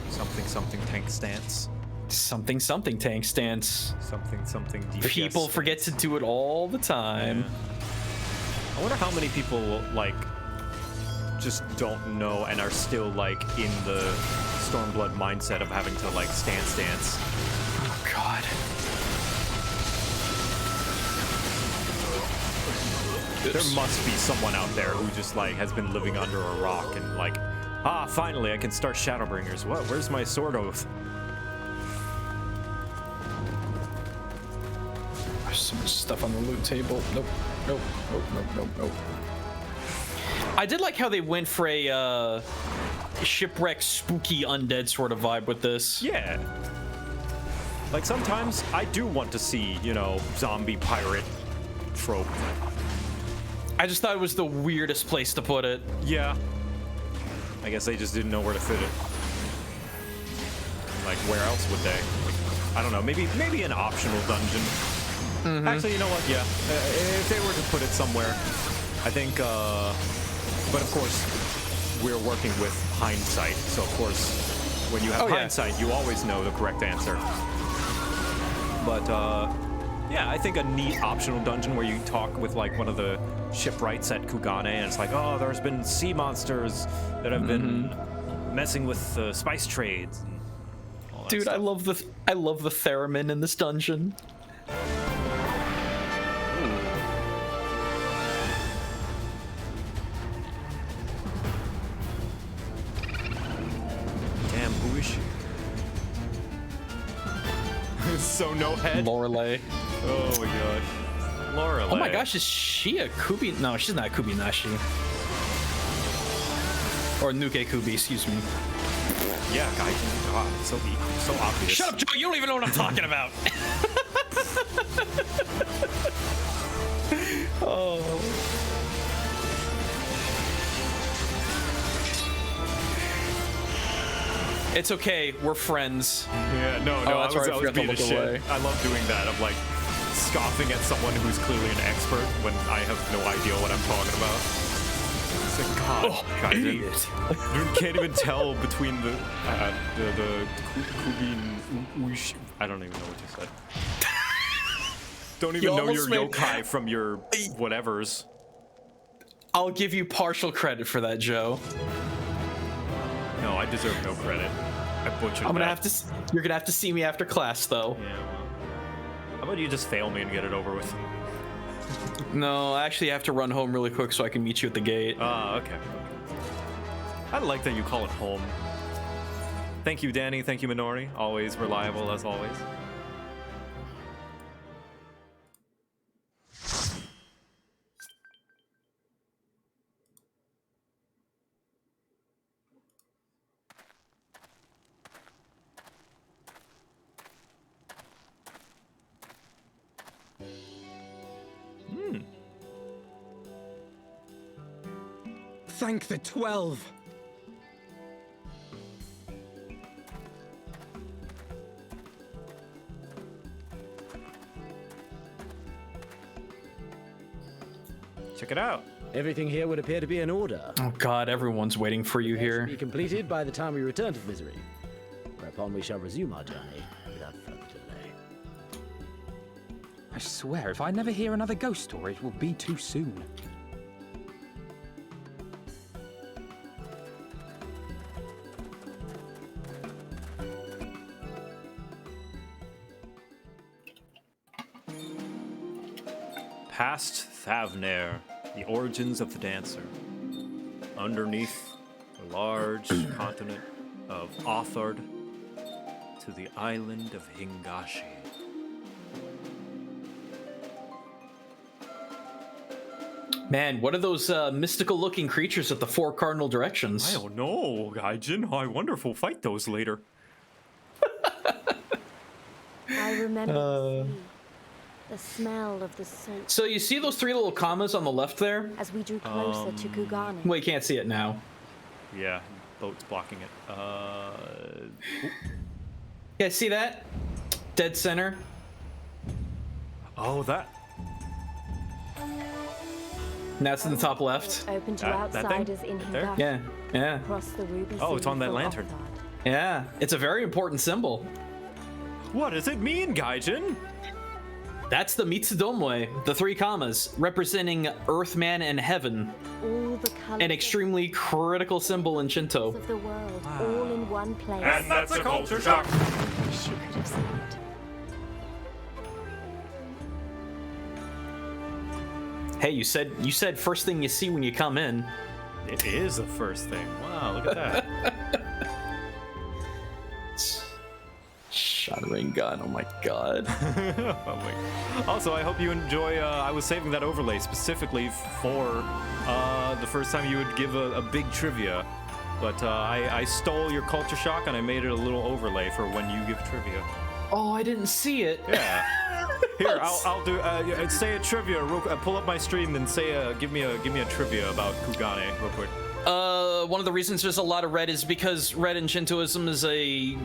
Something tank stance. Something tank stance. Something DPS. People stance. forget to do it all the time. Yeah. I wonder how many people like just don't know and are still like in the Stormblood mindset of having to like stance. Oh God. There must be someone out there who just like has been living under a rock and like, finally I can start Shadowbringers. What? Where's my sword oath? There's so much stuff on the loot table. Nope. I did like how they went for a shipwreck, spooky, undead sort of vibe with this. Yeah. Like sometimes I do want to see, you know, zombie pirate trope. I just thought it was the weirdest place to put it. Yeah. I guess they just didn't know where to fit it. Like, where else would they? I don't know. Maybe an optional dungeon. Actually, you know what? Yeah, if they were to put it somewhere, I think. But of course, we're working with hindsight. So of course, when you have hindsight, you always know the correct answer. But yeah, I think a neat optional dungeon where you talk with like one of the shipwrights at Kugane, and it's like, oh, there's been sea monsters that have been messing with spice trades. And all that Dude, stuff. I love the theremin in this dungeon. Damn, who is she? So no head. Lorelei. Oh my gosh. Lorelei. Oh my gosh, is she a Kubi? No, she's not a Kubinashi. Or Nuke Kubi, excuse me. Yeah, guy. God, so obvious. Shut up, Joe. You don't even know what I'm talking about. Oh. It's okay, we're friends. Yeah, no, Oh, I that's was right, I forgot to being a look shit. away. I love doing that. I'm like scoffing at someone who's clearly an expert when I have no idea what I'm talking about. It's like, God, idiot. You can't even tell between the Kubin. I don't even know what you said. Don't even know your yokai from your whatevers. I'll give you partial credit for that, Joe. No, I deserve no credit. I butchered I'm gonna that. have to. You're gonna have to see me after class, though. Yeah. Well, how about you just fail me and get it over with? No, I actually have to run home really quick so I can meet you at the gate. Okay. I like that you call it home. Thank you, Danny. Thank you, Minori. Always reliable as always. Thank the 12. Check it out. Everything here would appear to be in order. Oh God, everyone's waiting for you here. Be completed by the time we return to Misery, whereupon we shall resume our journey without further delay. I swear, if I never hear another ghost story, it will be too soon. Past Thavnair, the origins of the dancer. Underneath the large continent of Othard to the island of Hingashi. Man, what are those mystical-looking creatures at the four cardinal directions? I don't know, Gaijin. I wonder if we'll fight those later. I remember the smell of the soap. So you see those three little commas on the left there? As we drew closer to Kugane. Well, you can't see it now. Yeah, boat's blocking it. Yeah, see that? Dead center. Oh, that. And that's in the top left. Open to That thing? outsiders in Right there? Hingashi. Yeah, yeah. Across the ruby Oh, it's sea on that from lantern. Othard. Yeah, it's a very important symbol. What does it mean, Gaijin? That's the Mitsudomwe, the three commas, representing Earthman and Heaven. All the colors An extremely critical symbol in Shinto. of the world, all in one place. And that's a culture shock. Wish you could have seen it. Hey, you said first thing you see when you come in. It is the first thing. Wow, look at that. Shattering gun, oh my god. Oh my. Also, I hope you enjoy. I was saving that overlay specifically for the first time you would give a big trivia. But I stole your culture shock and I made it a little overlay for when you give trivia. Oh, I didn't see it. Yeah. Here, I'll do. Say a trivia. Pull up my stream and say give me a trivia about Kugane real quick. one of the reasons there's a lot of red is because red in Shintoism is a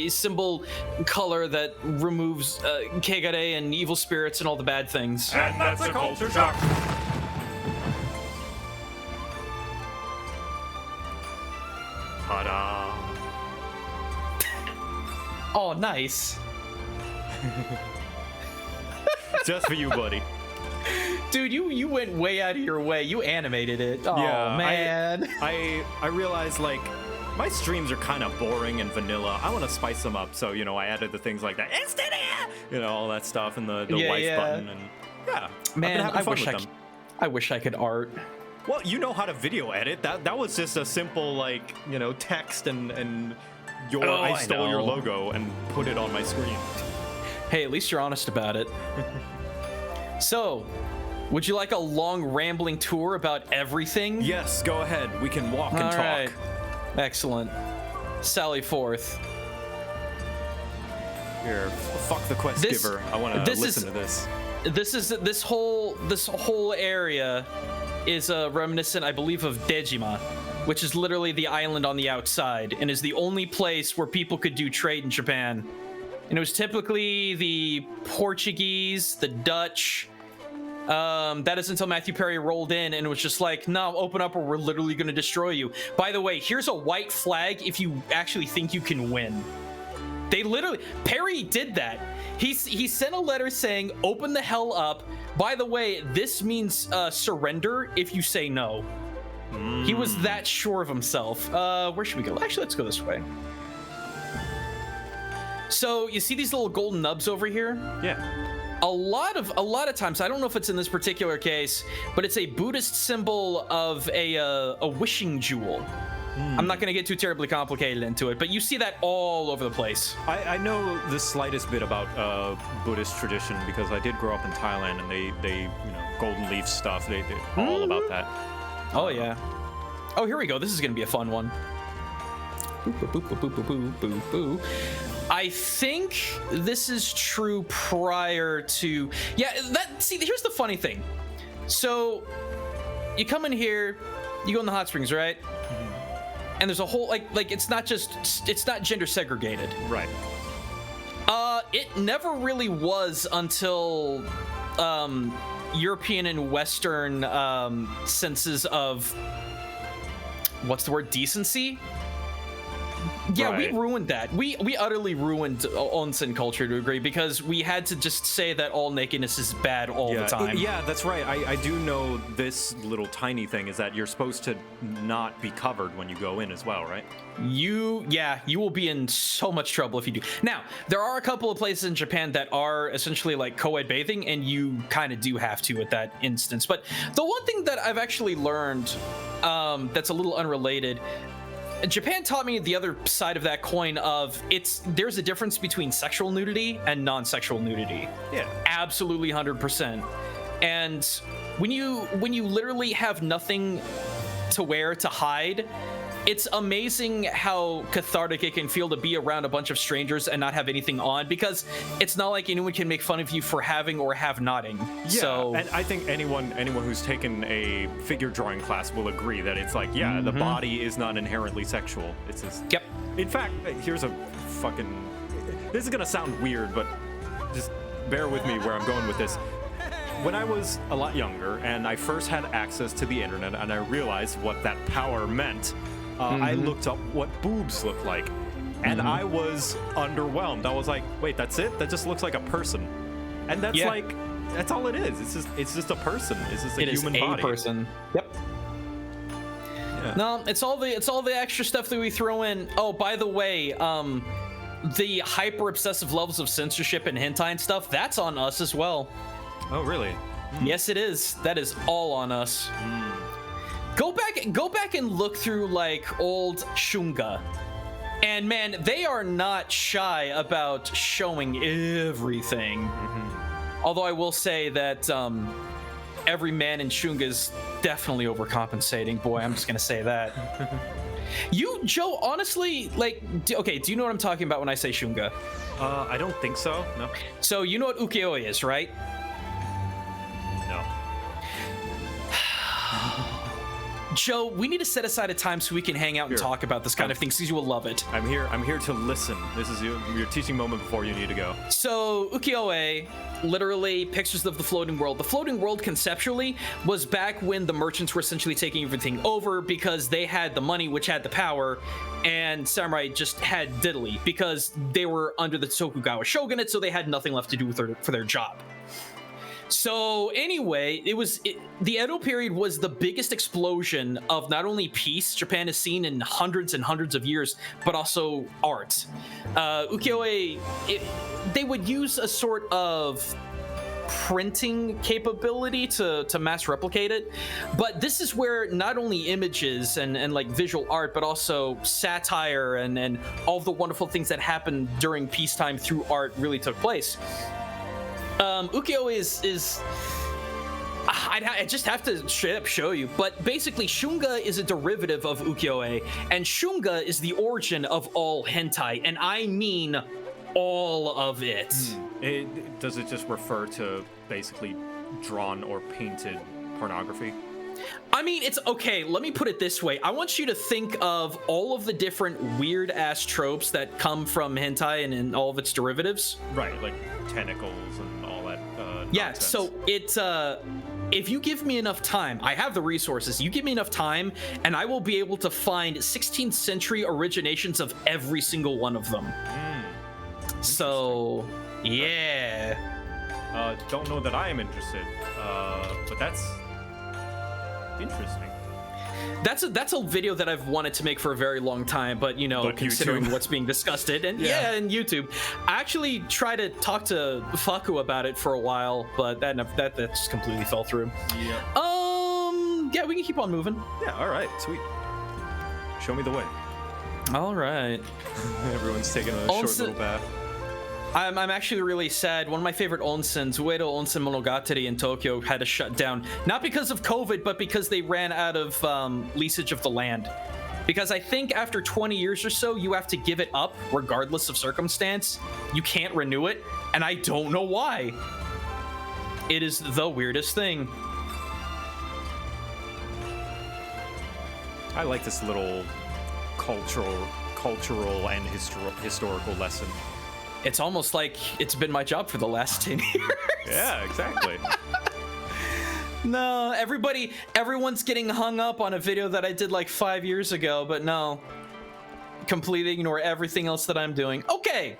symbol color that removes kegare and evil spirits and all the bad things. And that's a culture shock. Ta-da. Oh, nice. Just for you, buddy. Dude, you went way out of your way. You animated it. Oh, yeah, man. I realized, like, my streams are kind of boring and vanilla. I want to spice them up, so, you know, I added the things like that, instant air! You know, all that stuff, and the wife button, and yeah. Man, I've been having fun with them. I wish I could art. Well, you know how to video edit. That was just a simple, like, you know, text and I stole your logo and put it on my screen. Hey, at least you're honest about it. So, would you like a long rambling tour about everything? Yes, go ahead. We can walk and talk. Right. Excellent. Sally forth. Here, fuck the quest giver. I want to listen to this. This whole area is reminiscent, I believe, of Dejima, which is literally the island on the outside and is the only place where people could do trade in Japan. And it was typically the Portuguese, the Dutch. That is until Matthew Perry rolled in and was just like, no, open up or we're literally going to destroy you. By the way, here's a white flag if you actually think you can win. They literally, Perry did that. He sent a letter saying, open the hell up. By the way, this means surrender if you say no. He was that sure of himself. Where should we go? Actually, let's go this way. So you see these little golden nubs over here? Yeah. A lot of times, I don't know if it's in this particular case, but it's a Buddhist symbol of a wishing jewel. I'm not going to get too terribly complicated into it, but you see that all over the place. I know the slightest bit about Buddhist tradition because I did grow up in Thailand, and they you know, golden leaf stuff. They all about that. Oh yeah. Oh, here we go. This is going to be a fun one. Boop, boop, boop, boop, boop, boop, boop, boop. I think this is true prior to... Yeah, see, here's the funny thing. So, you come in here, you go in the hot springs, right? And there's a whole, like it's not gender segregated. Right. It never really was until European and Western senses of, what's the word, decency? Yeah, right. We ruined that. We utterly ruined onsen culture to a degree because we had to just say that all nakedness is bad all the time. Yeah, that's right. I do know this little tiny thing is that you're supposed to not be covered when you go in as well, right? You will be in so much trouble if you do. Now, there are a couple of places in Japan that are essentially like co-ed bathing, and you kind of do have to at that instance. But the one thing that I've actually learned that's a little unrelated, Japan taught me the other side of that coin of there's a difference between sexual nudity and non-sexual nudity. Yeah. Absolutely 100%. And when you literally have nothing to wear to hide, it's amazing how cathartic it can feel to be around a bunch of strangers and not have anything on, because it's not like anyone can make fun of you for having or have-notting. Yeah, so, and I think anyone who's taken a figure drawing class will agree that it's like, yeah, the body is not inherently sexual. It's just... Yep. In fact, here's a fucking... This is gonna sound weird, but just bear with me where I'm going with this. When I was a lot younger and I first had access to the internet and I realized what that power meant, I looked up what boobs look like, and I was underwhelmed. I was like, wait, that's it? That just looks like a person. And that's like, that's all it is. It's just a person. It's just a human body. It is a person. Yep. Yeah. No, it's all the extra stuff that we throw in. Oh, by the way, the hyper obsessive levels of censorship and hentai and stuff, that's on us as well. Oh, really? Yes, it is. That is all on us. Go back and look through like old shunga, and man, they are not shy about showing everything. Although I will say that every man in shunga is definitely overcompensating. Boy, I'm just gonna say that. You, Joe, honestly, like, okay, do you know what I'm talking about when I say shunga? I don't think so. No. So you know what ukiyo is, right? No. Joe, we need to set aside a time so we can hang out and talk about this kind of thing, because you will love it. I'm here to listen. This is your teaching moment before you need to go. So ukiyo-e, literally pictures of the floating world. The floating world conceptually was back when the merchants were essentially taking everything over because they had the money, which had the power, and samurai just had diddly because they were under the Tokugawa shogunate, so they had nothing left to do for their job. So anyway, the Edo period was the biggest explosion of not only peace Japan has seen in hundreds and hundreds of years, but also art. Ukiyo-e, they would use a sort of printing capability to mass replicate it, but this is where not only images and like visual art, but also satire and all the wonderful things that happened during peacetime through art really took place. Ukiyo-e is I just have to straight up show you, but basically Shunga is a derivative of ukiyo-e, and Shunga is the origin of all hentai, and I mean all of it. Does it just refer to basically drawn or painted pornography? I mean, it's okay. Let me put it this way. I want you to think of all of the different weird ass tropes that come from hentai and all of its derivatives. Right, like tentacles and all that. Yeah, nonsense. so it's if you give me enough time, I have the resources. You give me enough time, and I will be able to find 16th century originations of every single one of them. So, yeah. Don't know that I am interested, but that's interesting. That's a video that I've wanted to make for a very long time, but you know, considering what's being discussed and and YouTube, I actually tried to talk to Faku about it for a while, but that just completely fell through. Yeah, we can keep on moving. Yeah, all right, sweet. Show me the way. All right. Everyone's taking a short little bath. I'm actually really sad. One of my favorite onsens, Uedo Onsen Monogatari in Tokyo, had to shut down. Not because of COVID, but because they ran out of leasage of the land. Because I think after 20 years or so, you have to give it up, regardless of circumstance. You can't renew it, and I don't know why. It is the weirdest thing. I like this little cultural and historical lesson. It's almost like it's been my job for the last 10 years. Yeah, exactly. No, everyone's getting hung up on a video that I did like 5 years ago, but no. Completely ignore everything else that I'm doing. Okay.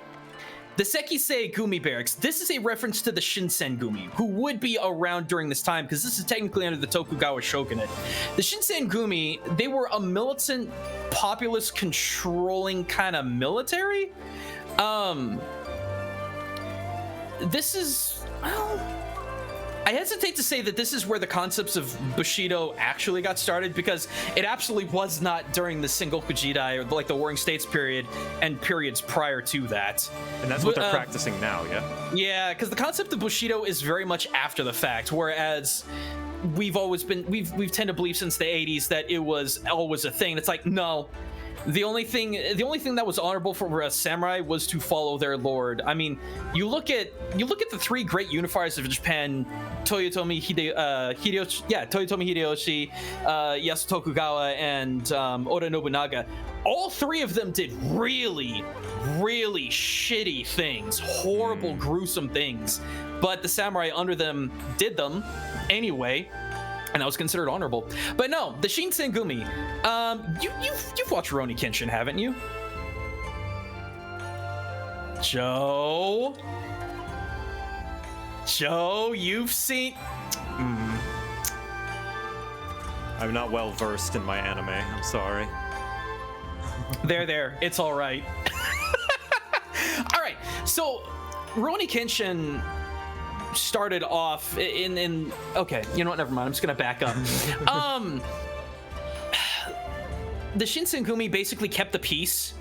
The Sekisei Gumi Barracks. This is a reference to the Shinsen Gumi, who would be around during this time, because this is technically under the Tokugawa shogunate. The Shinsen Gumi, they were a militant, populist controlling kind of military. This is, well, I hesitate to say that this is where the concepts of Bushido actually got started, because it absolutely was not during the Sengoku Jidai or like the Warring States period and periods prior to that. And that's what they're practicing now, yeah? Yeah, because the concept of Bushido is very much after the fact, whereas we've tend to believe since the 80s that it was always a thing. It's like, no. The only thing that was honorable for a samurai was to follow their lord. I mean, you look at the three great unifiers of Japan, Toyotomi Hideyoshi, Ieyasu Tokugawa, and Oda Nobunaga. All three of them did really, really shitty things, horrible, gruesome things, but the samurai under them did them anyway. And that was considered honorable. But no, the Shinsen Gumi. You've watched Rurouni Kenshin, haven't you? Joe, you've seen... I'm not well versed in my anime. I'm sorry. There. It's all right. All right. So, Rurouni Kenshin started off in okay, you know what, never mind, I'm just gonna back up. The Shinsen Gumi basically kept the peace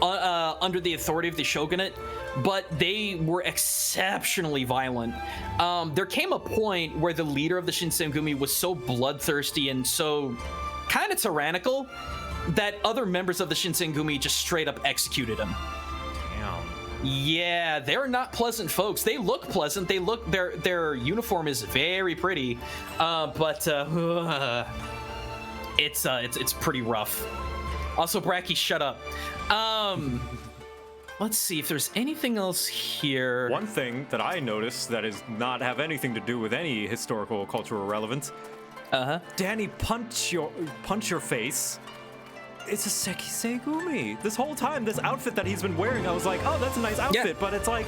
under the authority of the shogunate, but they were exceptionally violent. There came a point where the leader of the Shinsen Gumi was so bloodthirsty and so kind of tyrannical that other members of the Shinsen Gumi just straight up executed him. Yeah, they're not pleasant folks. They look pleasant. Their uniform is very pretty, but it's pretty rough. Also, Bracky, shut up. Let's see if there's anything else here. One thing that I noticed that is not have anything to do with any historical or cultural relevance. Danny, punch your face. It's a Sekisei-gumi. This whole time, this outfit that he's been wearing, I was like, oh, that's a nice outfit, but it's like,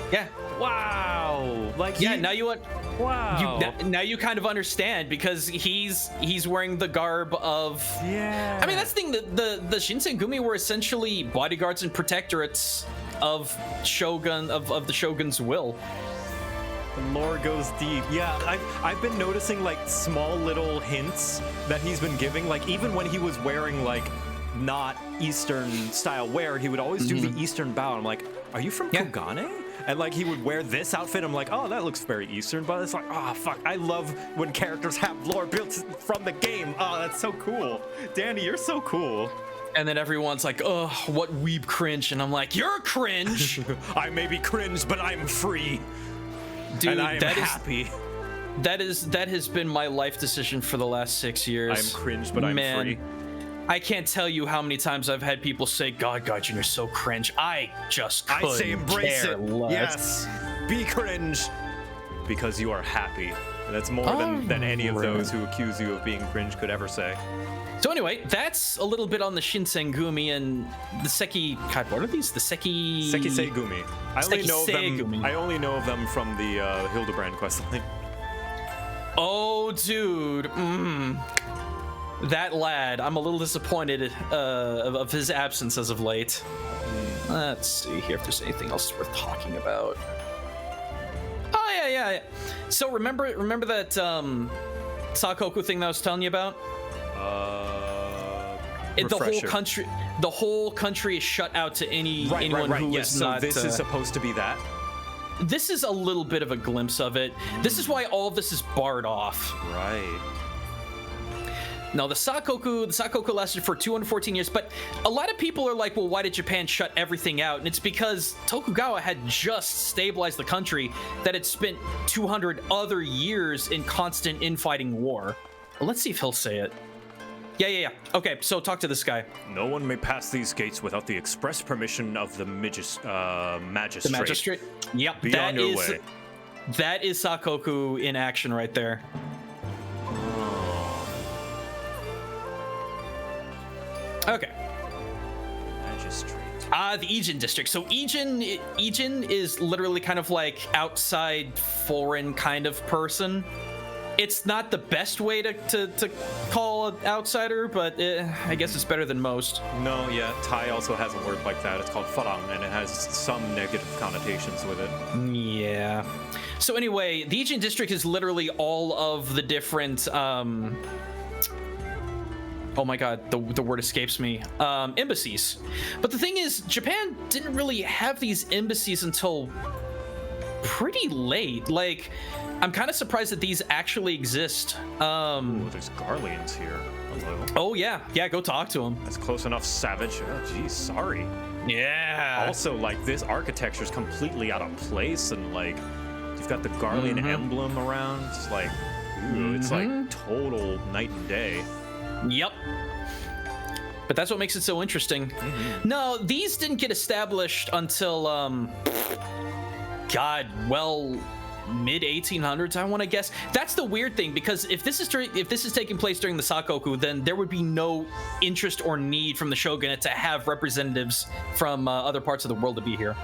wow. Like, now you what? Wow. Now you kind of understand because he's wearing the garb of. Yeah. I mean, that's the thing. The Shinsengumi were essentially bodyguards and protectorates of Shogun of the Shogun's will. The lore goes deep. Yeah, I've been noticing like small little hints that he's been giving. Like even when he was wearing like not Eastern style wear, he would always do the Eastern bow. I'm like, are you from Kogane? And like he would wear this outfit. I'm like, oh, that looks very Eastern. But it's like, oh fuck, I love when characters have lore built from the game. Oh, that's so cool. Danny, you're so cool. And then everyone's like, oh, what weeb cringe. And I'm like, you're cringe. I may be cringe, but I'm free. Dude, and I am happy. That has been my life decision for the last 6 years. I'm cringe, but I'm free. I can't tell you how many times I've had people say, God, Gaijin, you're so cringe. I just couldn't I say embrace care it. less. Yes. Be cringe. Because you are happy. And that's more than any of those who accuse you of being cringe could ever say. So anyway, that's a little bit on the Shinsengumi and the Seki. God, what are these? The Sekisei-gumi. I only know of them from the Hildebrand questline. Oh, dude. That lad. I'm a little disappointed of his absence as of late. Let's see here if there's anything else worth talking about. Oh yeah. So remember that Sakoku thing that I was telling you about? The whole country is shut out to anyone who is not. So this is supposed to be that. This is a little bit of a glimpse of it. This is why all of this is barred off. Right. Now the Sakoku lasted for 214 years, but a lot of people are like, well, why did Japan shut everything out? And it's because Tokugawa had just stabilized the country that had spent 200 other years in constant infighting war. Well, let's see if he'll say it. Yeah. Okay, so talk to this guy. No one may pass these gates without the express permission of the magistrate. The magistrate? Yep. Be on your way. That is Sakoku in action right there. Okay. Magistrate. The Ijin district. So Ijin is literally kind of like outside foreign kind of person. It's not the best way to call an outsider, but I guess it's better than most. No, yeah. Thai also has a word like that. It's called farang, and it has some negative connotations with it. Yeah. So anyway, the Ijin district is literally all of the different oh my god, the word escapes me. Embassies. But the thing is, Japan didn't really have these embassies until pretty late. Like, I'm kind of surprised that these actually exist. Ooh, there's Garleans here. Hello. Oh yeah, go talk to him. That's close enough, savage. Oh geez, sorry. Yeah. Also, like, this architecture's completely out of place, and like, you've got the Garlean emblem around. It's like, ooh, it's like total night and day. Yep. But that's what makes it so interesting. No, these didn't get established until mid 1800s, I want to guess. That's the weird thing, because if this is taking place during the Sakoku, then there would be no interest or need from the shogunate to have representatives from other parts of the world to be here.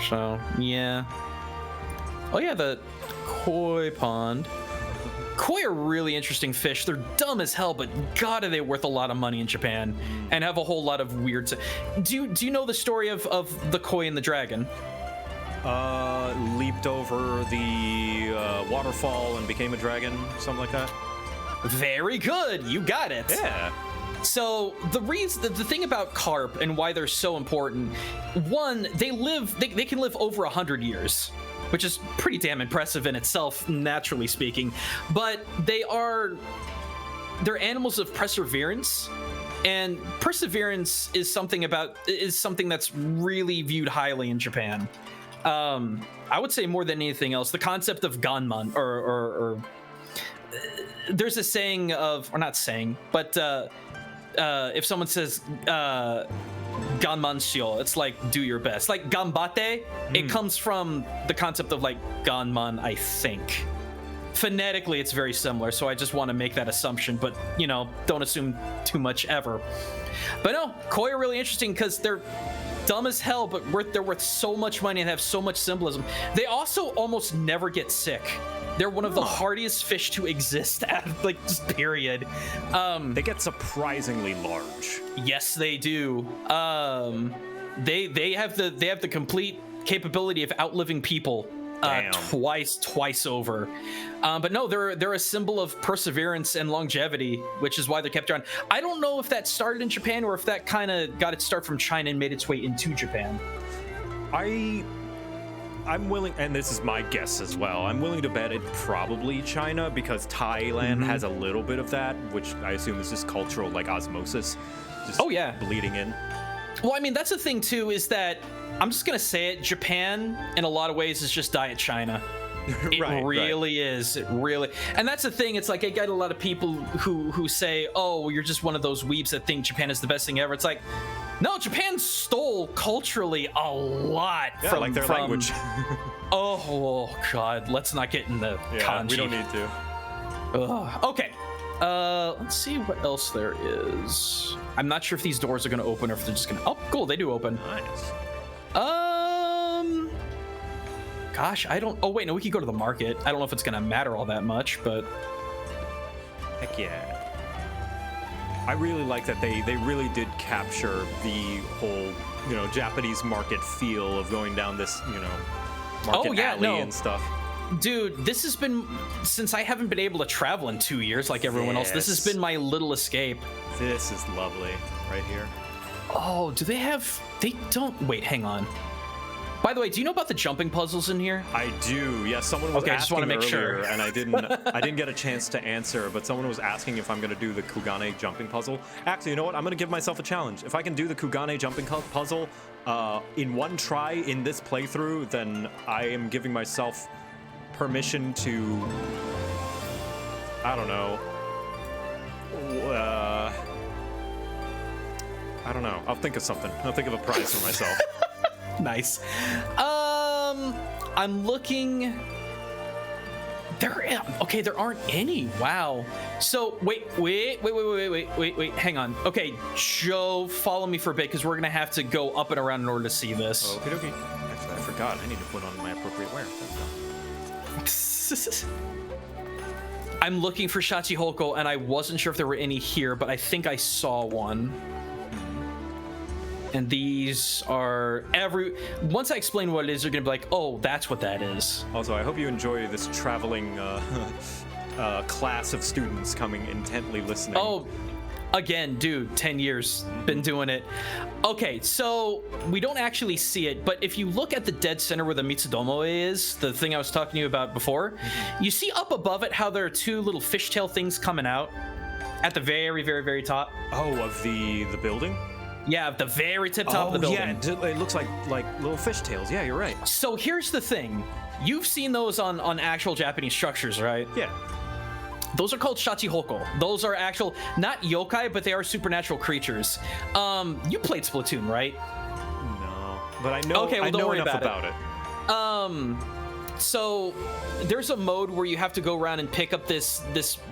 So yeah. Oh yeah, the koi pond. Koi are really interesting fish. They're dumb as hell, but god, are they worth a lot of money in Japan and have a whole lot of weird. Do you know the story of the koi and the dragon? Leaped over the waterfall and became a dragon, something like that. Very good, you got it. Yeah. So the thing about carp and why they're so important, one, they can live over 100 years. Which is pretty damn impressive in itself, naturally speaking. But they're animals of perseverance, and perseverance is something that's really viewed highly in Japan. I would say more than anything else, the concept of ganman, or there's a saying of, or not saying, but if someone says ganmansyo, it's like do your best. Like ganbate, it comes from the concept of like ganman, I think. Phonetically, it's very similar, so I just want to make that assumption, but you know, don't assume too much ever. But no, koi are really interesting because they're dumb as hell, but they're worth so much money and have so much symbolism. They also almost never get sick. They're one of the hardiest fish to exist at, like, just period. They get surprisingly large. Yes, they do. They have the complete capability of outliving people twice over. But no, they're a symbol of perseverance and longevity, which is why they're kept around. I don't know if that started in Japan or if that kind of got its start from China and made its way into Japan. I'm willing, and this is my guess as well, I'm willing to bet it probably China, because Thailand has a little bit of that, which I assume is just cultural, like, osmosis. Just bleeding in. Well, I mean, that's the thing, too, is that, I'm just going to say it, Japan, in a lot of ways, is just Diet China. It really is. It really. And that's the thing. It's like I get a lot of people who say, oh, well, you're just one of those weebs that think Japan is the best thing ever. It's like, no, Japan stole culturally a lot from like their language. oh, God. Let's not get in the kanji. We don't need to. Okay. Let's see what else there is. I'm not sure if these doors are going to open or if they're just going to... Oh, cool. They do open. Nice. Gosh, I don't... Oh, wait, no, we could go to the market. I don't know if it's going to matter all that much, but... Heck yeah. I really like that they really did capture the whole, you know, Japanese market feel of going down this, you know, market alley and stuff. Dude, this has been... Since I haven't been able to travel in 2 years like everyone else, this has been my little escape. This is lovely, right here. Oh, do they have... They don't... Wait, hang on. By the way, do you know about the jumping puzzles in here? I do. Yeah, someone was asking I just want to make sure. And I didn't get a chance to answer, but someone was asking if I'm going to do the Kugane jumping puzzle. Actually, you know what? I'm going to give myself a challenge. If I can do the Kugane jumping puzzle in one try in this playthrough, then I am giving myself permission to, I don't know. I don't know. I'll think of something. I'll think of a prize for myself. Nice. I'm looking. There aren't any. Wow. So wait. Hang on. Okay, Joe, follow me for a bit because we're gonna have to go up and around in order to see this. Okay. Actually, I forgot. I need to put on my appropriate wear. I'm looking for Shachihoko, and I wasn't sure if there were any here, but I think I saw one. And these are once I explain what it is, you're gonna be like, oh, that's what that is. Also, I hope you enjoy this traveling class of students coming intently listening. Oh, again, dude, 10 years, been doing it. Okay, so we don't actually see it, but if you look at the dead center where the Mitsudomo is, the thing I was talking to you about before, you see up above it how there are two little fishtail things coming out at the very, very, very top. Oh, of the building? Yeah, the very tip top of the building. Yeah, it looks like little fishtails. Yeah, you're right. So here's the thing. You've seen those on actual Japanese structures, right? Yeah. Those are called Shachihoko. Those are actual, not yokai, but they are supernatural creatures. You played Splatoon, right? No, but I know, okay, well, don't worry enough about it. So there's a mode where you have to go around and pick up this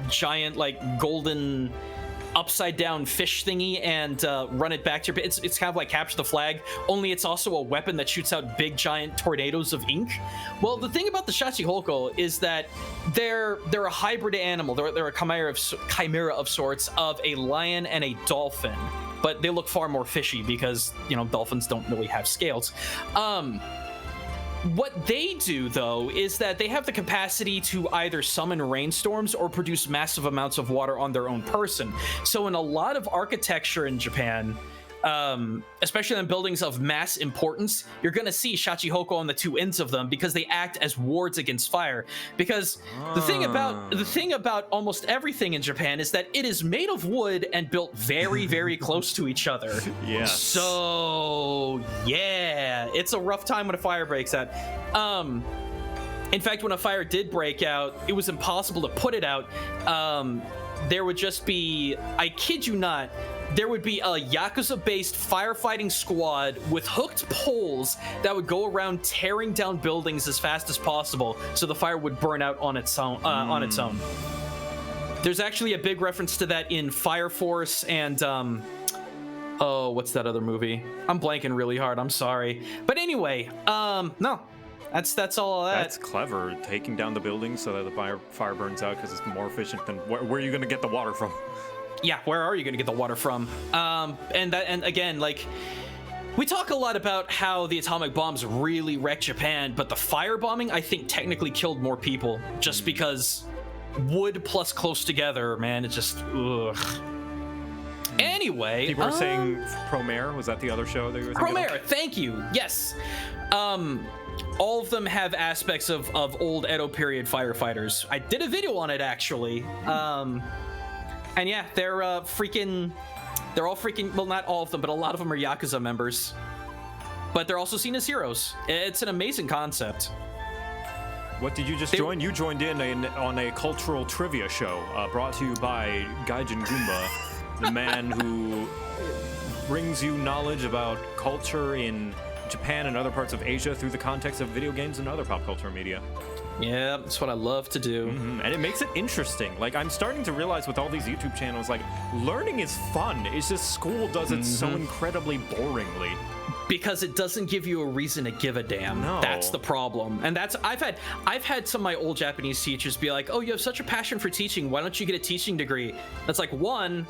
giant, like, golden upside down fish thingy and run it back to your... It's kind of like Capture the Flag, only it's also a weapon that shoots out big giant tornadoes of ink. Well, the thing about the Shachihoko is that they're a hybrid animal. They're a chimera of sorts of a lion and a dolphin, but they look far more fishy because, you know, dolphins don't really have scales. What they do, though, is that they have the capacity to either summon rainstorms or produce massive amounts of water on their own person. So in a lot of architecture in Japan, especially in buildings of mass importance, you're going to see Shachihoko on the two ends of them because they act as wards against fire. Because the thing about almost everything in Japan is that it is made of wood and built very, very close to each other. Yeah. So yeah, it's a rough time when a fire breaks out. In fact, when a fire did break out, it was impossible to put it out. There would just be, I kid you not, there would be a Yakuza-based firefighting squad with hooked poles that would go around tearing down buildings as fast as possible so the fire would burn out on its own. There's actually a big reference to that in Fire Force and, oh, what's that other movie? I'm blanking really hard, I'm sorry. But anyway, no. That's all of that. That's clever, taking down the building so that the fire burns out because it's more efficient than where are you going to get the water from? Yeah, where are you going to get the water from? And again, like, we talk a lot about how the atomic bombs really wrecked Japan, but the firebombing, I think, technically killed more people just because wood plus close together, man, it just, ugh. Anyway, people were saying Promare, was that the other show that you were thinking Promare, thank you. Yes. All of them have aspects of old Edo period firefighters. I did a video on it actually. And yeah, they're all freaking, well, not all of them, but a lot of them are Yakuza members. But they're also seen as heroes. It's an amazing concept. What did you just join? You joined in on a cultural trivia show brought to you by Gaijin Goomba, the man who brings you knowledge about culture in Japan and other parts of Asia through the context of video games and other pop culture media. Yeah, that's what I love to do. And it makes it interesting. Like, I'm starting to realize with all these YouTube channels, like, learning is fun. It's just school does it so incredibly boringly. Because it doesn't give you a reason to give a damn. No. That's the problem. And that's, I've had some of my old Japanese teachers be like, oh, you have such a passion for teaching. Why don't you get a teaching degree? That's like, one,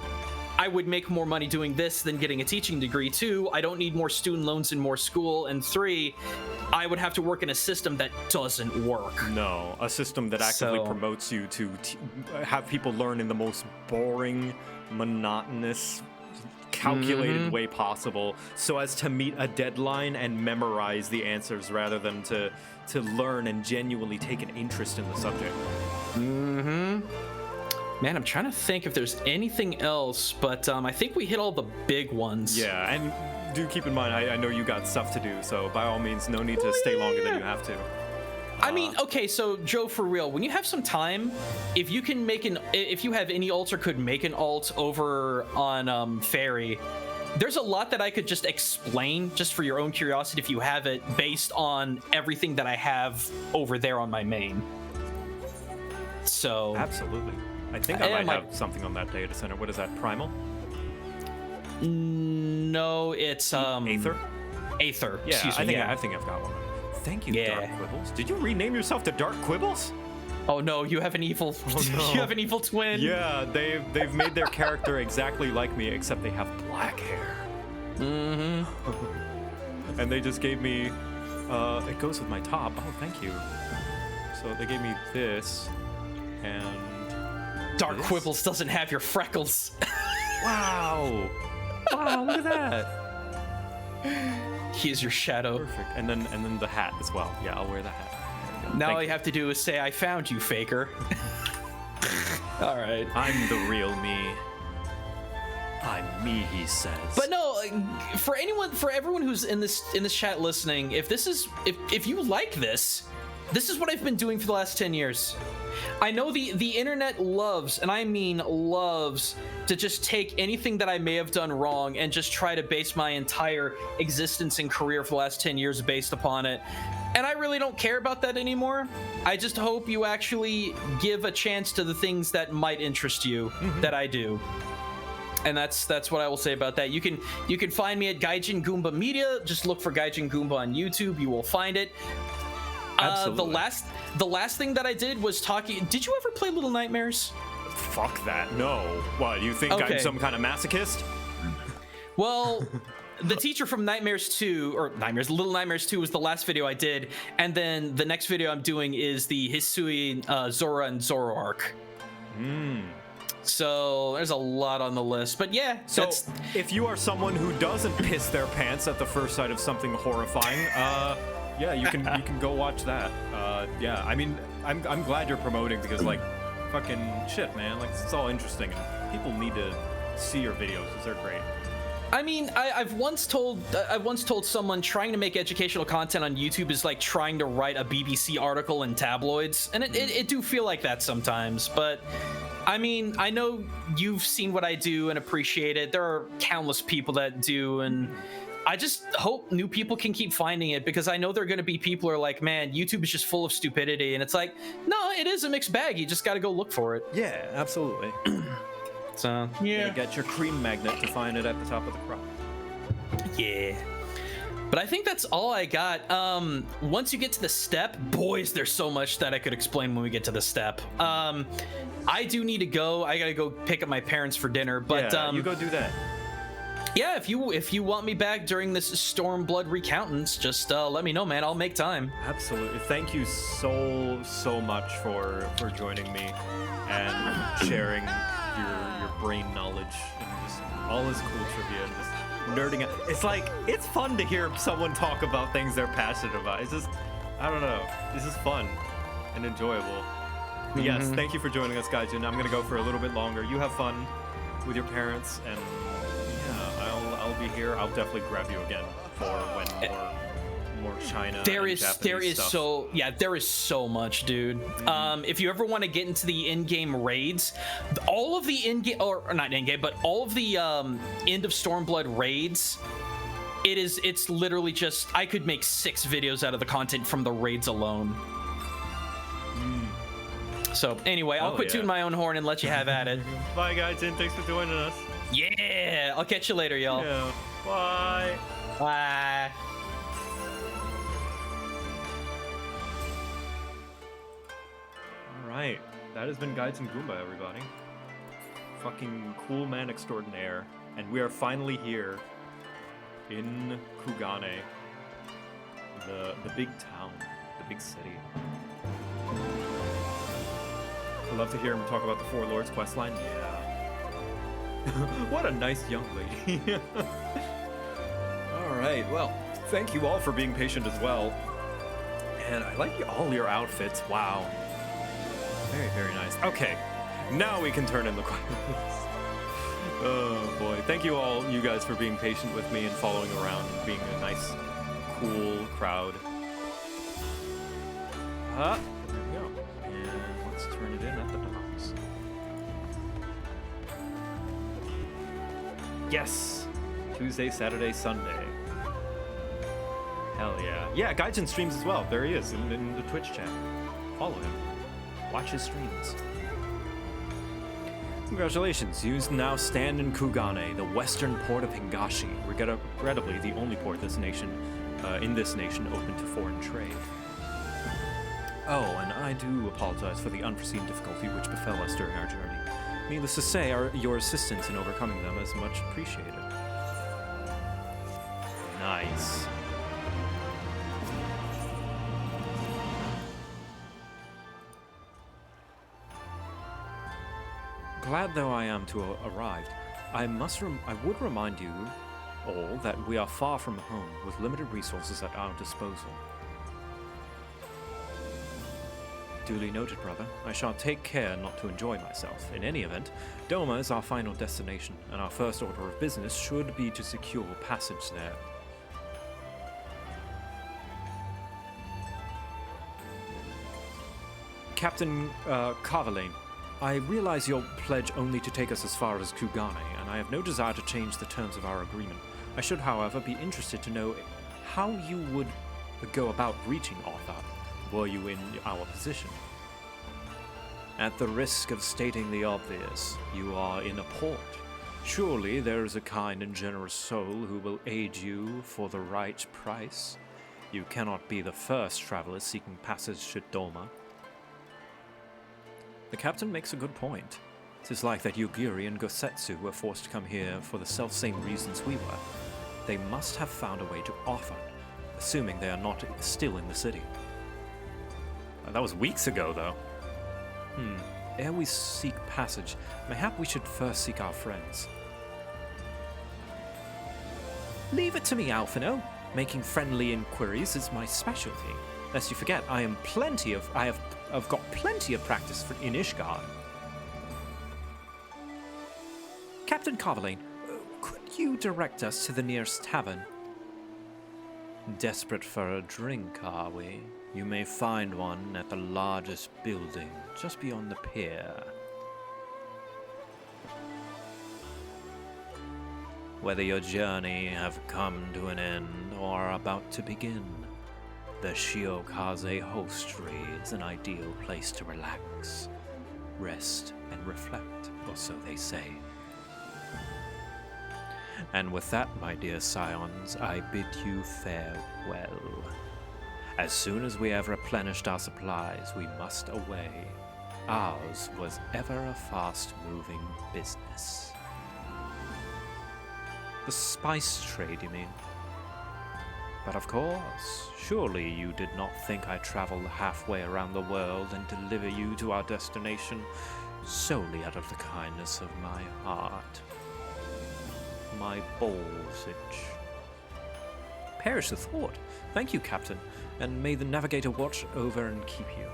I would make more money doing this than getting a teaching degree. Two, I don't need more student loans and more school. And three, I would have to work in a system that doesn't work. No, a system that actively promotes you to have people learn in the most boring, monotonous, calculated way possible so as to meet a deadline and memorize the answers rather than to learn and genuinely take an interest in the subject. Man, I'm trying to think if there's anything else, but I think we hit all the big ones. Yeah, and do keep in mind, I know you got stuff to do, so by all means, no need to stay longer than you have to. I mean, okay, so Joe, for real, when you have some time, if you can make if you have any alt or could make an alt over on Fairy, there's a lot that I could just explain just for your own curiosity if you have it, based on everything that I have over there on my main. So absolutely. I think I might have something on that data center. What is that, Primal? No, it's Aether? Aether. Yeah, excuse me. I think I've got one. Thank you, Dark Quibbles. Did you rename yourself to Dark Quibbles? Oh no, you have an evil you have an evil twin. Yeah, they've made their character exactly like me, except they have black hair. And they just gave me it goes with my top. Oh, thank you. So they gave me this and Dark Quibbles doesn't have your freckles. Wow. Wow, look at that. He is your shadow. Perfect. And then the hat as well. Yeah, I'll wear the hat. Now all you have to do is say, I found you, faker. All right. I'm the real me. I'm me, he says. But no, for everyone who's in this chat listening, if you like this is what I've been doing for the last 10 years. I know the internet loves, and I mean loves, to just take anything that I may have done wrong and just try to base my entire existence and career for the last 10 years based upon it. And I really don't care about that anymore. I just hope you actually give a chance to the things that might interest you, that I do. And that's what I will say about that. You can find me at Gaijin Goomba Media. Just look for Gaijin Goomba on YouTube. You will find it. Absolutely. The last thing that I did was talking. Did you ever play Little Nightmares? Fuck that. No. What, you think I'm some kind of masochist? Well, the teacher from Little Nightmares 2 was the last video I did, and then the next video I'm doing is the Hisui, Zora, and Zoro arc. So there's a lot on the list, but yeah. So if you are someone who doesn't piss their pants at the first sight of something horrifying, yeah, you can go watch that. Yeah, I mean, I'm glad you're promoting because like, fucking shit, man. Like, it's all interesting and people need to see your videos because they're great. I mean, I've once told someone trying to make educational content on YouTube is like trying to write a BBC article in tabloids, and it do feel like that sometimes. But I mean, I know you've seen what I do and appreciate it. There are countless people that do, and I just hope new people can keep finding it, because I know there are going to be people who are like, man, YouTube is just full of stupidity, and it's like, no, it is a mixed bag. You just got to go look for it. Yeah, absolutely. So yeah, get your cream magnet to find it at the top of the crop. Yeah. But I think that's all I got. Once you get to the step, boys, there's so much that I could explain when we get to the step. I do need to go. I gotta go pick up my parents for dinner. But yeah, you go do that. Yeah, if you want me back during this Stormblood recountance, just let me know, man. I'll make time. Absolutely. Thank you so much for joining me and sharing your brain knowledge and just all this cool trivia and just nerding out. It's fun to hear someone talk about things they're passionate about. It's just, I don't know, this is fun and enjoyable. But yes, thank you for joining us, Gaijin. I'm gonna go for a little bit longer. You have fun with your parents, and yeah, I'll be here. I'll definitely grab you again for when more China. There is so much, dude. If you ever want to get into the in-game raids, all of the in-game, or not in-game, but all of the end of Stormblood raids, it's literally just, I could make 6 videos out of the content from the raids alone. So anyway, I'll quit tooting my own horn and let you have at it. Bye, guys, and thanks for joining us. Yeah, I'll catch you later, y'all. Yeah. Bye. Bye. Alright, that has been Guides and Goomba, everybody. Fucking cool man extraordinaire. And we are finally here in Kugane, the big town, the big city. I'd love to hear him talk about the Four Lords questline. Yeah. What a nice young lady. Alright, well, thank you all for being patient as well. And I like all your outfits. Wow. Very, very nice. Okay, now we can turn in the questions. Oh boy. Thank you all, you guys, for being patient with me and following around and being a nice, cool crowd. There we go. And let's turn it in at the docks. Yes! Tuesday, Saturday, Sunday. Hell yeah. Yeah, Gaijin streams as well. There he is in the Twitch chat. Follow him. Watch his streams. Congratulations, you now stand in Kugane, the western port of Hingashi, regrettably the only port in this nation open to foreign trade. Oh, and I do apologize for the unforeseen difficulty which befell us during our journey. Needless to say, your assistance in overcoming them is much appreciated. Nice. Glad though I am to have arrived, I would remind you all that we are far from home, with limited resources at our disposal. Duly noted, brother. I shall take care not to enjoy myself. In any event, Doma is our final destination, and our first order of business should be to secure passage there. Captain Carvalane, I realize your pledge only to take us as far as Kugane, and I have no desire to change the terms of our agreement. I should, however, be interested to know how you would go about reaching Arthur, were you in our position. At the risk of stating the obvious, you are in a port. Surely there is a kind and generous soul who will aid you for the right price. You cannot be the first traveler seeking passage to Doma. The captain makes a good point. 'Tis like that Yugiri and Gosetsu were forced to come here for the self-same reasons we were. They must have found a way to offer, assuming they are not still in the city. That was weeks ago, though. Ere we seek passage, mayhap we should first seek our friends. Leave it to me, Alphino. Making friendly inquiries is my specialty. Lest you forget, I've got plenty of practice in Ishgard. Captain Carvalane, could you direct us to the nearest tavern? Desperate for a drink, are we? You may find one at the largest building, just beyond the pier. Whether your journey have come to an end or are about to begin, the Shiokaze Hostry is an ideal place to relax, rest, and reflect, or so they say. And with that, my dear scions, I bid you farewell. As soon as we have replenished our supplies, we must away. Ours was ever a fast-moving business. The spice trade, you mean? But of course, surely you did not think I traveled halfway around the world and deliver you to our destination solely out of the kindness of my heart. My balls itch. Perish the thought. Thank you, Captain, and may the Navigator watch over and keep you.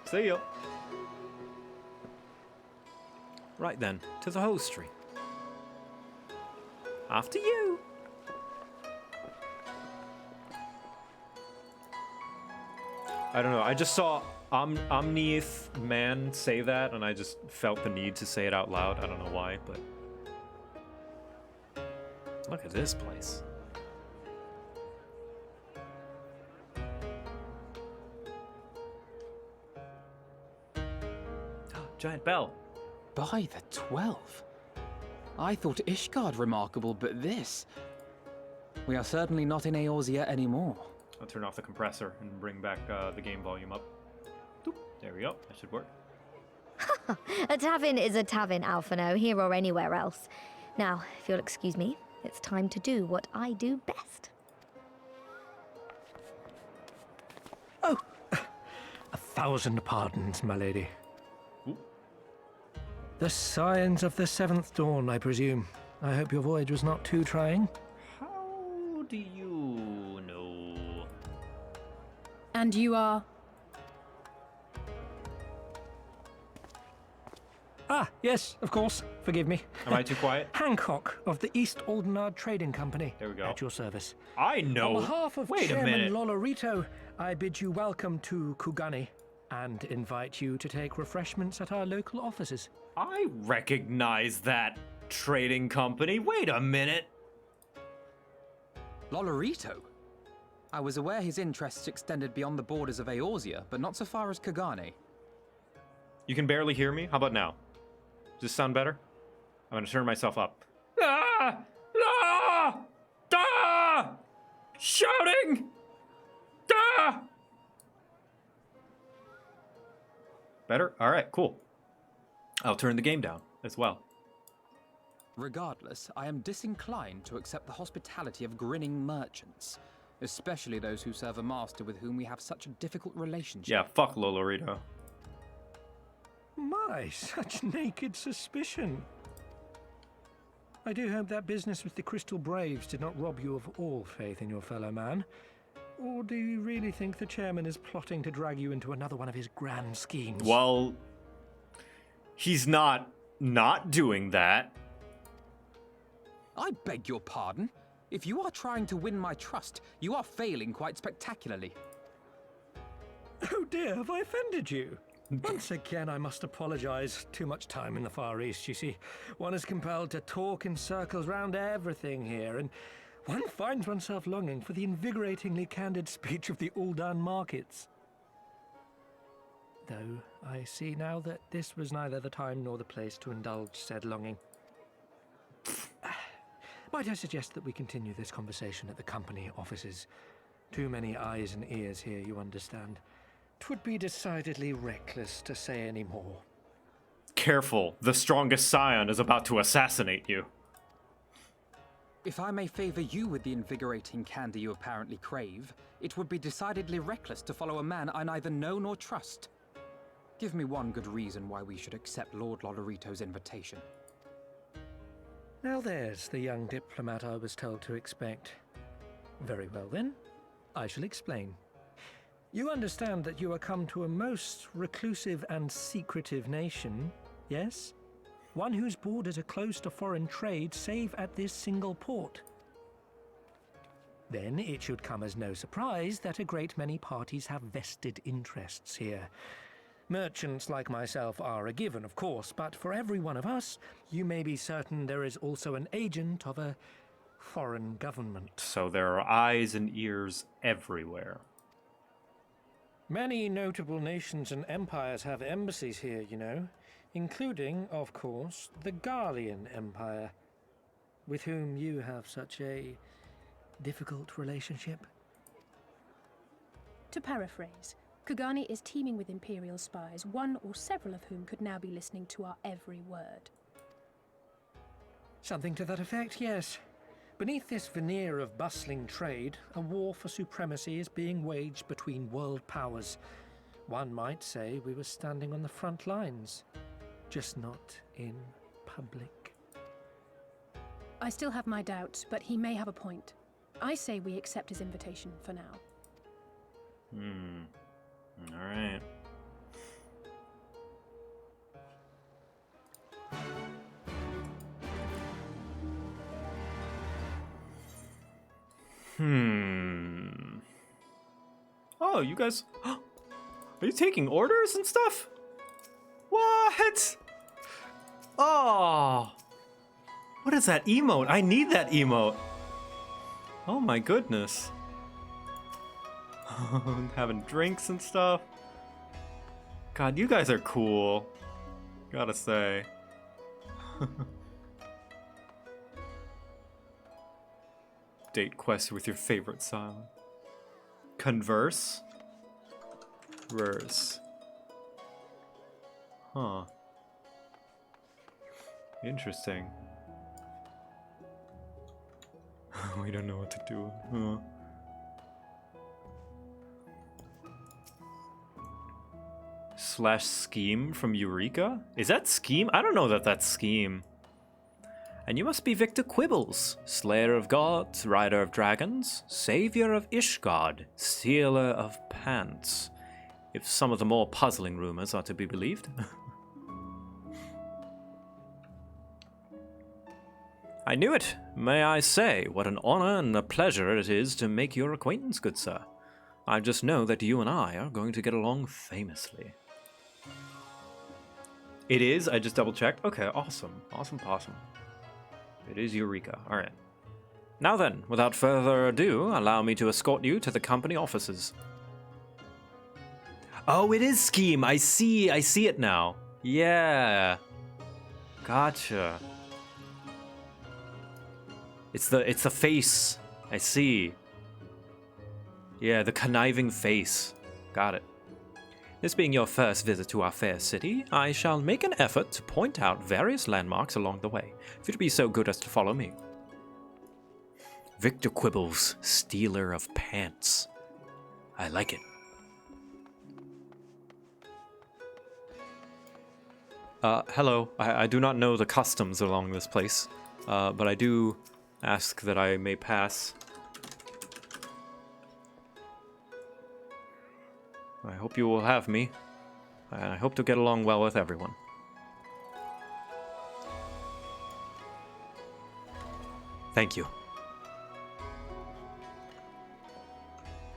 See ya. Right then, to the hostry. After you. I don't know. I just saw Omnieth Man say that, and I just felt the need to say it out loud. I don't know why, but look at this place. Giant bell. By the 12. I thought Ishgard remarkable, but this... We are certainly not in Eorzea anymore. I'll turn off the compressor and bring back the game volume up. Doop. There we go. That should work. A tavern is a tavern, Alphino, here or anywhere else. Now, if you'll excuse me, it's time to do what I do best. Oh, 1,000 pardons, my lady. Ooh. The Scions of the Seventh Dawn, I presume. I hope your voyage was not too trying. How do you know? And you are? Ah, yes, of course. Forgive me. Am I too quiet? Hancock of the East Aldenard Trading Company. There we go. At your service. I know. On behalf of Wait a Chairman minute. Lolorito, I bid you welcome to Kugani and invite you to take refreshments at our local offices. I recognize that trading company. Wait a minute. Lolorito? I was aware his interests extended beyond the borders of Eorzea, but not so far as Kugane. You can barely hear me? How about now? Does this sound better? I'm gonna turn myself up. Ah! Ah! Ah! Shouting! Ah! Better? Alright, cool. I'll turn the game down as well. Regardless, I am disinclined to accept the hospitality of grinning merchants, especially those who serve a master with whom we have such a difficult relationship. Yeah, fuck Lolorito. My, such naked suspicion. I do hope that business with the Crystal Braves did not rob you of all faith in your fellow man. Or do you really think the chairman is plotting to drag you into another one of his grand schemes? Well, he's not doing that. I beg your pardon. If you are trying to win my trust, you are failing quite spectacularly. Oh dear, have I offended you? Once again, I must apologize. Too much time in the Far East, you see. One is compelled to talk in circles round everything here, and one finds oneself longing for the invigoratingly candid speech of the Uldan markets. Though I see now that this was neither the time nor the place to indulge said longing. Might I suggest that we continue this conversation at the company offices? Too many eyes and ears here, you understand. 'Twould be decidedly reckless to say any more. Careful, the strongest scion is about to assassinate you. If I may favor you with the invigorating candy you apparently crave, it would be decidedly reckless to follow a man I neither know nor trust. Give me one good reason why we should accept Lord Lolorito's invitation. Now there's the young diplomat I was told to expect. Very well then, I shall explain. You understand that you are come to a most reclusive and secretive nation, yes? One whose borders are closed to foreign trade save at this single port. Then it should come as no surprise that a great many parties have vested interests here. Merchants like myself are a given, of course, but for every one of us, you may be certain there is also an agent of a foreign government. So there are eyes and ears everywhere. Many notable nations and empires have embassies here, you know, including, of course, the Garlean Empire, with whom you have such a difficult relationship. To paraphrase, Kugani is teeming with Imperial spies, one or several of whom could now be listening to our every word. Something to that effect, yes. Beneath this veneer of bustling trade, a war for supremacy is being waged between world powers. One might say we were standing on the front lines, just not in public. I still have my doubts, but he may have a point. I say we accept his invitation for now. All right. Oh, you guys... Are you taking orders and stuff? What? Oh. What is that emote? I need that emote. Oh my goodness. Having drinks and stuff. God, you guys are cool. Gotta say. Date quest with your favorite song. Converse? Verse. Huh. Interesting. We don't know what to do. Huh. Slash Scheme from Eureka? Is that Scheme? I don't know that that's Scheme. And you must be Victor Quibbles, Slayer of Gods, Rider of Dragons, Savior of Ishgard, Stealer of Pants, if some of the more puzzling rumors are to be believed. I knew it, may I say. What an honor and a pleasure it is to make your acquaintance, good sir. I just know that you and I are going to get along famously. It is? I just double-checked? Okay, awesome. Awesome possum. It is Eureka. Alright. Now then, without further ado, allow me to escort you to the company offices. Oh, it is Scheme! I see it now. Yeah. Gotcha. It's the face. I see. Yeah, the conniving face. Got it. This being your first visit to our fair city, I shall make an effort to point out various landmarks along the way, if you'd be so good as to follow me. Victor Quibbles, Stealer of Pants. I like it. Hello. I do not know the customs along this place, but I do ask that I may pass. I hope you will have me, and I hope to get along well with everyone. Thank you.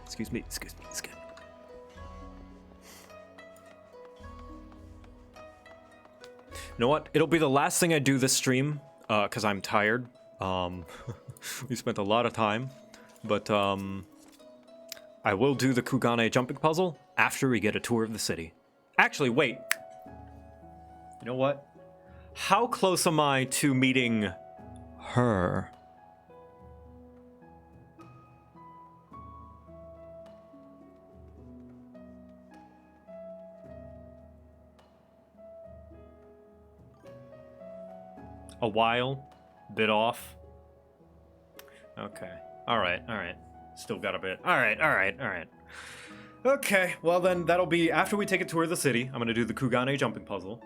Excuse me. You know what? It'll be the last thing I do this stream, because I'm tired. We spent a lot of time, but I will do the Kugane jumping puzzle after we get a tour of the city. Actually, wait. You know what? How close am I to meeting her? A while? Bit off? Okay. Alright. Still got a bit. Alright. Okay, well then that'll be after we take a tour of the city. I'm gonna do the Kugane jumping puzzle.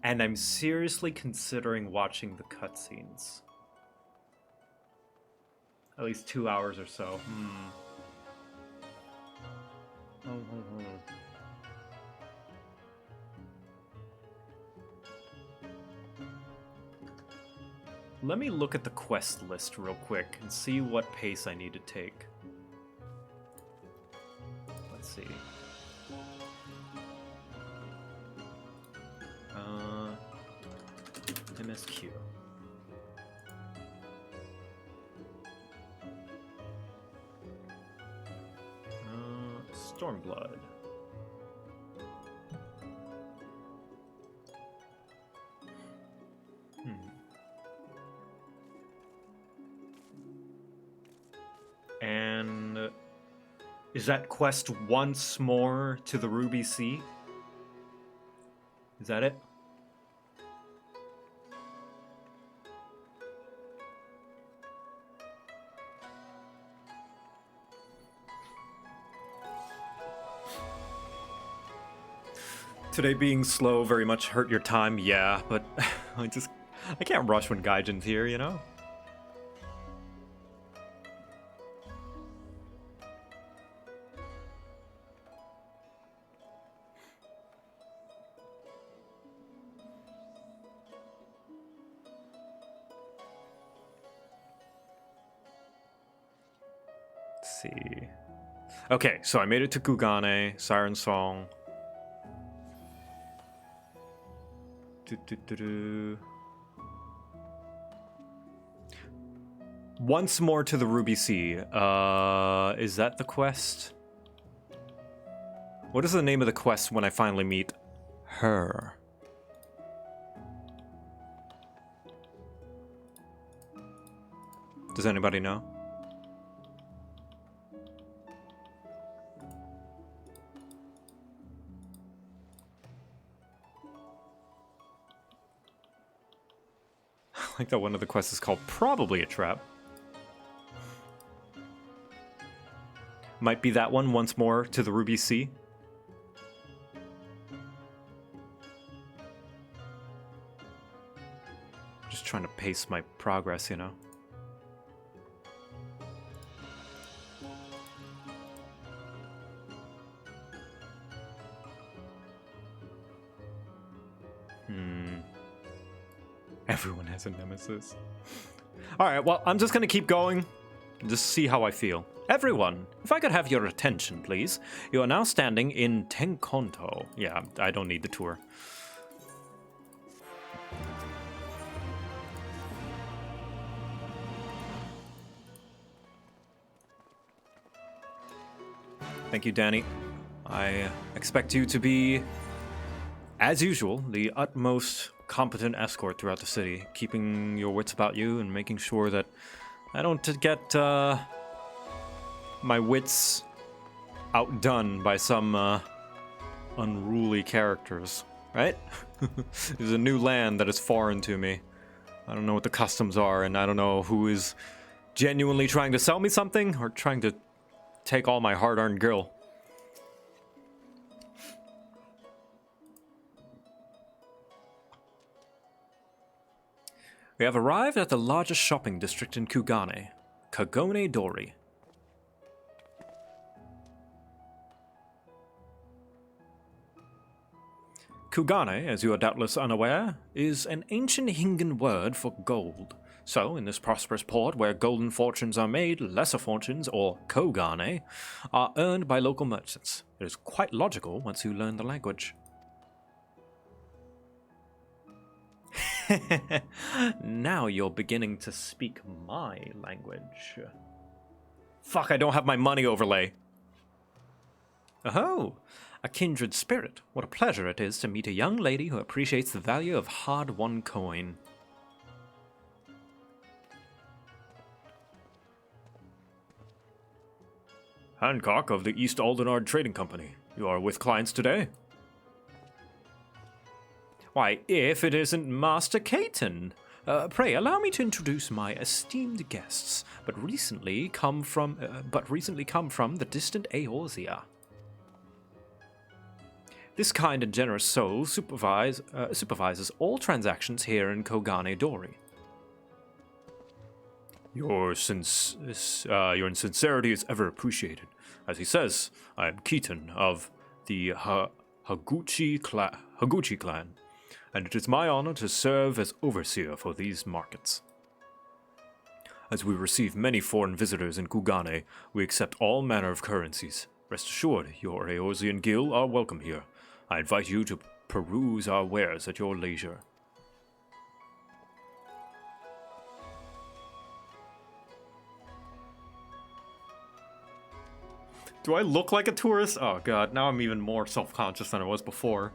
And I'm seriously considering watching the cutscenes. At least 2 hours or so. let me look at the quest list real quick and see what pace I need to take. Let's see. MSQ. Stormblood. And is that quest once more to the Ruby Sea? Is that it? Today being slow very much hurt your time, yeah, but I can't rush when Gaijin's here, you know? Let's see. Okay, so I made it to Kugane, Siren Song. Once more to the Ruby Sea. Is that the quest? What is the name of the quest when I finally meet her? Does anybody know? I think that one of the quests is called Probably a Trap. Might be that one, once more to the Ruby Sea. Just trying to pace my progress, you know. Everyone has a nemesis. Alright, well, I'm just gonna keep going and just see how I feel. Everyone, if I could have your attention, please. You are now standing in Tenkonto. Yeah, I don't need the tour. Thank you, Danny. I expect you to be, as usual, the utmost competent escort throughout the city, keeping your wits about you and making sure that I don't get my wits outdone by some unruly characters, right? There's a new land that is foreign to me. I don't know what the customs are, and I don't know who is genuinely trying to sell me something or trying to take all my hard-earned gil. We have arrived at the largest shopping district in Kugane, Kagone Dori. Kugane, as you are doubtless unaware, is an ancient Hingan word for gold. So, in this prosperous port where golden fortunes are made, lesser fortunes, or kogane, are earned by local merchants. It is quite logical once you learn the language. Now you're beginning to speak my language. Fuck, I don't have my money overlay. Oh, a kindred spirit. What a pleasure it is to meet a young lady who appreciates the value of hard-won coin. Hancock of the East Aldenard Trading Company. You are with clients today? Why, if it isn't Master Caton. Pray allow me to introduce my esteemed guests, but recently come from the distant Eorzea. This kind and generous soul supervises all transactions here in Kogane Dori. Your sincerity is ever appreciated. As he says, I am Keaton of the Higuchi clan, and it is my honor to serve as overseer for these markets. As we receive many foreign visitors in Kugane, we accept all manner of currencies. Rest assured, your Eorzean Guild are welcome here. I invite you to peruse our wares at your leisure. Do I look like a tourist? Oh god, now I'm even more self-conscious than I was before.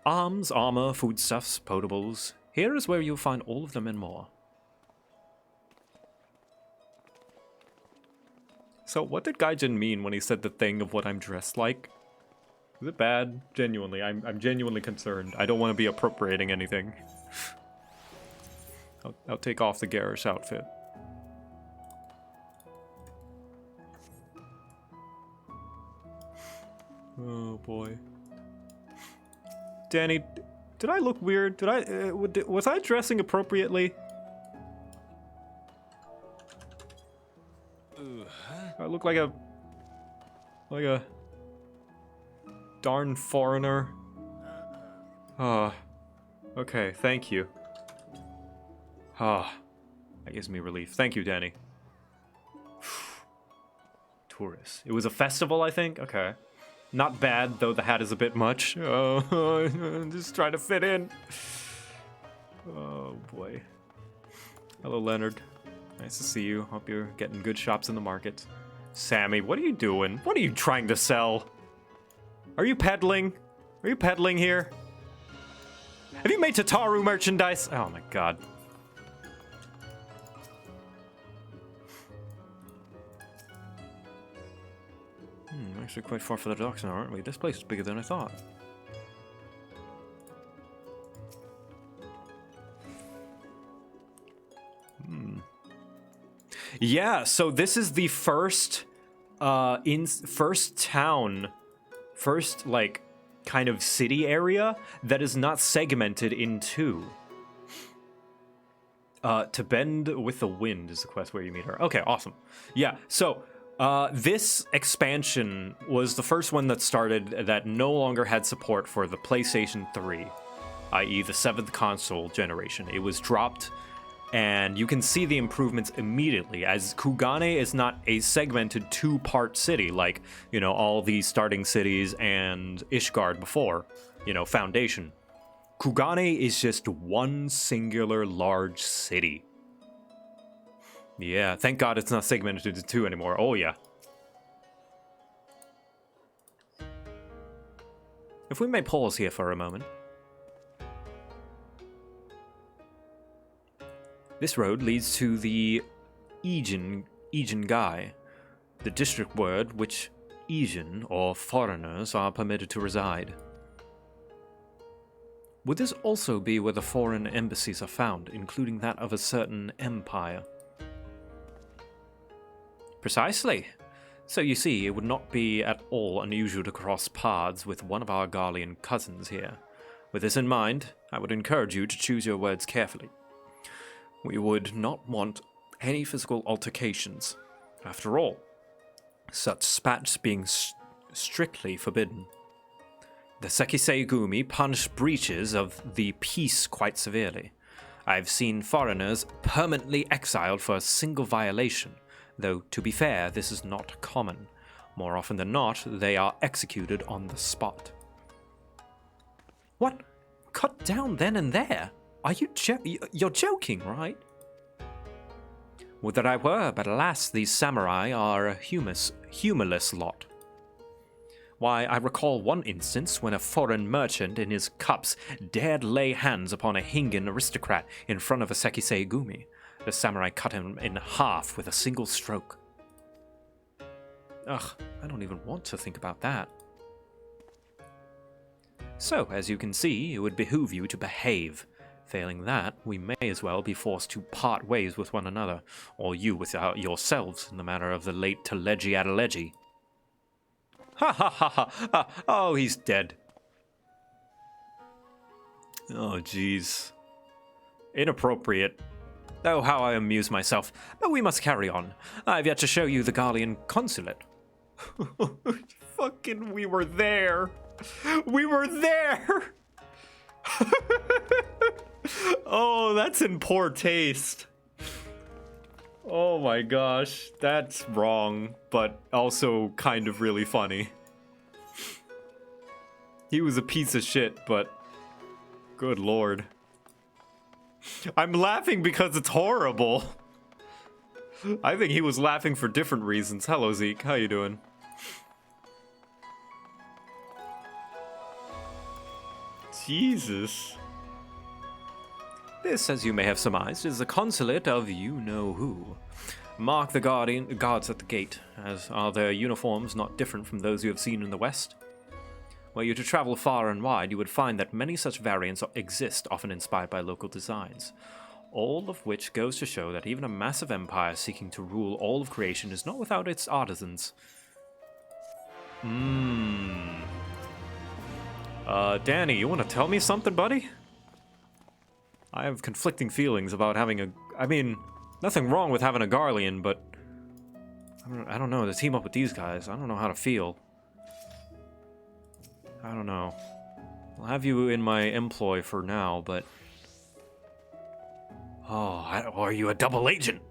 Arms, armor, foodstuffs, potables. Here is where you'll find all of them and more. So what did Gaijin mean when he said the thing of what I'm dressed like? Is it bad? Genuinely, I'm genuinely concerned. I don't want to be appropriating anything. I'll take off the garish outfit. Oh boy. Danny, did I look weird? Did I was I dressing appropriately? I look like a darn foreigner. Ah, okay, thank you. Ah, that gives me relief. Thank you, Danny. Tourists. It was a festival, I think? Okay. Not bad, though the hat is a bit much. Oh, just trying to fit in. Oh, boy. Hello, Leonard. Nice to see you. Hope you're getting good shops in the market. Sammy, what are you doing? What are you trying to sell? Are you peddling? Are you peddling here? Have you made Tataru merchandise? Oh my god. Actually quite far for the docks now, aren't we? This place is bigger than I thought. Yeah, so this is the first like kind of city area that is not segmented in two. To bend with the wind is the quest where you meet her. Okay, awesome. Yeah, so this expansion was the first one that started that no longer had support for the PlayStation 3, i.e. the 7th console generation. It was dropped, and you can see the improvements immediately, as Kugane is not a segmented two-part city like, you know, all the starting cities and Ishgard before, you know, Foundation. Kugane is just one singular large city. Yeah, thank God it's not segmented into two anymore. Oh, yeah. If we may pause here for a moment. This road leads to the Ijin Gai, the district word which Ijin, or foreigners, are permitted to reside. Would this also be where the foreign embassies are found, including that of a certain empire? Precisely. So you see, it would not be at all unusual to cross paths with one of our Garlean cousins here. With this in mind, I would encourage you to choose your words carefully. We would not want any physical altercations. After all, such spats being strictly forbidden. The Sekisei Gumi punish breaches of the peace quite severely. I've seen foreigners permanently exiled for a single violation, though, to be fair, this is not common. More often than not, they are executed on the spot. What? Cut down then and there? Are you you're joking, right? Would that I were, but alas, these samurai are a humorless lot. Why, I recall one instance when a foreign merchant in his cups dared lay hands upon a Hingan aristocrat in front of a Sekisei Gumi. The samurai cut him in half with a single stroke. Ugh, I don't even want to think about that. So, as you can see, it would behoove you to behave. Failing that, we may as well be forced to part ways with one another, or you without yourselves in the matter of the late Teleji Adeleji. Ha ha ha ha! Oh, he's dead. Oh, jeez. Inappropriate. Oh, how I amuse myself. But we must carry on. I've yet to show you the Garlean consulate. Fucking, we were there. We were there! Oh, that's in poor taste. Oh my gosh, that's wrong, but also kind of really funny. He was a piece of shit, but good lord. I'm laughing because it's horrible. I think he was laughing for different reasons. Hello, Zeke. How you doing? Jesus. This, as you may have surmised, is the consulate of you-know-who. Mark the guards at the gate, as are their uniforms not different from those you have seen in the West. Were you to travel far and wide, you would find that many such variants exist, often inspired by local designs. All of which goes to show that even a massive empire seeking to rule all of creation is not without its artisans. Danny, you want to tell me something, buddy? I have conflicting feelings about having a... I mean, nothing wrong with having a Garlean, but... I don't know, to team up with these guys, I don't know how to feel. I don't know. I'll have you in my employ for now, but... Oh, are you a double agent?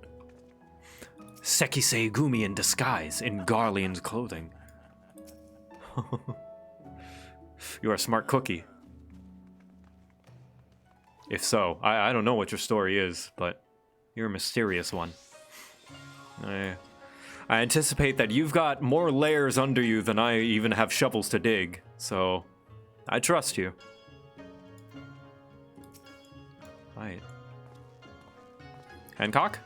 Sekisei Gumi in disguise, in Garlean's clothing. You're a smart cookie. If so, I don't know what your story is, but you're a mysterious one. I anticipate that you've got more layers under you than I even have shovels to dig, so I trust you. Right. Hancock?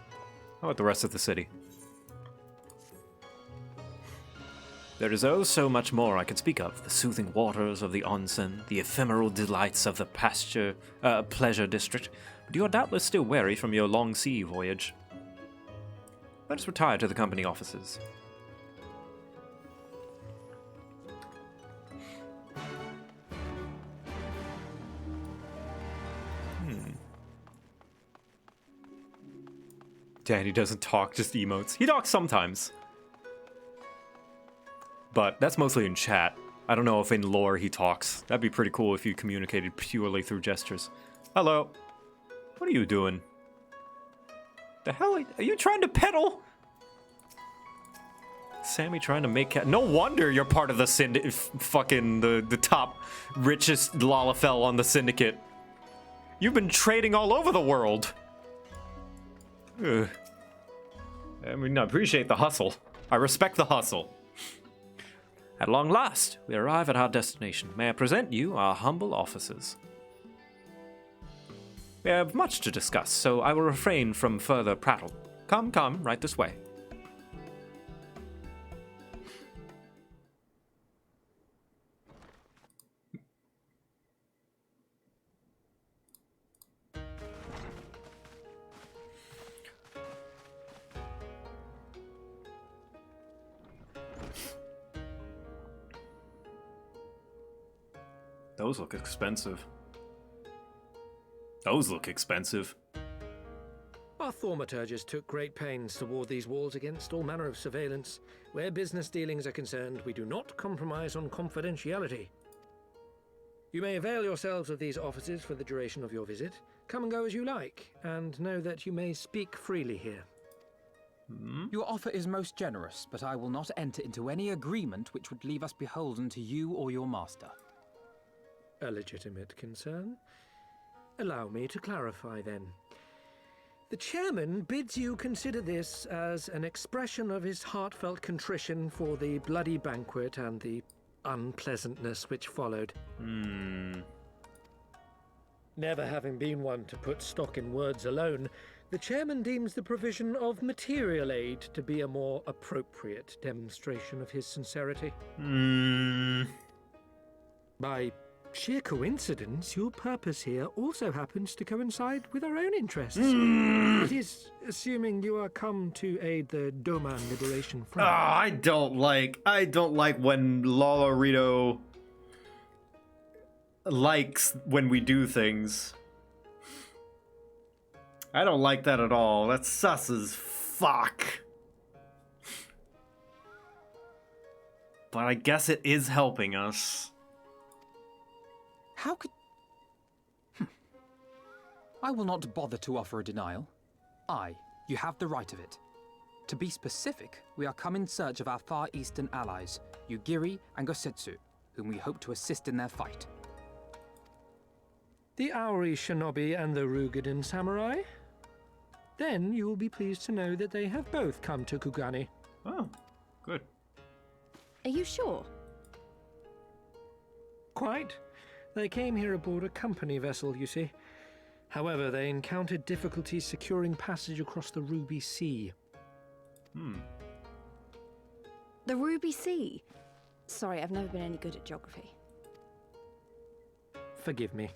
How about the rest of the city? There is oh so much more I could speak of. The soothing waters of the onsen, the ephemeral delights of the pleasure district, but you are doubtless still weary from your long sea voyage. Let us retire to the company offices. Danny doesn't talk, just emotes. He talks sometimes. But that's mostly in chat. I don't know if in lore he talks. That'd be pretty cool if you communicated purely through gestures. Hello. What are you doing? The hell are you trying to peddle? Sammy trying to make no wonder you're part of the fucking the top richest Lalafell on the syndicate. You've been trading all over the world. Ugh. I mean, I appreciate the hustle. I respect the hustle. At long last, we arrive at our destination. May I present you our humble officers? We have much to discuss, so I will refrain from further prattle. Come, right this way. Those look expensive. Those look expensive. Our thaumaturges took great pains to ward these walls against all manner of surveillance. Where business dealings are concerned, we do not compromise on confidentiality. You may avail yourselves of these offices for the duration of your visit. Come and go as you like, and know that you may speak freely here. Your offer is most generous, but I will not enter into any agreement which would leave us beholden to you or your master. A legitimate concern. Allow me to clarify then. The chairman bids you consider this as an expression of his heartfelt contrition for the bloody banquet and the unpleasantness which followed. Never having been one to put stock in words alone, the chairman deems the provision of material aid to be a more appropriate demonstration of his sincerity. By sheer coincidence, your purpose here also happens to coincide with our own interests. It is assuming you are come to aid the Doma Liberation Front. I don't like when Lolarito likes when we do things. I don't like that at all. That's sus as fuck. But I guess it is helping us. How could... I will not bother to offer a denial. I, You have the right of it. To be specific, we are come in search of our Far Eastern allies, Yugiri and Gosetsu, whom we hope to assist in their fight. The Auri Shinobi and the Rugadin Samurai? Then you will be pleased to know that they have both come to Kugani. Oh, good. Are you sure? Quite. They came here aboard a company vessel, you see. However, they encountered difficulties securing passage across the Ruby Sea. The Ruby Sea? Sorry, I've never been any good at geography. Forgive me.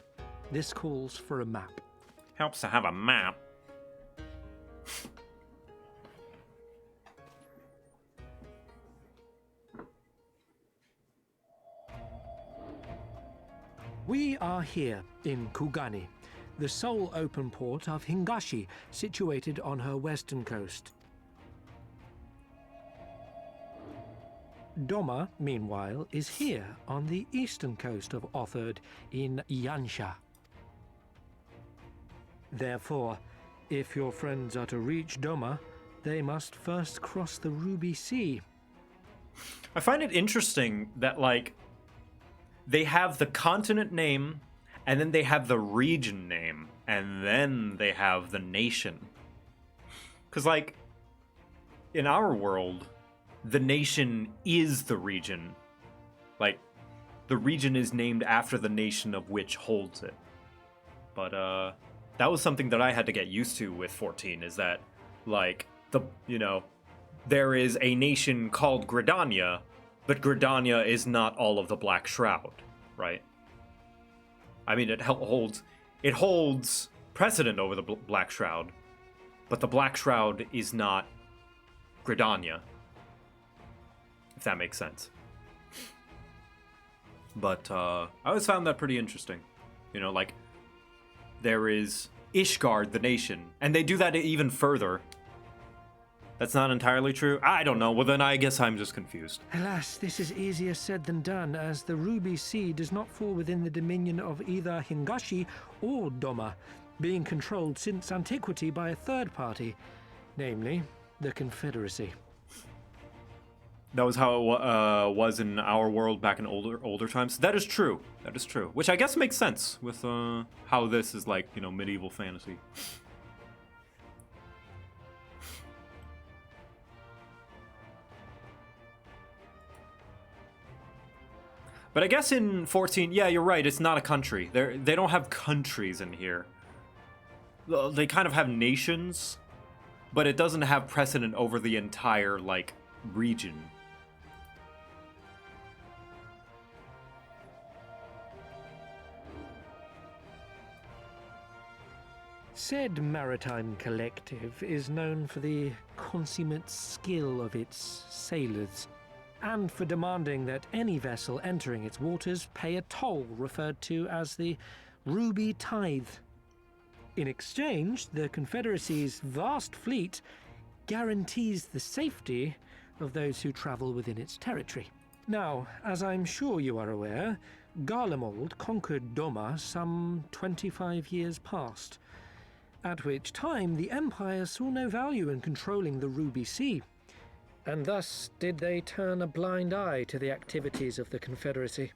This calls for a map. Helps to have a map. We are here in Kugani, the sole open port of Hingashi, situated on her western coast. Doma, meanwhile, is here on the eastern coast of Otherd in Yansha. Therefore, if your friends are to reach Doma, they must first cross the Ruby Sea. I find it interesting that, like, they have the continent name, and then they have the region name, and then they have the nation. Because, like, in our world, the nation is the region. Like, the region is named after the nation of which holds it. But, that was something that I had to get used to with 14, is that, like, there is a nation called Gridania, but Gridania is not all of the Black Shroud, right? I mean, it holds precedent over the Black Shroud, but the Black Shroud is not Gridania, if that makes sense. But I always found that pretty interesting. You know, like, there is Ishgard, the nation, and they do that even further. That's not entirely true? I don't know. Well, then I guess I'm just confused. Alas, this is easier said than done, as the Ruby Sea does not fall within the dominion of either Hingashi or Doma, being controlled since antiquity by a third party, namely the Confederacy. That was how it was in our world back in older times. That is true. That is true. Which I guess makes sense with how this is like, medieval fantasy. But I guess in 14, yeah, you're right. It's not a country. They don't have countries in here. They kind of have nations, but it doesn't have precedent over the entire, like, region. Said maritime collective is known for the consummate skill of its sailors, and for demanding that any vessel entering its waters pay a toll referred to as the Ruby Tithe. In exchange, the Confederacy's vast fleet guarantees the safety of those who travel within its territory. Now, as I'm sure you are aware, Garlemald conquered Doma some 25 years past, at which time the Empire saw no value in controlling the Ruby Sea, and thus did they turn a blind eye to the activities of the Confederacy.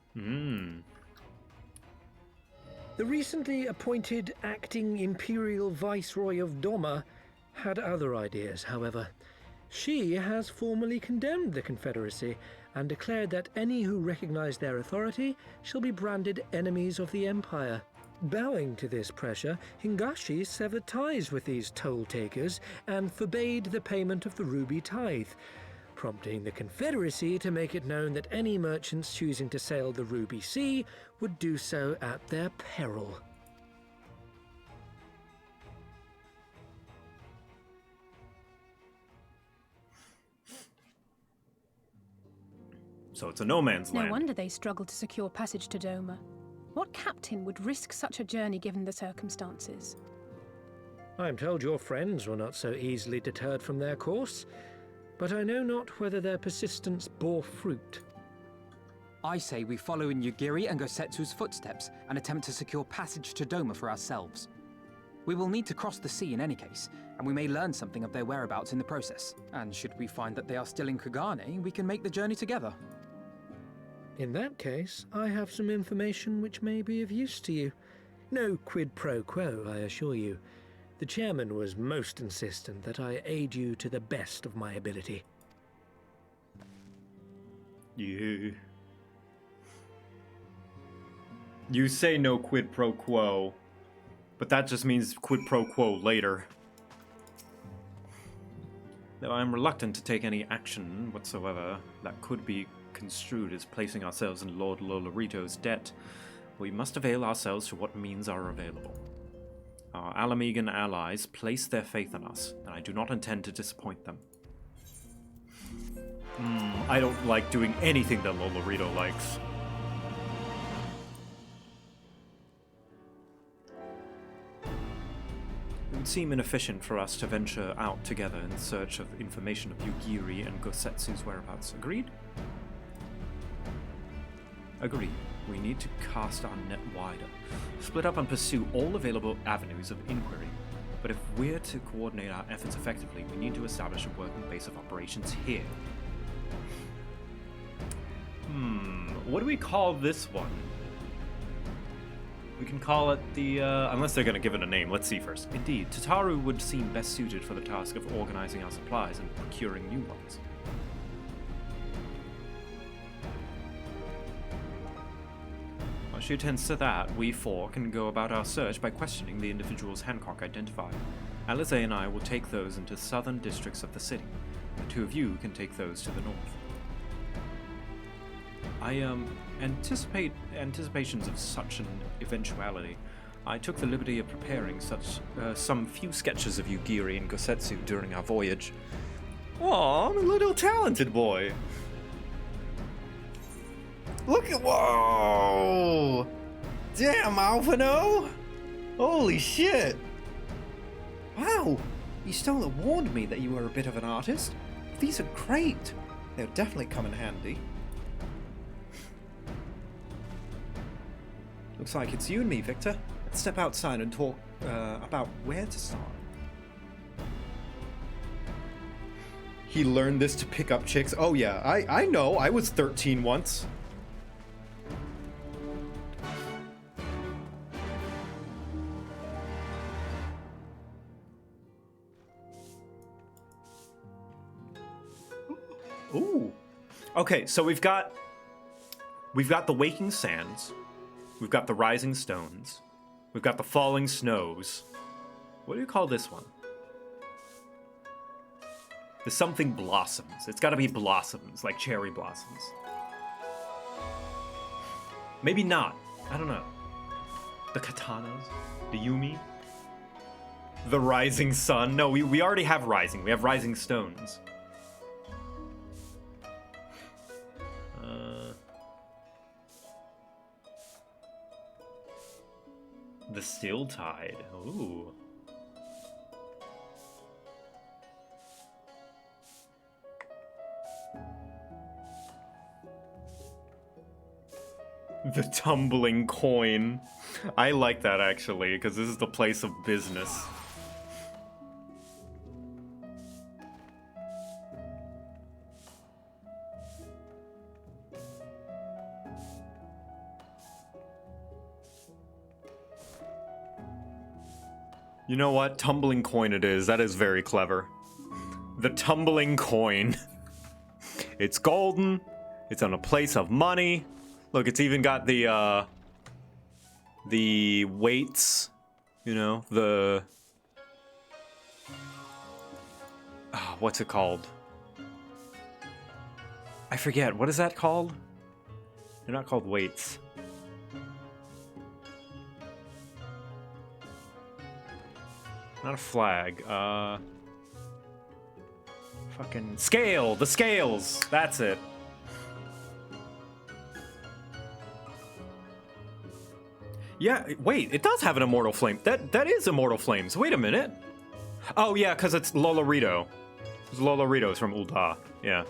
The recently appointed acting Imperial Viceroy of Doma had other ideas, however. She has formally condemned the Confederacy and declared that any who recognize their authority shall be branded enemies of the Empire. Bowing to this pressure, Hingashi severed ties with these toll-takers and forbade the payment of the Ruby Tithe, prompting the Confederacy to make it known that any merchants choosing to sail the Ruby Sea would do so at their peril. So it's a no man's land. No wonder they struggled to secure passage to Doma. What captain would risk such a journey given the circumstances? I am told your friends were not so easily deterred from their course, but I know not whether their persistence bore fruit. I say we follow in Yugiri and Gosetsu's footsteps and attempt to secure passage to Doma for ourselves. We will need to cross the sea in any case, and we may learn something of their whereabouts in the process. And should we find that they are still in Kugane, we can make the journey together. In that case, I have some information which may be of use to you. No quid pro quo, I assure you. The chairman was most insistent that I aid you to the best of my ability. You say no quid pro quo, but that just means quid pro quo later. Though I'm reluctant to take any action whatsoever that could be construed as placing ourselves in Lord Lolorito's debt, we must avail ourselves to what means are available. Our Alamegan allies place their faith in us, and I do not intend to disappoint them. I don't like doing anything that Lolorito likes. It would seem inefficient for us to venture out together in search of information of Yugiri and Gosetsu's whereabouts. Agreed? Agreed. We need to cast our net wider, split up and pursue all available avenues of inquiry. But if we're to coordinate our efforts effectively, we need to establish a working base of operations here. What do we call this one? We can call it the, unless they're going to give it a name. Let's see first. Indeed, Tataru would seem best suited for the task of organizing our supplies and procuring new ones. While she attends to that, we four can go about our search by questioning the individuals Hancock identified. Alice and I will take those into southern districts of the city. The two of you can take those to the north. I anticipations of such an eventuality. I took the liberty of preparing some few sketches of Yugiri and Gosetsu during our voyage. Aw, I'm a little talented boy. Look at, whoa! Damn, Alphino! Holy shit! Wow, you still warned me that you were a bit of an artist. These are great. They'll definitely come in handy. Looks like it's you and me, Victor. Let's step outside and talk about where to start. He learned this to pick up chicks. Oh yeah, I know. I was 13 once. Ooh. Okay, so we've got the Waking Sands. We've got the Rising Stones. We've got the Falling Snows. What do you call this one? The something blossoms. It's gotta be blossoms, like cherry blossoms. Maybe not. I don't know. The Katanas? The Yumi? The Rising Sun? No, we already have Rising. We have Rising Stones. The Still Tide. Ooh. The Tumbling Coin. I like that actually, because this is the place of business. You know what? Tumbling Coin it is. That is very clever. The Tumbling Coin. It's golden. It's on a place of money. Look, it's even got the weights. You know, the... what's it called? I forget. What is that called? They're not called weights. Not a flag. Fucking scale. The scales. That's it. Yeah, wait. It does have an Immortal Flame. That is Immortal Flames. Wait a minute. Oh yeah, because it's Lolorito. Lolorito's from Ul'dah. Yeah.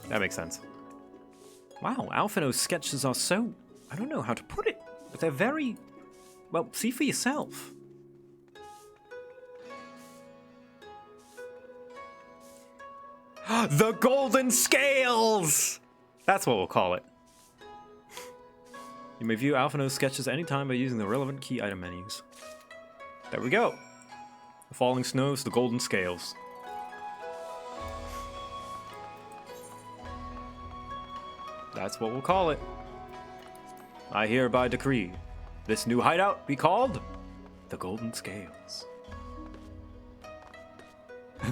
That makes sense. Wow, Alphino's sketches are so... I don't know how to put it, but they're very... Well, see for yourself. The Golden Scales! That's what we'll call it. You may view Alphino's sketches anytime by using the relevant key item menus. There we go. The falling snows, the golden scales. That's what we'll call it. I hereby decree this new hideout be called the Golden Scales.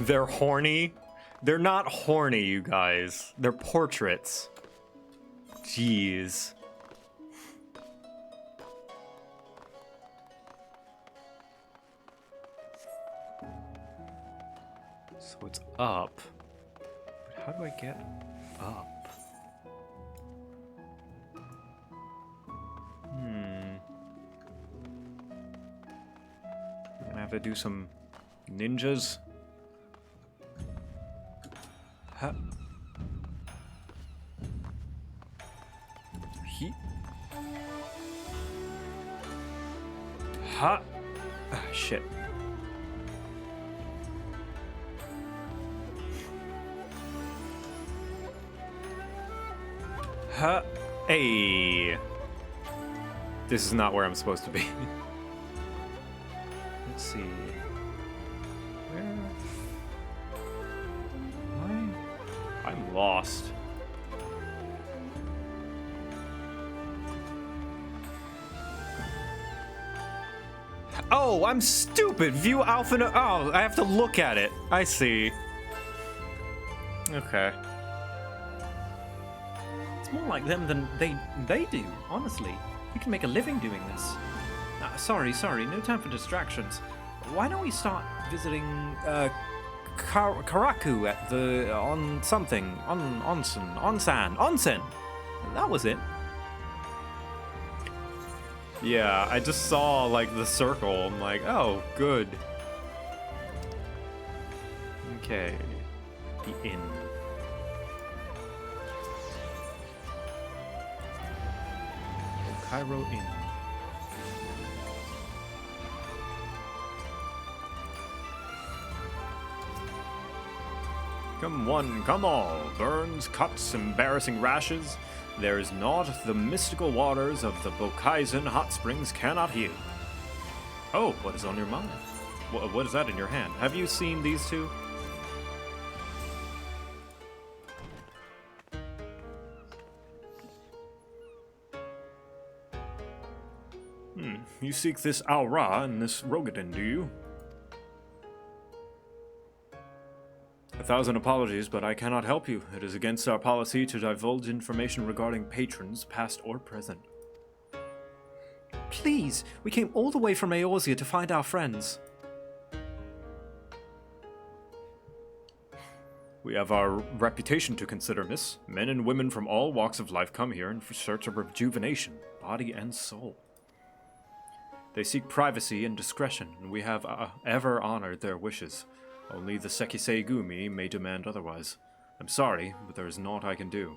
They're horny. They're not horny, you guys. They're portraits. Jeez. So it's up. But how do I get up? I'm gonna have to do some ninjas. Ha. He. Ha. Ah, shit. Ha. Hey. This is not where I'm supposed to be. Let's see. Where? I'm lost. Oh, I'm stupid. View Alpha. Oh, I have to look at it. I see. Okay. It's more like them than they do, honestly. You can make a living doing this. Sorry, no time for distractions. Why don't we start visiting Karaku at the onsen. That was it. Yeah, I just saw like the circle. I'm like, oh, good. Okay, the inn. Cairo Inn. Come one, come all, burns, cuts, embarrassing rashes. There is naught the mystical waters of the Bokaizen hot springs cannot heal. Oh, what is on your mind? What is that in your hand? Have you seen these two? You seek this Aura and this Rogadin, do you? 1,000 apologies, but I cannot help you. It is against our policy to divulge information regarding patrons, past or present. Please, we came all the way from Eorzea to find our friends. We have our reputation to consider, miss. Men and women from all walks of life come here in search of rejuvenation, body and soul. They seek privacy and discretion, and we have ever honored their wishes. Only the Sekisei Gumi may demand otherwise. I'm sorry, but there is naught I can do.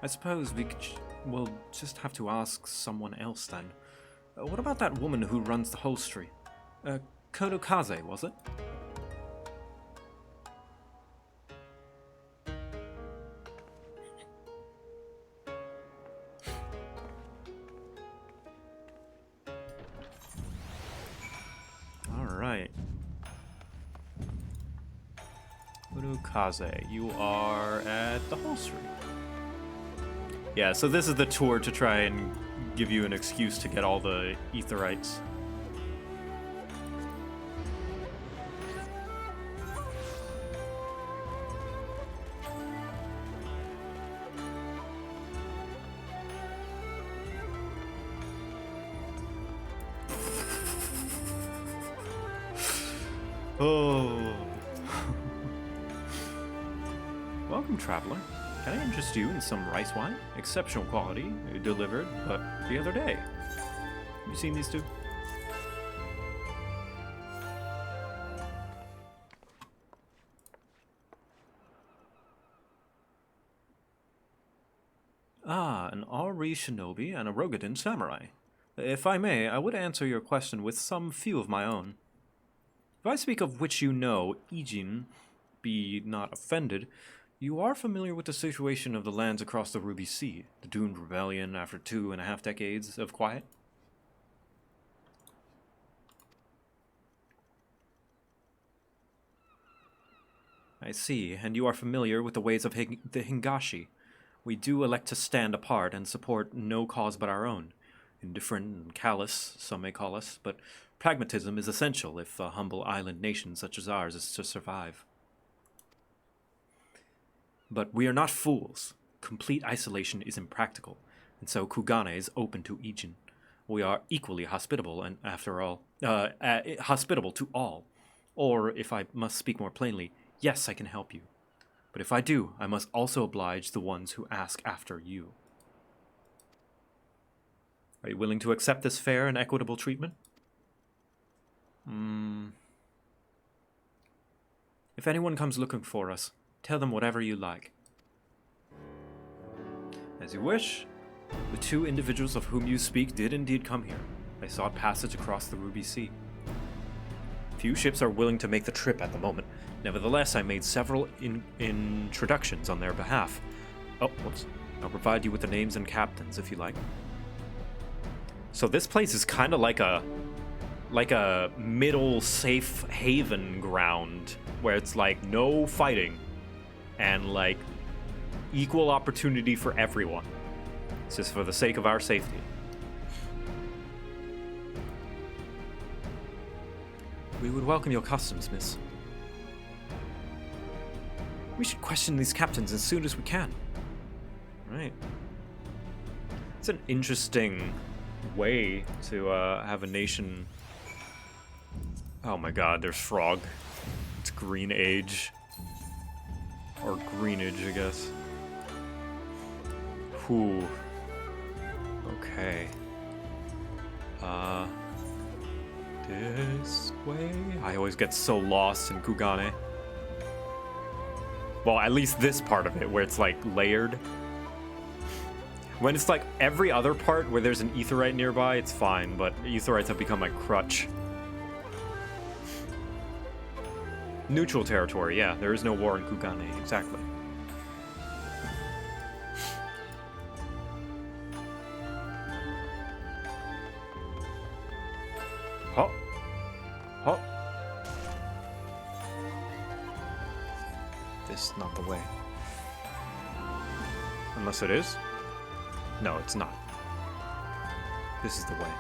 I suppose we'll just have to ask someone else then. What about that woman who runs the hostelry? Kodokaze, was it? Alright. Kodokaze, you are at the hostelry. Yeah, so this is the tour to try and give you an excuse to get all the aetherites. Oh. Welcome, traveler. Can I interest you in some rice wine? Exceptional quality, delivered, but the other day. Have you seen these two? an Ari shinobi and a Rogadin samurai. If I may, I would answer your question with some few of my own. If I speak of which you know, Ijin, be not offended, you are familiar with the situation of the lands across the Ruby Sea, the doomed rebellion after 2.5 decades of quiet? I see, and you are familiar with the ways of the Hingashi. We do elect to stand apart and support no cause but our own. Indifferent and callous, some may call us, but pragmatism is essential if a humble island nation such as ours is to survive. But we are not fools. Complete isolation is impractical, and so Kugane is open to Ijin. We are equally hospitable, and after all, hospitable to all. Or, if I must speak more plainly, yes, I can help you. But if I do, I must also oblige the ones who ask after you. Are you willing to accept this fair and equitable treatment? If anyone comes looking for us, tell them whatever you like. As you wish. The 2 individuals of whom you speak did indeed come here. They sought passage across the Ruby Sea. Few ships are willing to make the trip at the moment. Nevertheless, I made several introductions on their behalf. Oh, whoops. I'll provide you with the names and captains if you like. So this place is kind of like a middle safe haven ground where it's like no fighting and like equal opportunity for everyone. It's just for the sake of our safety. We would welcome your customs, miss. We should question these captains as soon as we can. Right. It's an interesting way to have a nation. Oh my god, there's Frog. It's Green Age. Or Greenage, I guess. Whew. Okay. This way? I always get so lost in Kugane. Well, at least this part of it, where it's like layered. When it's like every other part where there's an aetheryte nearby, it's fine, but aetherytes have become my crutch. Neutral territory, yeah, there is no war in Kugane, exactly. Hop. Hop. This is not the way. Unless it is? No, it's not. This is the way.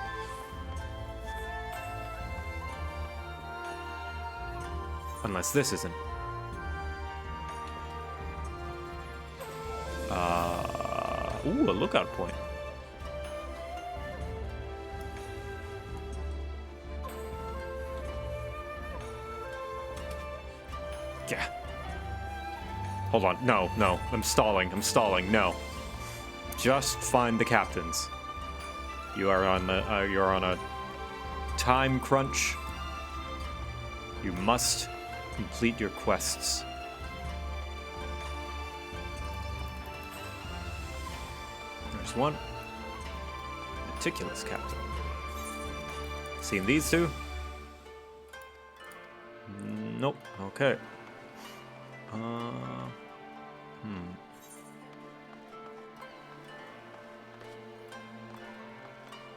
Unless this isn't. Ooh, a lookout point. Yeah. Hold on. No, no. I'm stalling. No. Just find the captains. You are on a time crunch. You must complete your quests. There's one. Meticulous captain. Seen these two? Nope. Okay.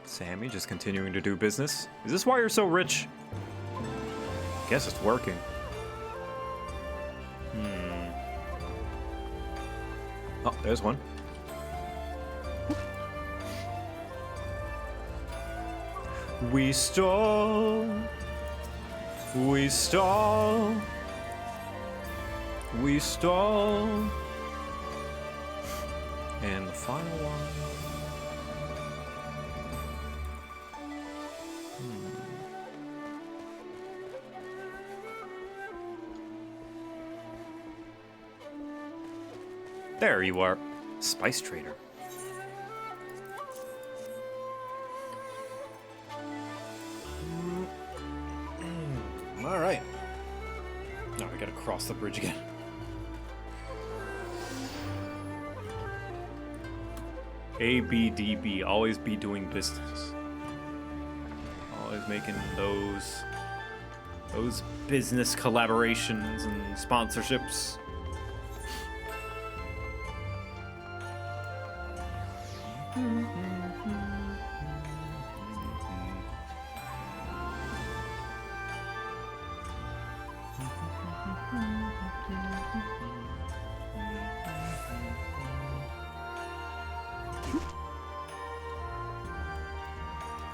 Sammy just continuing to do business. Is this why you're so rich? Guess it's working. Oh, there's one. We stall. We stall. We stall. And the final one. There you are. Spice trader. All right. Now we gotta cross the bridge again. ABDB, always be doing business. Always making those business collaborations and sponsorships.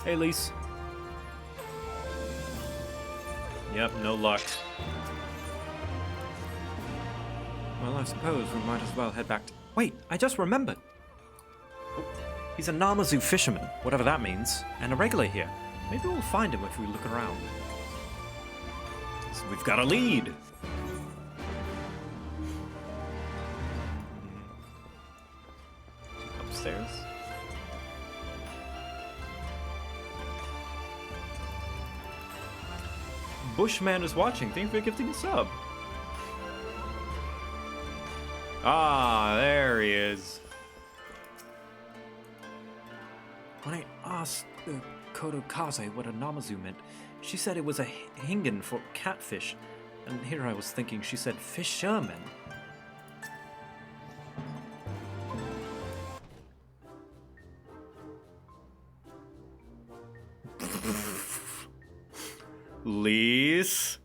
Hey, Lise. Yep, no luck. Well, I suppose we might as well head back to... Wait, I just remembered. He's a Namazu fisherman, whatever that means, and a regular here. Maybe we'll find him if we look around. So we've got a lead. Upstairs. Bushman is watching. Thank you for gifting a sub. Ah, there he is. When I asked Kodokaze what a Namazu meant, she said it was a Hingan for catfish. And here I was thinking she said fisherman. Lise,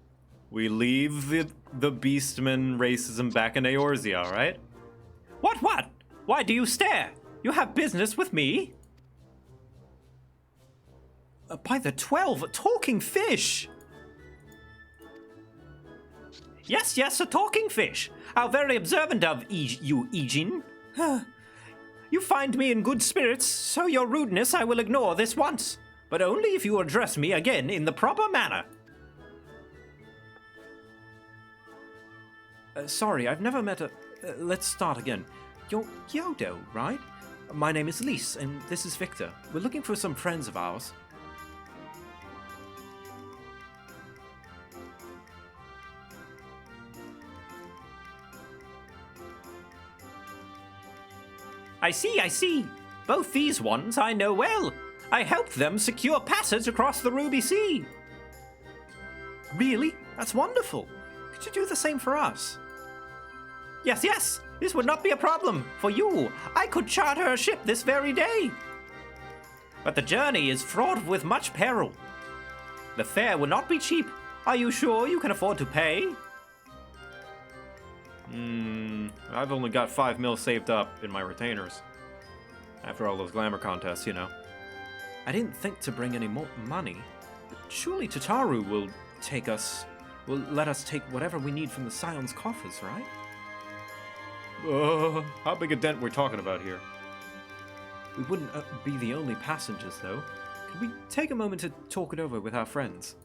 we leave the Beastman racism back in Eorzea, right? What? Why do you stare? You have business with me? By the 12, a talking fish! Yes, a talking fish. How very observant of you, Ijin. You find me in good spirits, so your rudeness I will ignore this once. But only if you address me again in the proper manner. Sorry, I've never met a... let's start again. You're Yodo, right? My name is Lise, and this is Victor. We're looking for some friends of ours. I see. Both these ones I know well. I helped them secure passage across the Ruby Sea. Really? That's wonderful. Could you do the same for us? Yes. This would not be a problem. For you, I could charter a ship this very day. But the journey is fraught with much peril. The fare will not be cheap. Are you sure you can afford to pay? I've only got 5 mil saved up in my retainers. After all those glamour contests, you know. I didn't think to bring any more money, but surely Tataru will let us take whatever we need from the Scion's coffers, right? How big a dent we're talking about here? We wouldn't be the only passengers, though. Could we take a moment to talk it over with our friends?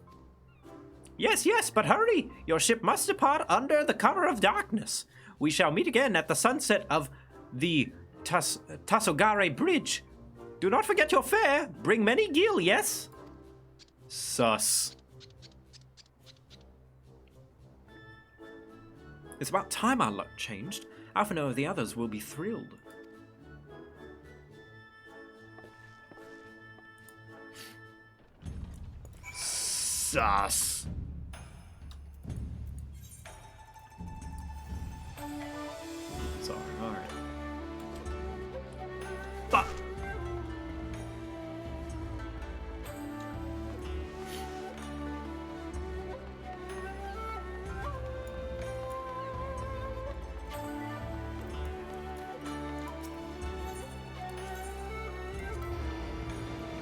Yes, but hurry! Your ship must depart under the cover of darkness. We shall meet again at the sunset of the Tasogare Bridge. Do not forget your fare. Bring many gil, yes? Sus. It's about time our luck changed. Alphino and the others will be thrilled. Sus. Sorry, alright. Fuck!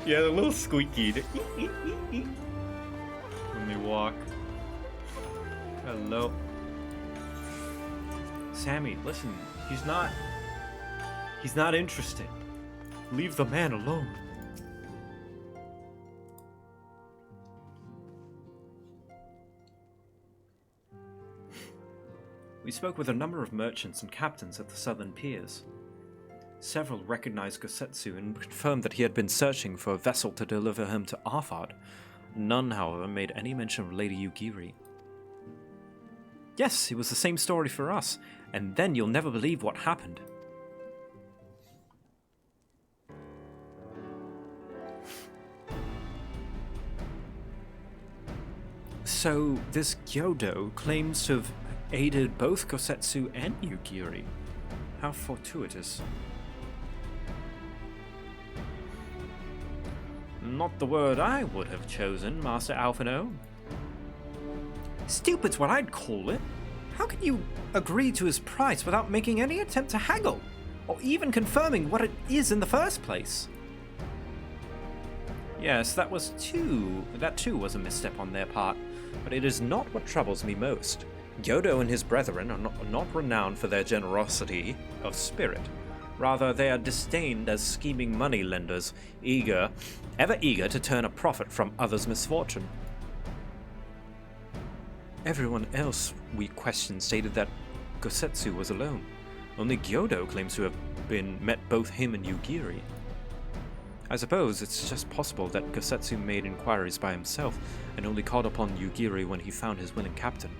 Yeah, the little squeaky when they walk. Hello. Sammy, listen, he's not interested. Leave the man alone. We spoke with a number of merchants and captains at the southern piers. Several recognized Gosetsu and confirmed that he had been searching for a vessel to deliver him to Arthard. None, however, made any mention of Lady Yugiri. Yes, it was the same story for us, and then you'll never believe what happened. So this Gyodo claims to have aided both Gosetsu and Yugiri. How fortuitous. Not the word I would have chosen, Master Alphino. Stupid's what I'd call it. How can you agree to his price without making any attempt to haggle, or even confirming what it is in the first place? Yes, that too was a misstep on their part, but it is not what troubles me most. Gyodo and his brethren are not renowned for their generosity of spirit. Rather, they are disdained as scheming money-lenders, ever eager to turn a profit from others' misfortune. Everyone else we questioned stated that Gosetsu was alone. Only Gyodo claims to have met both him and Yugiri. I suppose it's just possible that Gosetsu made inquiries by himself and only called upon Yugiri when he found his willing captain.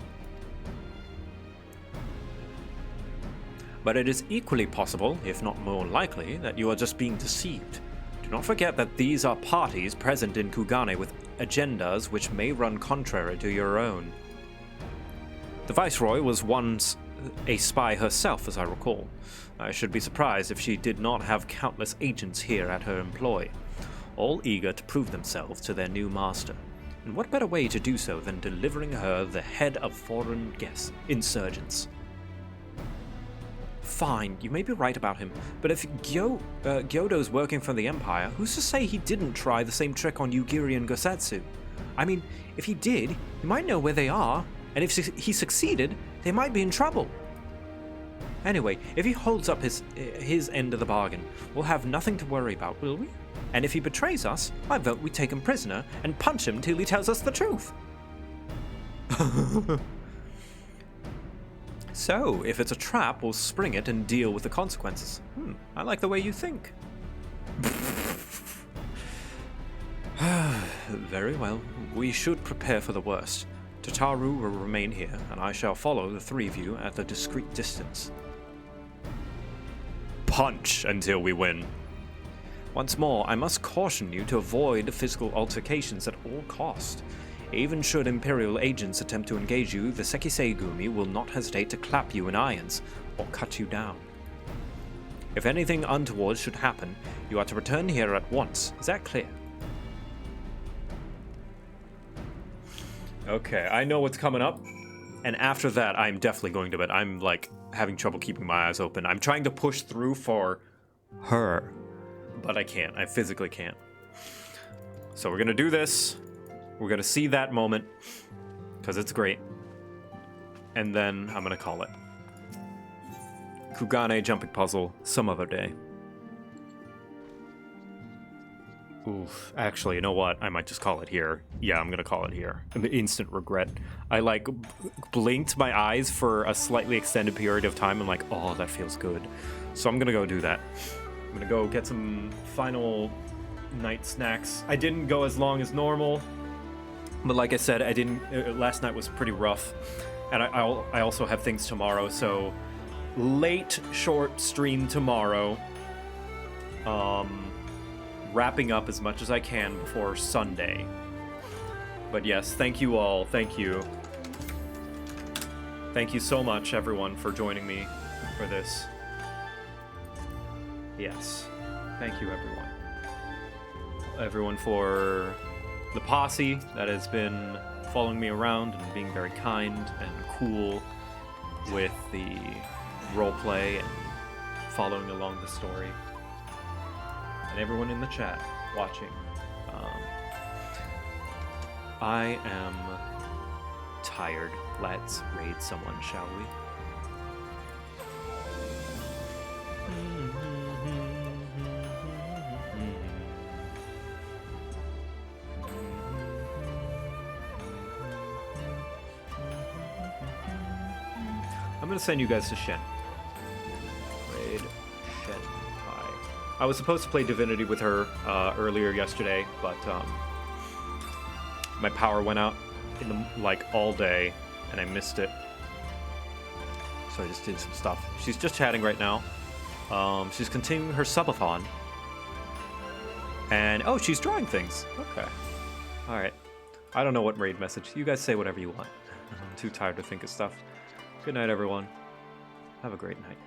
But it is equally possible, if not more likely, that you are just being deceived. Do not forget that these are parties present in Kugane with agendas which may run contrary to your own. The Viceroy was once a spy herself, as I recall. I should be surprised if she did not have countless agents here at her employ, all eager to prove themselves to their new master. And what better way to do so than delivering her the head of foreign insurgents? Fine, you may be right about him, but if Gyodo's working for the Empire, who's to say he didn't try the same trick on Yugiri and Gosetsu? I mean, if he did, he might know where they are, and if he succeeded, they might be in trouble. Anyway, if he holds up his end of the bargain, we'll have nothing to worry about, will we? And if he betrays us, I vote we take him prisoner and punch him till he tells us the truth. So, if it's a trap, we'll spring it and deal with the consequences. I like the way you think. Very well. We should prepare for the worst. Tataru will remain here, and I shall follow the three of you at a discreet distance. Punch until we win. Once more, I must caution you to avoid physical altercations at all cost. Even should Imperial agents attempt to engage you, the Sekiseigumi will not hesitate to clap you in irons or cut you down. If anything untoward should happen, you are to return here at once. Is that clear? Okay, I know what's coming up. And after that, I'm definitely going to bed. I'm, like, having trouble keeping my eyes open. I'm trying to push through for her, but I can't. I physically can't. So we're going to do this. We're going to see that moment, because it's great. And then I'm going to call it. Kugane jumping puzzle, some other day. Oof. Actually, you know what? I might just call it here. Yeah, I'm going to call it here. Instant regret. I, like, blinked my eyes for a slightly extended period of time. I'm like, oh, that feels good. So I'm going to go do that. I'm going to go get some final night snacks. I didn't go as long as normal. But like I said, I didn't. Last night was pretty rough. And I also have things tomorrow. So late, short stream tomorrow. Wrapping up as much as I can before Sunday. But yes, thank you all. Thank you. Thank you so much, everyone, for joining me for this. Yes. Thank you, everyone. Everyone for the posse that has been following me around and being very kind and cool with the roleplay and following along the story. And everyone in the chat watching. I am tired. Let's raid someone, shall we? I'm gonna send you guys to Shen. Raid Shen. Hi. I was supposed to play Divinity with her earlier yesterday, but my power went out in the, like, all day, and I missed it. So I just did some stuff. She's just chatting right now. She's continuing her subathon. And, oh, she's drawing things. Okay. All right. I don't know what raid message. You guys say whatever you want. I'm too tired to think of stuff. Good night, everyone. Have a great night.